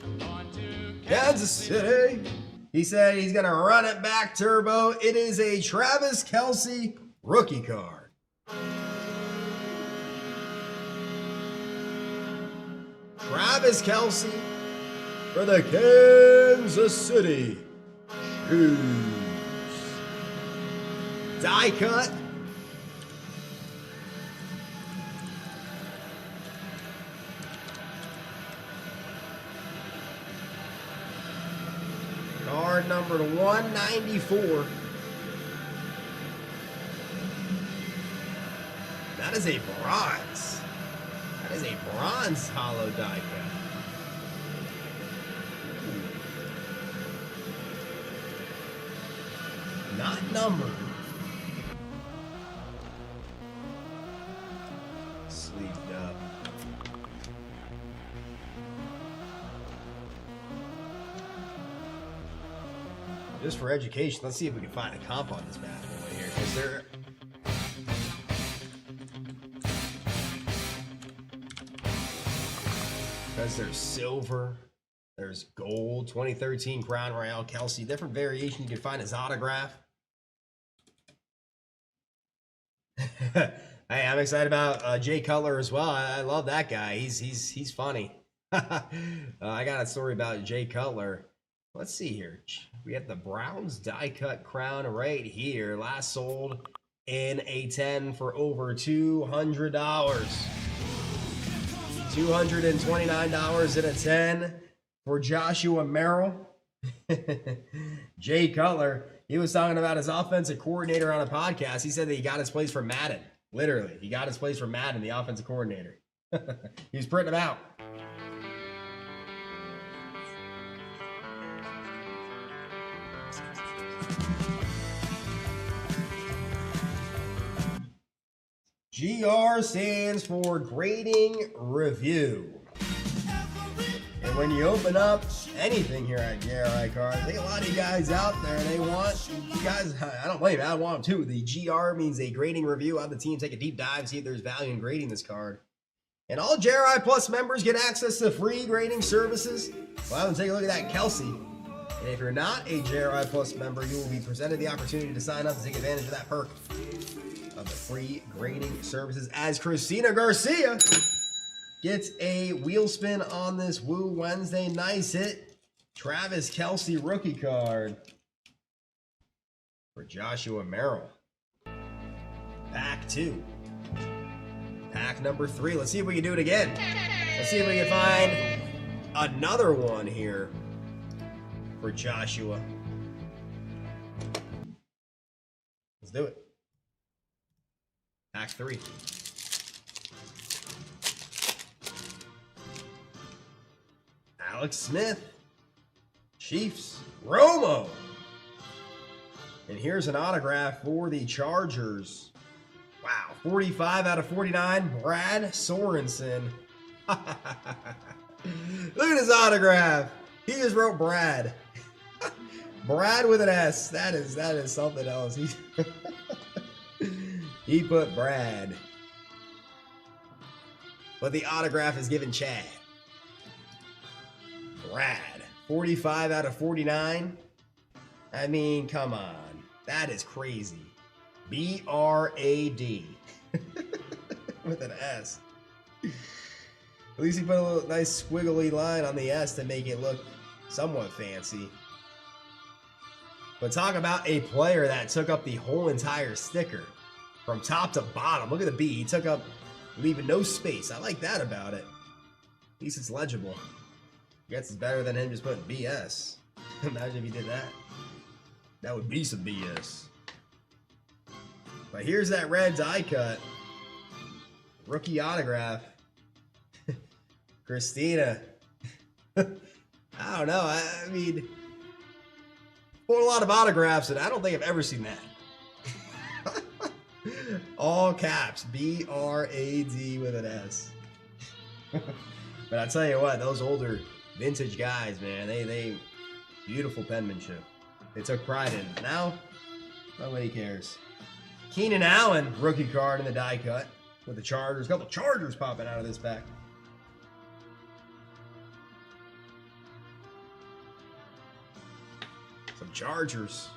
I'm going to Kansas City. He said he's going to run it back turbo. It is a Travis Kelce rookie card. Travis Kelce for the Kansas City Chiefs. Die cut. Card number 194. That is a bronze. That is a bronze hollow die cut. Not numbered. Sleeved up. Just for education, let's see if we can find a comp on this bad boy here. Because they're silver. There's gold, 2013 Crown Royale Kelsey. Different variation you can find his autograph. Hey, I'm excited about Jay Cutler as well. I love that guy. He's funny. I got a story about Jay Cutler. Let's see here. We have the Browns die cut crown right here. Last sold in a 10 for over $200. $229 in a 10 for Joshua Merrill. Jay Cutler, he was talking about his offensive coordinator on a podcast. He said that he got his place from Madden. Literally, he got his place from Madden, the offensive coordinator. He was printing them out. GR stands for grading review. And when you open up anything here at JRI Cards, I think a lot of you guys out there, they want, you guys, I don't blame you, I want them too. The GR means a grading review. Have the team take a deep dive, see if there's value in grading this card. And all JRI Plus members get access to free grading services. Well, have them take a look at that Kelsey. And if you're not a JRI Plus member, you will be presented the opportunity to sign up and take advantage of that perk of the free grading services as Christina Garcia gets a wheel spin on this Woo Wednesday. Nice hit. Travis Kelsey rookie card for Joshua Merrill. Pack 2. Pack number 3. Let's see if we can do it again. Let's see if we can find another one here for Joshua. Let's do it. Pack 3. Alex Smith. Chiefs. Romo. And here's an autograph for the Chargers. Wow. 45 out of 49. Brad Sorensen. Look at his autograph. He just wrote Brad. Brad with an S. That is something else. He put Brad. But the autograph is given Chad. Brad. 45 out of 49. I mean, come on. That is crazy. B-R-A-D. With an S. At least he put a little nice squiggly line on the S to make it look somewhat fancy. But talk about a player that took up the whole entire sticker. From top to bottom. Look at the B. He took up, leaving no space. I like that about it. At least it's legible. I guess it's better than him just putting BS. Imagine if he did that. That would be some BS. But here's that red die cut. Rookie autograph. Christina. I don't know. I mean, pulled a lot of autographs, and I don't think I've ever seen that. All caps, B-R-A-D with an S. But I tell you what, those older vintage guys, man, they beautiful penmanship. They took pride in it. Now, nobody cares. Keenan Allen, rookie card in the die cut with the Chargers. A couple Chargers popping out of this pack. Some Chargers.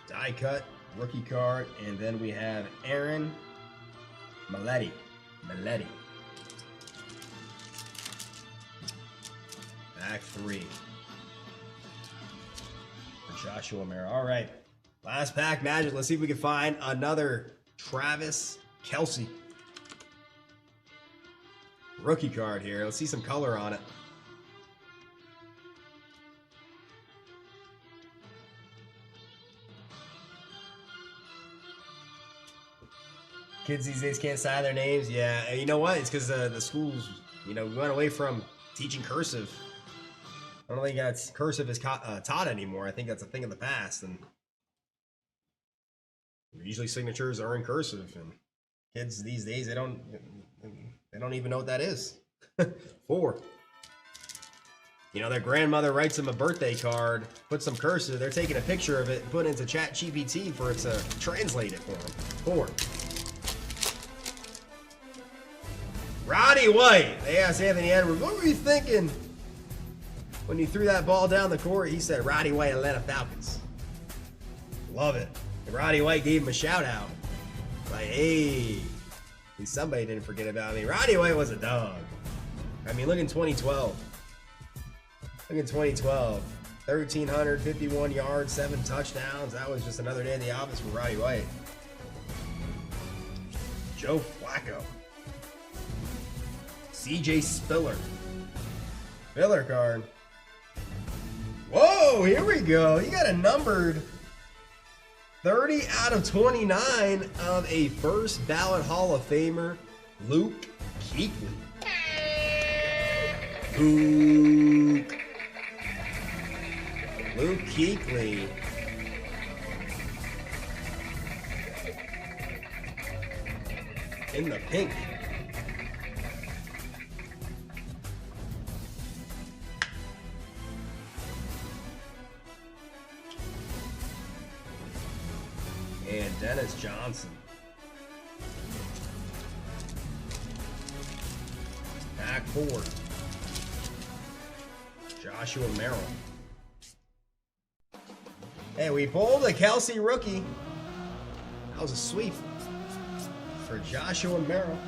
Die cut, rookie card, and then we have Aaron Maletti. Pack 3 for Joshua Merrill. All right, last pack magic. Let's see if we can find another Travis Kelsey rookie card here. Let's see some color on it. Kids these days can't sign their names. Yeah, and you know what? It's because the schools, we went away from teaching cursive. I don't think that's cursive is taught anymore. I think that's a thing of the past, and usually signatures are in cursive. And kids these days, they don't even know what that is. 4. Their grandmother writes them a birthday card, puts some cursive. They're taking a picture of it and putting it into ChatGPT for it to translate it for them. 4. Roddy White. They asked Anthony Edwards, what were you thinking when you threw that ball down the court? He said, Roddy White, Atlanta Falcons. Love it. And Roddy White gave him a shout out. Like, hey, somebody didn't forget about me. Roddy White was a dog. I mean, look in 2012. Look in 2012. 1,351 yards, 7 touchdowns. That was just another day in the office for Roddy White. Joe Flacco. CJ Spiller. Spiller card. Whoa, here we go. You got a numbered 30 out of 29 of a first ballot Hall of Famer, Luke Kuechly. Luke Kuechly. In the pink. And Dennis Johnson. Back forward. Joshua Merrill. Hey, we pulled a Kelsey rookie. That was a sweep for Joshua Merrill.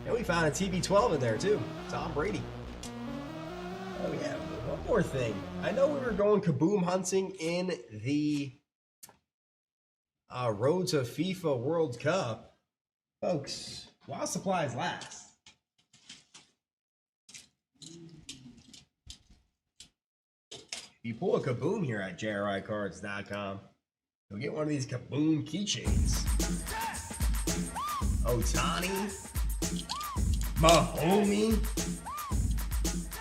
And we found a TB12 in there too. Tom Brady. Oh yeah, one more thing. I know we were going kaboom hunting in the Road to FIFA World Cup. Folks, while supplies last. You pull a kaboom here at JRICards.com. You'll get one of these kaboom keychains. Otani. Mahomes.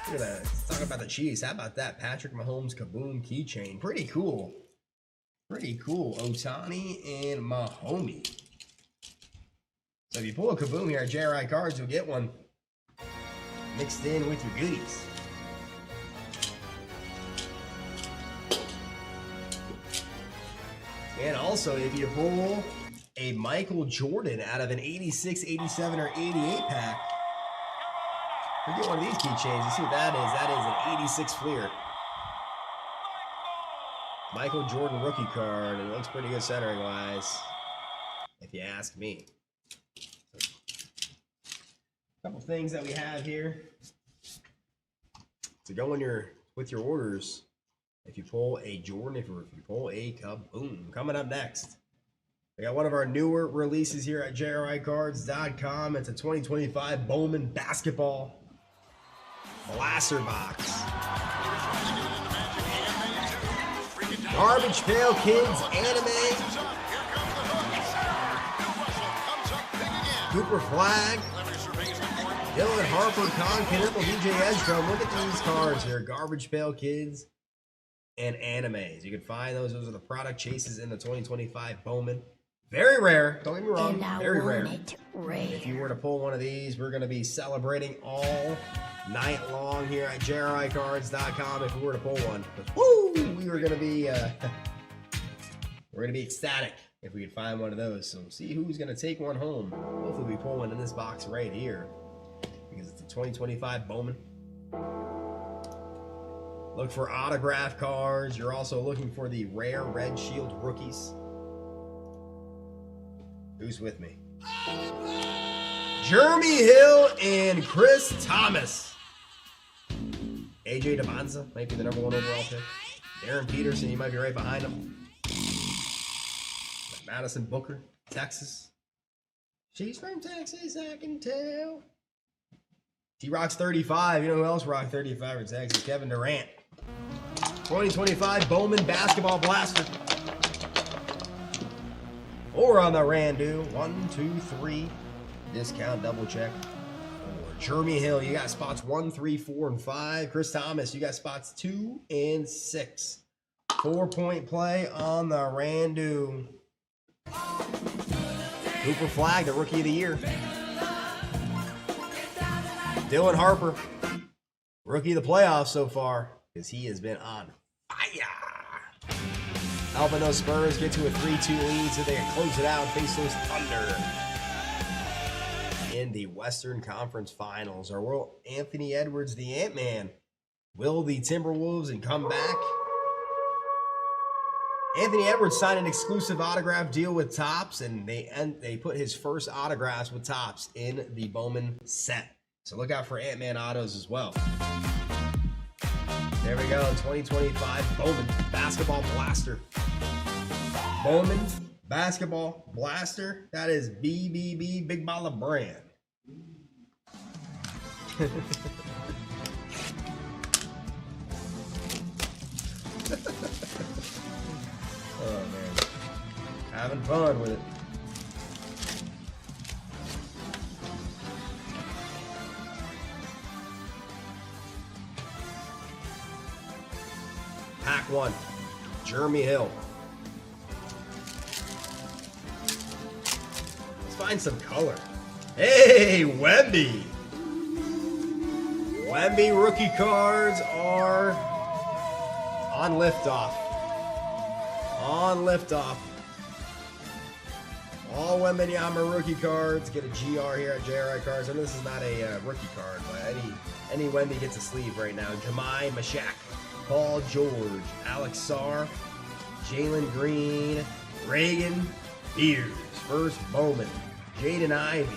Look at that. Let's talk about the Chiefs. How about that? Patrick Mahomes kaboom keychain. Pretty cool. Pretty cool. Otani and Mahomes. So if you pull a kaboom here at JRI Cards, you'll get one mixed in with your goodies. And also, if you pull a Michael Jordan out of an 86, 87, or 88 pack, you get one of these keychains. You see what that is? That is an 86 Fleer. Michael Jordan rookie card. It looks pretty good centering wise, if you ask me. A couple things that we have here to go in with your orders. If you pull a Jordan, if you pull a kaboom. Coming up next, we got one of our newer releases here at JRICards.com. It's a 2025 Bowman Basketball Blaster Box. Garbage Pail Kids Anime. Cooper Flag. Dylan Harper, Con Kniffle, DJ Edgecombe. Look at these cards here. Garbage Pail Kids and animes. You can find those. Those are the product chases in the 2025 Bowman. Very rare. Don't get me wrong. Very rare. If you were to pull one of these, we're going to be celebrating all night long here at JRICards.com. If we were to pull one, woo, we were going to be we're going to be ecstatic if we could find one of those. So see who's going to take one home. Hopefully we pull one in this box right here because it's a 2025 Bowman. Look for autograph cards. You're also looking for the rare Red Shield rookies. Who's with me? Jeremy Hill and Chris Thomas. AJ Devanza might be the #1 overall pick. Darren Peterson, you might be right behind him. Madison Booker, Texas. She's from Texas, I can tell. He rocks 35. You know who else rocked 35 for Texas? Kevin Durant. 2025 Bowman Basketball Blaster. Or on the Randu. 1, 2, 3. Discount double check. Or Jeremy Hill, you got spots 1, 3, 4, and 5. Chris Thomas, you got spots 2 and 6. 4-point play on the Randu. Cooper Flag, the Rookie of the Year. Dylan Harper, Rookie of the Playoffs so far, because he has been on fire. Helping those Spurs get to a 3-2 lead so they can close it out and face those Thunder. in the Western Conference Finals. Or will Anthony Edwards, the Ant-Man, will the Timberwolves and come back? Anthony Edwards signed an exclusive autograph deal with Topps, and they put his first autographs with Topps in the Bowman set. So look out for Ant-Man autos as well. There we go, 2025 Bowman Basketball Blaster. Bowman Basketball Blaster. That is BBB, Big Baller Brand. Oh man, having fun with it. Pack 1, Jeremy Hill. Let's find some color. Hey, Wemby. Wemby rookie cards are on liftoff. On liftoff. All Wembanyama rookie cards get a GR here at JRI Cards. I know this is not a rookie card, but any Wemby gets a sleeve right now. Jemai Mashak, Paul George, Alex Sarr, Jalen Green, Reagan Beers, First Bowman, Jaden Ivey,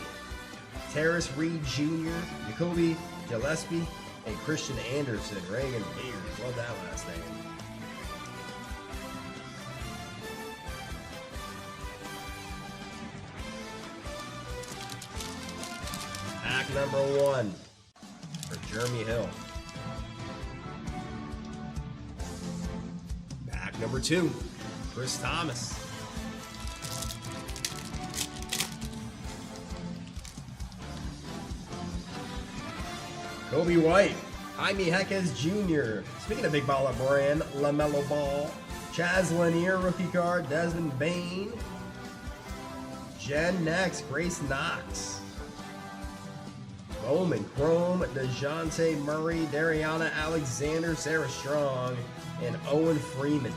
Terrace Reed Jr., Jacoby Gillespie, and Christian Anderson. Reagan Beers, love that last name. Pack number 1 for Jeremy Hill. Pack number 2, Chris Thomas. Kobe White, Jaime Heckes Jr. Speaking of Big Baller Brand, LaMelo Ball, Chaz Lanier rookie card, Desmond Bain, Jen Nex, Grace Knox. Bowman Chrome, DeJounte Murray, Dariana Alexander, Sarah Strong, and Owen Freeman.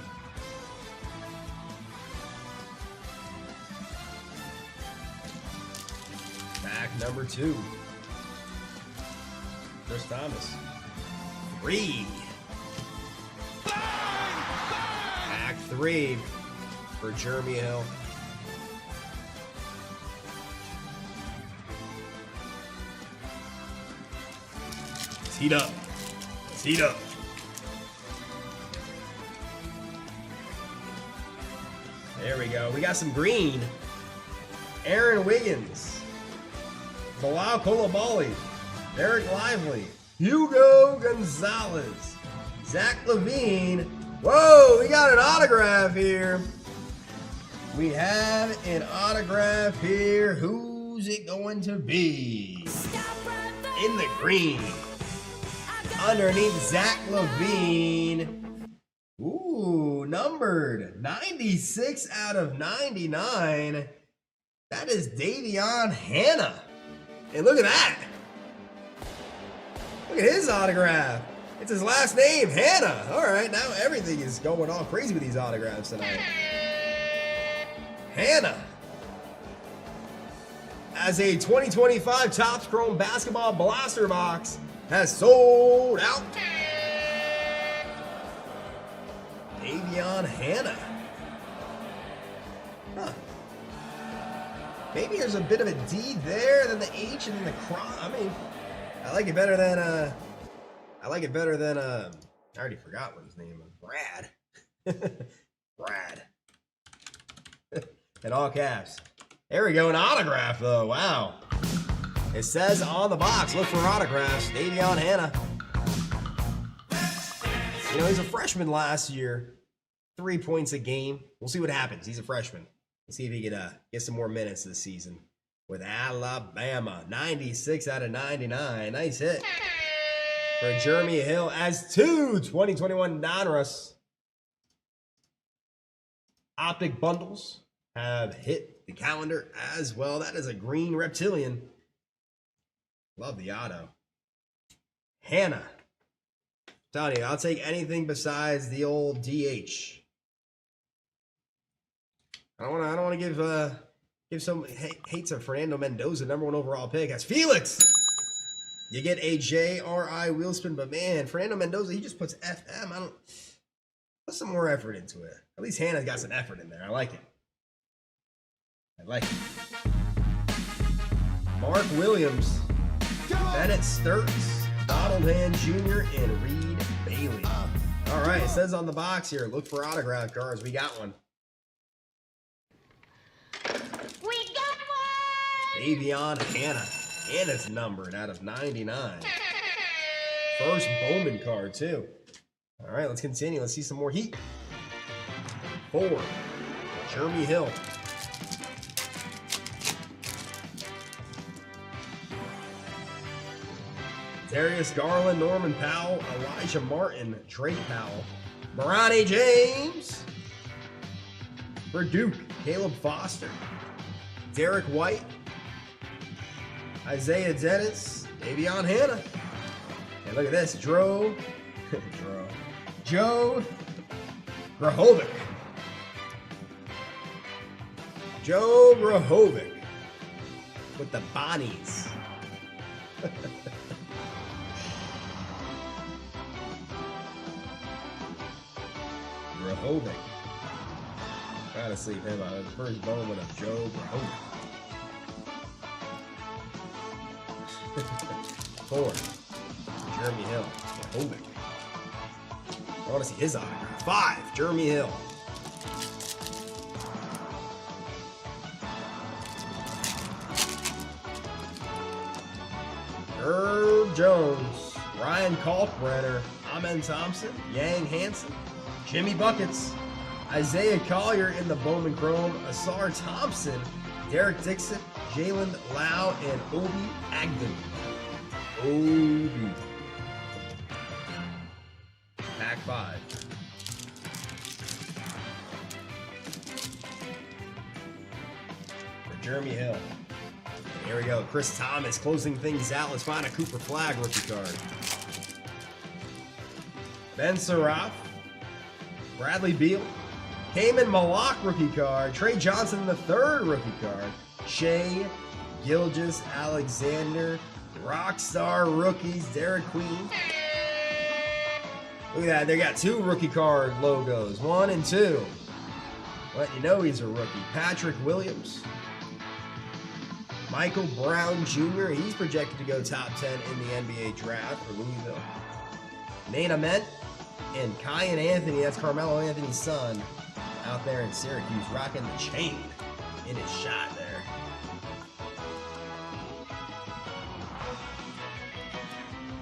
Pack number 2. Chris Thomas. 3. Pack 3 for Jeremy Hill. Let's heat up. Let's heat up. There we go. We got some green. Aaron Wiggins. Bilal Coulibaly. Derek Lively. Hugo Gonzalez. Zach LaVine. Whoa, we got an autograph here. We have an autograph here. Who's it going to be? In the green. Underneath Zach LaVine. Ooh, numbered 96 out of 99. That is Davion Hannah. And look at that. Look at his autograph. It's his last name, Hannah. All right, now everything is going all crazy with these autographs tonight. Hannah. As a 2025 Topps Chrome Basketball Blaster Box has sold out. Davion Hannah. Huh. Maybe there's a bit of a D there, then the H, and then the cross. I mean, I like it better than I already forgot what his name was. Brad. Brad. In all caps. There we go, an autograph though. Wow. It says on the box, look for autographs. Davion Hannah. You know, he's a freshman last year. 3 points a game. We'll see what happens. He's a freshman. Let's see if he can get some more minutes this season with Alabama. 96 out of 99. Nice hit for Jeremy Hill as 2 2021 Donruss Optic bundles have hit the calendar as well. That is a green reptilian. Love the auto. Hannah. Telling you, I'll take anything besides the old DH. I don't want to Give some hates of Fernando Mendoza, #1 overall pick. That's Felix. You get a JRI wheel spin, but man, Fernando Mendoza, he just puts FM. I don't put some more effort into it. At least Hannah's got some effort in there. I like it. I like it. Mark Williams, Bennett Sturts, Donald Hand Jr., and Reed Bailey. All right, it says on the box here, look for autograph cards. We got one. We got one! Davion Hannah. Hannah's numbered out of 99. First Bowman card, too. All right, let's continue. Let's see some more heat. 4, Jeremy Hill. Darius Garland, Norman Powell, Elijah Martin, Drake Powell, Bronny James. For Duke, Caleb Foster, Derek White, Isaiah Dennis, Davion Hannah. And look at this, Joe Grahovic. Joe Grahovic with the Bonnies. Grahovic. Gotta sleep him out. The first Bowman of Joe Grahovic. 4, Jeremy Hill. Grahovic. I want to see his autograph. 5, Jeremy Hill. Herb Jones, Ryan Kalkbrenner, Amen Thompson, Yang Hansen, Jimmy Buckets, Isaiah Collier in the Bowman Chrome, Asar Thompson, Derek Dixon, Jalen Lau, and Obi Agden. Obi. Pack 5. For Jeremy Hill. Here we go. Chris Thomas closing things out. Let's find a Cooper Flag rookie card. Ben Saraf. Bradley Beal. Cayman Malak rookie card. Trey Johnson the third rookie card. Shea Gilgis Alexander. Rockstar rookies. Derek Queen. Look at that. They got 2 rookie card logos. 1 and 2. Let you know he's a rookie. Patrick Williams. Michael Brown Jr. He's projected to go top 10 in the NBA draft for Louisville. Nate Ament and Kyan Anthony. That's Carmelo Anthony's son out there in Syracuse rocking the chain in his shot there.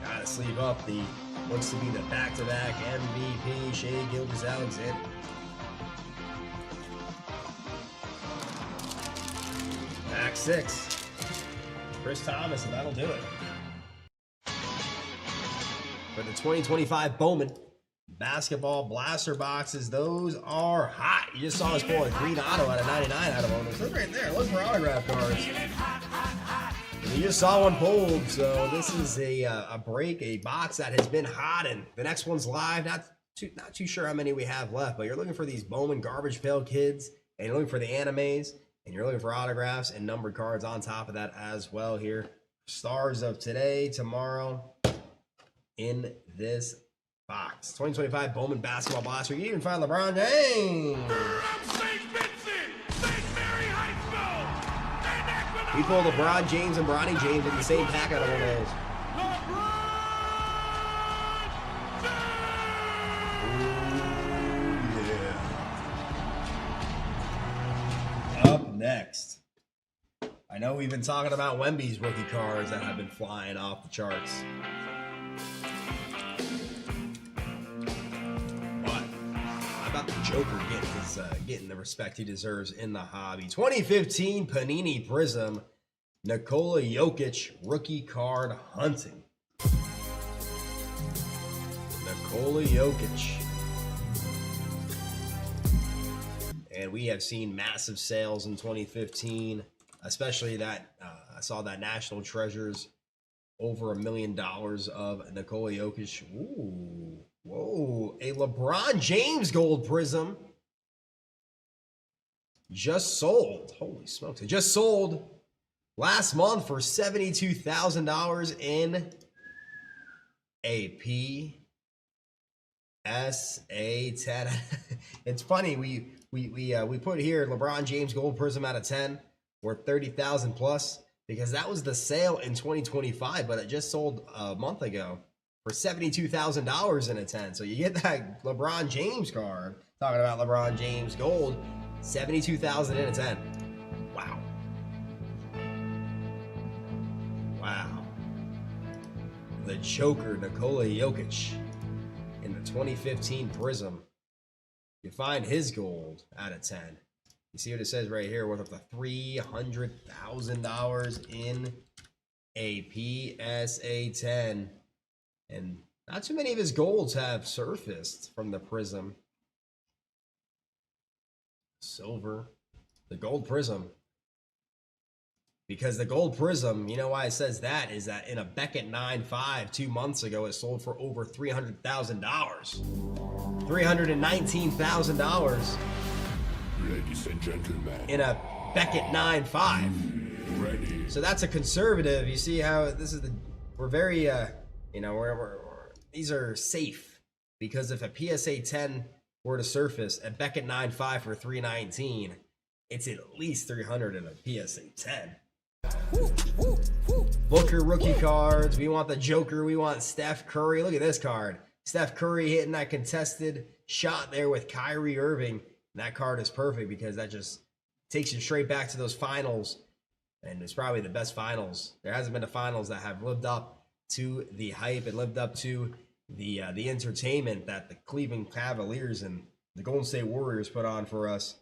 Gotta sleeve up the looks to be the back-to-back MVP Shea Gilgeous-Alexander. Back 6. Chris Thomas, and that'll do it. For the 2025 Bowman basketball blaster boxes, those are hot. You just saw us pull a green auto out of 99 out of one. Look right there. Look for autograph cards. And you just saw one pulled, so this is a break, a box that has been hot, and the next one's live. Not too sure how many we have left, but you're looking for these Bowman Garbage Pail Kids, and you're looking for the animes, and you're looking for autographs and numbered cards on top of that as well here. Stars of today, tomorrow, in this box. 2025 Bowman Basketball Blaster. You can even find LeBron James. We pulled LeBron James and Bronny James in the same pack out of one of those. Ooh, yeah. Up next. I know we've been talking about Wemby's rookie cards that have been flying off the charts. But how about the Joker getting the respect he deserves in the hobby? 2015 Panini Prism, Nikola Jokic rookie card hunting. Nikola Jokic. And we have seen massive sales in 2015. Especially that I saw that National Treasures over $1 million of Nikola Jokic. Ooh, whoa, a LeBron James gold prism. just sold. Holy smokes. It just sold last month for $72,000 in a PSA 10. It's funny, we put here LeBron James Gold Prism out of 10 worth 30,000 plus because that was the sale in 2025, but it just sold a month ago for $72,000 in a 10. So you get that LeBron James card. Talking about LeBron James Gold, $72,000 in a 10. Wow. Wow. The Joker, Nikola Jokic, in the 2015 Prism. You find his gold out of 10. You see what it says right here, worth up to $300,000 in a PSA 10. And not too many of his golds have surfaced from the Prism. Silver, the Gold Prism. Because the Gold Prism, you know why it says that, is that in a Beckett 9.5 2 months ago, it sold for over $300,000. $319,000 Ladies and gentlemen, in a Beckett 9.5. ready. So that's a conservative. You see how this is we're very, you know, these are safe because if a PSA 10 were to surface at Beckett 9.5 for $319, it's at least $300 in a PSA 10. Booker rookie cards. We want the Joker. We want Steph Curry. Look at this card. Steph Curry hitting that contested shot there with Kyrie Irving. And that card is perfect because that just takes you straight back to those finals. And it's probably the best finals. There hasn't been a finals that have lived up to the hype and lived up to the entertainment that the Cleveland Cavaliers and the Golden State Warriors put on for us.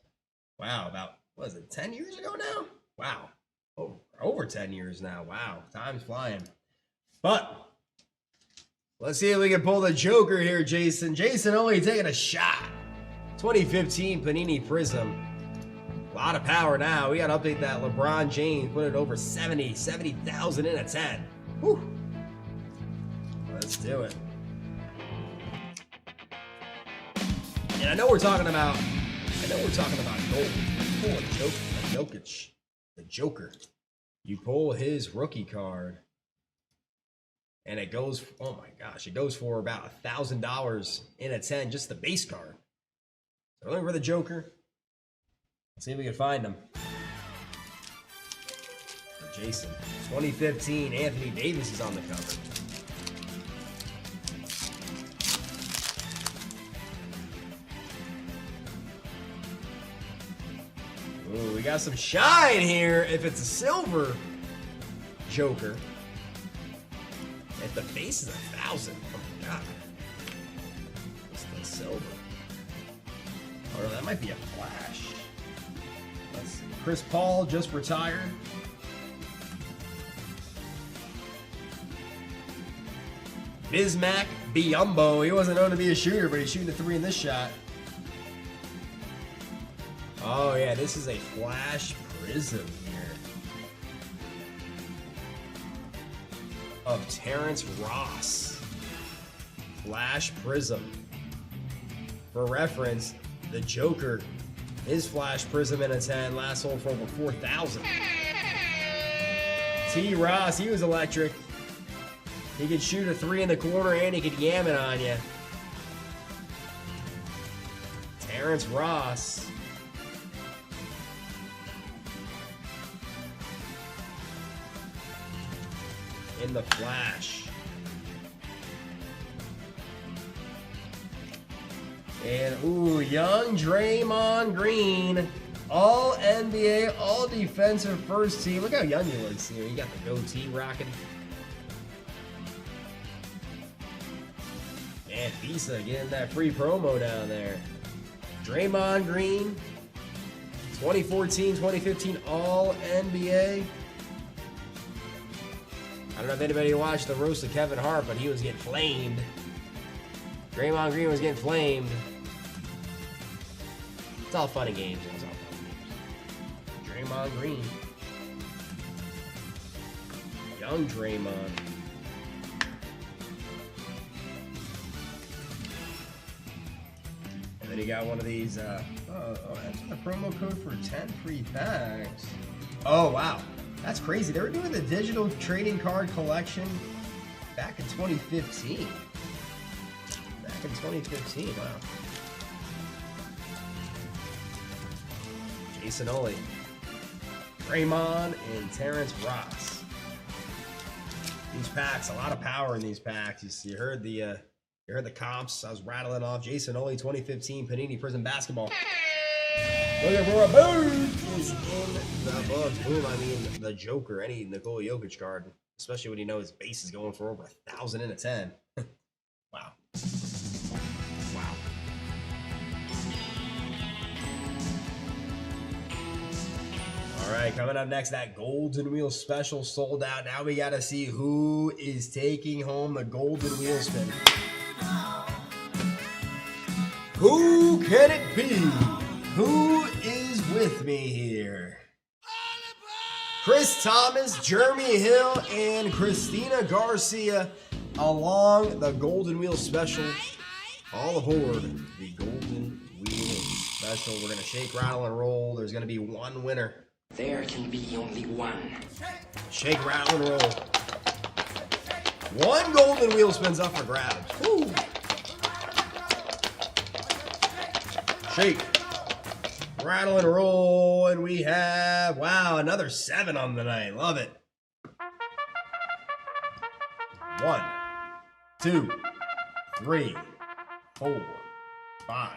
Wow, about, what is it, 10 years ago now? Wow. Oh, over 10 years now. Wow, time's flying. But let's see if we can pull the Joker here, Jason. Jason only taking a shot. 2015 Panini Prism. A lot of power now. We got to update that LeBron James. Put it over 70,000 in a 10. Whew. Let's do it. And I know we're talking about gold. Pull a Jokic. The Joker. You pull his rookie card, and it goes, oh my gosh, it goes for about $1,000 in a 10, just the base card. So looking for the Joker. Let's see if we can find him. For Jason. 2015, Anthony Davis is on the cover. Ooh, we got some shine here if it's a silver Joker. If the base is 1,000, oh my god. It's the silver. Oh no, that might be a flash. Let's see. Chris Paul just retired. Bismack Biyombo. He wasn't known to be a shooter, but he's shooting a 3 in this shot. Oh yeah, this is a flash prism here of Terrence Ross. Flash prism. For reference, the Joker, his flash prism in a 10 last sold for over 4,000. T. Ross, he was electric. He could shoot a 3 in the corner and he could yam it on you. Terrence Ross. In the flash. And ooh, young Draymond Green, all NBA, all defensive first team. Look how young he looks here. You got the goatee rocking. And Visa getting that free promo down there. Draymond Green, 2014, 2015 all NBA. I don't know if anybody watched the roast of Kevin Hart, but he was getting flamed. Draymond Green was getting flamed. It's all fun and games. It's all fun and games. Draymond Green. Young Draymond. And then he got one of these Oh, that's the promo code for 10 free packs. Oh, wow. That's crazy. They were doing the digital trading card collection back in 2015. Back in 2015, wow. Jason Ollie, Draymond, and Terrence Ross. These packs, a lot of power in these packs. You heard the comps. I was rattling off. Jason Ollie, 2015 Panini Prism basketball. Looking for a boom is in the books. Boom, I mean the Joker, any Nikola Jokic card, especially when you know his base is going for over 1,000 in a 10. Wow. Wow. All right, coming up next, that Golden Wheel special sold out. Now we got to see who is taking home the Golden Wheel spin. Who can it be? Who is with me here? Chris Thomas, Jeremy Hill, and Christina Garcia along the Golden Wheel special. All aboard the Golden Wheel special. We're going to shake, rattle, and roll. There's going to be one winner. There can be only one. Shake, rattle, and roll. One Golden Wheel spins up for grabs. Woo. Shake, rattle, and roll, and we have, wow, another 7 on the night. Love it. 1, 2, 3, 4, 5,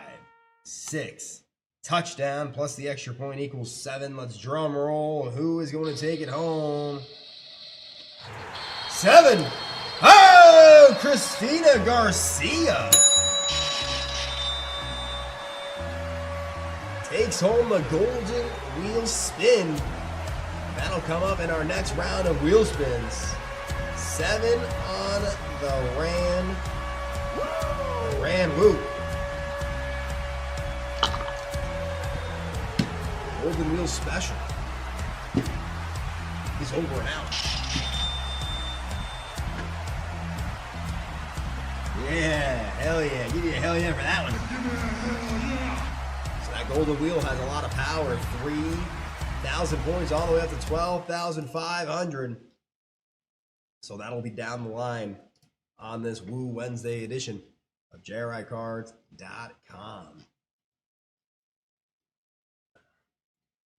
6. Touchdown plus the extra point equals 7. Let's drum roll. Who is going to take it home? 7. Oh, Christina Garcia takes home the Golden Wheel spin. That'll come up in our next round of wheel spins. 7 on the Ran Woo. Golden Wheel special. He's over and out. Yeah, hell yeah. Give you a hell yeah for that one. So that Golden Wheel has a lot of power. 3,000 points all the way up to 12,500. So that'll be down the line on this Woo Wednesday edition of JRICards.com.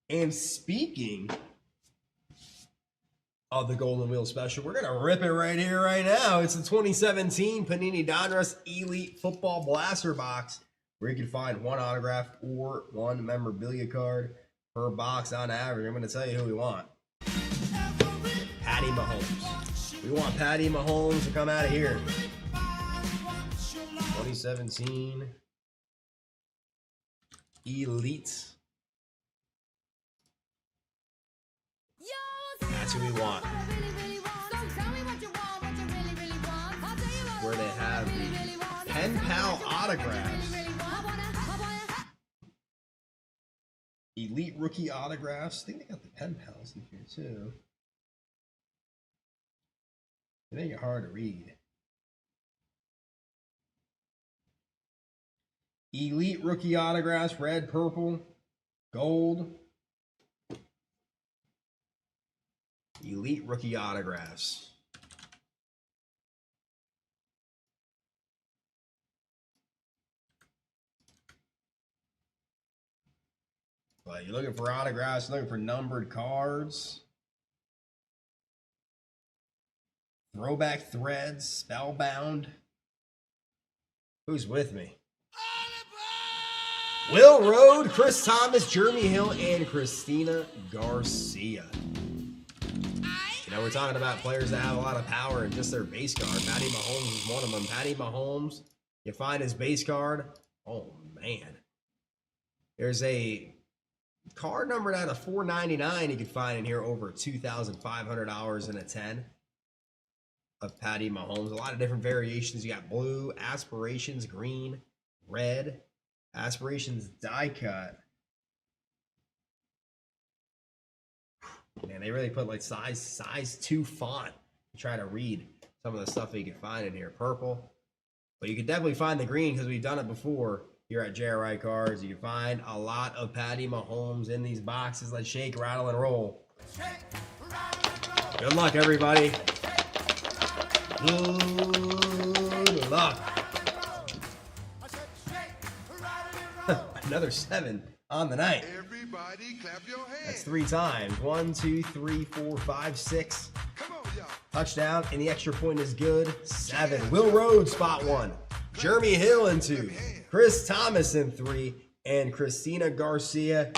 And speaking of the Golden Wheel special, we're going to rip it right here, right now. It's the 2017 Panini Donruss Elite Football Blaster Box, where you can find one autograph or one memorabilia card per box on average. I'm going to tell you who we want. Patty Mahomes. We want Patty Mahomes to come out of here. 2017 Elite. That's who we want. Where they have the Pen Pal autographs. Elite rookie autographs. I think they got the Pen Pals in here too. They make it hard to read. Elite rookie autographs, red, purple, gold. Elite rookie autographs. But you're looking for autographs, looking for numbered cards. Throwback threads, spellbound. Who's with me? Will Road, Chris Thomas, Jeremy Hill, and Christina Garcia. You know, we're talking about players that have a lot of power in just their base card. Patty Mahomes is one of them. Patty Mahomes, you find his base card. Oh, man. There's a card numbered out of $4.99 you can find in here over $2,500 in a 10 of Patty Mahomes. A lot of different variations. You got blue, aspirations, green, red, aspirations die cut. Man, they really put like size 2 font to try to read some of the stuff that you can find in here. Purple. But you can definitely find the green because we've done it before. here at JRI Cards. You can find a lot of Patty Mahomes in these boxes. Let's shake, rattle, and roll. Good luck, everybody. Good luck. Another 7 on the night. Everybody clap your hands. That's 3 times. 1, 2, 3, 4, 5, 6. Come on, y'all. Touchdown, and the extra point is good. 7. Will Rhodes, spot 1. Jeremy Hill in 2. Chris Thomas in 3. And Christina Garcia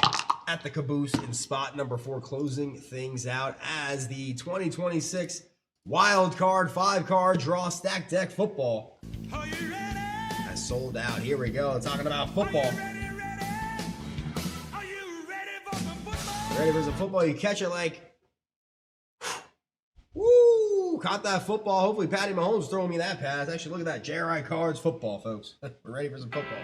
at the caboose in spot number 4, closing things out as the 2026 Wild Card 5-card draw stack deck football Are you ready? has sold out. Here we go, talking about football. Are you ready for some football? Ready for some football? You catch it like, woo! Caught that football. Hopefully Patty Mahomes throwing me that pass. Actually, look at that JRI Cards football, folks. We're ready for some football.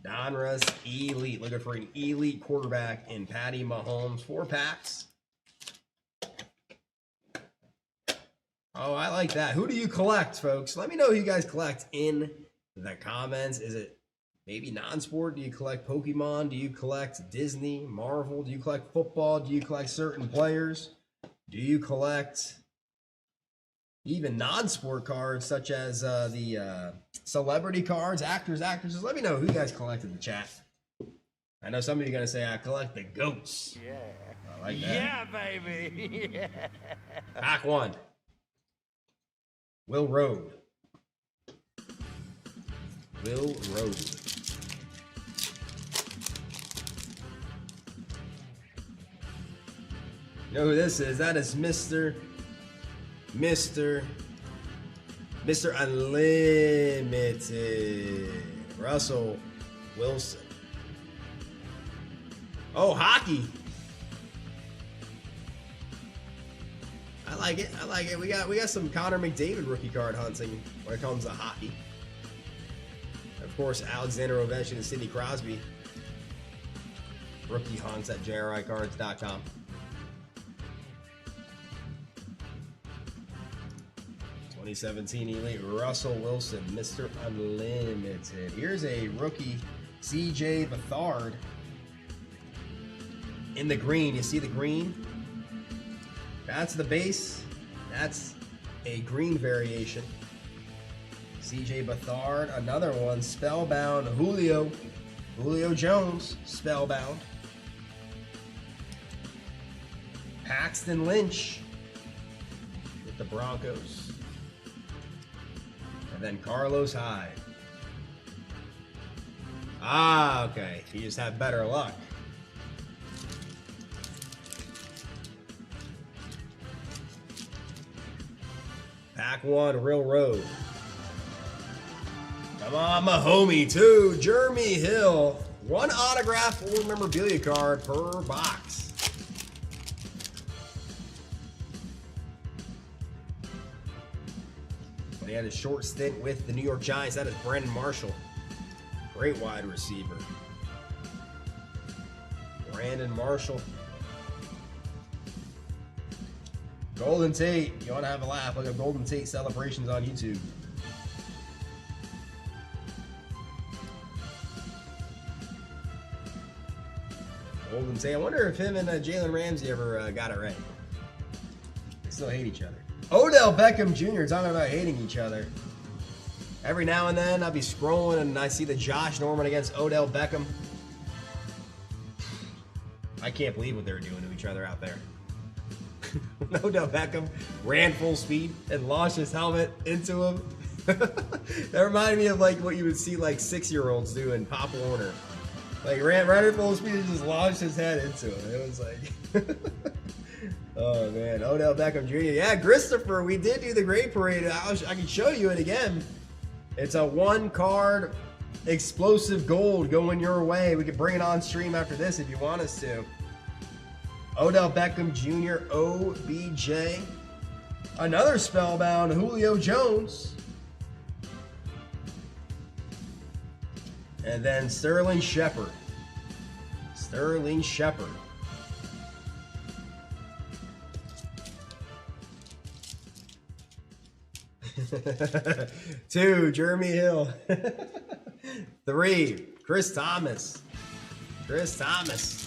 Donruss Elite. Looking for an elite quarterback in Patty Mahomes. 4 packs. Oh, I like that. Who do you collect, folks? Let me know who you guys collect in the comments. Is it maybe non-sport? Do you collect Pokemon? Do you collect Disney, Marvel? Do you collect football? Do you collect certain players? Do you collect even non-sport cards such as the celebrity cards, actors, actresses? Let me know who you guys collect in the chat. I know some of you are going to say, I collect the GOATs. Yeah. I like that. Yeah, baby. Yeah. Pack 1. Will Road. Will Road. You know who this is? That is Mr. Unlimited. Russell Wilson. Oh, hockey. I like it. I like it. We got some Connor McDavid rookie card hunting when it comes to hockey. Of course, Alexander Ovechkin and Sidney Crosby rookie hunts at JRICards.com. '17 Elite Russell Wilson, Mr. Unlimited. Here's a rookie CJ Beathard in the green. You see the green? That's the base. That's a green variation. CJ Beathard, another one. Spellbound Julio Jones, Spellbound. Paxton Lynch with the Broncos. And then Carlos Hyde. Ah, okay. You just have better luck. Pack 1, Real Road. Come on, my homie, too. Jeremy Hill. 1 autograph or memorabilia card per box. But he had a short stint with the New York Giants. That is Brandon Marshall. Great wide receiver. Brandon Marshall. Golden Tate, you want to have a laugh? Look at Golden Tate celebrations on YouTube. Golden Tate. I wonder if him and Jalen Ramsey ever got it right. They still hate each other. Odell Beckham Jr. talking about hating each other. Every now and then I'll be scrolling and I see the Josh Norman against Odell Beckham. I can't believe what they were doing to each other out there. Odell Beckham ran full speed and launched his helmet into him. That reminded me of like what you would see like 6-year-olds do in Pop Warner. Like ran at full speed and just launched his head into him. It was like, oh man, Odell Beckham Jr. Yeah, Christopher, we did do the Great Parade. I can show you it again. It's a 1-card explosive gold going your way. We could bring it on stream after this if you want us to. Odell Beckham Jr., OBJ. Another spellbound Julio Jones. And then Sterling Shepard. Sterling Shepard. 2, Jeremy Hill. 3, Chris Thomas. Chris Thomas.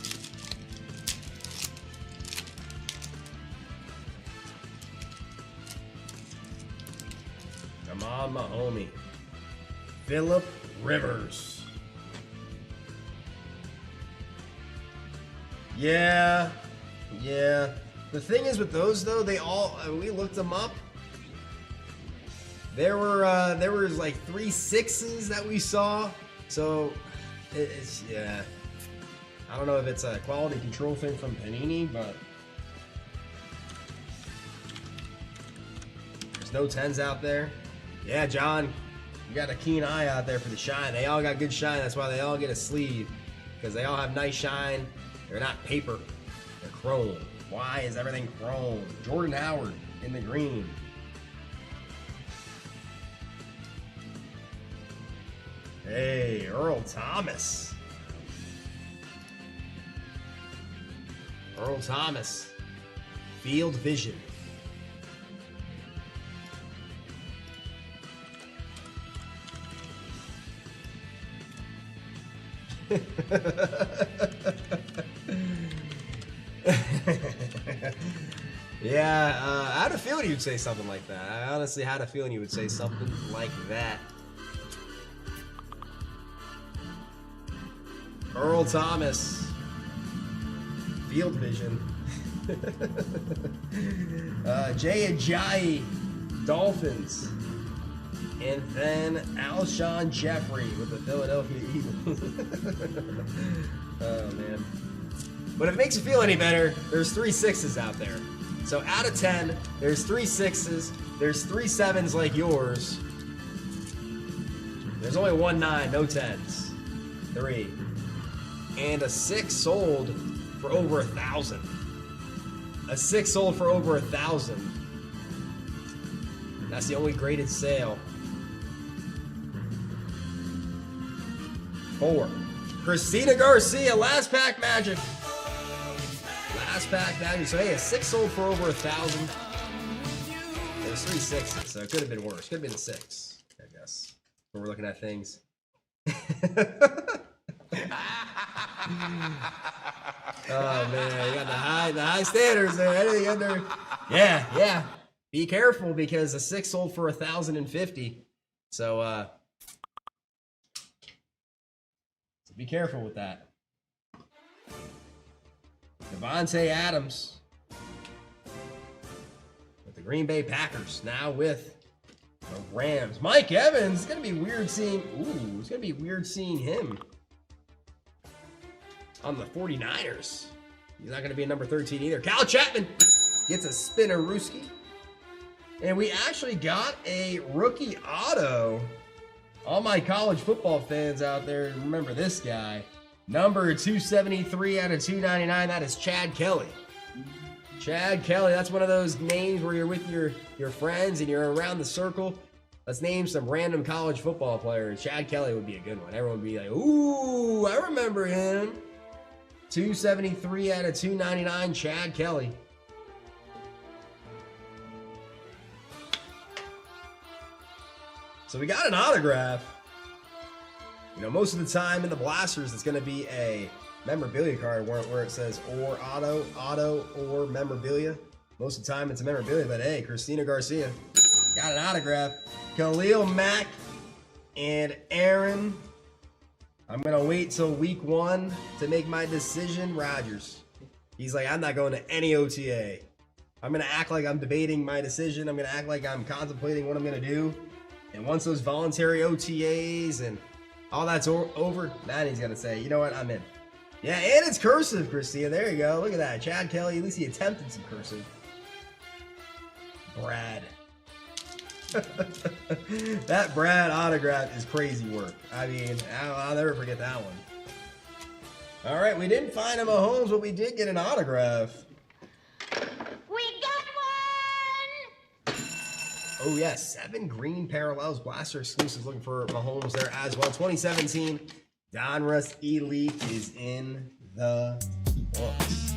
Come on, my homie. Phillip Rivers. Yeah. The thing is with those though, they all we looked them up. There was like 3 6s that we saw. So it's yeah. I don't know if it's a quality control thing from Panini, but there's no 10s out there. Yeah, John, you got a keen eye out there for the shine. They all got good shine. That's why they all get a sleeve, because they all have nice shine. They're not paper. They're chrome. Why is everything chrome? Jordan Howard in the green. Hey, Earl Thomas. Earl Thomas. Field Vision. Yeah, I had a feeling you'd say something like that. I honestly had a feeling you would say something like that. Earl Thomas. Field Vision. JRI Dolphins. And then Alshon Jeffrey with the Philadelphia Eagles. Oh, man. But if it makes you feel any better, there's 3 6s out there. So out of 10, there's 3 6s. There's 3 7s like yours. There's only 1 9, no 10s. 3. And a 6 sold for over 1,000. A 6 sold for over 1,000. That's the only graded sale. 4. Christina Garcia, last pack magic. Last pack magic. So hey, a 6 sold for over 1,000. There's 3 6s, so it could have been worse. Could have been a 6, I guess. When we're looking at things. Oh man, you got the high standards there. Anything under, yeah. Be careful because a 6 sold for 1,050. So be careful with that. Devontae Adams with the Green Bay Packers, now with the Rams. Mike Evans, it's gonna be weird seeing. Ooh, it's gonna be weird seeing him on the 49ers. He's not gonna be a number 13 either. Cal Chapman gets a spinner Rooski. And we actually got a rookie auto. All my college football fans out there, remember this guy. Number 273 out of 299, that is Chad Kelly. Chad Kelly, that's one of those names where you're with your friends and you're around the circle. Let's name some random college football players. Chad Kelly would be a good one. Everyone would be like, ooh, I remember him. 273 out of 299, Chad Kelly. So we got an autograph. You know, most of the time in the blasters, it's going to be a memorabilia card where it says or auto, or memorabilia. Most of the time it's a memorabilia, but hey, Christina Garcia got an autograph. Khalil Mack and Aaron. I'm going to wait till week 1 to make my decision. Rodgers. He's like, I'm not going to any OTA. I'm going to act like I'm debating my decision. I'm going to act like I'm contemplating what I'm going to do. And once those voluntary OTAs and all that's over, then he's going to say, you know what, I'm in. Yeah, and it's cursive, Christina. There you go. Look at that. Chad Kelly, at least he attempted some cursive. Brad. That Brad autograph is crazy work. I mean, I'll never forget that one. All right, we didn't find a Mahomes, but we did get an autograph. We got one! Oh, yeah, 7 green parallels, blaster exclusives. Looking for Mahomes there as well. 2017 Donruss Elite is in the books.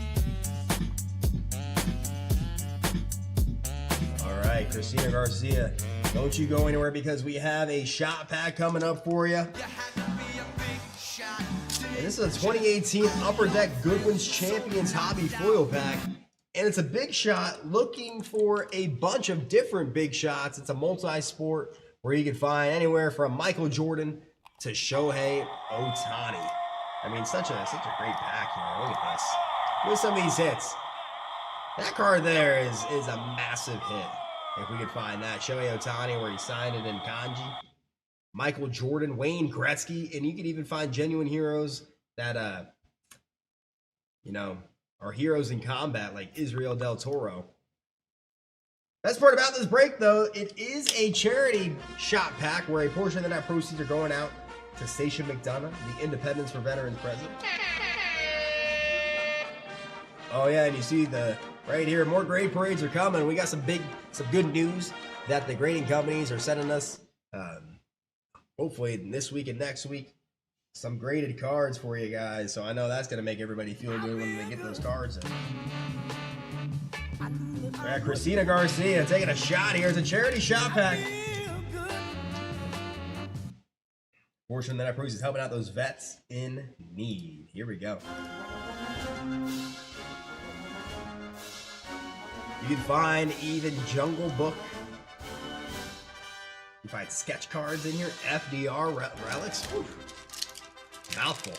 All right, Christina Garcia, don't you go anywhere because we have a shot pack coming up for you. And this is a 2018 Upper Deck Goodwin's Champions Hobby Foil Pack. And it's a big shot looking for a bunch of different big shots. It's a multi-sport where you can find anywhere from Michael Jordan to Shohei Ohtani. I mean, such a great pack here. Look at this. Look at some of these hits. That card there is a massive hit. If we could find that. Shohei Ohtani where he signed it in kanji. Michael Jordan, Wayne Gretzky, and you could even find genuine heroes that, you know, are heroes in combat like Israel Del Toro. Best part about this break, though, it is a charity shot pack where a portion of the net proceeds are going out to Station McDonough, the Independence for Veterans President. Oh yeah, and you see the right here, more grade parades are coming. We got some good news that the grading companies are sending us. Hopefully this week and next week, some graded cards for you guys. So I know that's gonna make everybody feel good when they get those cards in. Yeah, Christina Garcia taking a shot here. It's a charity shot pack. Portion that I proceeds is helping out those vets in need. Here we go. You can find even Jungle Book. You find sketch cards in here, FDR relics. Whew. Mouthful.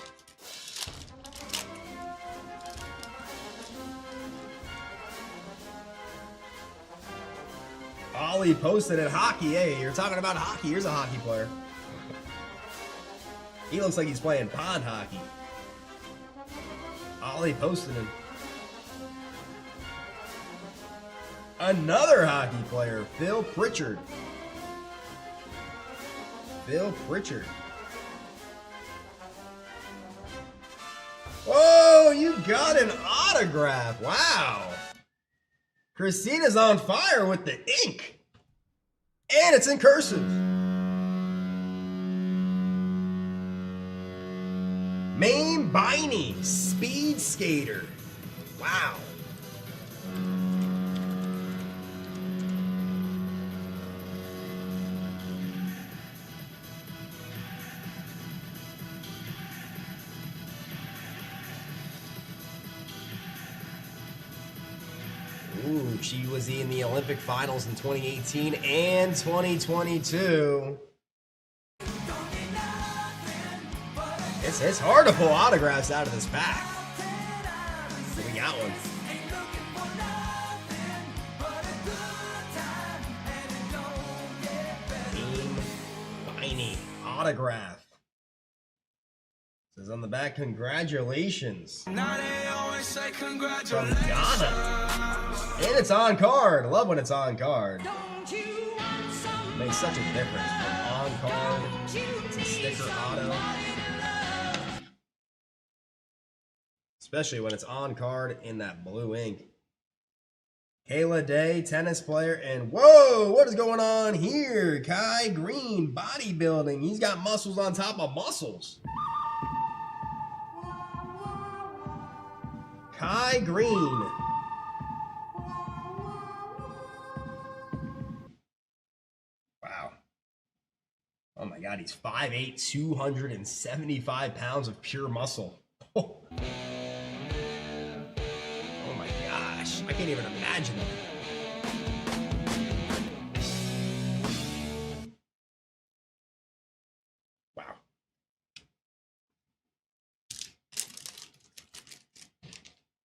Ollie posted at hockey. Hey, you're talking about hockey. Here's a hockey player. He looks like he's playing pond hockey. Ollie posted him. Another hockey player, Phil Pritchard. Phil Pritchard. Oh, you got an autograph. Wow. Christina's on fire with the ink. And it's in cursive. Maine Biney, Speed Skater. Wow. Ooh, she was in the Olympic finals in 2018 and 2022. It's hard to pull autographs out of this pack. So we got one. Biney autograph. Says on the back, congratulations. From Ghana. And it's on card. I love when it's on card. Makes such a difference. From on card to sticker auto. Especially when it's on card in that blue ink. Kayla Day, tennis player, and whoa, what is going on here? Kai Green, bodybuilding. He's got muscles on top of muscles. Kai Green. Wow. Oh my God, he's 5'8", 275 pounds of pure muscle. Oh. Oh my gosh, I can't even imagine it. Wow.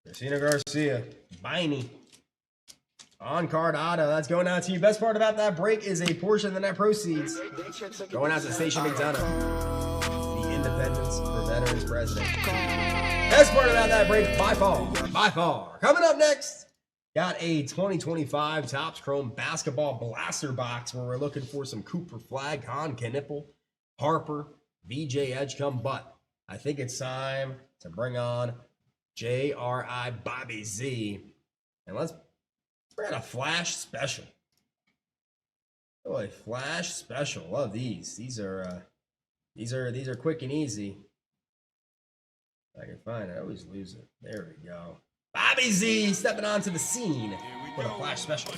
Christina Garcia, Biney. On card auto, that's going out to you. Best part about that break is a portion of the net proceeds going out to Station McDonough, the Independence for Veterans President. Best part about that break, by far. Coming up next, got a 2025 Topps Chrome Basketball Blaster box where we're looking for some Cooper Flag, Con Knipple, Harper, VJ Edgecombe, but I think it's time to bring on JRI Bobby Z, and let's bring out a flash special. Oh, a flash special. Love these. These are quick and easy. I can find it. I always lose it. There we go. Bobby Z stepping onto the scene for the flash special.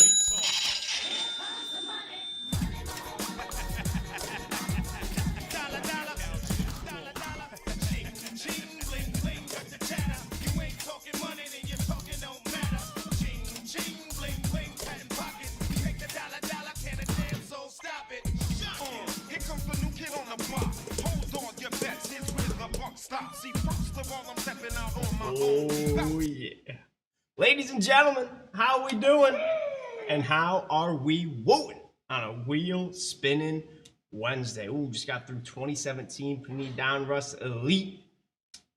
Oh yeah. Ladies and gentlemen, how we doing? And how are we wooing on a wheel spinning Wednesday? Ooh, just got through 2017 Panini Donruss Elite,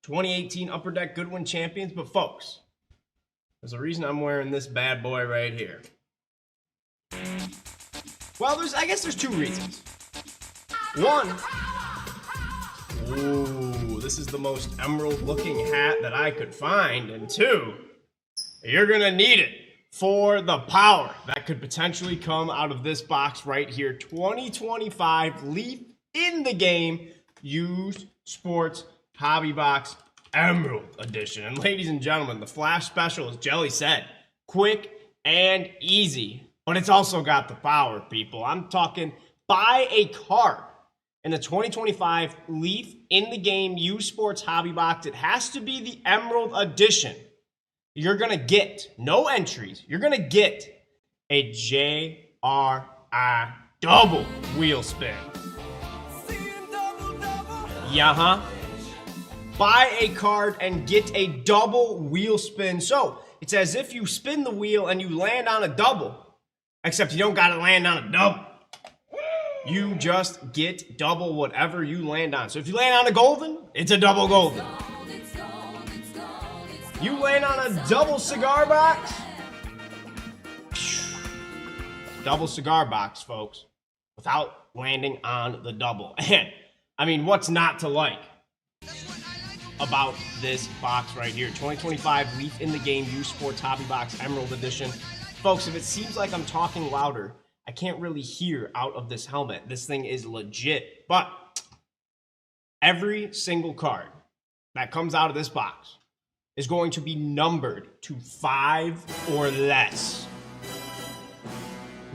2018 Upper Deck Goodwin Champions. But folks, there's a reason I'm wearing this bad boy right here. Well, I guess there's two reasons. One, ooh, this is the most emerald looking hat that I could find. And two, you're gonna need it for the power that could potentially come out of this box right here. 2025 Leaf in the Game Used Sports Hobby Box Emerald Edition. And ladies and gentlemen, the flash special, as Jelly said, quick and easy, but it's also got the power, people. I'm talking buy a card in the 2025 Leaf in the Game Used Sports Hobby Box. It has to be the Emerald Edition. You're going to get, no entries, you're going to get a JRI double wheel spin. Yeah, buy a card and get a double wheel spin. So it's as if you spin the wheel and you land on a double, except you don't got to land on a double. You just get double whatever you land on. So if you land on a golden, it's a double golden. You land on a double cigar box, double cigar box, folks, without landing on the double. And, I mean, what's not to like about this box right here? 2025 Leaf in the Game Used Sports Hobby Box Emerald Edition. Folks, if it seems like I'm talking louder, I can't really hear out of this helmet. This thing is legit. But every single card that comes out of this box is going to be numbered to 5 or less.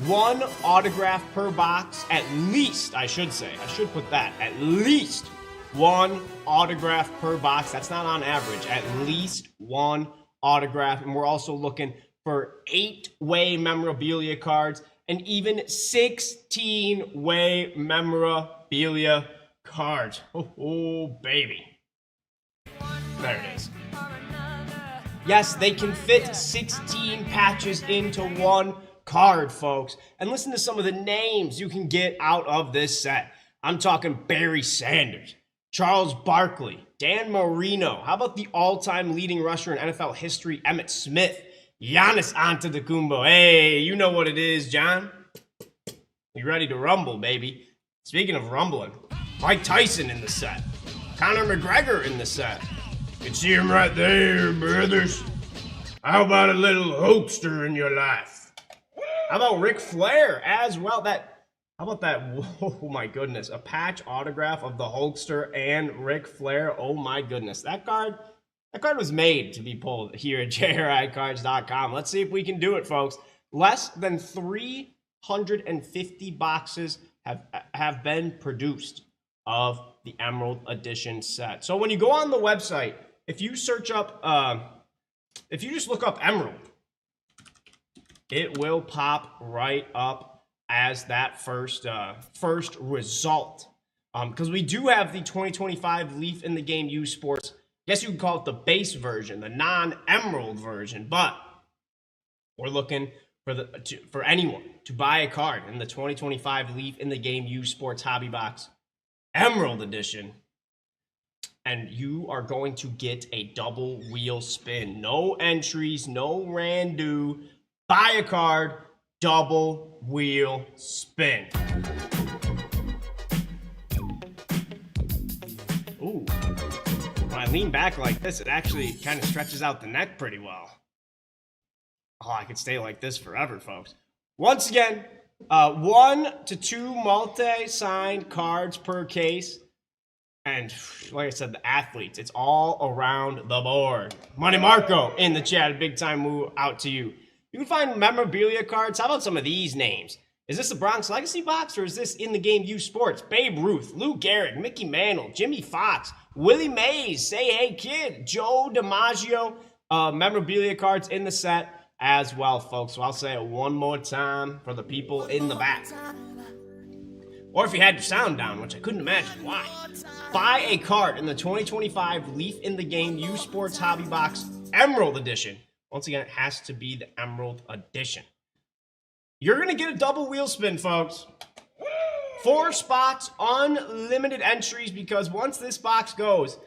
1 autograph per box, at least, I should say. I should put that. At least 1 autograph per box. That's not on average. At least 1 autograph. And we're also looking for 8-way memorabilia cards and even 16-way memorabilia cards. Oh, baby. There it is. Yes, they can fit 16 patches into 1 card, folks. And listen to some of the names you can get out of this set. I'm talking Barry Sanders, Charles Barkley, Dan Marino. How about the all-time leading rusher in NFL history, Emmitt Smith, Giannis Antetokounmpo. Hey, you know what it is, John. You ready to rumble, baby? Speaking of rumbling, Mike Tyson in the set, Conor McGregor in the set. You can see him right there, brothers. How about a little Hulkster in your life? How about Ric Flair as well? How about that? Oh my goodness, a patch autograph of the Hulkster and Ric Flair. Oh my goodness, that card was made to be pulled here at JRICards.com. Let's see if we can do it, folks. Less than 350 boxes have been produced of the Emerald Edition set. So when you go on the website, if you search up, if you just look up Emerald, it will pop right up as that first result. Because we do have the 2025 Leaf in the Game Used Sports. I guess you could call it the base version, the non-Emerald version, but we're looking for anyone to buy a card in the 2025 Leaf in the Game Used Sports Hobby Box Emerald Edition, and you are going to get a double wheel spin. No entries, no randu. Buy a card, double wheel spin. Ooh. When I lean back like this, it actually kind of stretches out the neck pretty well. Oh, I could stay like this forever, folks. Once again, 1 to 2 multi-signed cards per case. And like I said, the athletes, it's all around the board. Money Marco in the chat, big time move out to you. You can find memorabilia cards. How about some of these names? Is this the Bronx Legacy box or is this in the game U Sports? Babe Ruth, Lou Gehrig, Mickey Mantle, Jimmy Fox, Willie Mays, Say Hey Kid, Joe DiMaggio, memorabilia cards in the set as well, folks. So I'll say it one more time for the people in the back. Or if you had your sound down, which I couldn't imagine why. Buy a card in the 2025 Leaf in the Game U Sports Hobby Box Emerald Edition. Once again, it has to be the Emerald Edition. You're going to get a double wheel spin, folks. 4 spots, unlimited entries, because once this box goes,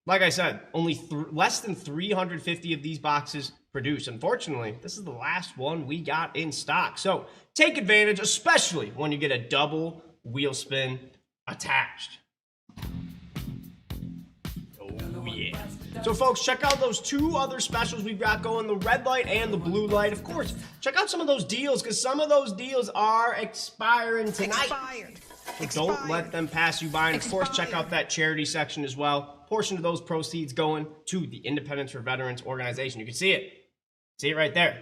like I said, only less than 350 of these boxes produced. Unfortunately, this is the last one we got in stock. So take advantage, especially when you get a double wheel spin attached. Oh, yeah. So, folks, check out those 2 other specials we've got going, the red light and the blue light. Of course, check out some of those deals, because some of those deals are expiring tonight. So don't let them pass you by. And, of course, check out that charity section as well. Portion of those proceeds going to the Independence for Veterans organization. You can see it. See it right there.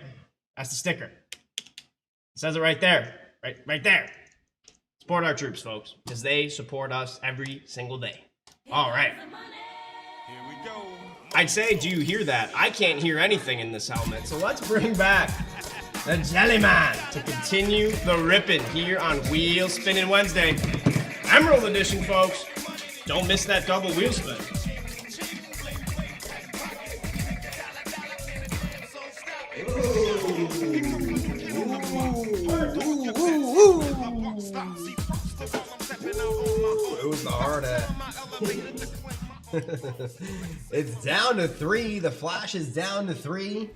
That's the sticker. It says it right there. Right there. Support our troops, folks, because they support us every single day. All right. Here we go. I'd say, do you hear that? I can't hear anything in this helmet. So let's bring back the Jellyman to continue the ripping here on Wheel Spinning Wednesday. Emerald Edition, folks. Don't miss that double wheel spin. It was the hard hat. It's down to 3. The flash is down to 3.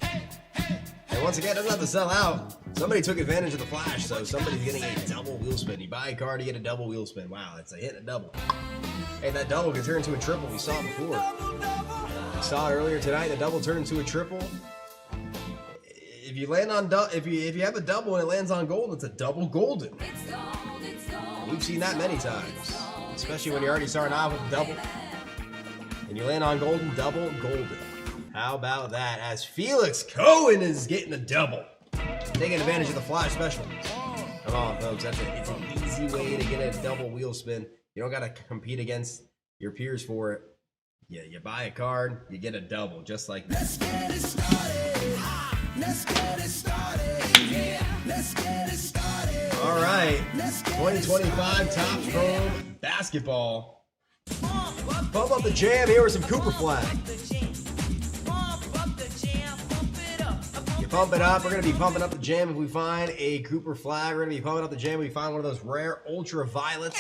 And once again, it doesn't have to sell out. Somebody took advantage of the flash, so somebody's getting a double wheel spin. You buy a card, you get a double wheel spin. Wow, it's a hit and a double. Hey, that double can turn into a triple. We saw it before. We saw it earlier tonight. The double turned into a triple. If you land on if you have a double and it lands on gold, it's a double golden. We've seen that many times, especially when you're already starting out with a double. And you land on golden, double golden. How about that? As Felix Cohen is getting a double. Taking advantage of the flash special. Come on, folks. It's an easy way to get a double wheel spin. You don't got to compete against your peers for it. Yeah, you buy a card, you get a double, just like this. Let's get it started. Let's get it started. Yeah, let's get it started. All right. 2025 Topps Chrome Basketball. Bump up the jam here with some Cooper Flag. You pump it up. We're going to be pumping up the jam if we find a Cooper Flag. We're going to be pumping up the jam if we find one of those rare ultraviolets.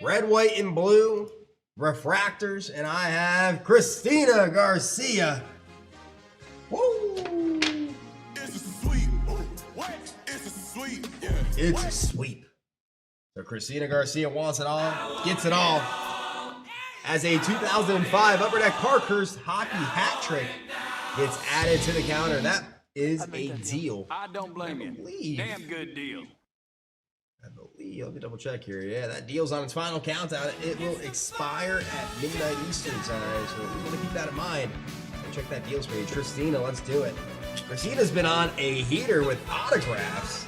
Red, white, and blue refractors. And I have Christina Garcia. Woo! It's a sweep. What? It's a sweep. Yeah. It's a sweep. So Christina Garcia wants it all, gets it all. As a 2005 Upper Deck Parkhurst hockey hat trick gets added to the counter. That is a deal. I don't blame you. Damn good deal. I believe, let me double check here. Yeah, that deal's on its final countdown. It will expire at midnight Eastern time. So we're going to keep that in mind. Check that deals page. Christina, let's do it. Christina's been on a heater with autographs.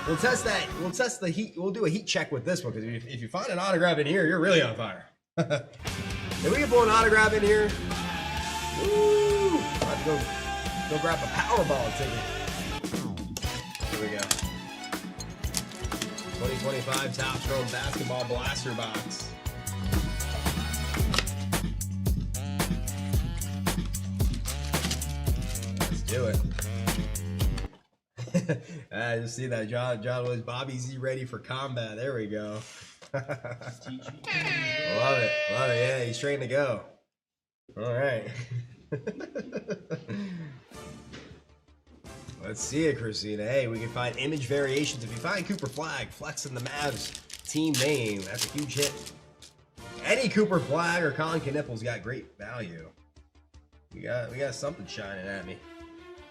We'll test that. We'll test the heat. We'll do a heat check with this one, because if you find an autograph in here, you're really on fire. If we can pull an autograph in here, woo! I'll have to go grab a Powerball ticket. Here we go. 2025 Topps Chrome Basketball Blaster Box. Let's do it. I just see that John was Bobby Z ready for combat. There we go. Love it. Yeah, he's trained to go. All right. Let's see it, Christina. Hey, we can find image variations. If you find Cooper Flag flexing the Mavs team name, that's a huge hit. Any Cooper Flag or Colin Knipple's got great value. We got something shining at me.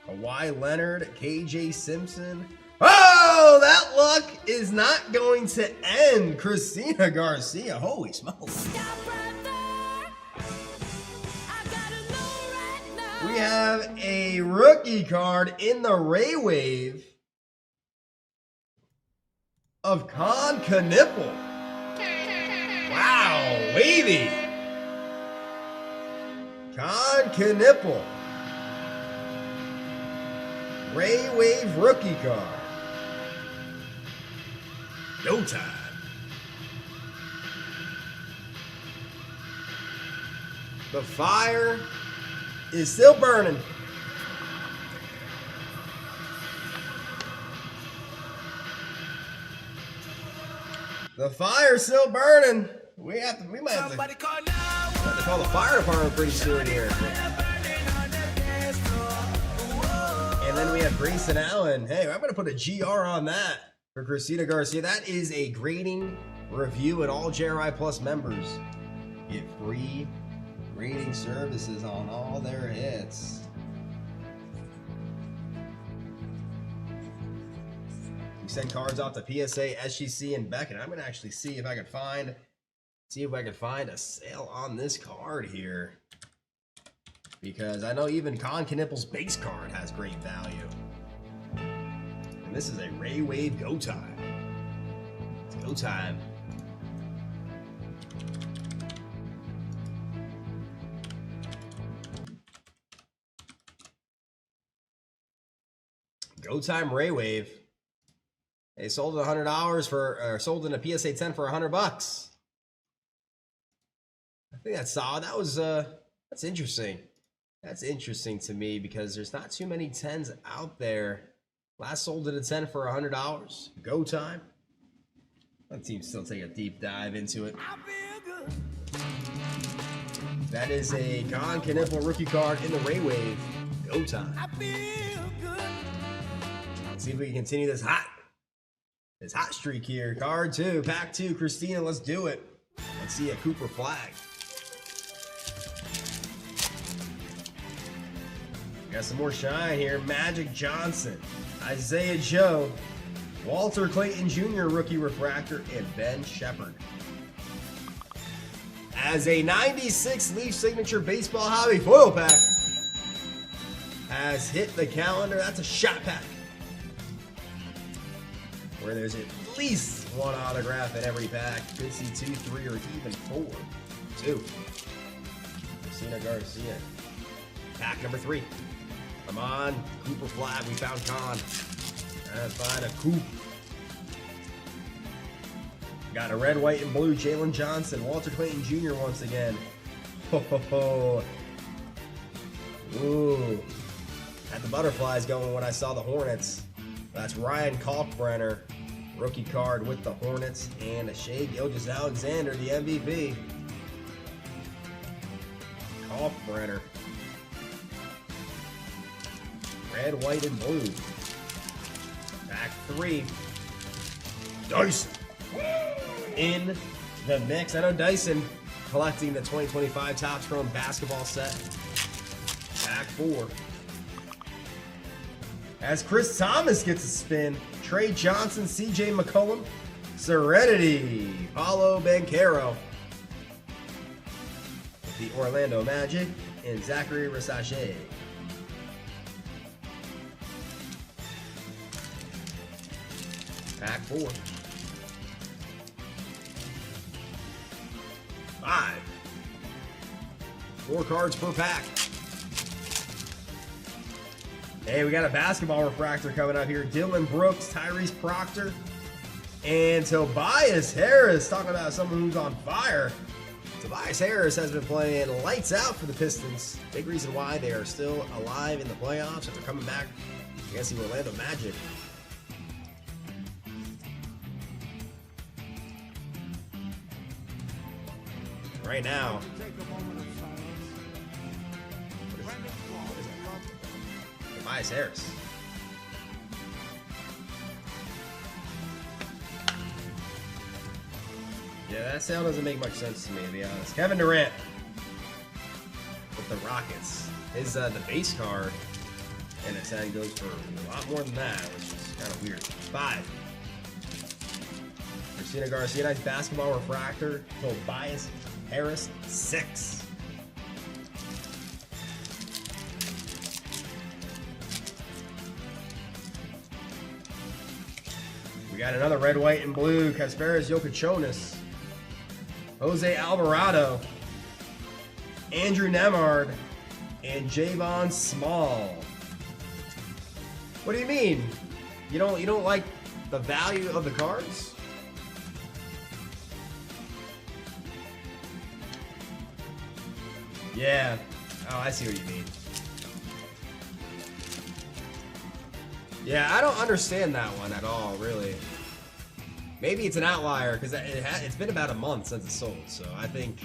Kawhi Leonard, KJ Simpson, Oh, that luck is not going to end. Christina Garcia. Holy smokes. We have a rookie card in the Ray Wave of Con Knipple. Wow, wavy. Con Knipple. Ray Wave rookie card. Go time. The fire is still burning. The fire's still burning. We might have to call the fire department pretty soon here. And then we have Grayson Allen. Hey, I'm gonna put a GR on that for Christina Garcia. That is a grading review, and all JRI Plus members get free grading services on all their hits. We send cards off to PSA, SGC, and Beckett. I'm gonna actually see if I can find a sale on this card here, because I know even Con Knipple's base card has great value. And this is a Ray Wave go time. It's go time. Go time Ray Wave. They sold it $100 or sold in a PSA 10 for $100. I think that's solid. That was that's interesting. That's interesting to me because there's not too many 10s out there. Last sold at a 10 for $100. Go time. Let team still take a deep dive into it. That is a Con Knipple rookie card in the Ray Wave. Go time. Let's see if we can continue this hot streak here. Card 2, pack 2. Christina, let's do it. Let's see a Cooper flag. Got some more shine here. Magic Johnson, Isaiah Joe, Walter Clayton Jr. rookie refractor, and Ben Shepard. As a 96 Leaf Signature Baseball Hobby foil pack has hit the calendar. That's a shot pack where there's at least one autograph in every pack. Could see 2, 3, or even 4. 2. Christina Garcia. Pack number 3. Come on, Cooper flag. We found Con. Let's find a Coop. Got a red, white, and blue. Jalen Johnson, Walter Clayton Jr. once again. Ho ho ho. Ooh. Had the butterflies going when I saw the Hornets. That's Ryan Kalkbrenner, rookie card with the Hornets, and a Shea Gilgeous-Alexander, the MVP. Kalkbrenner. Red, white, and blue. Pack 3. Dyson in the mix. I know Dyson collecting the 2025 Topps Chrome basketball set. Pack 4. As Chris Thomas gets a spin, Trey Johnson, CJ McCollum, Serenity, Paulo Banchero, the Orlando Magic, and Zachary Rasache. Pack 4. 5. 4 cards per pack. Hey, we got a basketball refractor coming up here. Dylan Brooks, Tyrese Proctor, and Tobias Harris. Talking about someone who's on fire. Tobias Harris has been playing lights out for the Pistons. Big reason why they are still alive in the playoffs after coming back against the Orlando Magic. Right now, Tobias Harris. Yeah, that sound doesn't make much sense to me, to be honest. Kevin Durant with the Rockets. His the base card and a 10 goes for a lot more than that, which is kind of weird. 5. Christina Garcia, nice basketball refractor. Tobias Harris, 6. We got another red, white, and blue. Kasparas Jokichonis. Jose Alvarado. Andrew Nemard. And Javon Small. What do you mean? You don't like the value of the cards? Yeah. Oh, I see what you mean. Yeah, I don't understand that one at all, really. Maybe it's an outlier because it's been about a month since it sold, so I think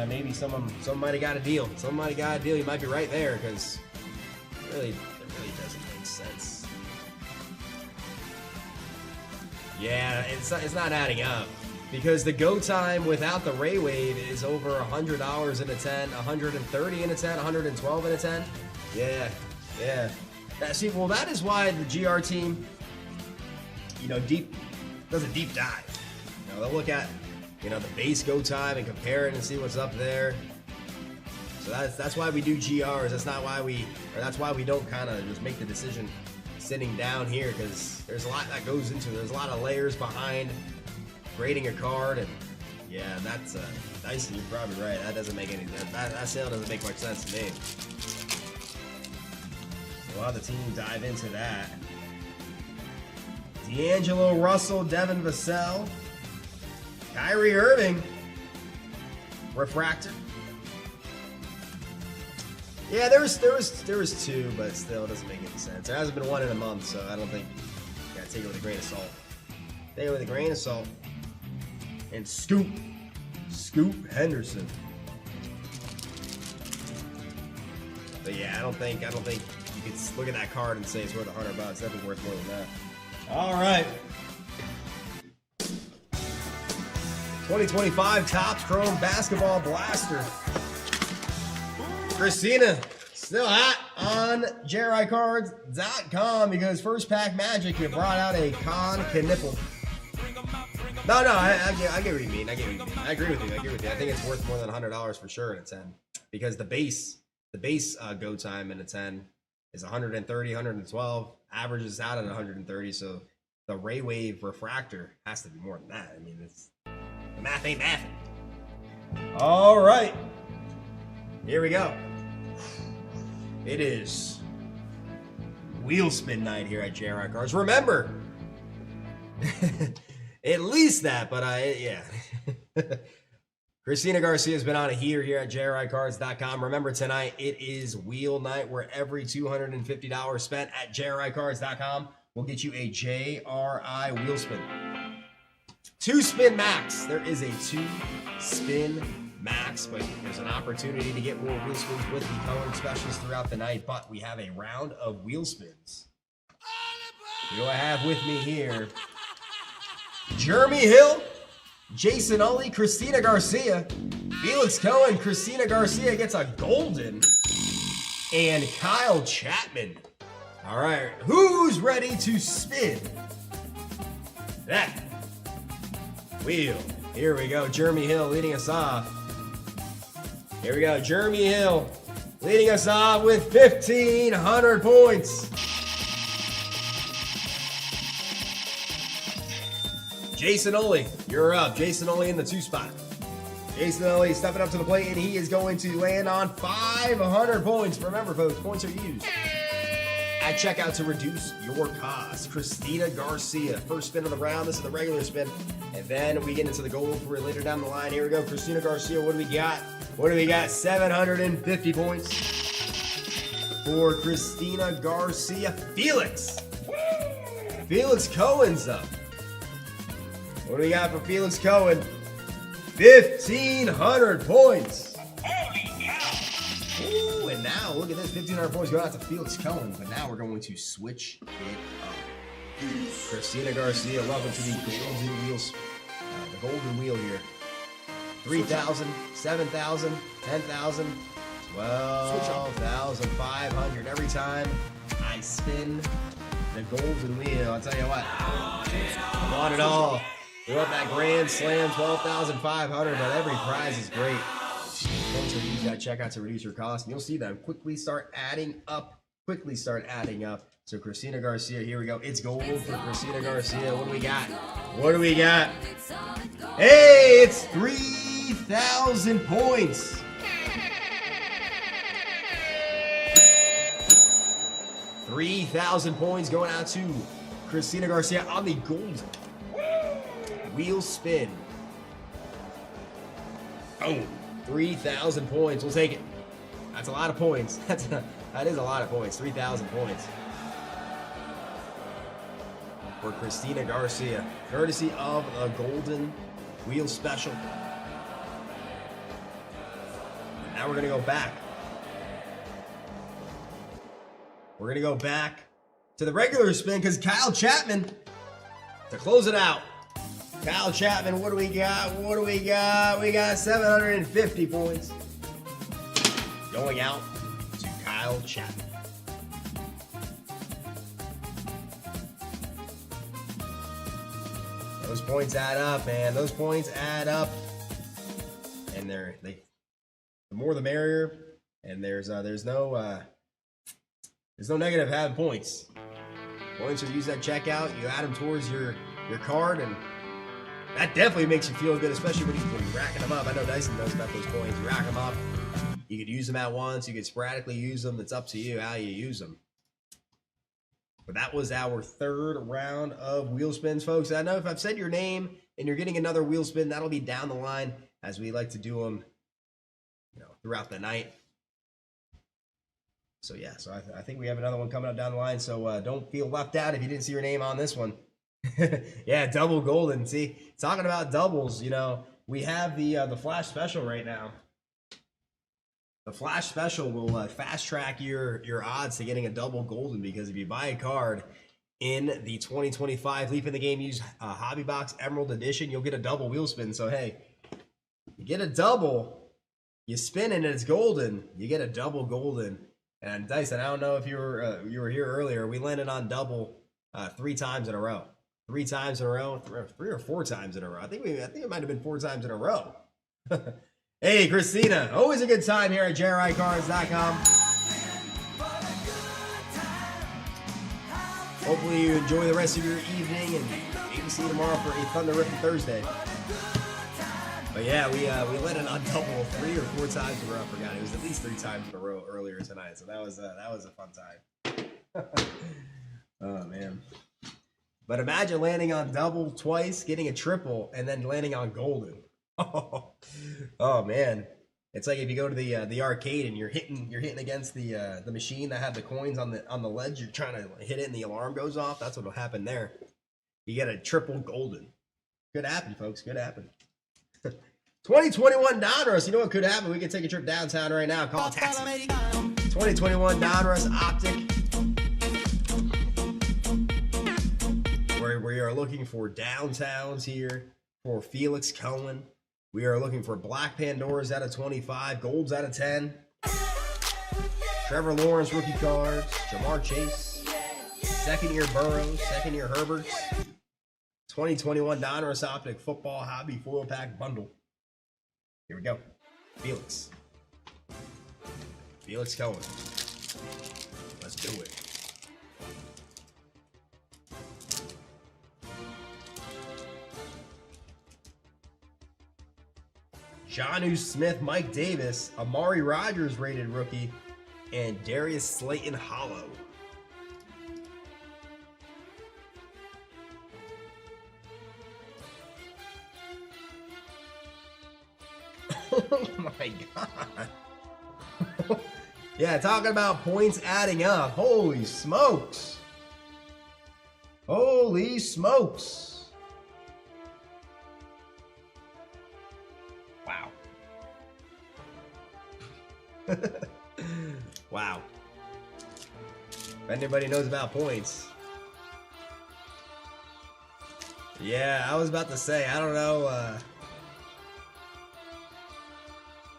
maybe someone might have got a deal. Someone might have got a deal. You might be right there because it really doesn't make sense. Yeah, it's not adding up because the go time without the Ray Wave is over $100 in a 10, $130 in a 10, $112 in a 10. Yeah. That is why the GR team, does a deep dive. They'll look at, the base go time and compare it and see what's up there. So that's why we do GRs. That's why we don't kind of just make the decision sitting down here, because there's a lot that goes into it. There's a lot of layers behind grading a card, and yeah, that's nice. You're probably right. That doesn't make any sense. That sale doesn't make much sense to me. We'll have the team dive into that. D'Angelo Russell, Devin Vassell, Kyrie Irving, refractor. Yeah, there was 2, but still, it doesn't make any sense. There hasn't been one in a month, so I don't think you gotta take it with a grain of salt. Take it with a grain of salt. And Scoop Henderson. But yeah, I don't think you could look at that card and say it's worth $100. Definitely worth more than that. All right. 2025 Topps Chrome Basketball Blaster. Christina, still hot on JRICards.com because first pack magic, you brought out a Con Knipple. No, I get what you mean. I agree with you. I think it's worth more than $100 for sure in a 10 because the base go time in a 10 is 130, 112. Averages out at 130, so the Ray Wave refractor has to be more than that. I mean, the math ain't mathing. All right, here we go. It is wheel spin night here at JRI Cards. Remember, at least that, but yeah. Christina Garcia has been on a heater here at JRICards.com. Remember, tonight it is wheel night where every $250 spent at JRICards.com will get you a JRI wheel spin. 2 spin max. There is a 2 spin max, but there's an opportunity to get more wheel spins with the colored specials throughout the night, but we have a round of wheel spins. Who do I have with me here? Jeremy Hill, Jason Ulley, Christina Garcia, Felix Cohen, Christina Garcia gets a golden, and Kyle Chapman. All right, who's ready to spin that wheel? Here we go, Jeremy Hill leading us off. Here we go, Jeremy Hill leading us off with 1,500 points. Jason Ulley, you're up. Jason Ulley in the 2 spot. Jason Ulley stepping up to the plate, and he is going to land on 500 points. Remember, folks, points are used at checkout to reduce your cost. Christina Garcia, first spin of the round. This is the regular spin. And then we get into the gold for later down the line. Here we go. Christina Garcia, what do we got? 750 points for Christina Garcia. Felix Cohen's up. What do we got for Felix Cohen? 1,500 points. Holy cow! Ooh, and now look at this, 1,500 points going out to Felix Cohen. But now we're going to switch it up. Christina Garcia, welcome to the golden wheels. The golden wheel here. 3,000, 7,000, 10,000, 12,500 every time I spin the golden wheel. I'll tell you what, I want it all. We want that grand slam, 12,500, but every prize is great. Don't use that checkout to reduce your cost, and you'll see them quickly start adding up. So Christina Garcia, here we go. It's gold for Christina Garcia. What do we got? Hey, it's 3,000 points. 3,000 points going out to Christina Garcia on the gold wheel spin. Oh, 3,000 points. We'll take it. That's a lot of points. That is a lot of points. 3,000 points for Christina Garcia, courtesy of a golden wheel special. Now we're gonna go back. We're gonna go back to the regular spin because Kyle Chapman, to close it out. Kyle Chapman, what do we got? We got 750 points going out to Kyle Chapman. Those points add up, man. Those points add up, and the more the merrier. And there's no negative having points. Points are used at checkout. You add them towards your card, and that definitely makes you feel good, especially when you're racking them up. I know Dyson knows about those points. You rack them up. You could use them at once. You could sporadically use them. It's up to you how you use them. But that was our third round of wheel spins, folks. I know if I've said your name and you're getting another wheel spin, that'll be down the line, as we like to do them, throughout the night. So yeah, I think we have another one coming up down the line. So don't feel left out if you didn't see your name on this one. Yeah, double golden. See, talking about doubles, we have the flash special right now. The flash special will fast track your odds to getting a double golden, because if you buy a card in the 2025 Leap in the Game Used Hobby Box Emerald Edition, you'll get a double wheel spin. So hey, you get a double, you spin it and it's golden, you get a double golden. And Dyson, I don't know if you were here earlier. We landed on double 3 times in a row. 3 times in a row, 3 or 4 times in a row. I think it might have been 4 times in a row. Hey, Christina, always a good time here at JRICards.com. Hopefully you enjoy the rest of your evening, and maybe see you tomorrow for a Thunderific Thursday. But yeah, we landed on double 3 or 4 times in a row. I forgot, it was at least 3 times in a row earlier tonight, so that was a fun time. Oh man. But imagine landing on double twice, getting a triple, and then landing on golden. Oh man, it's like if you go to the arcade and you're hitting against the machine that have the coins on the ledge. You're trying to hit it and the alarm goes off. That's what'll happen there. You get a triple golden. Could happen, folks. Could happen. 2021 Donruss. You know what could happen? We could take a trip downtown right now. Call a taxi. 2021 Donruss Optic. Where we are looking for downtowns here for Felix Cohen. We are looking for Black Pandoras out of 25, Golds out of 10. Trevor Lawrence rookie cards, Jamar Chase, second-year Burrows, second-year Herberts. 2021 Donruss Optic Football Hobby Foil Pack Bundle. Here we go. Felix Cohen. Let's do it. Jonnu Smith, Mike Davis, Amari Rogers rated rookie, and Darius Slayton hollow. Oh my god. Yeah, talking about points adding up. Holy smokes. Holy smokes. Wow. Wow. If anybody knows about points. Yeah, I was about to say, I don't know.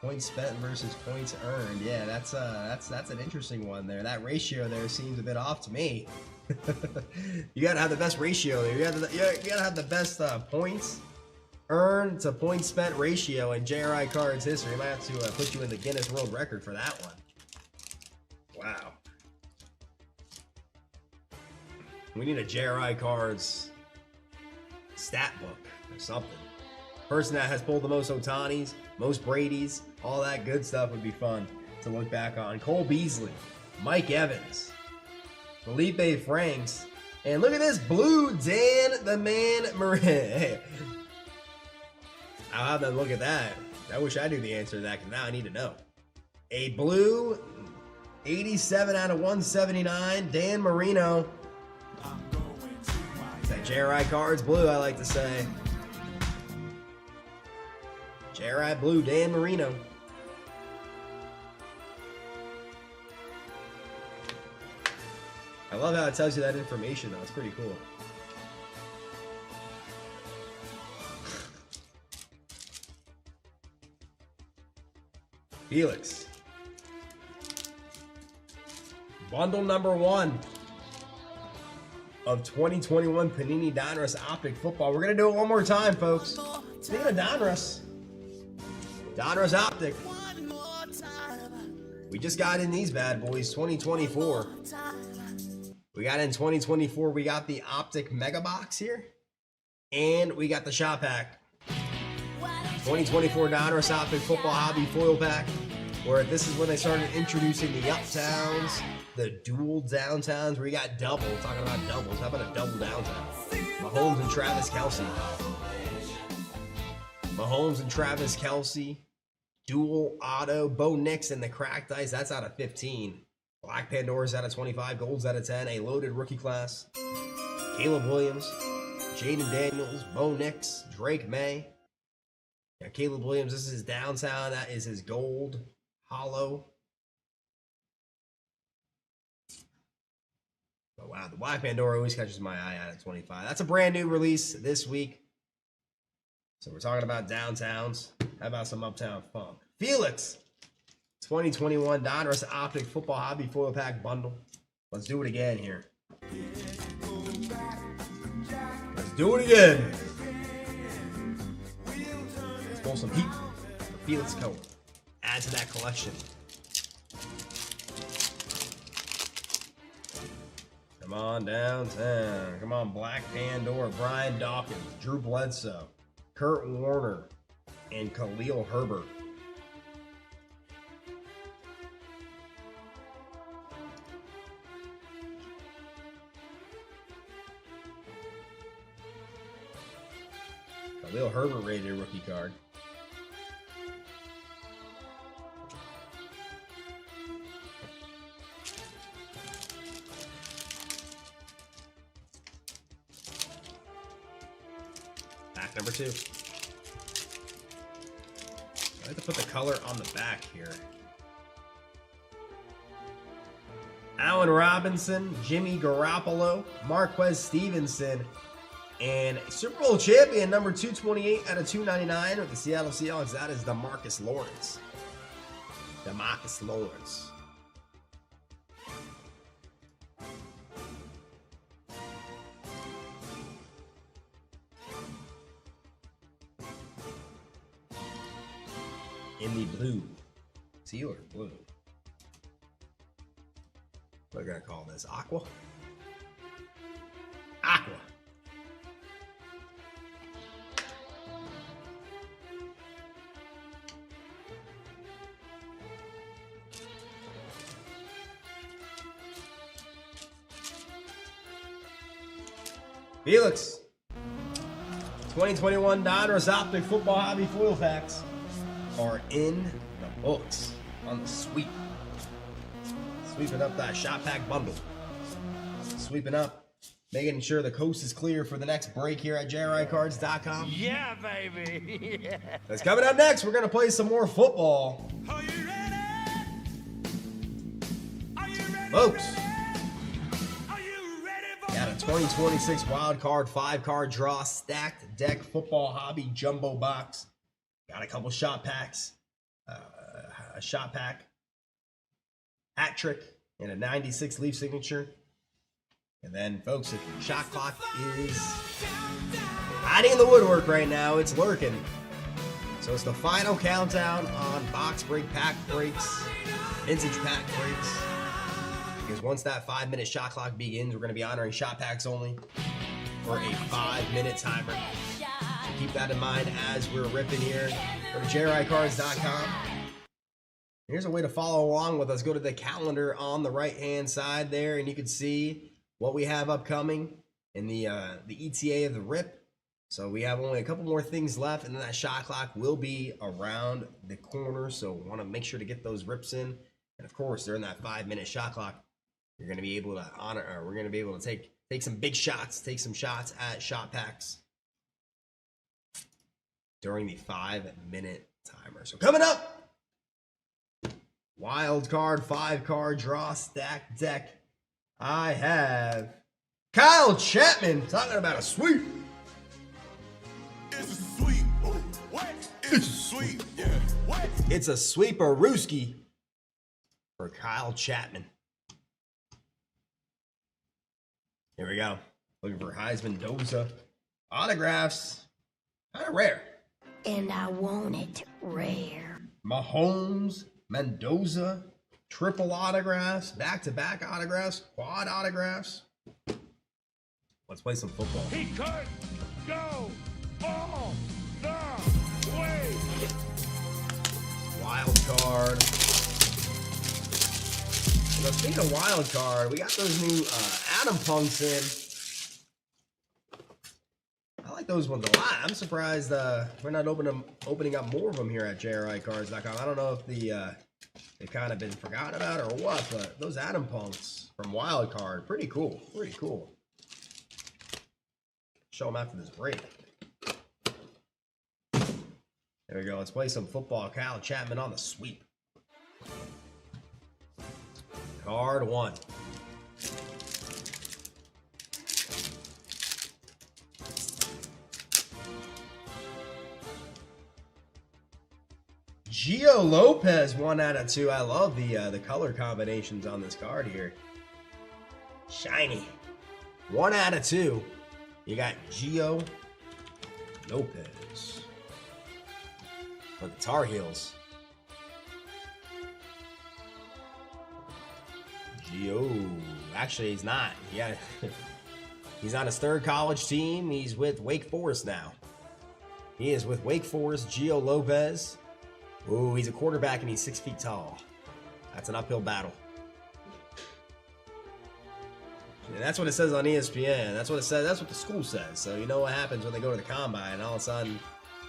Points spent versus points earned. Yeah, that's an interesting one there. That ratio there seems a bit off to me. You gotta have the best ratio there. You gotta have the best points earned to points spent ratio in JRI Cards history. I might have to put you in the Guinness World Record for that one. Wow. We need a JRI Cards stat book or something. Person that has pulled the most Otanis, most Brady's, all that good stuff would be fun to look back on. Cole Beasley, Mike Evans, Felipe Franks, and look at this blue Dan the Man Moran. I'll have them look at that. I wish I knew the answer to that because now I need to know. A blue 87 out of 179, Dan Marino. That JRI Cards blue, I like to say. JRI blue, Dan Marino. I love how it tells you that information, though. It's pretty cool. Felix. Bundle number 1 of 2021 Panini Donruss Optic Football. We're going to do it one more time, folks. Speaking of Donruss, Donruss Optic. We just got in these bad boys, 2024. We got in 2024, we got the Optic Mega Box here. And we got the Shop Pack. 2024 Donruss Optic Football Hobby Foil Pack. Where this is when they started introducing the uptowns, the dual downtowns, where you got double. Talking about doubles. How about a double downtown? Mahomes and Travis Kelce. Mahomes and Travis Kelce. Dual auto. Bo Nix and the cracked ice. That's out of 15. Black Pandora's out of 25. Gold's out of 10. A loaded rookie class. Caleb Williams. Jaden Daniels. Bo Nix. Drake May. Yeah, Caleb Williams. This is his downtown. That is his gold. Hollow. Oh, wow. The Black Pandora always catches my eye out at 25. That's a brand new release this week. So we're talking about downtowns. How about some uptown funk? Felix. 2021 Donruss Optic Football Hobby Foil Pack Bundle. Let's do it again here. Let's do it again. Let's pull some heat for Felix Cohen. Add to that collection. Come on downtown. Come on, Black Pandora, Brian Dawkins, Drew Bledsoe, Kurt Warner, and Khalil Herbert. Khalil Herbert rated rookie card. Pack number 2. I like to put the color on the back here. Allen Robinson, Jimmy Garoppolo, Marquez Stevenson, and Super Bowl champion number 228 out of 299 with the Seattle Seahawks. That is DeMarcus Lawrence. DeMarcus Lawrence. In the blue. Sealer blue. What are we going to call this? Aqua? Aqua. Felix. 2021 Donruss Optic Football Hobby Foil Packs are in the books on the sweep. Sweeping up that shop pack bundle. Sweeping up, making sure the coast is clear for the next break here at JRICards.com. Yeah, baby. Yeah. That's coming up next. We're going to play some more football. Are you ready? Are you ready? Folks, Are you ready for got a 2026 wild card 5-card draw stacked deck football hobby jumbo box. Got a couple shot packs. a shot pack, hat trick, and a 96 leaf signature. And then, folks, the shot clock is hiding in the woodwork right now. It's lurking. So it's the final countdown on box break, pack breaks, vintage pack breaks. Because once that 5-minute shot clock begins, we're going to be honoring shot packs only for a 5-minute timer. Keep that in mind as we're ripping here. Go to JRICards.com. Here's a way to follow along with us. Go to the calendar on the right-hand side there, and you can see what we have upcoming in the ETA of the rip. So we have only a couple more things left, and then that shot clock will be around the corner. So want to make sure to get those rips in. And of course, during that 5-minute shot clock, you're going to be able to honor, or we're going to be able to take some big shots, take some shots at shot packs during the 5-minute timer. So coming up, wild card, 5-card draw stack deck. I have Kyle Chapman talking about a sweep. It's a sweep. What? It's a sweep. Yeah. What? It's a sweeper-rooski for Kyle Chapman. Here we go. Looking for Heisman Doza autographs. Kind of rare. And I want it rare. Mahomes, Mendoza, triple autographs, back-to-back autographs, quad autographs. Let's play some football. He could go all the way. Wild card. Well, speaking of wild card, we got those new Adam Punks in. I like those ones a lot. I'm surprised we're not opening up more of them here at JRICards.com. I don't know if they've kind of been forgotten about or what, but those Adam Punks from wild card, pretty cool. Pretty cool. Show them after this break. There we go. Let's play some football. Kyle Chapman on the sweep. Card 1. Gio Lopez, 1 out of 2. I love the color combinations on this card here. Shiny. 1 out of 2. You got Gio Lopez for the Tar Heels. Gio. Actually, he's not. Yeah, he's on his 3rd college team. He's with Wake Forest now. He is with Wake Forest. Gio Lopez. Ooh, he's a quarterback and he's 6 feet tall. That's an uphill battle. And that's what it says on ESPN. That's what it says. That's what the school says. So you know what happens when they go to the combine, and all of a sudden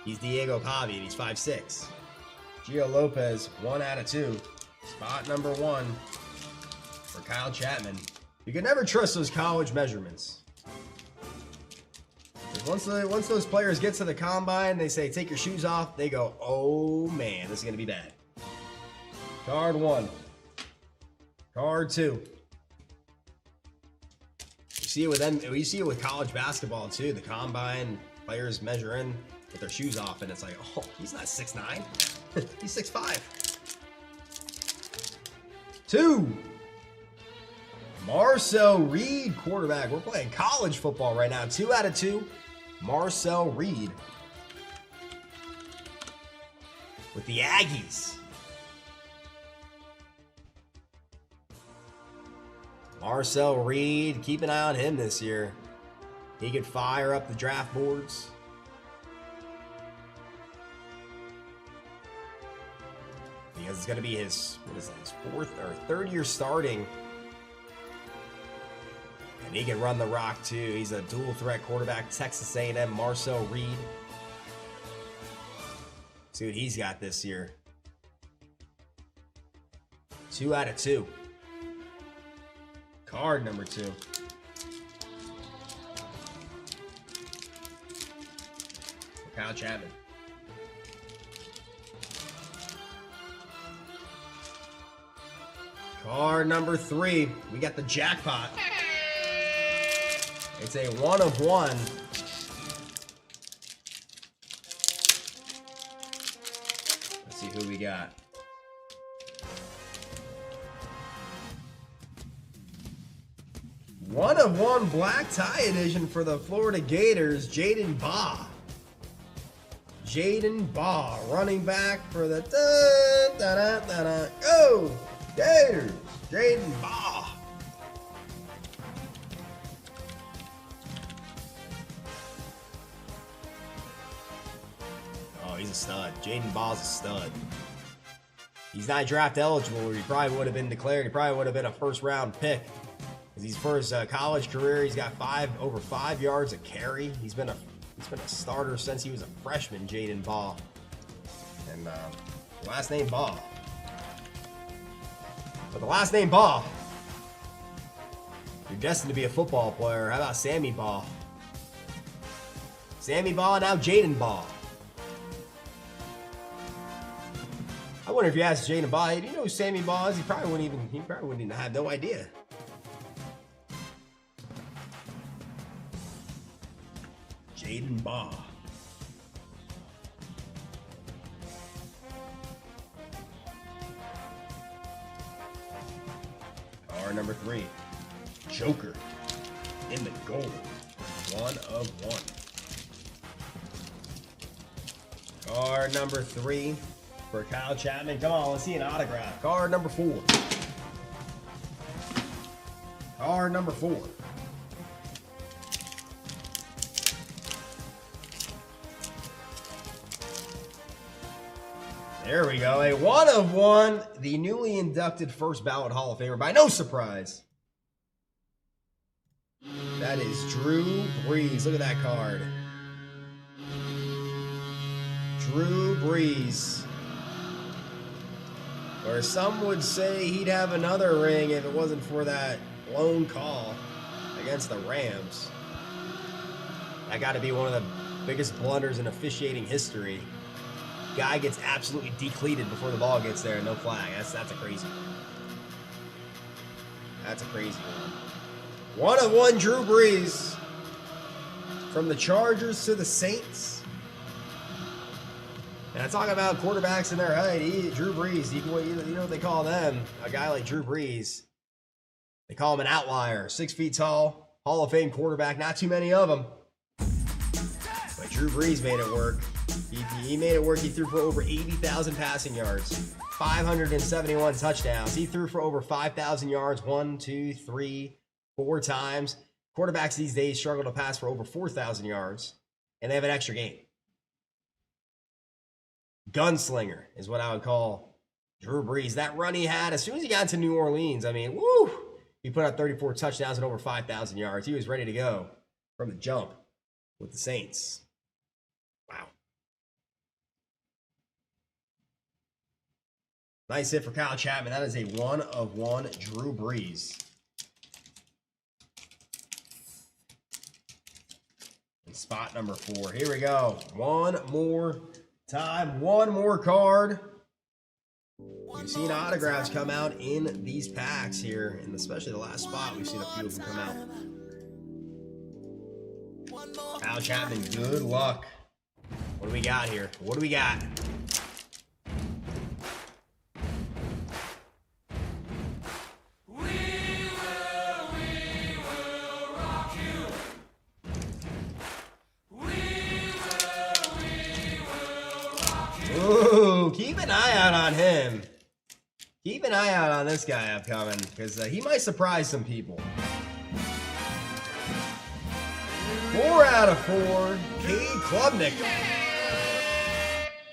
he's Diego Pavi and he's 5'6". Gio Lopez, 1 out of 2. Spot number 1 for Kyle Chapman. You can never trust those college measurements. Once those players get to the combine, they say, take your shoes off. They go, oh man, this is going to be bad. Card 1. Card 2. You see it with them. You see it with college basketball too. The combine players measure in with their shoes off, and it's like, oh, he's not 6'9". He's 6'5". 2. Marcel Reed, quarterback. We're playing college football right now. 2 out of 2. Marcel Reed with the Aggies. Marcel Reed, keep an eye on him this year. He could fire up the draft boards. Because it's going to be his, what is that, his 4th or 3rd year starting. And he can run the rock too. He's a dual threat quarterback, Texas A&M, Marcel Reed. See what he's got this year. 2 out of 2. Card number 2. Kyle Chapman. Card number 3. We got the jackpot. It's a 1 of 1. Let's see who we got. 1 of 1 black tie edition for the Florida Gators, Jaden Baugh. Jaden Baugh, running back for the go Gators, Jaden Baugh. Oh, he's a stud. Jaden Baugh's a stud. He's not draft eligible, or he probably would have been declared. He probably would have been a first-round pick. Because for his college career, he's got over 5 yards a carry. He's been a starter since he was a freshman, Jaden Baugh. And last name Baugh. But the last name Baugh, you're destined to be a football player. How about Sammy Baugh? Sammy Baugh, now Jaden Baugh. I wonder if you asked Jaden Baugh, hey, do you know who Sammy Baugh is? He probably wouldn't even have no idea. Jaden Baugh. Card number 3, Joker in the gold. 1 of 1. Card number 3 for Kyle Chapman. Come on, let's see an autograph. Card number 4. Card number 4. There we go. A 1 of 1. The newly inducted first ballot Hall of Famer by no surprise. That is Drew Brees. Look at that card. Drew Brees. Or some would say he'd have another ring if it wasn't for that lone call against the Rams. That got to be one of the biggest blunders in officiating history. Guy gets absolutely decleated before the ball gets there and no flag. That's a crazy one. That's a crazy one. 1 of 1 Drew Brees. From the Chargers to the Saints. And I talk about quarterbacks in their height. Drew Brees, you know what they call them? A guy like Drew Brees. They call him an outlier. 6 feet tall, Hall of Fame quarterback. Not too many of them. But Drew Brees made it work. He made it work. He threw for over 80,000 passing yards, 571 touchdowns. He threw for over 5,000 yards 1, 2, 3, 4 times. Quarterbacks these days struggle to pass for over 4,000 yards, and they have an extra game. Gunslinger is what I would call Drew Brees. That run he had as soon as he got to New Orleans, I mean, woo! He put up 34 touchdowns and over 5,000 yards. He was ready to go from the jump with the Saints. Wow. Nice hit for Kyle Chapman. That is a 1 of 1 Drew Brees. And spot number 4. Here we go. One more time. One more card. We've seen autographs come out in these packs here, and especially the last spot, we've seen a few of them come out. Kyle Chapman, good luck. What do we got here? What do we got? Ooh, keep an eye out on him. Keep an eye out on this guy upcoming, because he might surprise some people. 4 out of 4, Cade Klubnik.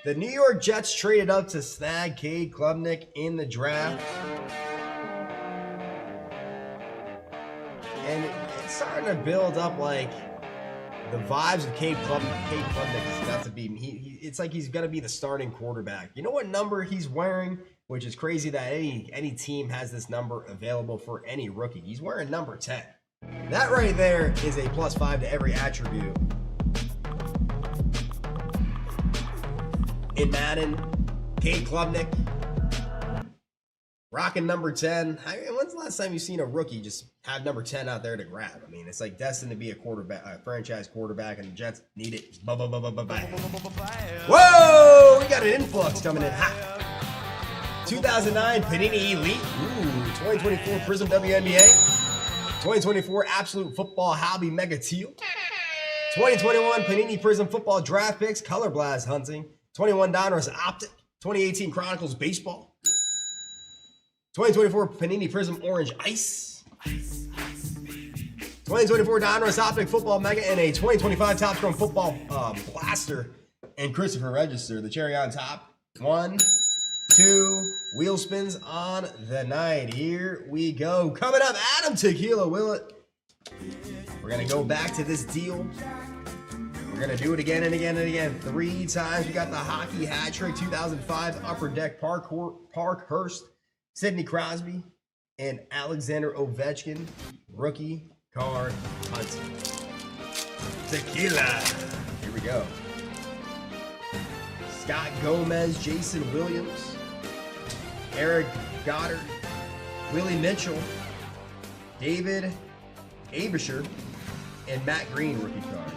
The New York Jets traded up to snag Cade Klubnik in the draft. And it's starting to build up like the vibes of Cade Klubnik is got to be. It's like he's going to be the starting quarterback. You know what number he's wearing? Which is crazy that any team has this number available for any rookie. He's wearing number 10. That right there is a +5 to every attribute. In Madden, Cade Klubnik rocking number 10. When's the last time you've seen a rookie just have number 10 out there to grab? I mean, it's like destined to be a quarterback, a franchise quarterback, and the Jets need it. Whoa! We got an influx coming in hot. 2009 Panini Elite. Ooh, 2024 Prism WNBA. 2024 Absolute Football Hobby Mega Teal. 2021 Panini Prism Football Draft Picks Color Blast Hunting. 21 Donruss Optic. 2018 Chronicles Baseball. 2024 Panini Prism Orange Ice. 2024 Donruss Optic Football Mega and a 2025 Top Strong Football Blaster and Christopher Register. The cherry on top. 1, 2, wheel spins on the night. Here we go. Coming up, Adam Tequila Willett. We're going to go back to this deal. We're going to do it again and again and again. 3 times. We got the hockey hat trick 2005 Upper Deck Parkhurst, Sidney Crosby, and Alexander Ovechkin rookie card hunting. Tequila. Here we go. Scott Gomez, Jason Williams, Eric Goddard, Willie Mitchell, David Abisher, and Matt Green rookie card.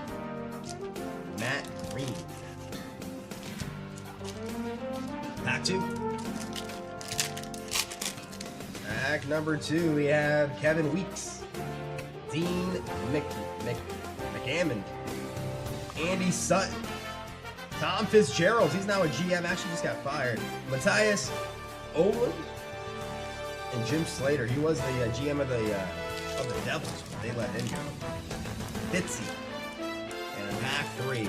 Matt Green. Pack 2. Pack number 2, we have Kevin Weeks, Dean McAmmond, Andy Sutton, Tom Fitzgerald, he's now a GM, actually just got fired. Matthias Owen and Jim Slater. He was the GM of the Devils, but they let him go. Fitzy. And pack 3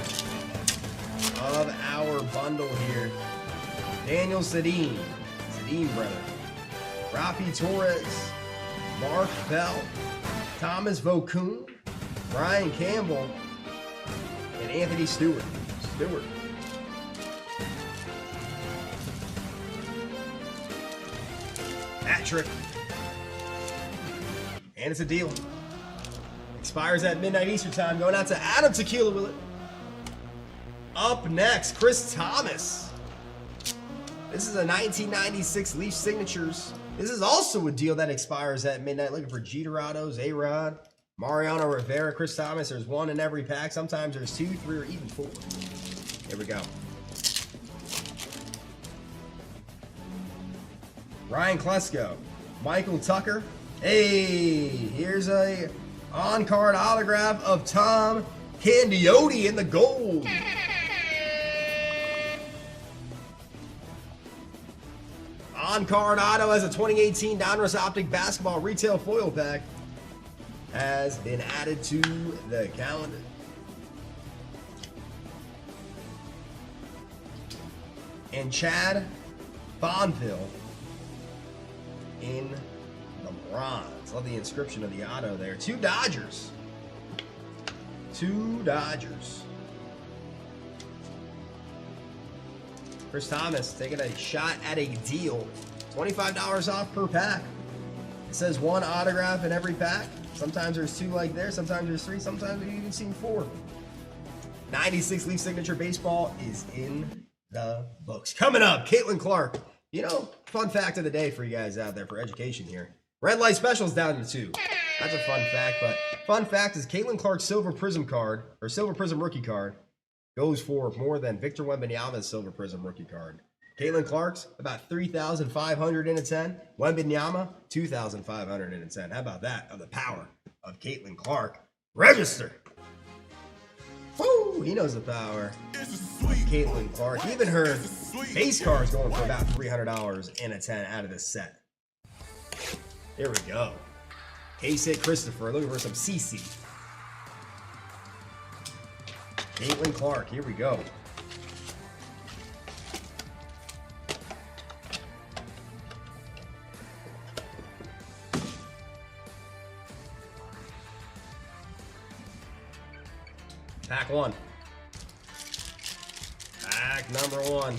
of our bundle here. Daniel Sedin brother. Rafi Torres, Mark Bell, Thomas Vokoun, Brian Campbell, and Anthony Stewart. Hat trick. And it's a deal. Expires at midnight Eastern time. Going out to Adam Tequila Willett. Up next, Chris Thomas. This is a 1996 Leaf Signatures. This is also a deal that expires at midnight. Looking for Jeter autos, A-Rod, Mariano Rivera, Chris Thomas. There's 1 in every pack. Sometimes there's 2, 3, or even 4. Here we go. Ryan Klesko, Michael Tucker. Hey, here's a on-card autograph of Tom Candiotti in the gold. On-card auto as a 2018 Donruss Optic Basketball Retail Foil Pack has been added to the calendar. And Chad Bonville in the bronze. Love the inscription of the auto there. 2 Dodgers. 2 Dodgers. Chris Thomas taking a shot at a deal. $25 off per pack. It says 1 autograph in every pack. Sometimes there's 2 like there. Sometimes there's 3. Sometimes we've even seen 4. 96 Leaf Signature Baseball is in the books. Coming up, Caitlin Clark. You know, fun fact of the day for you guys out there for education here. Red light specials down to 2. That's a fun fact, but fun fact is Caitlin Clark's Silver Prism card, or Silver Prism rookie card, goes for more than Victor Wembanyama's Silver Prism rookie card. Caitlin Clark's about 3,500 in a 10. Wembanyama, 2,500 in a 10. How about that? Of the power of Caitlin Clark. Register. Woo! He knows the power of Caitlin Clark. Even her base card is going for about $300 in a 10 out of this set. Here we go. K-Sit Christopher looking for some CC. Caitlin Clark, here we go. Pack 1. Pack number 1.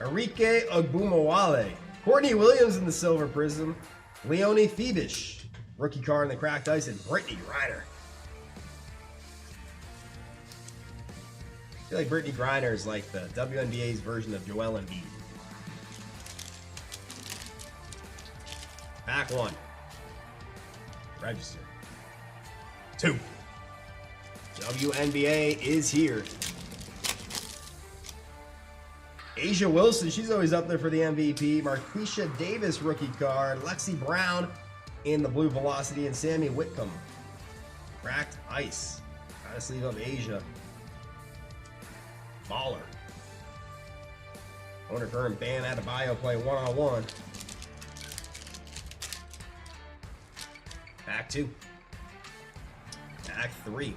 Enrique Ogbumawale. Courtney Williams in the Silver Prism. Leonie Phoebish. Rookie card in the cracked ice. And Brittany Griner. I feel like Brittany Griner is like the WNBA's version of Joel Embiid. Pack 1. Register. 2. WNBA is here. Asia Wilson, she's always up there for the MVP. Marquisha Davis rookie card. Lexi Brown, in the blue velocity, and Sammy Whitcomb. Cracked ice. Gotta sleeve up Asia. Baller. I wonder if her and Bam Adebayo play one-on-one. Pack 2. Pack 3.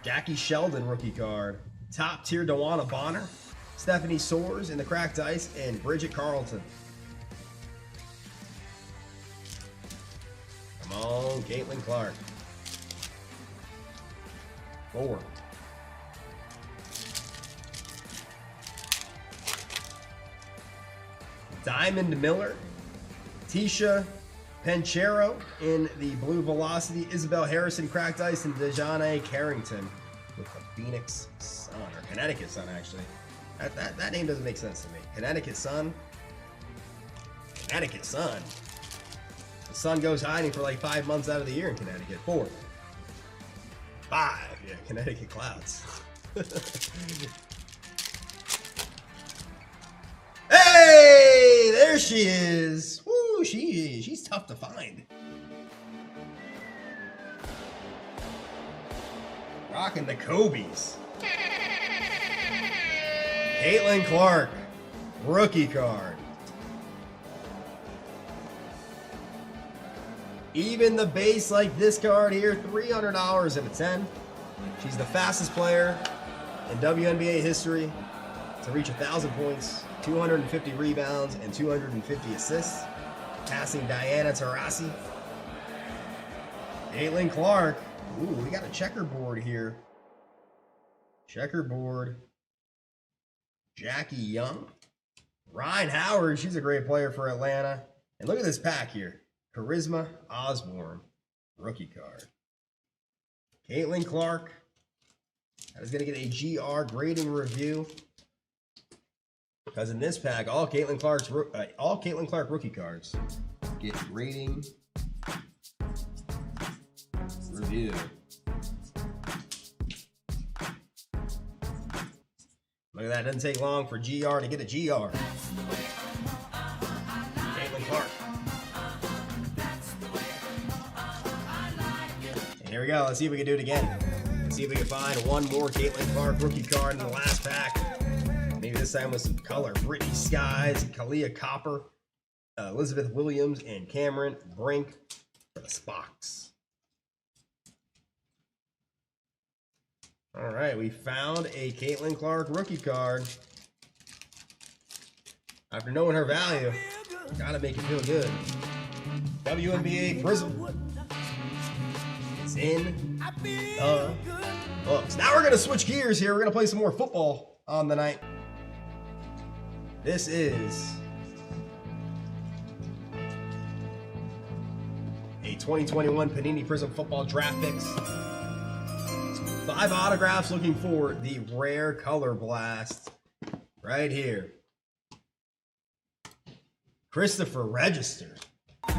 Jackie Sheldon rookie card. Top tier Dewana Bonner. Stephanie Soares in the cracked ice, and Bridget Carlton. Come on, Caitlin Clark. 4. Diamond Miller, Tisha Penchero in the blue velocity, Isabel Harrison cracked ice, and Dejanay Carrington with the Phoenix Sun, or Connecticut Sun actually. That name doesn't make sense to me. Connecticut Sun. Connecticut Sun. The sun goes hiding for like 5 months out of the year in Connecticut. 4. 5. Yeah, Connecticut clouds. Hey, there she is. Woo, she's tough to find. Rocking the Kobe's. Caitlin Clark, rookie card. Even the base like this card here, $300 and a 10. She's the fastest player in WNBA history to reach 1,000 points, 250 rebounds, and 250 assists, passing Diana Taurasi. Caitlin Clark. Ooh, we got a checkerboard here. Checkerboard. Jackie Young. Ryan Howard, she's a great player for Atlanta. And look at this pack here. Charisma Osborne, rookie card. Caitlin Clark. That is going to get a GR grading review. Because in this pack, all Caitlin Clark rookie cards get grading review. Look at that, doesn't take long for GR to get a GR. Caitlin Clark. And here we go, let's see if we can do it again. Let's see if we can find one more Caitlin Clark rookie card in the last pack. Maybe this time with some color. Brittany Skies, Kalia Copper, Elizabeth Williams, and Cameron Brink for the Spocks. All right, we found a Caitlin Clark rookie card. After knowing her value, gotta make it feel good. WNBA Prism. It's in the books. Now we're gonna switch gears here. We're gonna play some more football on the night. This is a 2021 Panini Prism Football Draft Picks. 5 autographs, looking for the rare color blast right here. Christopher Register. Oh,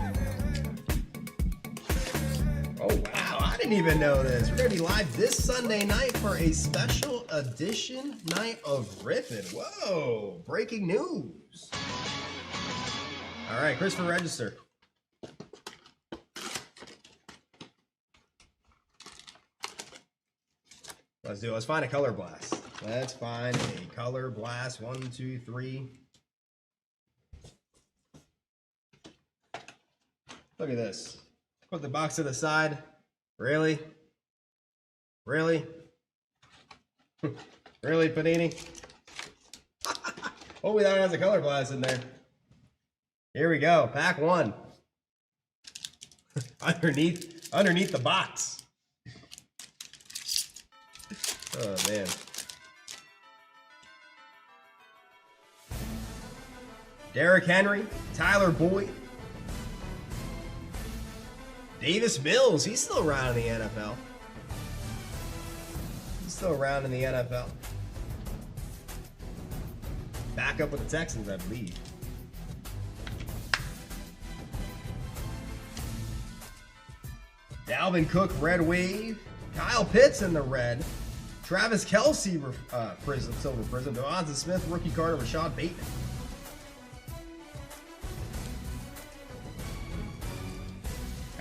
wow. I didn't even know this. We're going to be live this Sunday night for a special edition night of Riffin. Whoa. Breaking news. All right, Christopher Register. Let's do it. Let's find a color blast. Let's find a color blast. 1, 2, 3. Look at this. Put the box to the side. Really? Really? Really, Panini? Hopefully that one has a color blast in there. Here we go. Pack 1. underneath the box. Oh, man. Derrick Henry, Tyler Boyd, Davis Mills. He's still around in the NFL. He's still around in the NFL. Back up with the Texans, I believe. Dalvin Cook, red wave. Kyle Pitts in the red. Travis Kelce, Prism, silver prism. Devonta Smith, rookie card of Rashad Bateman.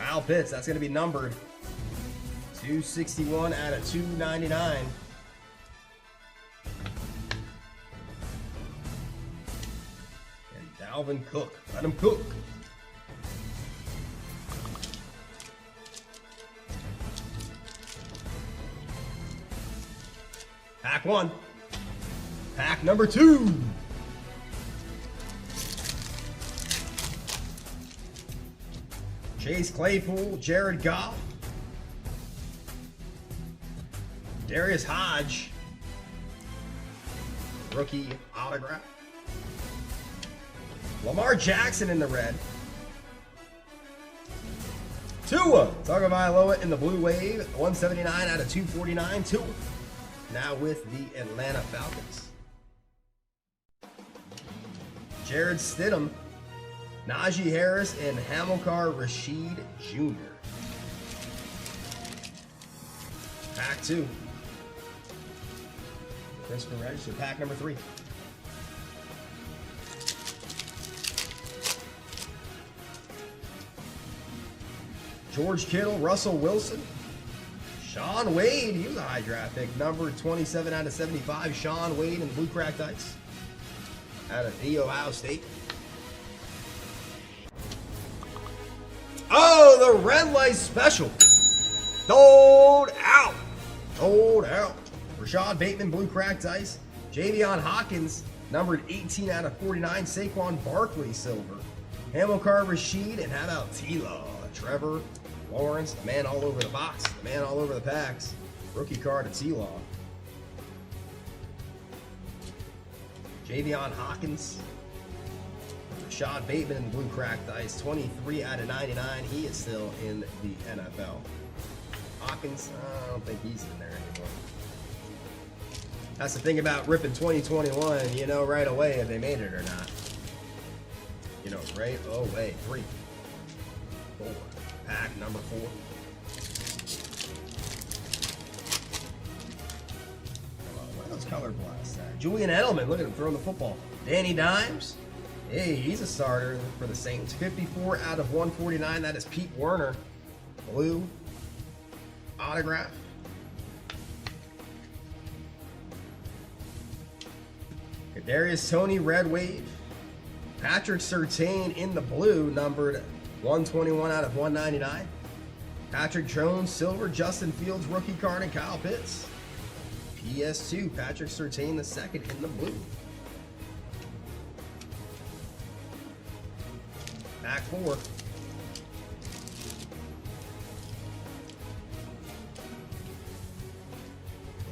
Kyle Pitts, that's going to be numbered 261 out of 299. And Dalvin Cook, let him cook. Pack 1. Pack number 2. Chase Claypool, Jared Goff, Darius Hodge, rookie autograph, Lamar Jackson in the red, Tua Tagovailoa in the blue wave, 179 out of 249. Tua now with the Atlanta Falcons. Jared Stidham, Najee Harris, and Hamilcar Rashed Jr. Pack 2. Christopher Register, pack number 3. George Kittle, Russell Wilson, Sean Wade, he was a high draft pick, number 27 out of 75. Sean Wade in the blue cracked ice out of the Ohio State. Oh, the red light special. Sold out. Sold out. Rashad Bateman, blue cracked ice. Javion Hawkins, numbered 18 out of 49. Saquon Barkley, silver. Hamilcar Rashed, and how about T-Law? Trevor Lawrence, the man all over the box, the man all over the packs. Rookie card of T-Law. Javion Hawkins. Rashad Bateman in the blue cracked ice, 23 out of 99. He is still in the NFL. Hawkins, I don't think he's in there anymore. That's the thing about ripping 2021, you know right away if they made it or not. You know, right away. 3, 4. Pack number 4. Where are those color blasts at? Julian Edelman, look at him throwing the football. Danny Dimes. Hey, he's a starter for the Saints. 54 out of 149. That is Pete Werner. Blue autograph. Kadarius Toney, red wave. Patrick Surtain in the blue, numbered 121 out of 199. Patrick Jones, silver. Justin Fields, rookie card, and Kyle Pitts. PS2, Patrick Surtain the second in the blue. Pack 4.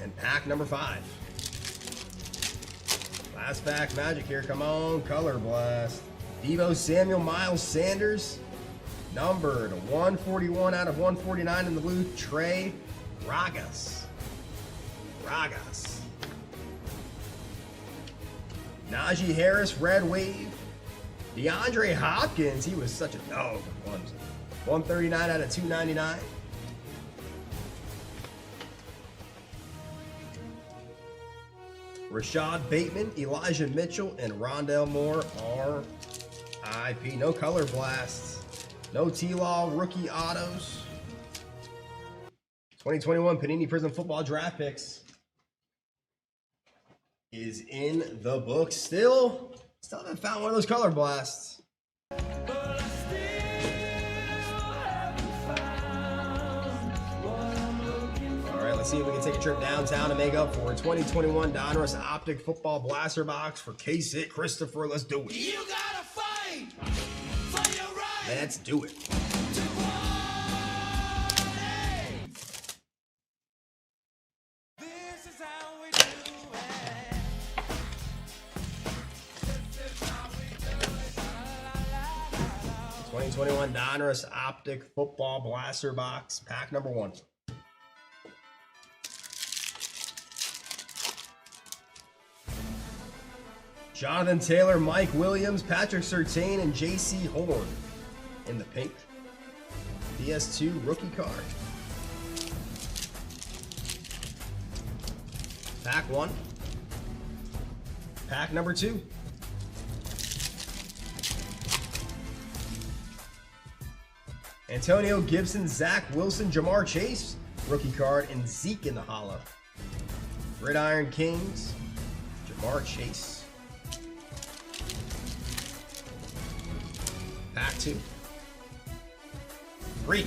And pack number 5. Last pack magic here. Come on, color blast. Devo Samuel, Miles Sanders, numbered 141 out of 149 in the blue. Trey Ragas. Najee Harris, red wave. DeAndre Hopkins, he was such a dog with Clemson. 139 out of 299. Rashad Bateman, Elijah Mitchell, and Rondell Moore, RIP. No color blasts. No T-Law rookie autos. 2021 Panini Prism Football Draft Picks is in the book. Still haven't found one of those color blasts. All right, let's see if we can take a trip downtown and make up for a 2021 Donruss Optic Football Blaster Box for K-Sit Christopher. Let's do it. You gotta fight for your right. Let's do it. This is how we do it. This is how we do it. La, la, la, la, la. 2021 Donruss Optic Football Blaster Box, pack number 1. Jonathan Taylor, Mike Williams, Patrick Surtain, and J.C. Horn in the pink. PS2 rookie card. Pack 1. Pack number 2. Antonio Gibson, Zach Wilson, Jamar Chase, rookie card, and Zeke in the hollow. Gridiron Kings, Jamar Chase. Pack 2. 3.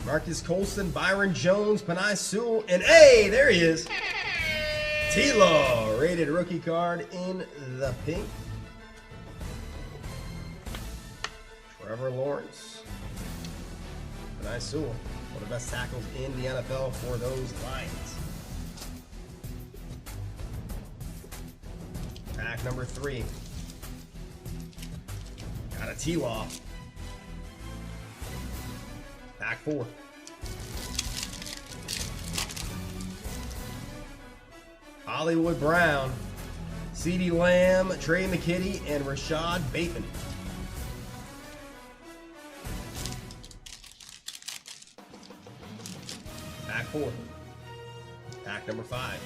Marcus Colston, Byron Jones, Panay Sewell, and hey, there he is. T-Law, rated rookie card in the pink. Trevor Lawrence. Panay Sewell, one of the best tackles in the NFL for those Lions. Pack number 3. Got a T-Law. Pack 4. Hollywood Brown, CeeDee Lamb, Trey McKitty, and Rashad Bateman. Pack 4. Pack number 5.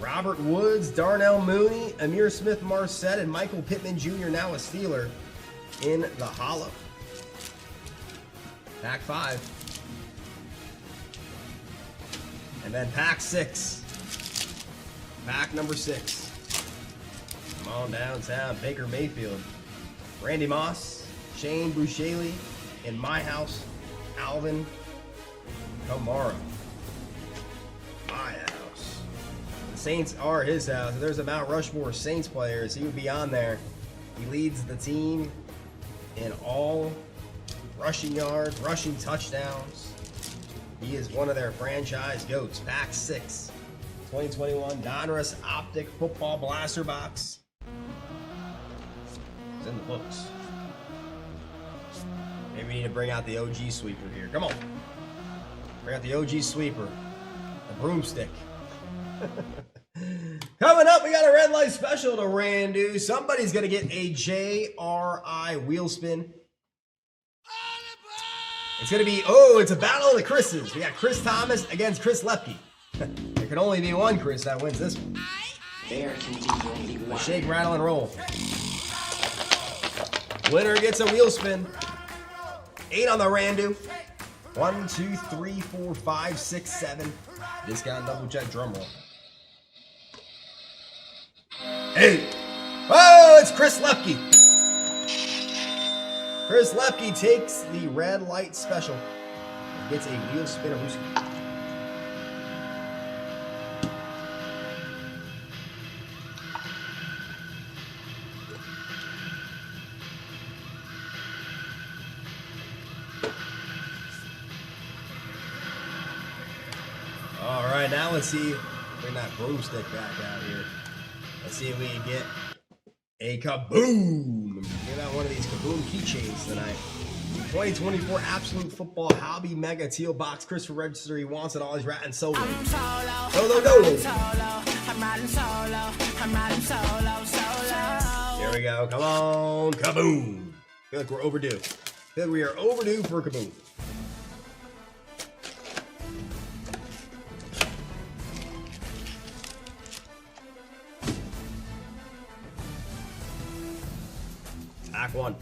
Robert Woods, Darnell Mooney, Amir Smith-Marset, and Michael Pittman Jr., now a Steeler, in the hollow. Pack 5. And then pack 6. Pack number 6. Come on downtown, Baker Mayfield. Randy Moss, Shane Bushele, in my house, Alvin Kamara. My house. The Saints are his house. If there's a Mount Rushmore of Saints players, he would be on there. He leads the team in all rushing yards, rushing touchdowns. He is one of their franchise goats. Pack 6. 2021 Donruss Optic Football Blaster Box. It's in the books. Maybe we need to bring out the OG sweeper here. Come on. Bring out the OG sweeper. The broomstick. Coming up, we got a red light special to Randu. Somebody's going to get a JRI wheel spin. It's going to be, it's a battle of the Chris's. We got Chris Thomas against Chris Lepke. There can only be one Chris that wins this one. There can be only one. Shake, rattle, and roll. Winner gets a wheel spin. 8 on the Randu. 1, 2, 3, 4, 5, 6, 7. Discount double check drum roll. 8. Oh, it's Chris Lepke. Chris Lepke takes the red light special and gets a wheel spin of Ruski. All right, now let's see. Bring that broomstick back out here. Let's see if we can get a kaboom. Give out one of these kaboom keychains tonight. 2024 Absolute Football Hobby Mega Teal Box. Christopher Register, he wants it all. He's ratting solo. Solo. Here we go. Come on. Kaboom. I feel like we're overdue. I feel like we are overdue for kaboom. Pack 1.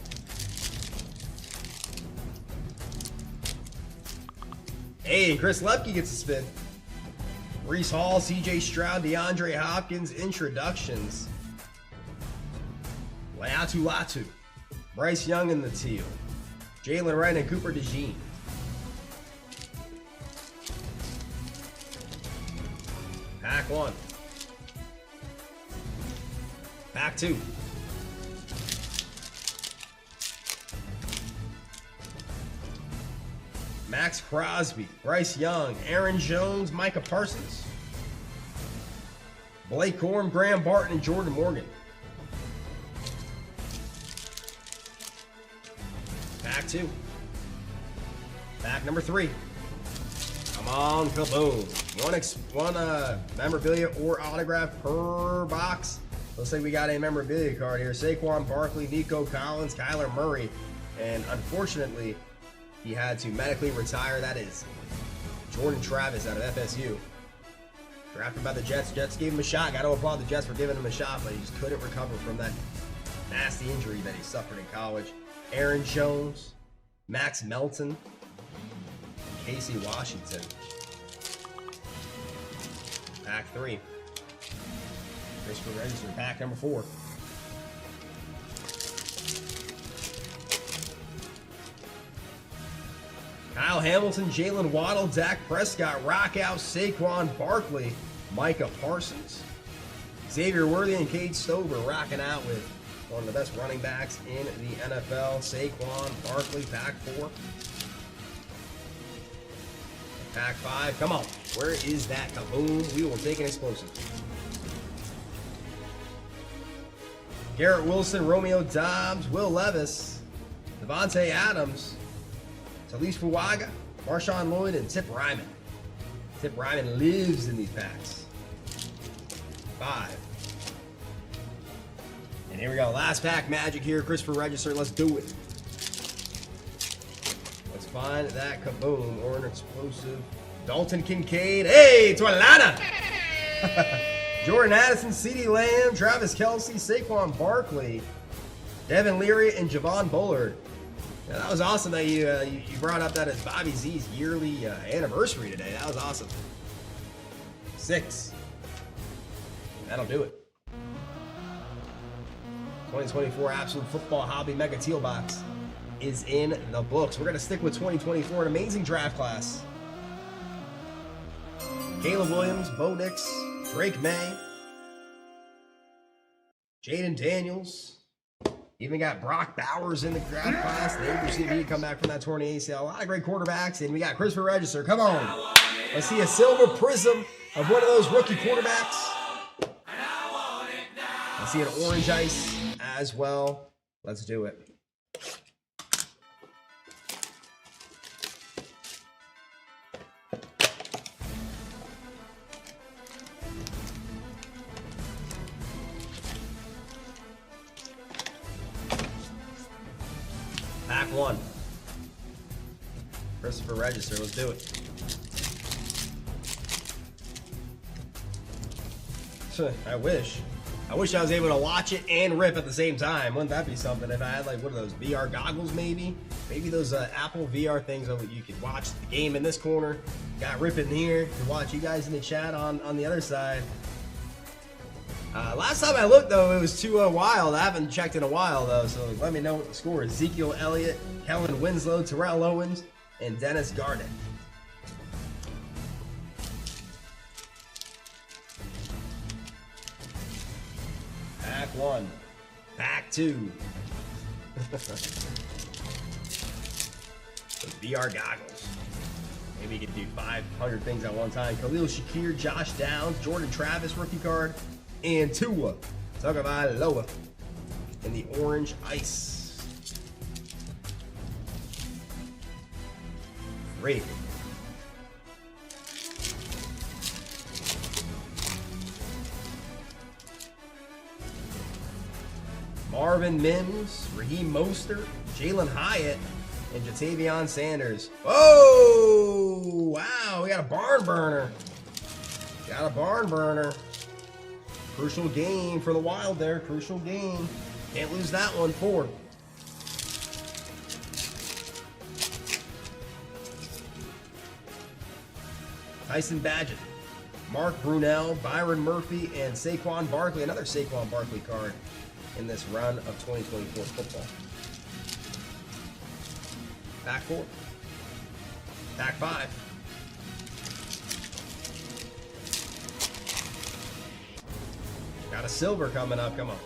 Hey, Chris Lepke gets a spin. Breece Hall, CJ Stroud, DeAndre Hopkins, introductions. Latu. Bryce Young in the teal. Jalen Wright and Cooper DeJean. Pack 1. Pack 2. Max Crosby, Bryce Young, Aaron Jones, Micah Parsons, Blake Corum, Graham Barton, and Jordan Morgan. Pack 2. Pack number 3. Come on, kaboom. One memorabilia or autograph per box. Looks like we got a memorabilia card here. Saquon Barkley, Nico Collins, Kyler Murray, and unfortunately, he had to medically retire. That is Jordan Travis out of FSU. Drafted by the Jets. Jets gave him a shot. Got to applaud the Jets for giving him a shot, but he just couldn't recover from that nasty injury that he suffered in college. Aaron Jones, Max Melton, Casey Washington. Pack 3. Christopher Register, pack number 4. Kyle Hamilton, Jalen Waddle, Dak Prescott, Rockout, Saquon Barkley, Micah Parsons, Xavier Worthy, and Cade Stover rocking out with one of the best running backs in the NFL. Saquon Barkley, pack 4. Pack 5. Come on. Where is that kaboom? We will take an explosive. Garrett Wilson, Romeo Dobbs, Will Levis, Devontae Adams, Talise Fuaga, Marshawn Lloyd, and Tip Ryman. Tip Ryman lives in these packs. 5. And here we go. Last pack magic here. Christopher Register. Let's do it. Let's find that kaboom or an explosive. Dalton Kincaid. Hey, to Atlanta. Jordan Addison, CeeDee Lamb, Travis Kelce, Saquon Barkley, Devin Leary, and Javon Bullard. Yeah, that was awesome that you brought up that as Bobby Z's yearly anniversary today. That was awesome. 6. That'll do it. 2024 Absolute Football Hobby Mega Teal Box is in the books. We're going to stick with 2024, an amazing draft class. Caleb Williams, Bo Nix, Drake May, Jaden Daniels. Even got Brock Bowers in the draft class. They see if he can come back from that torn ACL. A lot of great quarterbacks. And we got Christopher Register. Come on. Let's see a silver prism of one of those rookie quarterbacks. Let's see an orange ice as well. Let's do it. Pack 1. Christopher Register, let's do it. I wish I was able to watch it and rip at the same time. Wouldn't that be something if I had, like, what are those, VR goggles maybe? Maybe those Apple VR things that you could watch the game in this corner, got rip in here, to watch you guys in the chat on the other side. Last time I looked, though, it was too wild. I haven't checked in a while, though, so let me know what the score is. Ezekiel Elliott, Kellen Winslow, Terrell Owens, and Dennis Garnett. Pack 1. Pack 2. VR goggles. Maybe you could do 500 things at one time. Khalil Shakir, Josh Downs, Jordan Travis rookie card, and Tua Tagovailoa in the orange ice. 3. Marvin Mims, Raheem Mostert, Jalen Hyatt, and Jatavion Sanders. Oh, wow, we got a barn burner. Got a barn burner. Crucial game for the Wild there. Crucial game. Can't lose that one. 4. Tyson Badgett, Mark Brunell, Byron Murphy, and Saquon Barkley. Another Saquon Barkley card in this run of 2024 football. Pack 4. Pack 5. Got a silver coming up. Come on.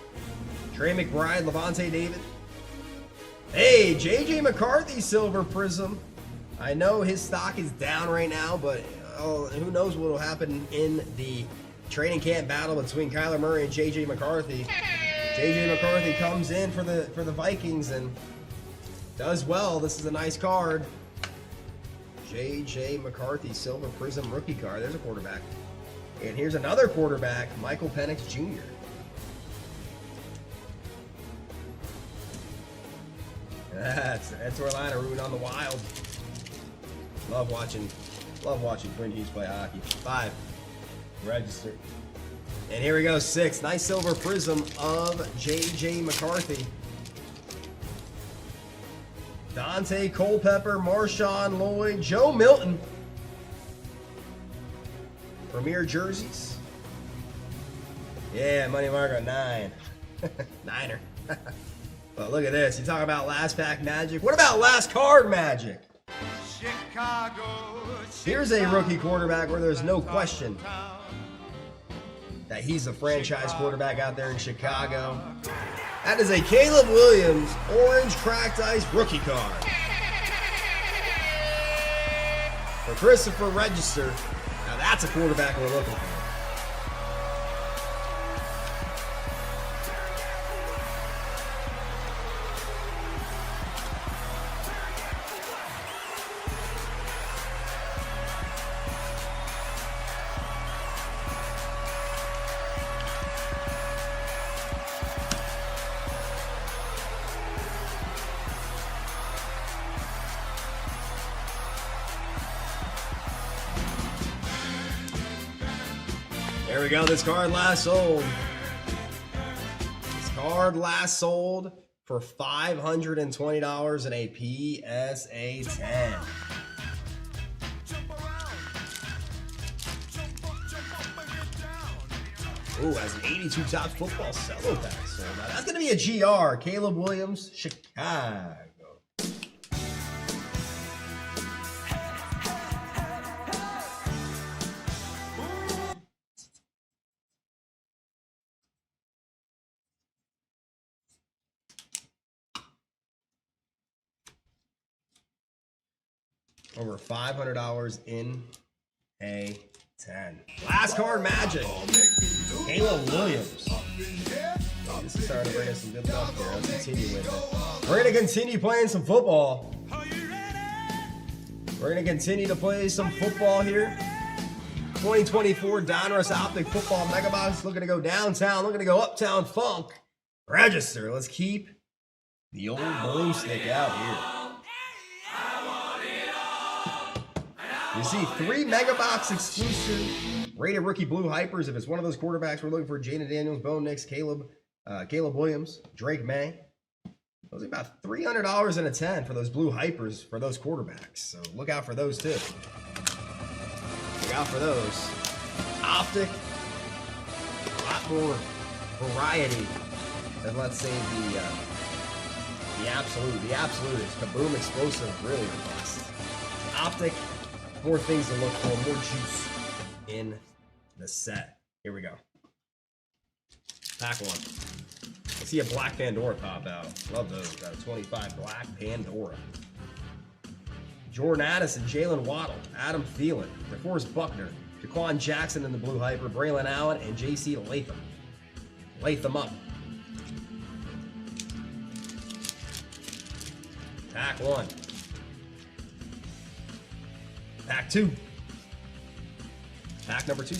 Trey McBride, Levante David. Hey, JJ McCarthy silver prism. I know his stock is down right now, but who knows what will happen in the training camp battle between Kyler Murray and JJ McCarthy. JJ McCarthy comes in for the Vikings and does well. This is a nice card. JJ McCarthy silver prism rookie card. There's a quarterback. And here's another quarterback, Michael Penix Jr. That's Orlando rooting on the Wild. Love watching Love watching Quinn Hughes play hockey. 5. Register. And here we go, 6. Nice silver prism of J.J. McCarthy. Dante Culpepper, Marshawn Lloyd, Joe Milton. Premier jerseys. Yeah, money marker 9. Niner. But look at this. You talk about last pack magic. What about last card magic? Chicago. Here's a rookie quarterback where there's no question that he's the franchise quarterback out there in Chicago. That is a Caleb Williams orange cracked ice rookie card. For Christopher Register. Now that's a quarterback we're looking for. There we go. This card last sold. This card last sold for $520 in a PSA 10. Ooh, as an 82 top football cello pack. So now that's going to be a GR. Caleb Williams, Chicago. Over $500 in a 10. Last card magic. Caleb Williams. Oh, this is starting to bring us some good luck here. Let's continue with it. We're going to continue playing some football. We're going to continue to play some football here. 2024 Donruss Optic Football Mega Box. Looking to go downtown. Looking to go uptown funk. Register. Let's keep the old broomstick out here. You see 3 Mega Box exclusive rated rookie blue hypers. If it's one of those quarterbacks we're looking for, Jaden Daniels, Bo Nix, Caleb Williams, Drake May. Those are about $300 in a 10 for those blue hypers for those quarterbacks. So look out for those too. Look out for those. Optic, a lot more variety than let's say the absolute. The absolute is kaboom explosive, really robust. Optic. More things to look for, more juice in the set. Here we go. Pack 1. I see a black Pandora pop out. Love those. Got a 25 black Pandora. Jordan Addison, Jalen Waddle, Adam Thielen, DeForest Buckner, Jaquan Jackson in the blue hyper, Braylon Allen, and JC Latham. Latham up. Pack 1. Pack 2. Pack number 2.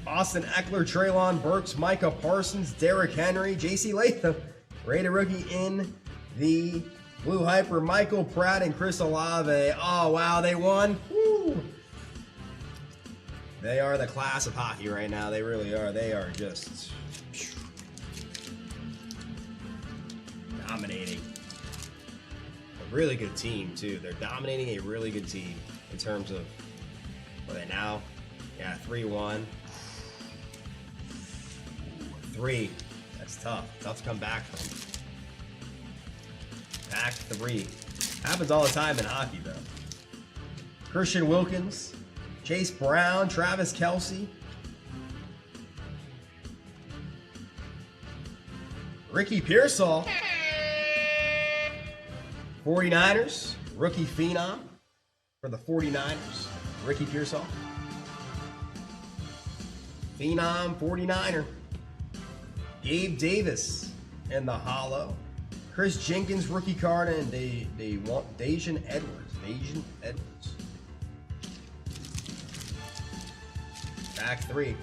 Austin Eckler, Treylon Burks, Micah Parsons, Derrick Henry, JC Latham. Rated rookie in the blue hyper, Michael Pratt and Chris Olave. Oh, wow, they won. Woo. They are the class of hockey right now. They really are. They are just dominating a really good team too. They're dominating a really good team in terms of, are they now? Yeah, 3-1. 3. That's tough. Tough to come back from. Pack 3. Happens all the time in hockey though. Christian Wilkins, Chase Brown, Travis Kelce, Ricky Pearsall. 49ers, rookie phenom for the 49ers, Ricky Pearsall. Phenom 49er. Gabe Davis in the hollow. Chris Jenkins, rookie card, and Dejan Edwards. Dejan Edwards. Pack 3.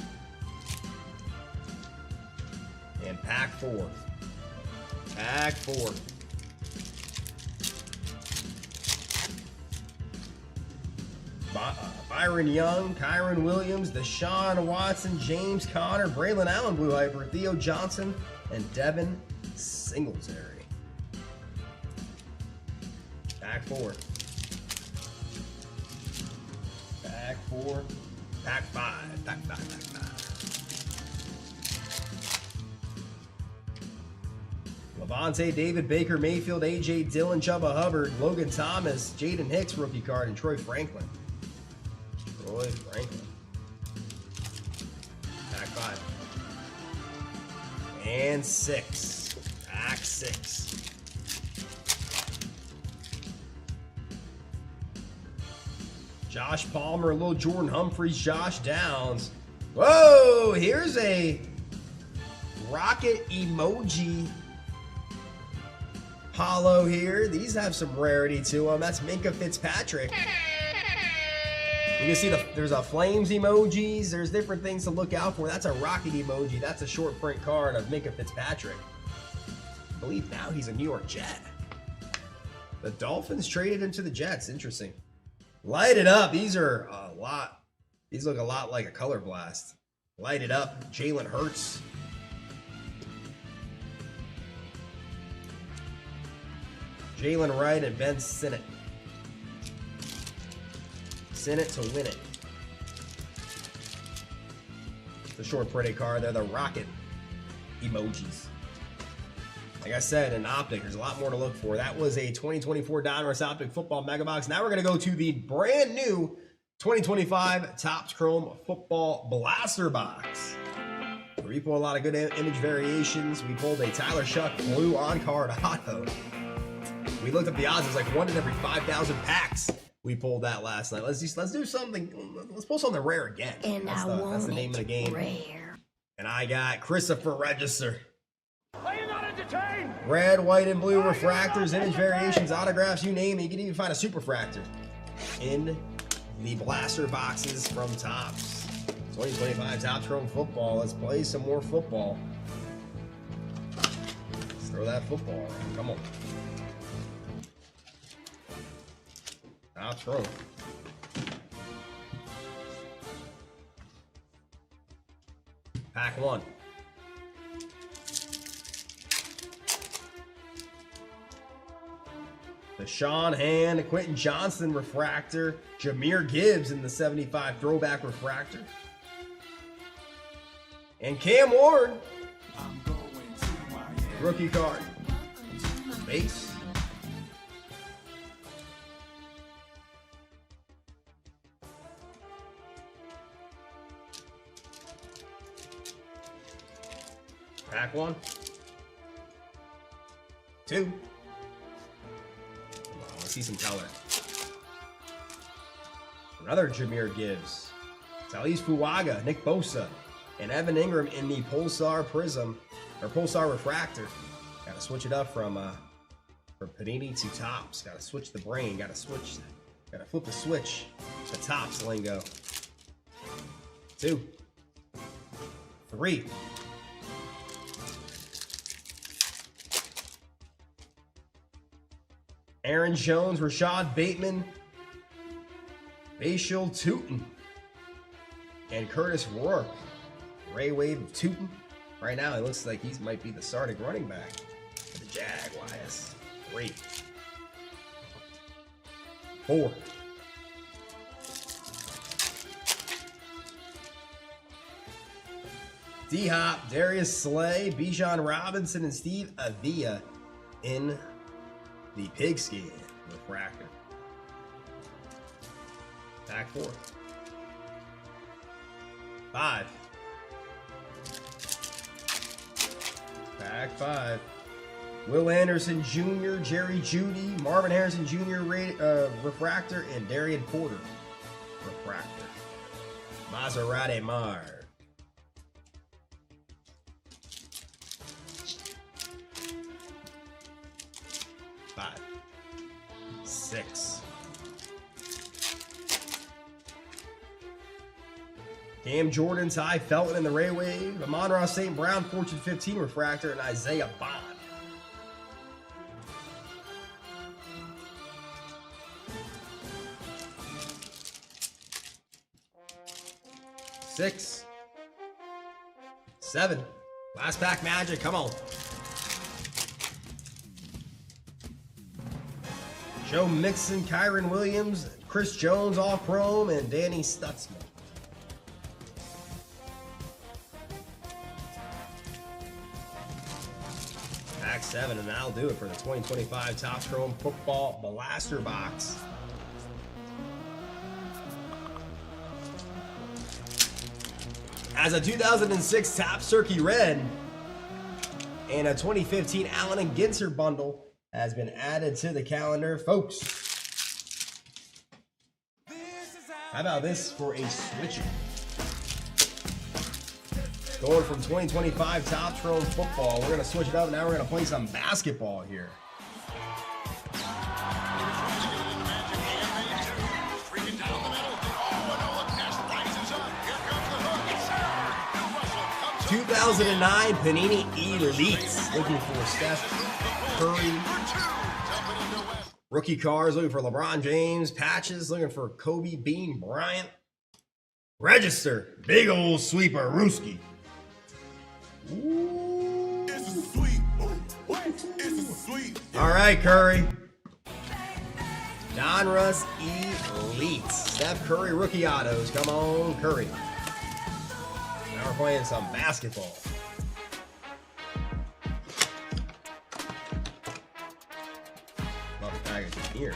And pack 4. Pack 4. Byron Young, Kyron Williams, Deshaun Watson, James Conner, Braylon Allen, Blue Hyper, Theo Johnson, and Devin Singletary. Pack 4. Pack 4. Pack 5. Pack 5. Pack 5. Levante, David, Baker, Mayfield, AJ Dillon, Chuba Hubbard, Logan Thomas, Jaden Hicks, rookie card, and Troy Franklin. Troy Franklin. Pack 5. And 6. Pack 6. Josh Palmer, Lil Jordan Humphries, Josh Downs. Whoa, here's a rocket emoji hollow here. These have some rarity to them. That's Minka Fitzpatrick. You can see there's a flames emojis. There's different things to look out for. That's a rocket emoji. That's a short print card of Minka Fitzpatrick. I believe now he's a New York Jet. The Dolphins traded him to the Jets. Interesting. Light it up. These are a lot. These look a lot like a color blast. Light it up. Jalen Hurts. Jalen Wright and Ben Sinnott. Sinnott to win it. The short printed card. They're the rocket emojis. Like I said, in Optic, there's a lot more to look for. That was a 2024 Donruss Optic Football Mega Box. Now we're going to go to the brand new 2025 Topps Chrome Football Blaster Box. We pulled a lot of good image variations. We pulled a Tyler Shuck blue on-card auto. We looked up the odds. It was like 1 in every 5,000 packs. We pulled that last night. Let's do something. Let's pull something rare again. And that's the name of the game. Rare. And I got Christopher Register. Are you not entertained? Red, white, and blue refractors, image variations, autographs, you name it. You can even find a superfractor in the blaster boxes from Topps. 2025 Topps Chrome Football. Let's play some more football. Let's throw that football around. Come on. Topps Chrome. Pack 1. The Sean Hand, Quentin Johnson refractor, Jahmyr Gibbs in the 75 throwback refractor, and Cam Ward, rookie card, base. Pack 1, 2. See some color. Another Jahmyr Gibbs, Talise Fuaga, Nick Bosa, and Evan Ingram in the Pulsar Prism or Pulsar Refractor. Got to switch it up from Panini to Topps. Got to switch the brain. Got to flip the switch to Topps lingo. 2, 3. Aaron Jones, Rashad Bateman, Bashil Tootin, and Curtis Rourke. Ray Wave of Tootin. Right now, it looks like he might be the starting running back for the Jaguars. 3, 4. D-Hop, Darius Slay, Bijan Robinson, and Steve Avila in the Pigskin refractor. Pack 4. 5. Pack 5. Will Anderson Jr., Jerry Jeudy, Marvin Harrison Jr. refractor, and Darian Porter refractor. Maserati Mar. 5, 6. Cam Jordan, Ty Felton in the Ray Wave, Amon-Ra St. Brown, Fortune 15 refractor, and Isaiah Bond. 6, 7. Last pack magic, come on. Joe Mixon, Kyron Williams, Chris Jones off chrome, and Danny Stutzman. Pack 7, and that'll do it for the 2025 Topps Chrome Football Blaster Box. As a 2006 Topps Turkey Red and a 2015 Allen and Ginter bundle has been added to the calendar, folks. How about this for a switcher? Going from 2025 Topps Chrome Football, we're going to switch it up. Now we're going to play some basketball here. Here 2009 Panini Elites, looking for Steph Curry. Rookie cards, looking for LeBron James. Patches, looking for Kobe Bean Bryant. Register, big old sweeper, Rooski. All right, Curry. Donruss Elites. Steph Curry rookie autos. Come on, Curry. Now we're playing some basketball. Love the packaging here.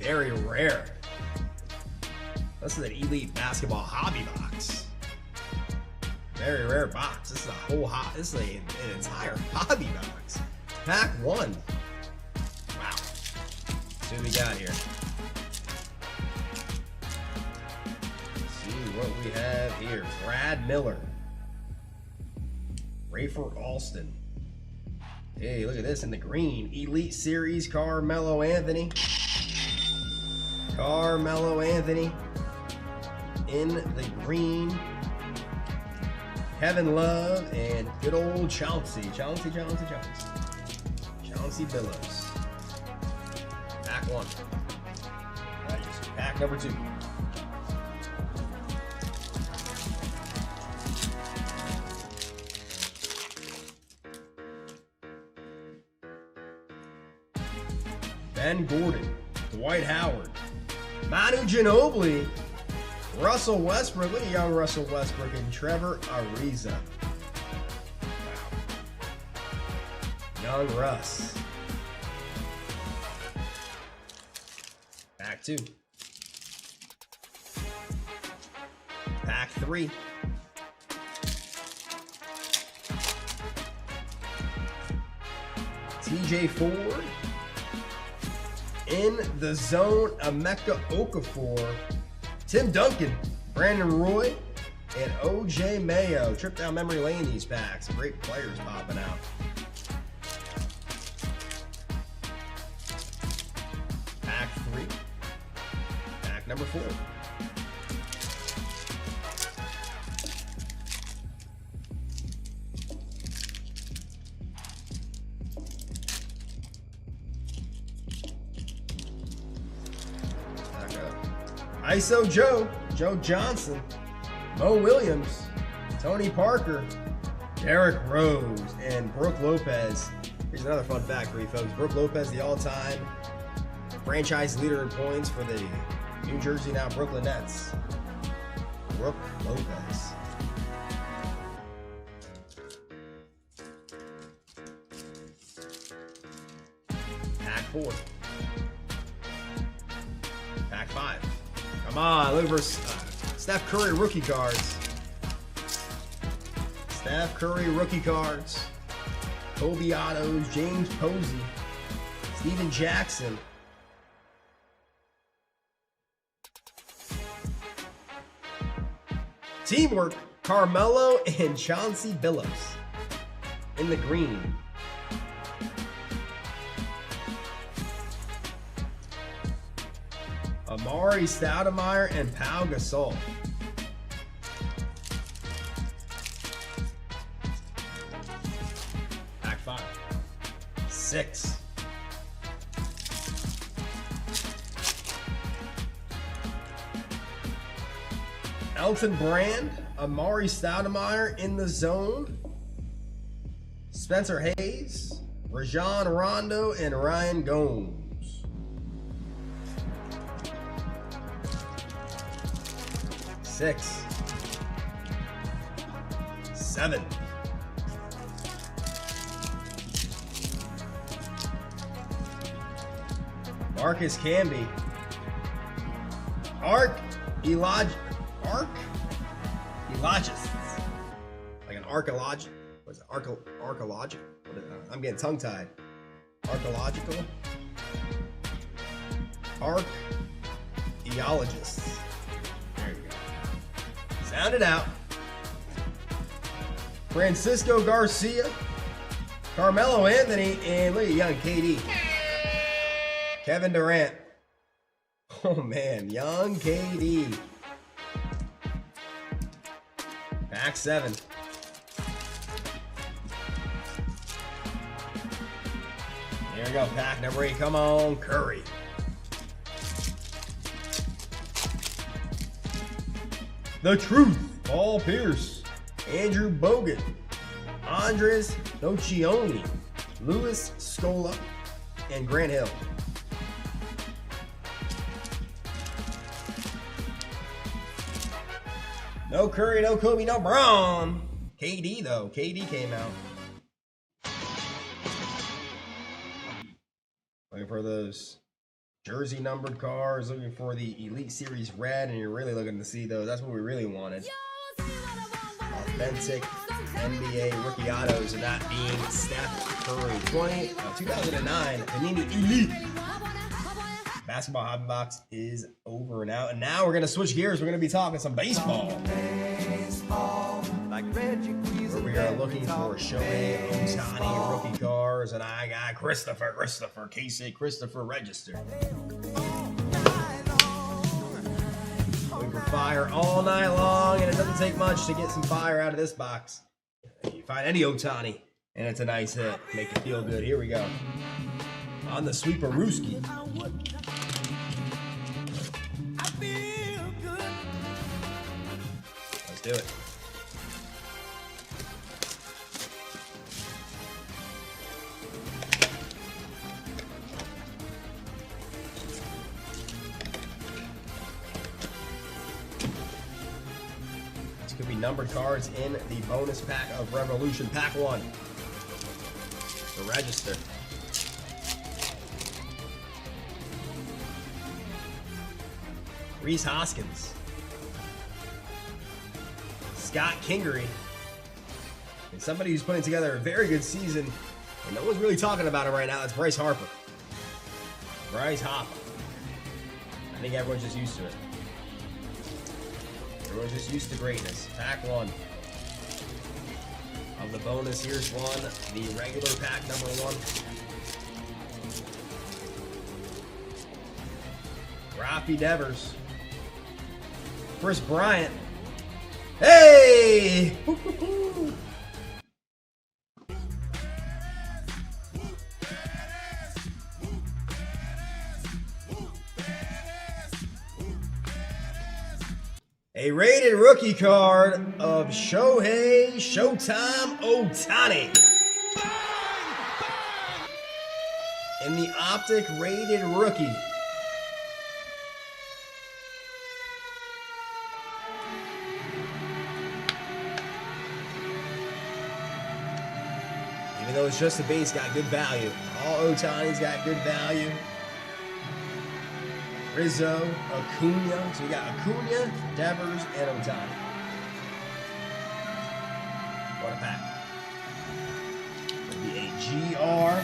Very rare. This is an Elite Basketball Hobby Box. Very rare box. This is a whole this is an entire hobby box. Pack 1. Wow. See what we got here. See what we have here. Brad Miller. Rafer Alston. Hey, look at this in the green. Elite Series Carmelo Anthony. Carmelo Anthony in the green. Kevin Love and good old Chauncey Billups. Pack 1. Pack number 2. Ben Gordon, Dwight Howard, Manu Ginobili, Russell Westbrook. Look at young Russell Westbrook and Trevor Ariza. Wow. Young Russ. Pack 2. Pack 3. TJ Ford. In the zone, Emeka Okafor. Tim Duncan, Brandon Roy, and OJ Mayo. Trip down memory lane these packs. Great players popping out. Pack 3. Pack number 4. ISO Joe, Joe Johnson, Mo Williams, Tony Parker, Derrick Rose, and Brooke Lopez. Here's another fun fact for you folks. Brooke Lopez, the all-time franchise leader in points for the New Jersey, now Brooklyn Nets. Brooke Lopez. Pack 4. Pack 5. Come on, look for Steph Curry rookie cards. Steph Curry rookie cards. Kobe autos, James Posey, Steven Jackson. Teamwork, Carmelo and Chauncey Billups in the green. Amari Stoudemire and Pau Gasol. Pack 5. 6. Elton Brand, Amari Stoudemire in the zone, Spencer Hayes, Rajon Rondo, and Ryan Gomes. 6, 7. Marcus Camby. Elijah. Like an archaeological. What's it? Archaeological? I'm getting tongue tied. Archaeological. Archaeologists. There you go. Sound it out. Francisco Garcia. Carmelo Anthony. And look at young KD. Kevin Durant. Oh man, young KD. Back 7. Here we go, pack number 8. Come on, Curry. The Truth, Paul Pierce, Andrew Bogut, Andres Nocioni, Louis Scola, and Grant Hill. No Curry, no Kobe, no Braun. KD though. KD came out. Looking for those jersey numbered cards. Looking for the Elite Series red, and you're really looking to see those. That's what we really wanted. Authentic NBA rookie autos, and that being Steph Curry. 2009 Panini Elite. Basketball Hobby Box is over and out. And now we're going to switch gears. We're going to be talking some baseball. Where we are looking for Shohei Ohtani rookie cards. And I got Christopher Casey, Christopher Register. Looking for fire all night long. And it doesn't take much to get some fire out of this box. You find any Ohtani, and it's a nice hit. Make you feel good. Here we go. On the sweeper Rooski. Let's do it. This could be numbered cards in the bonus pack of Revolution Pack 1. The Register. Reese Hoskins, Scott Kingery, and somebody who's putting together a very good season, and no one's really talking about him right now. That's Bryce Harper. Bryce Harper. I think everyone's just used to it. Everyone's just used to greatness. Pack 1 of the bonus. Here's one, the regular pack number 1. Rafi Devers. Chris Bryant. Hey! A rated rookie card of Shohei Showtime Ohtani. In the Optic rated rookie. Even though it's just a base, got good value. All Ohtani's got good value. Rizzo, Acuna. So we got Acuna, Devers, and Ohtani. What a pack. It'll be a GR.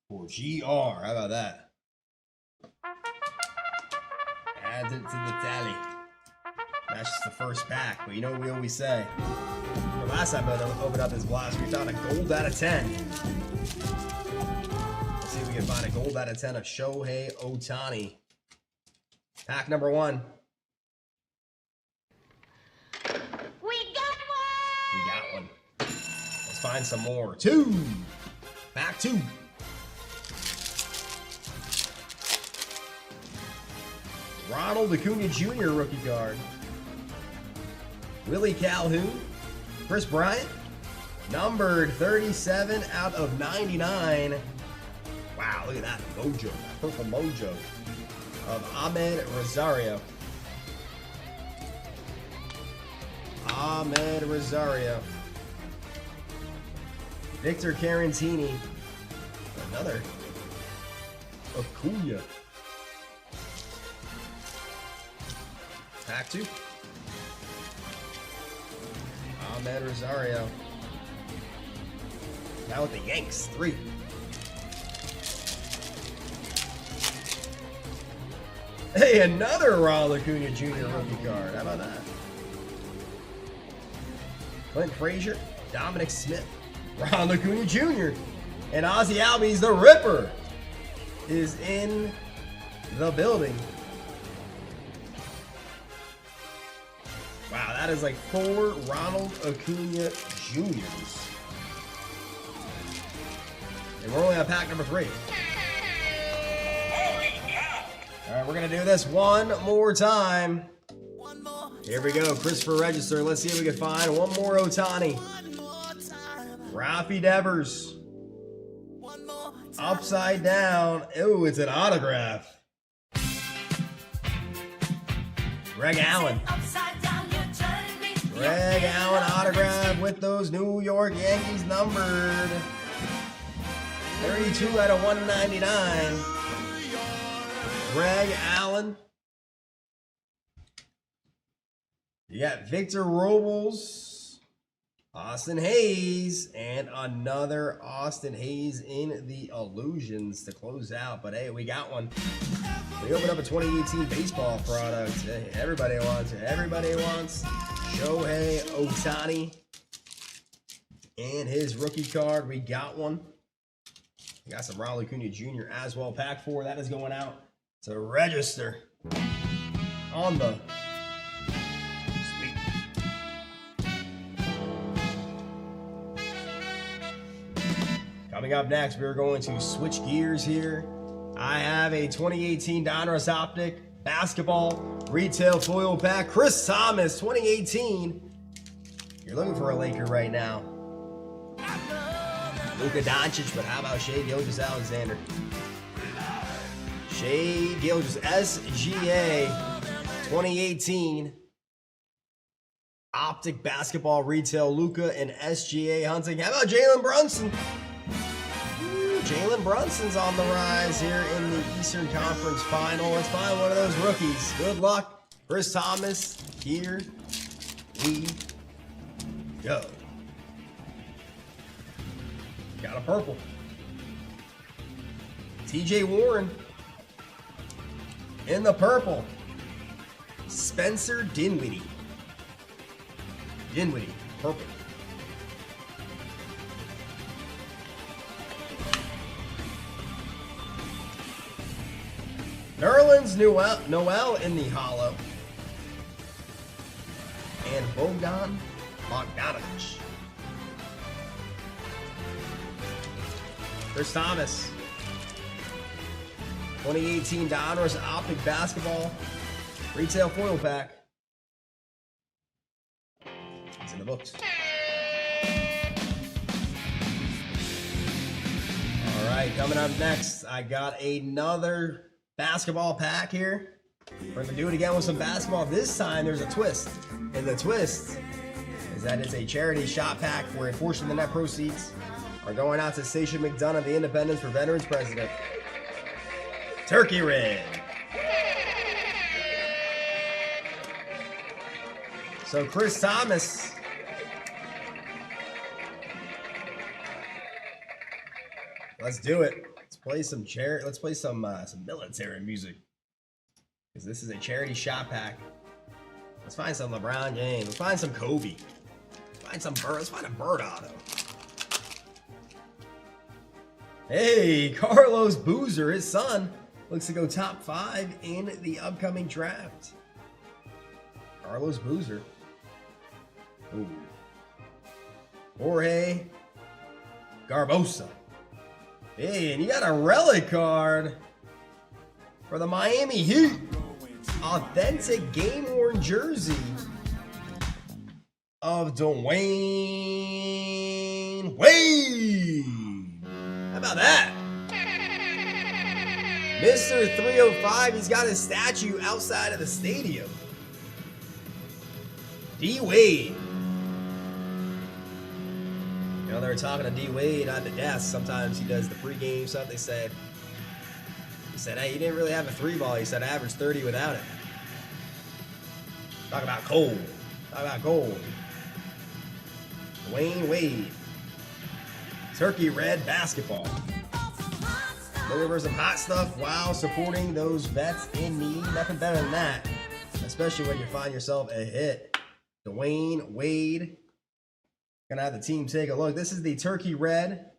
For GR. How about that? Adds it to the tally. That's just the first pack, but you know what we always say. The last time I opened up this blast, we found a gold out of 10. Let's see if we can find a gold out of 10 of Shohei Ohtani. Pack number 1. We got one! We got one. Let's find some more. 2. Pack 2. Ronald Acuna Jr. rookie card. Willie Calhoun. Chris Bryant. Numbered 37 out of 99. Wow, look at that mojo. That purple mojo of Ahmed Rosario. Ahmed Rosario. Victor Carantini. Another Acuna. Pack 2. Ahmed Rosario. Now with the Yanks, 3. Hey, another Ronald Acuna Jr. rookie card. How about that? Clint Frazier, Dominic Smith, Ronald Acuna Jr. And Ozzie Albies, the Ripper, is in the building. Wow, that is like 4 Ronald Acuna Juniors. And we're only on pack number 3. All right, we're gonna do this one more time. Here we go, Christopher Register. Let's see if we can find one more Ohtani. Rafi Devers. Upside down. Ooh, it's an autograph. Greg Allen. Greg Allen autograph with those New York Yankees numbered. 32 out of 199. Greg Allen. You got Victor Robles, Austin Hayes, and another Austin Hayes in the Illusions to close out. But hey, we got one. We opened up a 2018 baseball product. Hey, everybody wants Shohei Ohtani and his rookie card. We got one. We got some Ronald Acuna Jr. as well. Pack 4. That is going out to Register on the Coming up next, we're going to switch gears here. I have a 2018 Donruss Optic basketball retail foil pack. Chris Thomas, 2018. You're looking for a Laker right now. Luka Doncic, but how about Shai Gilgeous-Alexander? Shai Gilgeous, SGA, 2018. Optic basketball retail Luka and SGA hunting. How about Jalen Brunson? Jalen Brunson's on the rise here in the Eastern Conference Final. Let's find one of those rookies. Good luck. Chris Thomas, here we go. Got a purple. TJ Warren in the purple. Spencer Dinwiddie. Purple. Nerlens Noel in the hollow. And Bogdan Bogdanovic. Chris Thomas. 2018 Donruss Optic Basketball Retail Foil Pack. It's in the books. All right, coming up next, I got another basketball pack here. We're gonna do it again with some basketball. This time there's a twist. And the twist is that it's a charity shop pack where a portion of the net proceeds are going out to Station McDonough, the Independence for Veterans President. Turkey Red. So Chris Thomas. Let's do it. Let's play some military music. Because this is a charity shop pack. Let's find some LeBron James. Let's find some Kobe. Let's find a Bird auto. Hey, Carlos Boozer, his son, looks to go top 5 in the upcoming draft. Carlos Boozer. Ooh. Jorge Garbosa. Hey, and you got a relic card for the Miami Heat. authentic game-worn jersey of Dwayne Wade. How about that? Mr. 305, he's got his statue outside of the stadium. D. Wade. You know, they were talking to D. Wade on the desk. Sometimes he does the pregame stuff. He said, hey, you didn't really have a 3-ball. He said, I averaged 30 without it. Talk about cold. Talk about gold. Dwayne Wade. Turkey red basketball. Looking for some hot stuff while supporting those vets in need. Nothing better than that. Especially when you find yourself a hit. Dwayne Wade. Gonna have the team take a look. This is the turkey red.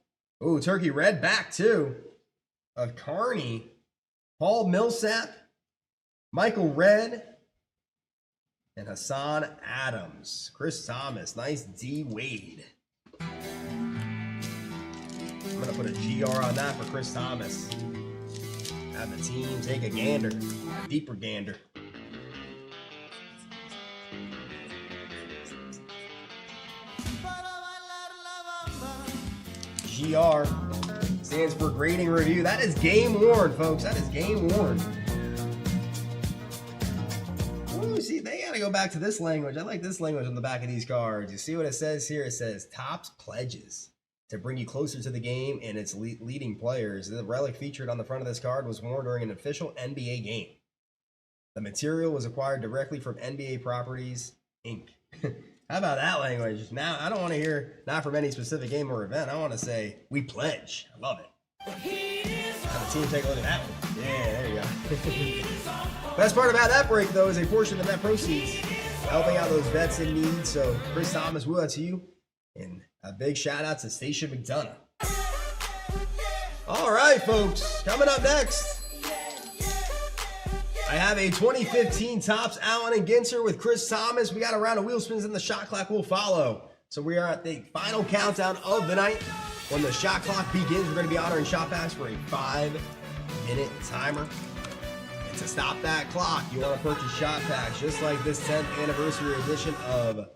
Ooh, turkey red back too. Of Carney. Paul Millsap. Michael Redd. And Hassan Adams. Chris Thomas. Nice D. Wade. I'm going to put a GR on that for Chris Thomas. Have the team take a gander. A deeper gander. GR stands for grading review. That is game worn, folks. That is game worn. Ooh, see, they gotta go back to this language. I like this language on the back of these cards. You see what it says here? It says Topps pledges to bring you closer to the game and its leading players. The relic featured on the front of this card was worn during an official NBA game. The material was acquired directly from NBA Properties, Inc. How about that language? Now, I don't want to hear not from any specific game or event. I want to say, we pledge. I love it. Have the team take a look at that one. Yeah, there you go. Best part about that break, though, is a portion of net proceeds helping out those vets in need. So, Chris Thomas, woo out to you. And a big shout out to Stacia McDonough. All right, folks. Coming up next, I have a 2015 Topps Allen and Ginter with Chris Thomas. We got a round of wheel spins and the shot clock will follow. So we are at the final countdown of the night. When the shot clock begins, we're going to be honoring shot packs for a 5-minute timer. And to stop that clock, you want to purchase shot packs just like this 10th anniversary edition of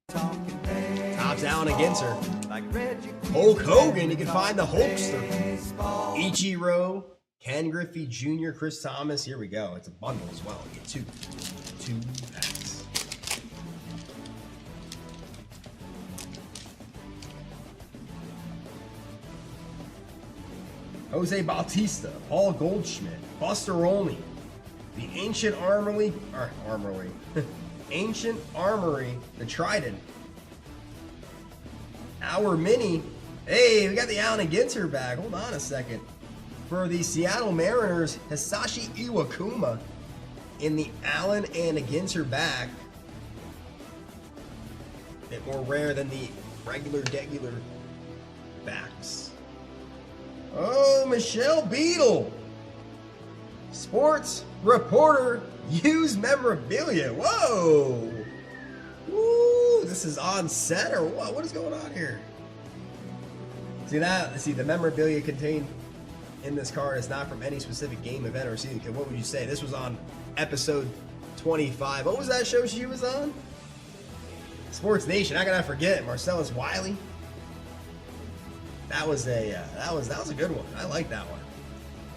Topps Allen and Ginter. Hulk Hogan, you can find the Hulkster. Ichiro, Ken Griffey Jr., Chris Thomas. Here we go. It's a bundle as well. You get two packs. Jose Bautista, Paul Goldschmidt, Buster Olney, the Ancient Armory, Ancient Armory, the Trident, our Mini. Hey, we got the Allen and Ginter back. Hold on a second. For the Seattle Mariners, Hisashi Iwakuma in the Allen and Ginter back. A bit more rare than the regular backs. Oh, Michelle Beadle. Sports reporter used memorabilia. Whoa. Woo, this is on set or what? What is going on here? See that? See, the memorabilia contained in this card is not from any specific game, event, or season. What would you say? This was on episode 25. What was that show she was on? Sports Nation. How can I forget? Marcellus Wiley. That was a good one. I like that one.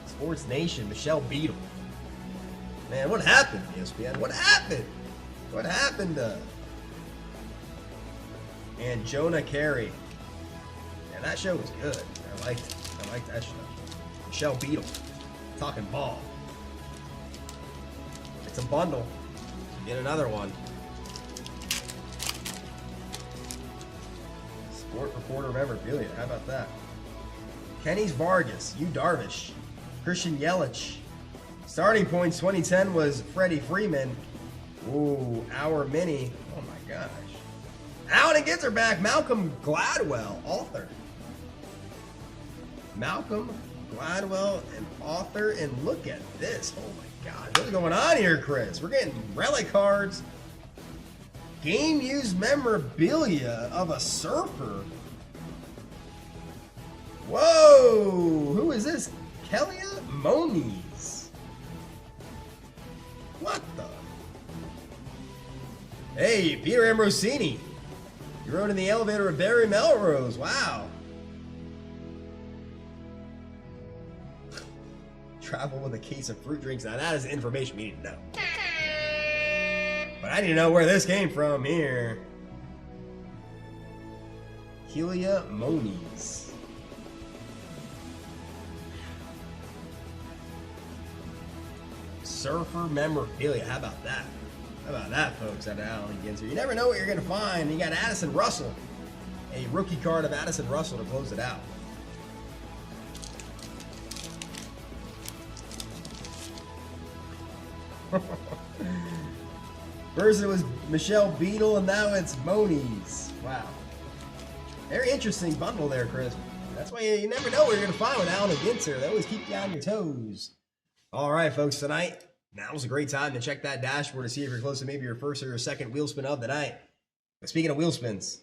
Sports Nation, Michelle Beadle. Man, what happened, ESPN? What happened? What happened to and Jonah Carey? Yeah, that show was good. I liked that show. Michelle Beadle, talking ball. It's a bundle. Get another one. Sport reporter memorabilia. How about that? Kenny's Vargas, Yu Darvish, Christian Yelich. Starting points 2010 was Freddie Freeman. Ooh, our Mini. Oh my gosh. Allen and Ginter back. Malcolm Gladwell, author. Malcolm Gladwell, an author, and look at this. Oh my God, what's going on here, Chris? We're getting relic cards. Game used memorabilia of a surfer. Whoa! Who is this? Kelia Moniz. Hey, Peter Ambrosini. You rode in the elevator with Barry Melrose. Wow. Travel with a case of fruit drinks. Now that is information we need to know. But I need to know where this came from here. Helia Moniz. Surfer memorabilia. How about that? How about that, folks, out of Allen and Ginter? You never know what you're going to find. You got Addison Russell. A rookie card of Addison Russell to close it out. First it was Michelle Beadle, and now it's Moniz. Wow. Very interesting bundle there, Chris. That's why you never know what you're going to find with Allen and Ginter. They always keep you on your toes. All right, folks, tonight, now's a great time to check that dashboard to see if you're close to maybe your first or your second wheel spin of the night. But speaking of wheel spins,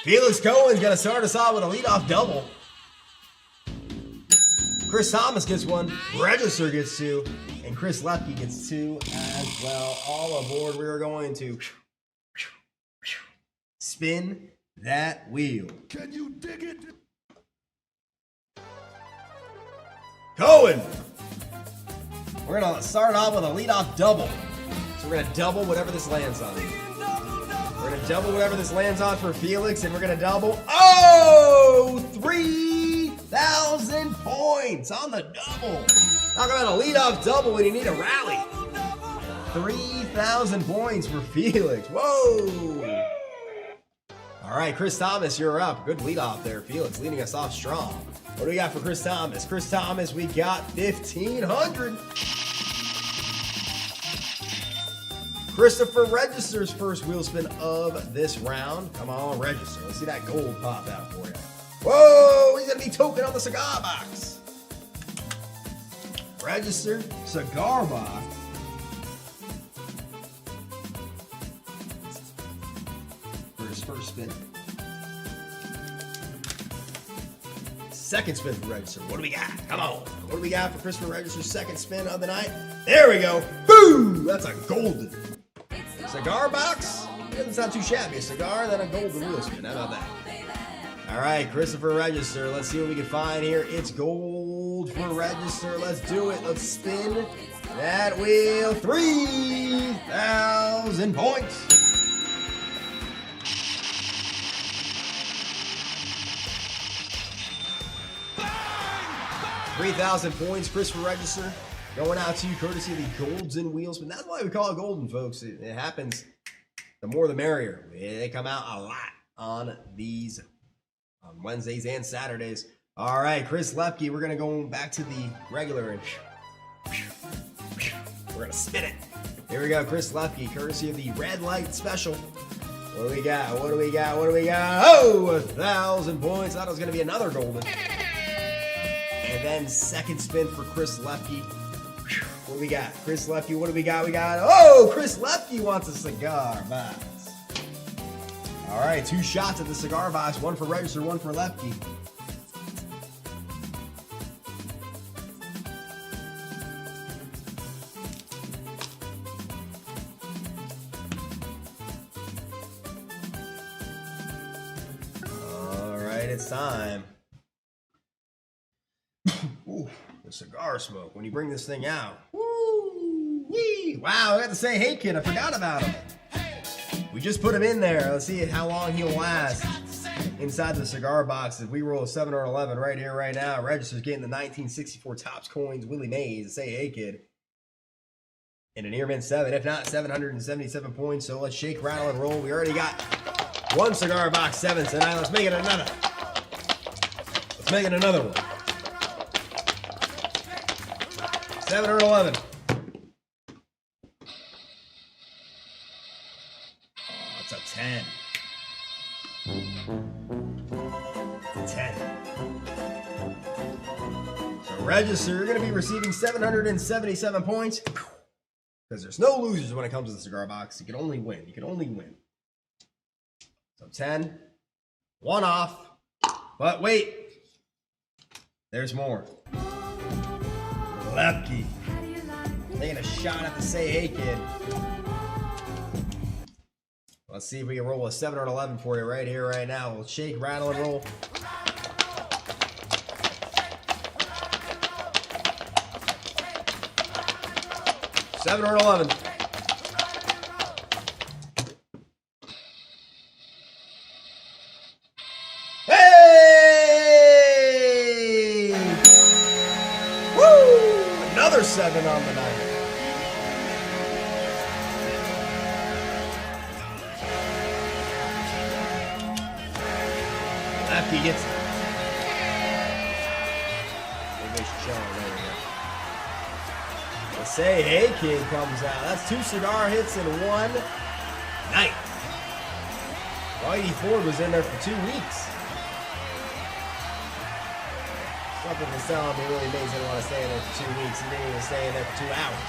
Felix Cohen's going to start us off with a leadoff double. Chris Thomas gets one, Register gets two, and Chris Lepke gets two as well. All aboard. We are going to spin that wheel. Can you dig it? Cohen! We're going to start off with a leadoff double. So we're going to double whatever this lands on. We're going to double whatever this lands on for Felix, and we're going to double. Oh! 3,000 points on the double. Talk about a leadoff double when you need a rally. 3,000 points for Felix. Whoa! All right, Chris Thomas, you're up. Good leadoff there, Felix, leading us off strong. What do we got for Chris Thomas? Chris Thomas, we got 1,500. Christopher Register's first wheel spin of this round. Come on, Register. Let's see that gold pop out for you. Whoa, he's going to be token on the cigar box. Register, cigar box. For his first spin. Second spin for Register. What do we got? Come on. What do we got for Christopher Register's second spin of the night? There we go. Boom! That's a golden cigar box. Doesn't sound too shabby. A cigar, then a golden wheel spin. How about that? All right, Christopher Register. Let's see what we can find here. It's gold for Register. Let's do it. Let's spin that wheel. 3,000 points. $3,000 points, Christopher Register, going out to you courtesy of the Golden Wheels. But that's why we call it golden, folks. It happens, the more the merrier. They come out a lot on these on Wednesdays and Saturdays. All right, Chris Lepke, we're going to go back to the regular and we're going to spin it. Here we go, Chris Lepke, courtesy of the Red Light Special. What do we got? What do we got? What do we got? Oh, 1,000 points. That was going to be another golden. And then second spin for Chris Lepke. What do we got? Chris Lepke, what do we got? We got, oh, Chris Lepke wants a cigar box. All right, two shots at the cigar box. One for Register, one for Lepke. All right, it's time. Ooh, the cigar smoke when you bring this thing out. Woo! Wee! Wow, I got to say, hey kid, I forgot about him. We just put him in there. Let's see how long he'll last inside the cigar box. If we roll a 7 or 11 right here, right now, Register's getting the 1964 Topps coins, Willie Mays, say hey kid. And an Earman 7, if not 777 points. So let's shake, rattle, and roll. We already got one cigar box 7 tonight. Let's make it another. Let's make it another one. 7 or 11. Oh, it's a 10. It's a 10. So Register, you're going to be receiving 777 points. Because there's no losers when it comes to the cigar box. You can only win. You can only win. So 10. One off. But wait. There's more. Lepke taking a shot at the say hey kid. Let's see if we can roll a 7 or an 11 for you right here, right now. We'll shake, rattle, and roll. Seven or an 11. Hey! Woo! Another 7 on the night. Lefty gets it. Maybe the Say Hey Kid comes out. That's 2 cigar hits in one night. Whitey Ford was in there for 2 weeks. Something was telling me Willie Mays didn't want to stay in there for 2 weeks. He didn't even stay in there for 2 hours.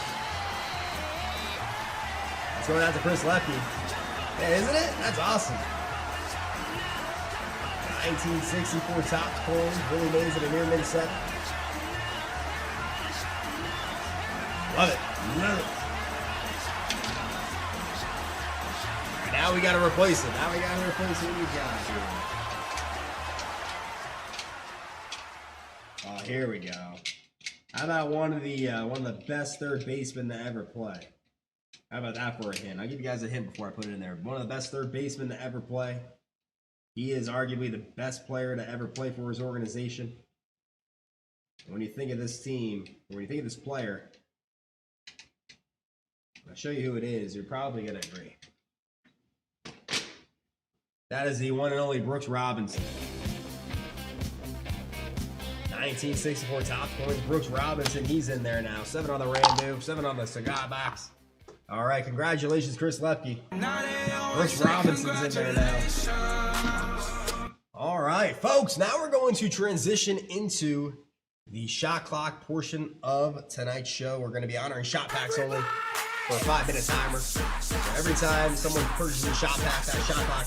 It's going out to Chris Lefty. Yeah, isn't it? That's awesome. 1964 Topps coins. Willie Mays in a near mid set. Love it. Love it. Right, now we got to replace it. Now we got to replace what we got here. Oh, here we go. How about one of the best third basemen to ever play? How about that for a hint? I'll give you guys a hint before I put it in there. One of the best third basemen to ever play. He is arguably the best player to ever play for his organization. When you think of this team, or when you think of this player, I'll show you who it is. You're probably going to agree. That is the one and only Brooks Robinson. 1964 Topps coins. Brooks Robinson, he's in there now. 7 on the Randu, 7 on the cigar box. All right, congratulations, Chris Lepke. Brooks Robinson's in there now. All right, folks, now we're going to transition into the shot clock portion of tonight's show. We're going to be honoring shot packs only for a 5-minute timer. So every time someone purchases a shot pack, that shot clock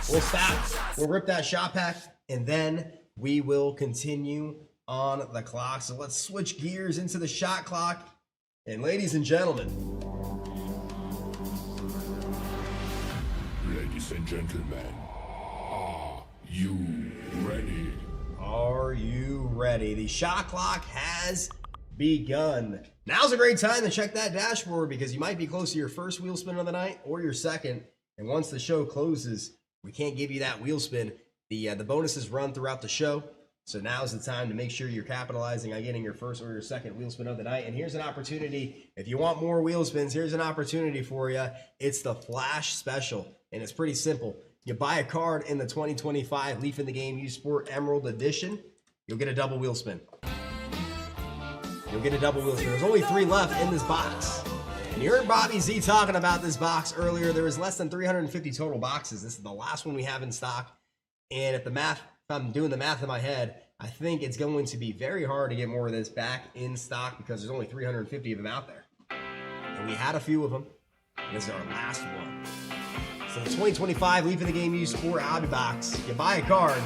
will stop. We'll rip that shot pack, and then we will continue on the clock. So let's switch gears into the shot clock. And ladies and gentlemen, Ladies and gentlemen, are you ready? Are you ready? The shot clock has begun. Now's a great time to check that dashboard because you might be close to your first wheel spin of the night or your second. And once the show closes, we can't give you that wheel spin. The bonuses run throughout the show. So now's the time to make sure you're capitalizing on getting your first or your second wheel spin of the night. And here's an opportunity. If you want more wheel spins, here's an opportunity for you. It's the Flash Special. And it's pretty simple. You buy a card in the 2025 Leaf in the Game U Sport Emerald Edition, you'll get a double wheel spin. You'll get a double wheel spin. There's only 3 left in this box. And you heard Bobby Z talking about this box earlier. There was less than 350 total boxes. This is the last one we have in stock. And if I'm doing the math in my head, I think it's going to be very hard to get more of this back in stock because there's only 350 of them out there. And we had a few of them. And this is our last one. So the 2025 Leaf in the Game U Sport Hobby Box. You buy a card,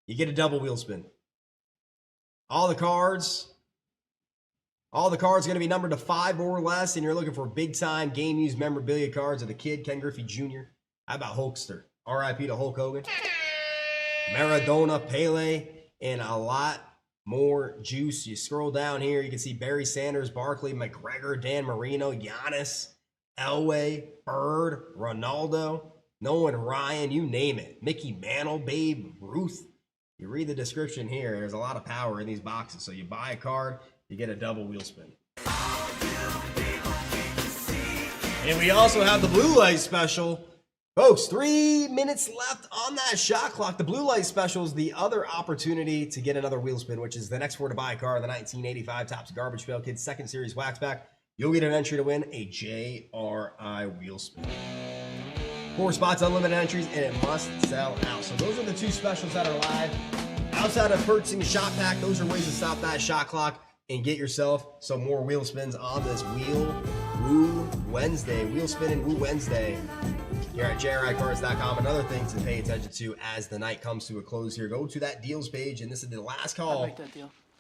you get a double wheel spin. All the cards are going to be numbered to 5 or less, and you're looking for big-time game-used memorabilia cards of the Kid, Ken Griffey Jr. How about Hulkster? R.I.P. to Hulk Hogan. Maradona, Pele, and a lot more juice. You scroll down here, you can see Barry Sanders, Barkley, McGregor, Dan Marino, Giannis, Elway, Bird, Ronaldo, Nolan Ryan, you name it. Mickey Mantle, Babe Ruth. You read the description here. There's a lot of power in these boxes. So you buy a card, you get a double wheel spin. And we also have the Blue Light Special. Folks, 3 minutes left on that shot clock. The Blue Light Special is the other opportunity to get another wheel spin, which is the next 4 to buy a card, the 1985 Topps Garbage Pail Kids Second Series Wax Pack. You'll get an entry to win a JRI wheel spin. 4 spots, unlimited entries, and it must sell out. So those are the 2 specials that are live. Outside of purchasing a shot pack, those are ways to stop that shot clock and get yourself some more wheel spins on this Wheel Woo Wednesday. Wheel Spin and Woo Wednesday here at JRICards.com. Another thing to pay attention to as the night comes to a close here. Go to that deals page, and this is the last call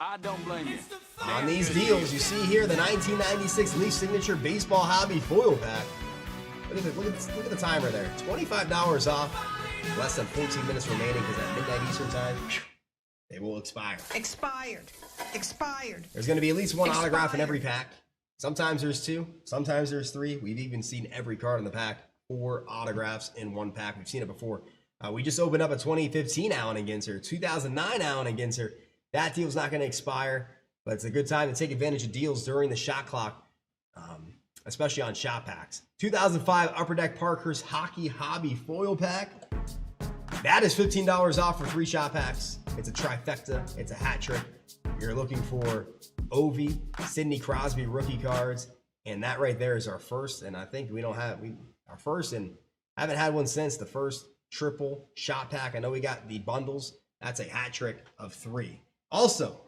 I don't blame you. On these deals, you see here the 1996 Leaf Signature Baseball Hobby Foil Pack. Look at the timer there. $25 off. Less than 14 minutes remaining because at midnight Eastern time, they will expire. Expired. There's going to be at least one autograph in every pack. Sometimes there's 2, sometimes there's 3. We've even seen every card in the pack 4 autographs in one pack. We've seen it before. We just opened up a 2015 Allen and Ginter, 2009 Allen and Ginter. That deal's not going to expire, but it's a good time to take advantage of deals during the shot clock, especially on shot packs. 2005 Upper Deck Parkhurst Hockey Hobby Foil Pack. That is $15 off for 3 shot packs. It's a trifecta. It's a hat trick. You're looking for Ovi, Sidney Crosby rookie cards, and that right there is our first. And I think our first, and haven't had one since the first triple shot pack. I know we got the bundles. That's a hat trick of 3. Also,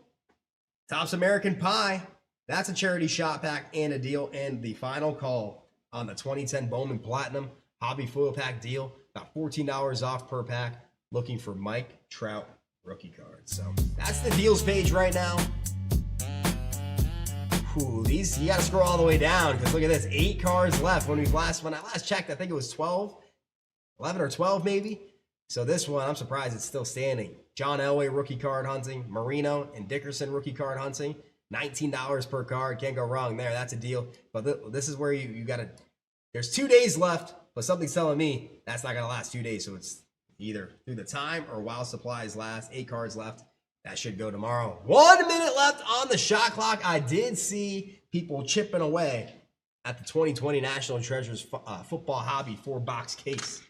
Topps American Pie. That's a charity shot pack and a deal. And the final call on the 2010 Bowman Platinum Hobby Foil Pack deal. About $14 off per pack. Looking for Mike Trout rookie cards. So that's the deals page right now. Ooh, these, you gotta scroll all the way down because look at this, 8 cards left. When I last checked, I think it was 12, 11 or 12 maybe. So this one, I'm surprised it's still standing. John Elway rookie card hunting, Marino and Dickerson rookie card hunting, $19 per card. Can't go wrong there. That's a deal. But this is where you gotta. There's 2 days left, but something's telling me that's not gonna last 2 days. So it's either through the time or while supplies last. 8 cards left. That should go tomorrow. 1 minute left on the shot clock. I did see people chipping away at the 2020 National Treasures Football Hobby 4-box case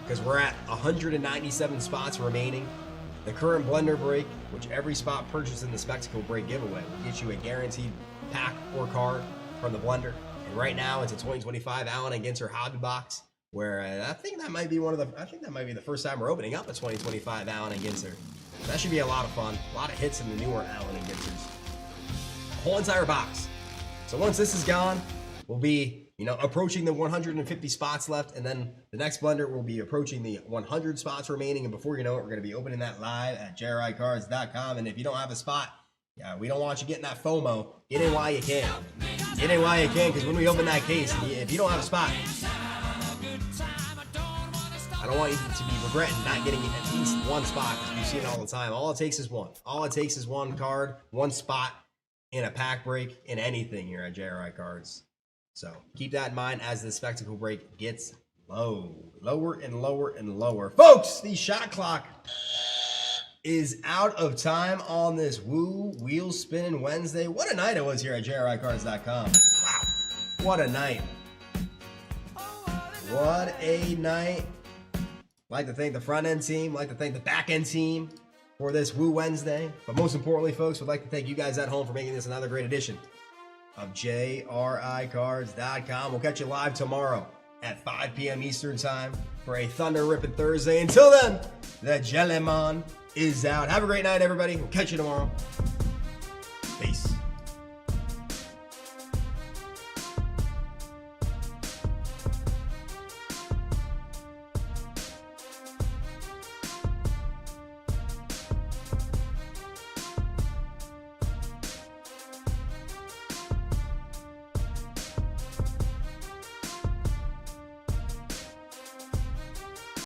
because we're at 197 spots remaining. The current blender break, which every spot purchased in the Spectacle Break giveaway will get you a guaranteed pack or card from the blender. And right now, it's a 2025 Allen and Ginter Hobby Box, where I think that might be the first time we're opening up a 2025 Allen and Ginter. That should be a lot of fun. A lot of hits in the newer Allen and Ginters. Whole entire box. So once this is gone, we'll be, approaching the 150 spots left, and then the next blender will be approaching the 100 spots remaining. And before you know it, we're going to be opening that live at JRICards.com. And if you don't have a spot, we don't want you getting that FOMO. Get in while you can. Get in while you can, because when we open that case, if you don't have a spot, I don't want you to be regretting not getting at least one spot because we see it all the time. All it takes is one. All it takes is one card, one spot in a pack break in anything here at JRI Cards. So keep that in mind as the Spectacle Break gets lower and lower and lower. Folks, the shot clock is out of time on this Woo Wheel Spinning Wednesday. What a night it was here at JRICards.com. Wow. What a night. What a night. Like to thank the front end team, like to thank the back end team for this Woo Wednesday. But most importantly, folks, would like to thank you guys at home for making this another great edition of JRICards.com. We'll catch you live tomorrow at 5 p.m. Eastern time for a Thunder Rippin' Thursday. Until then, the Jellyman is out. Have a great night, everybody. We'll catch you tomorrow. Peace.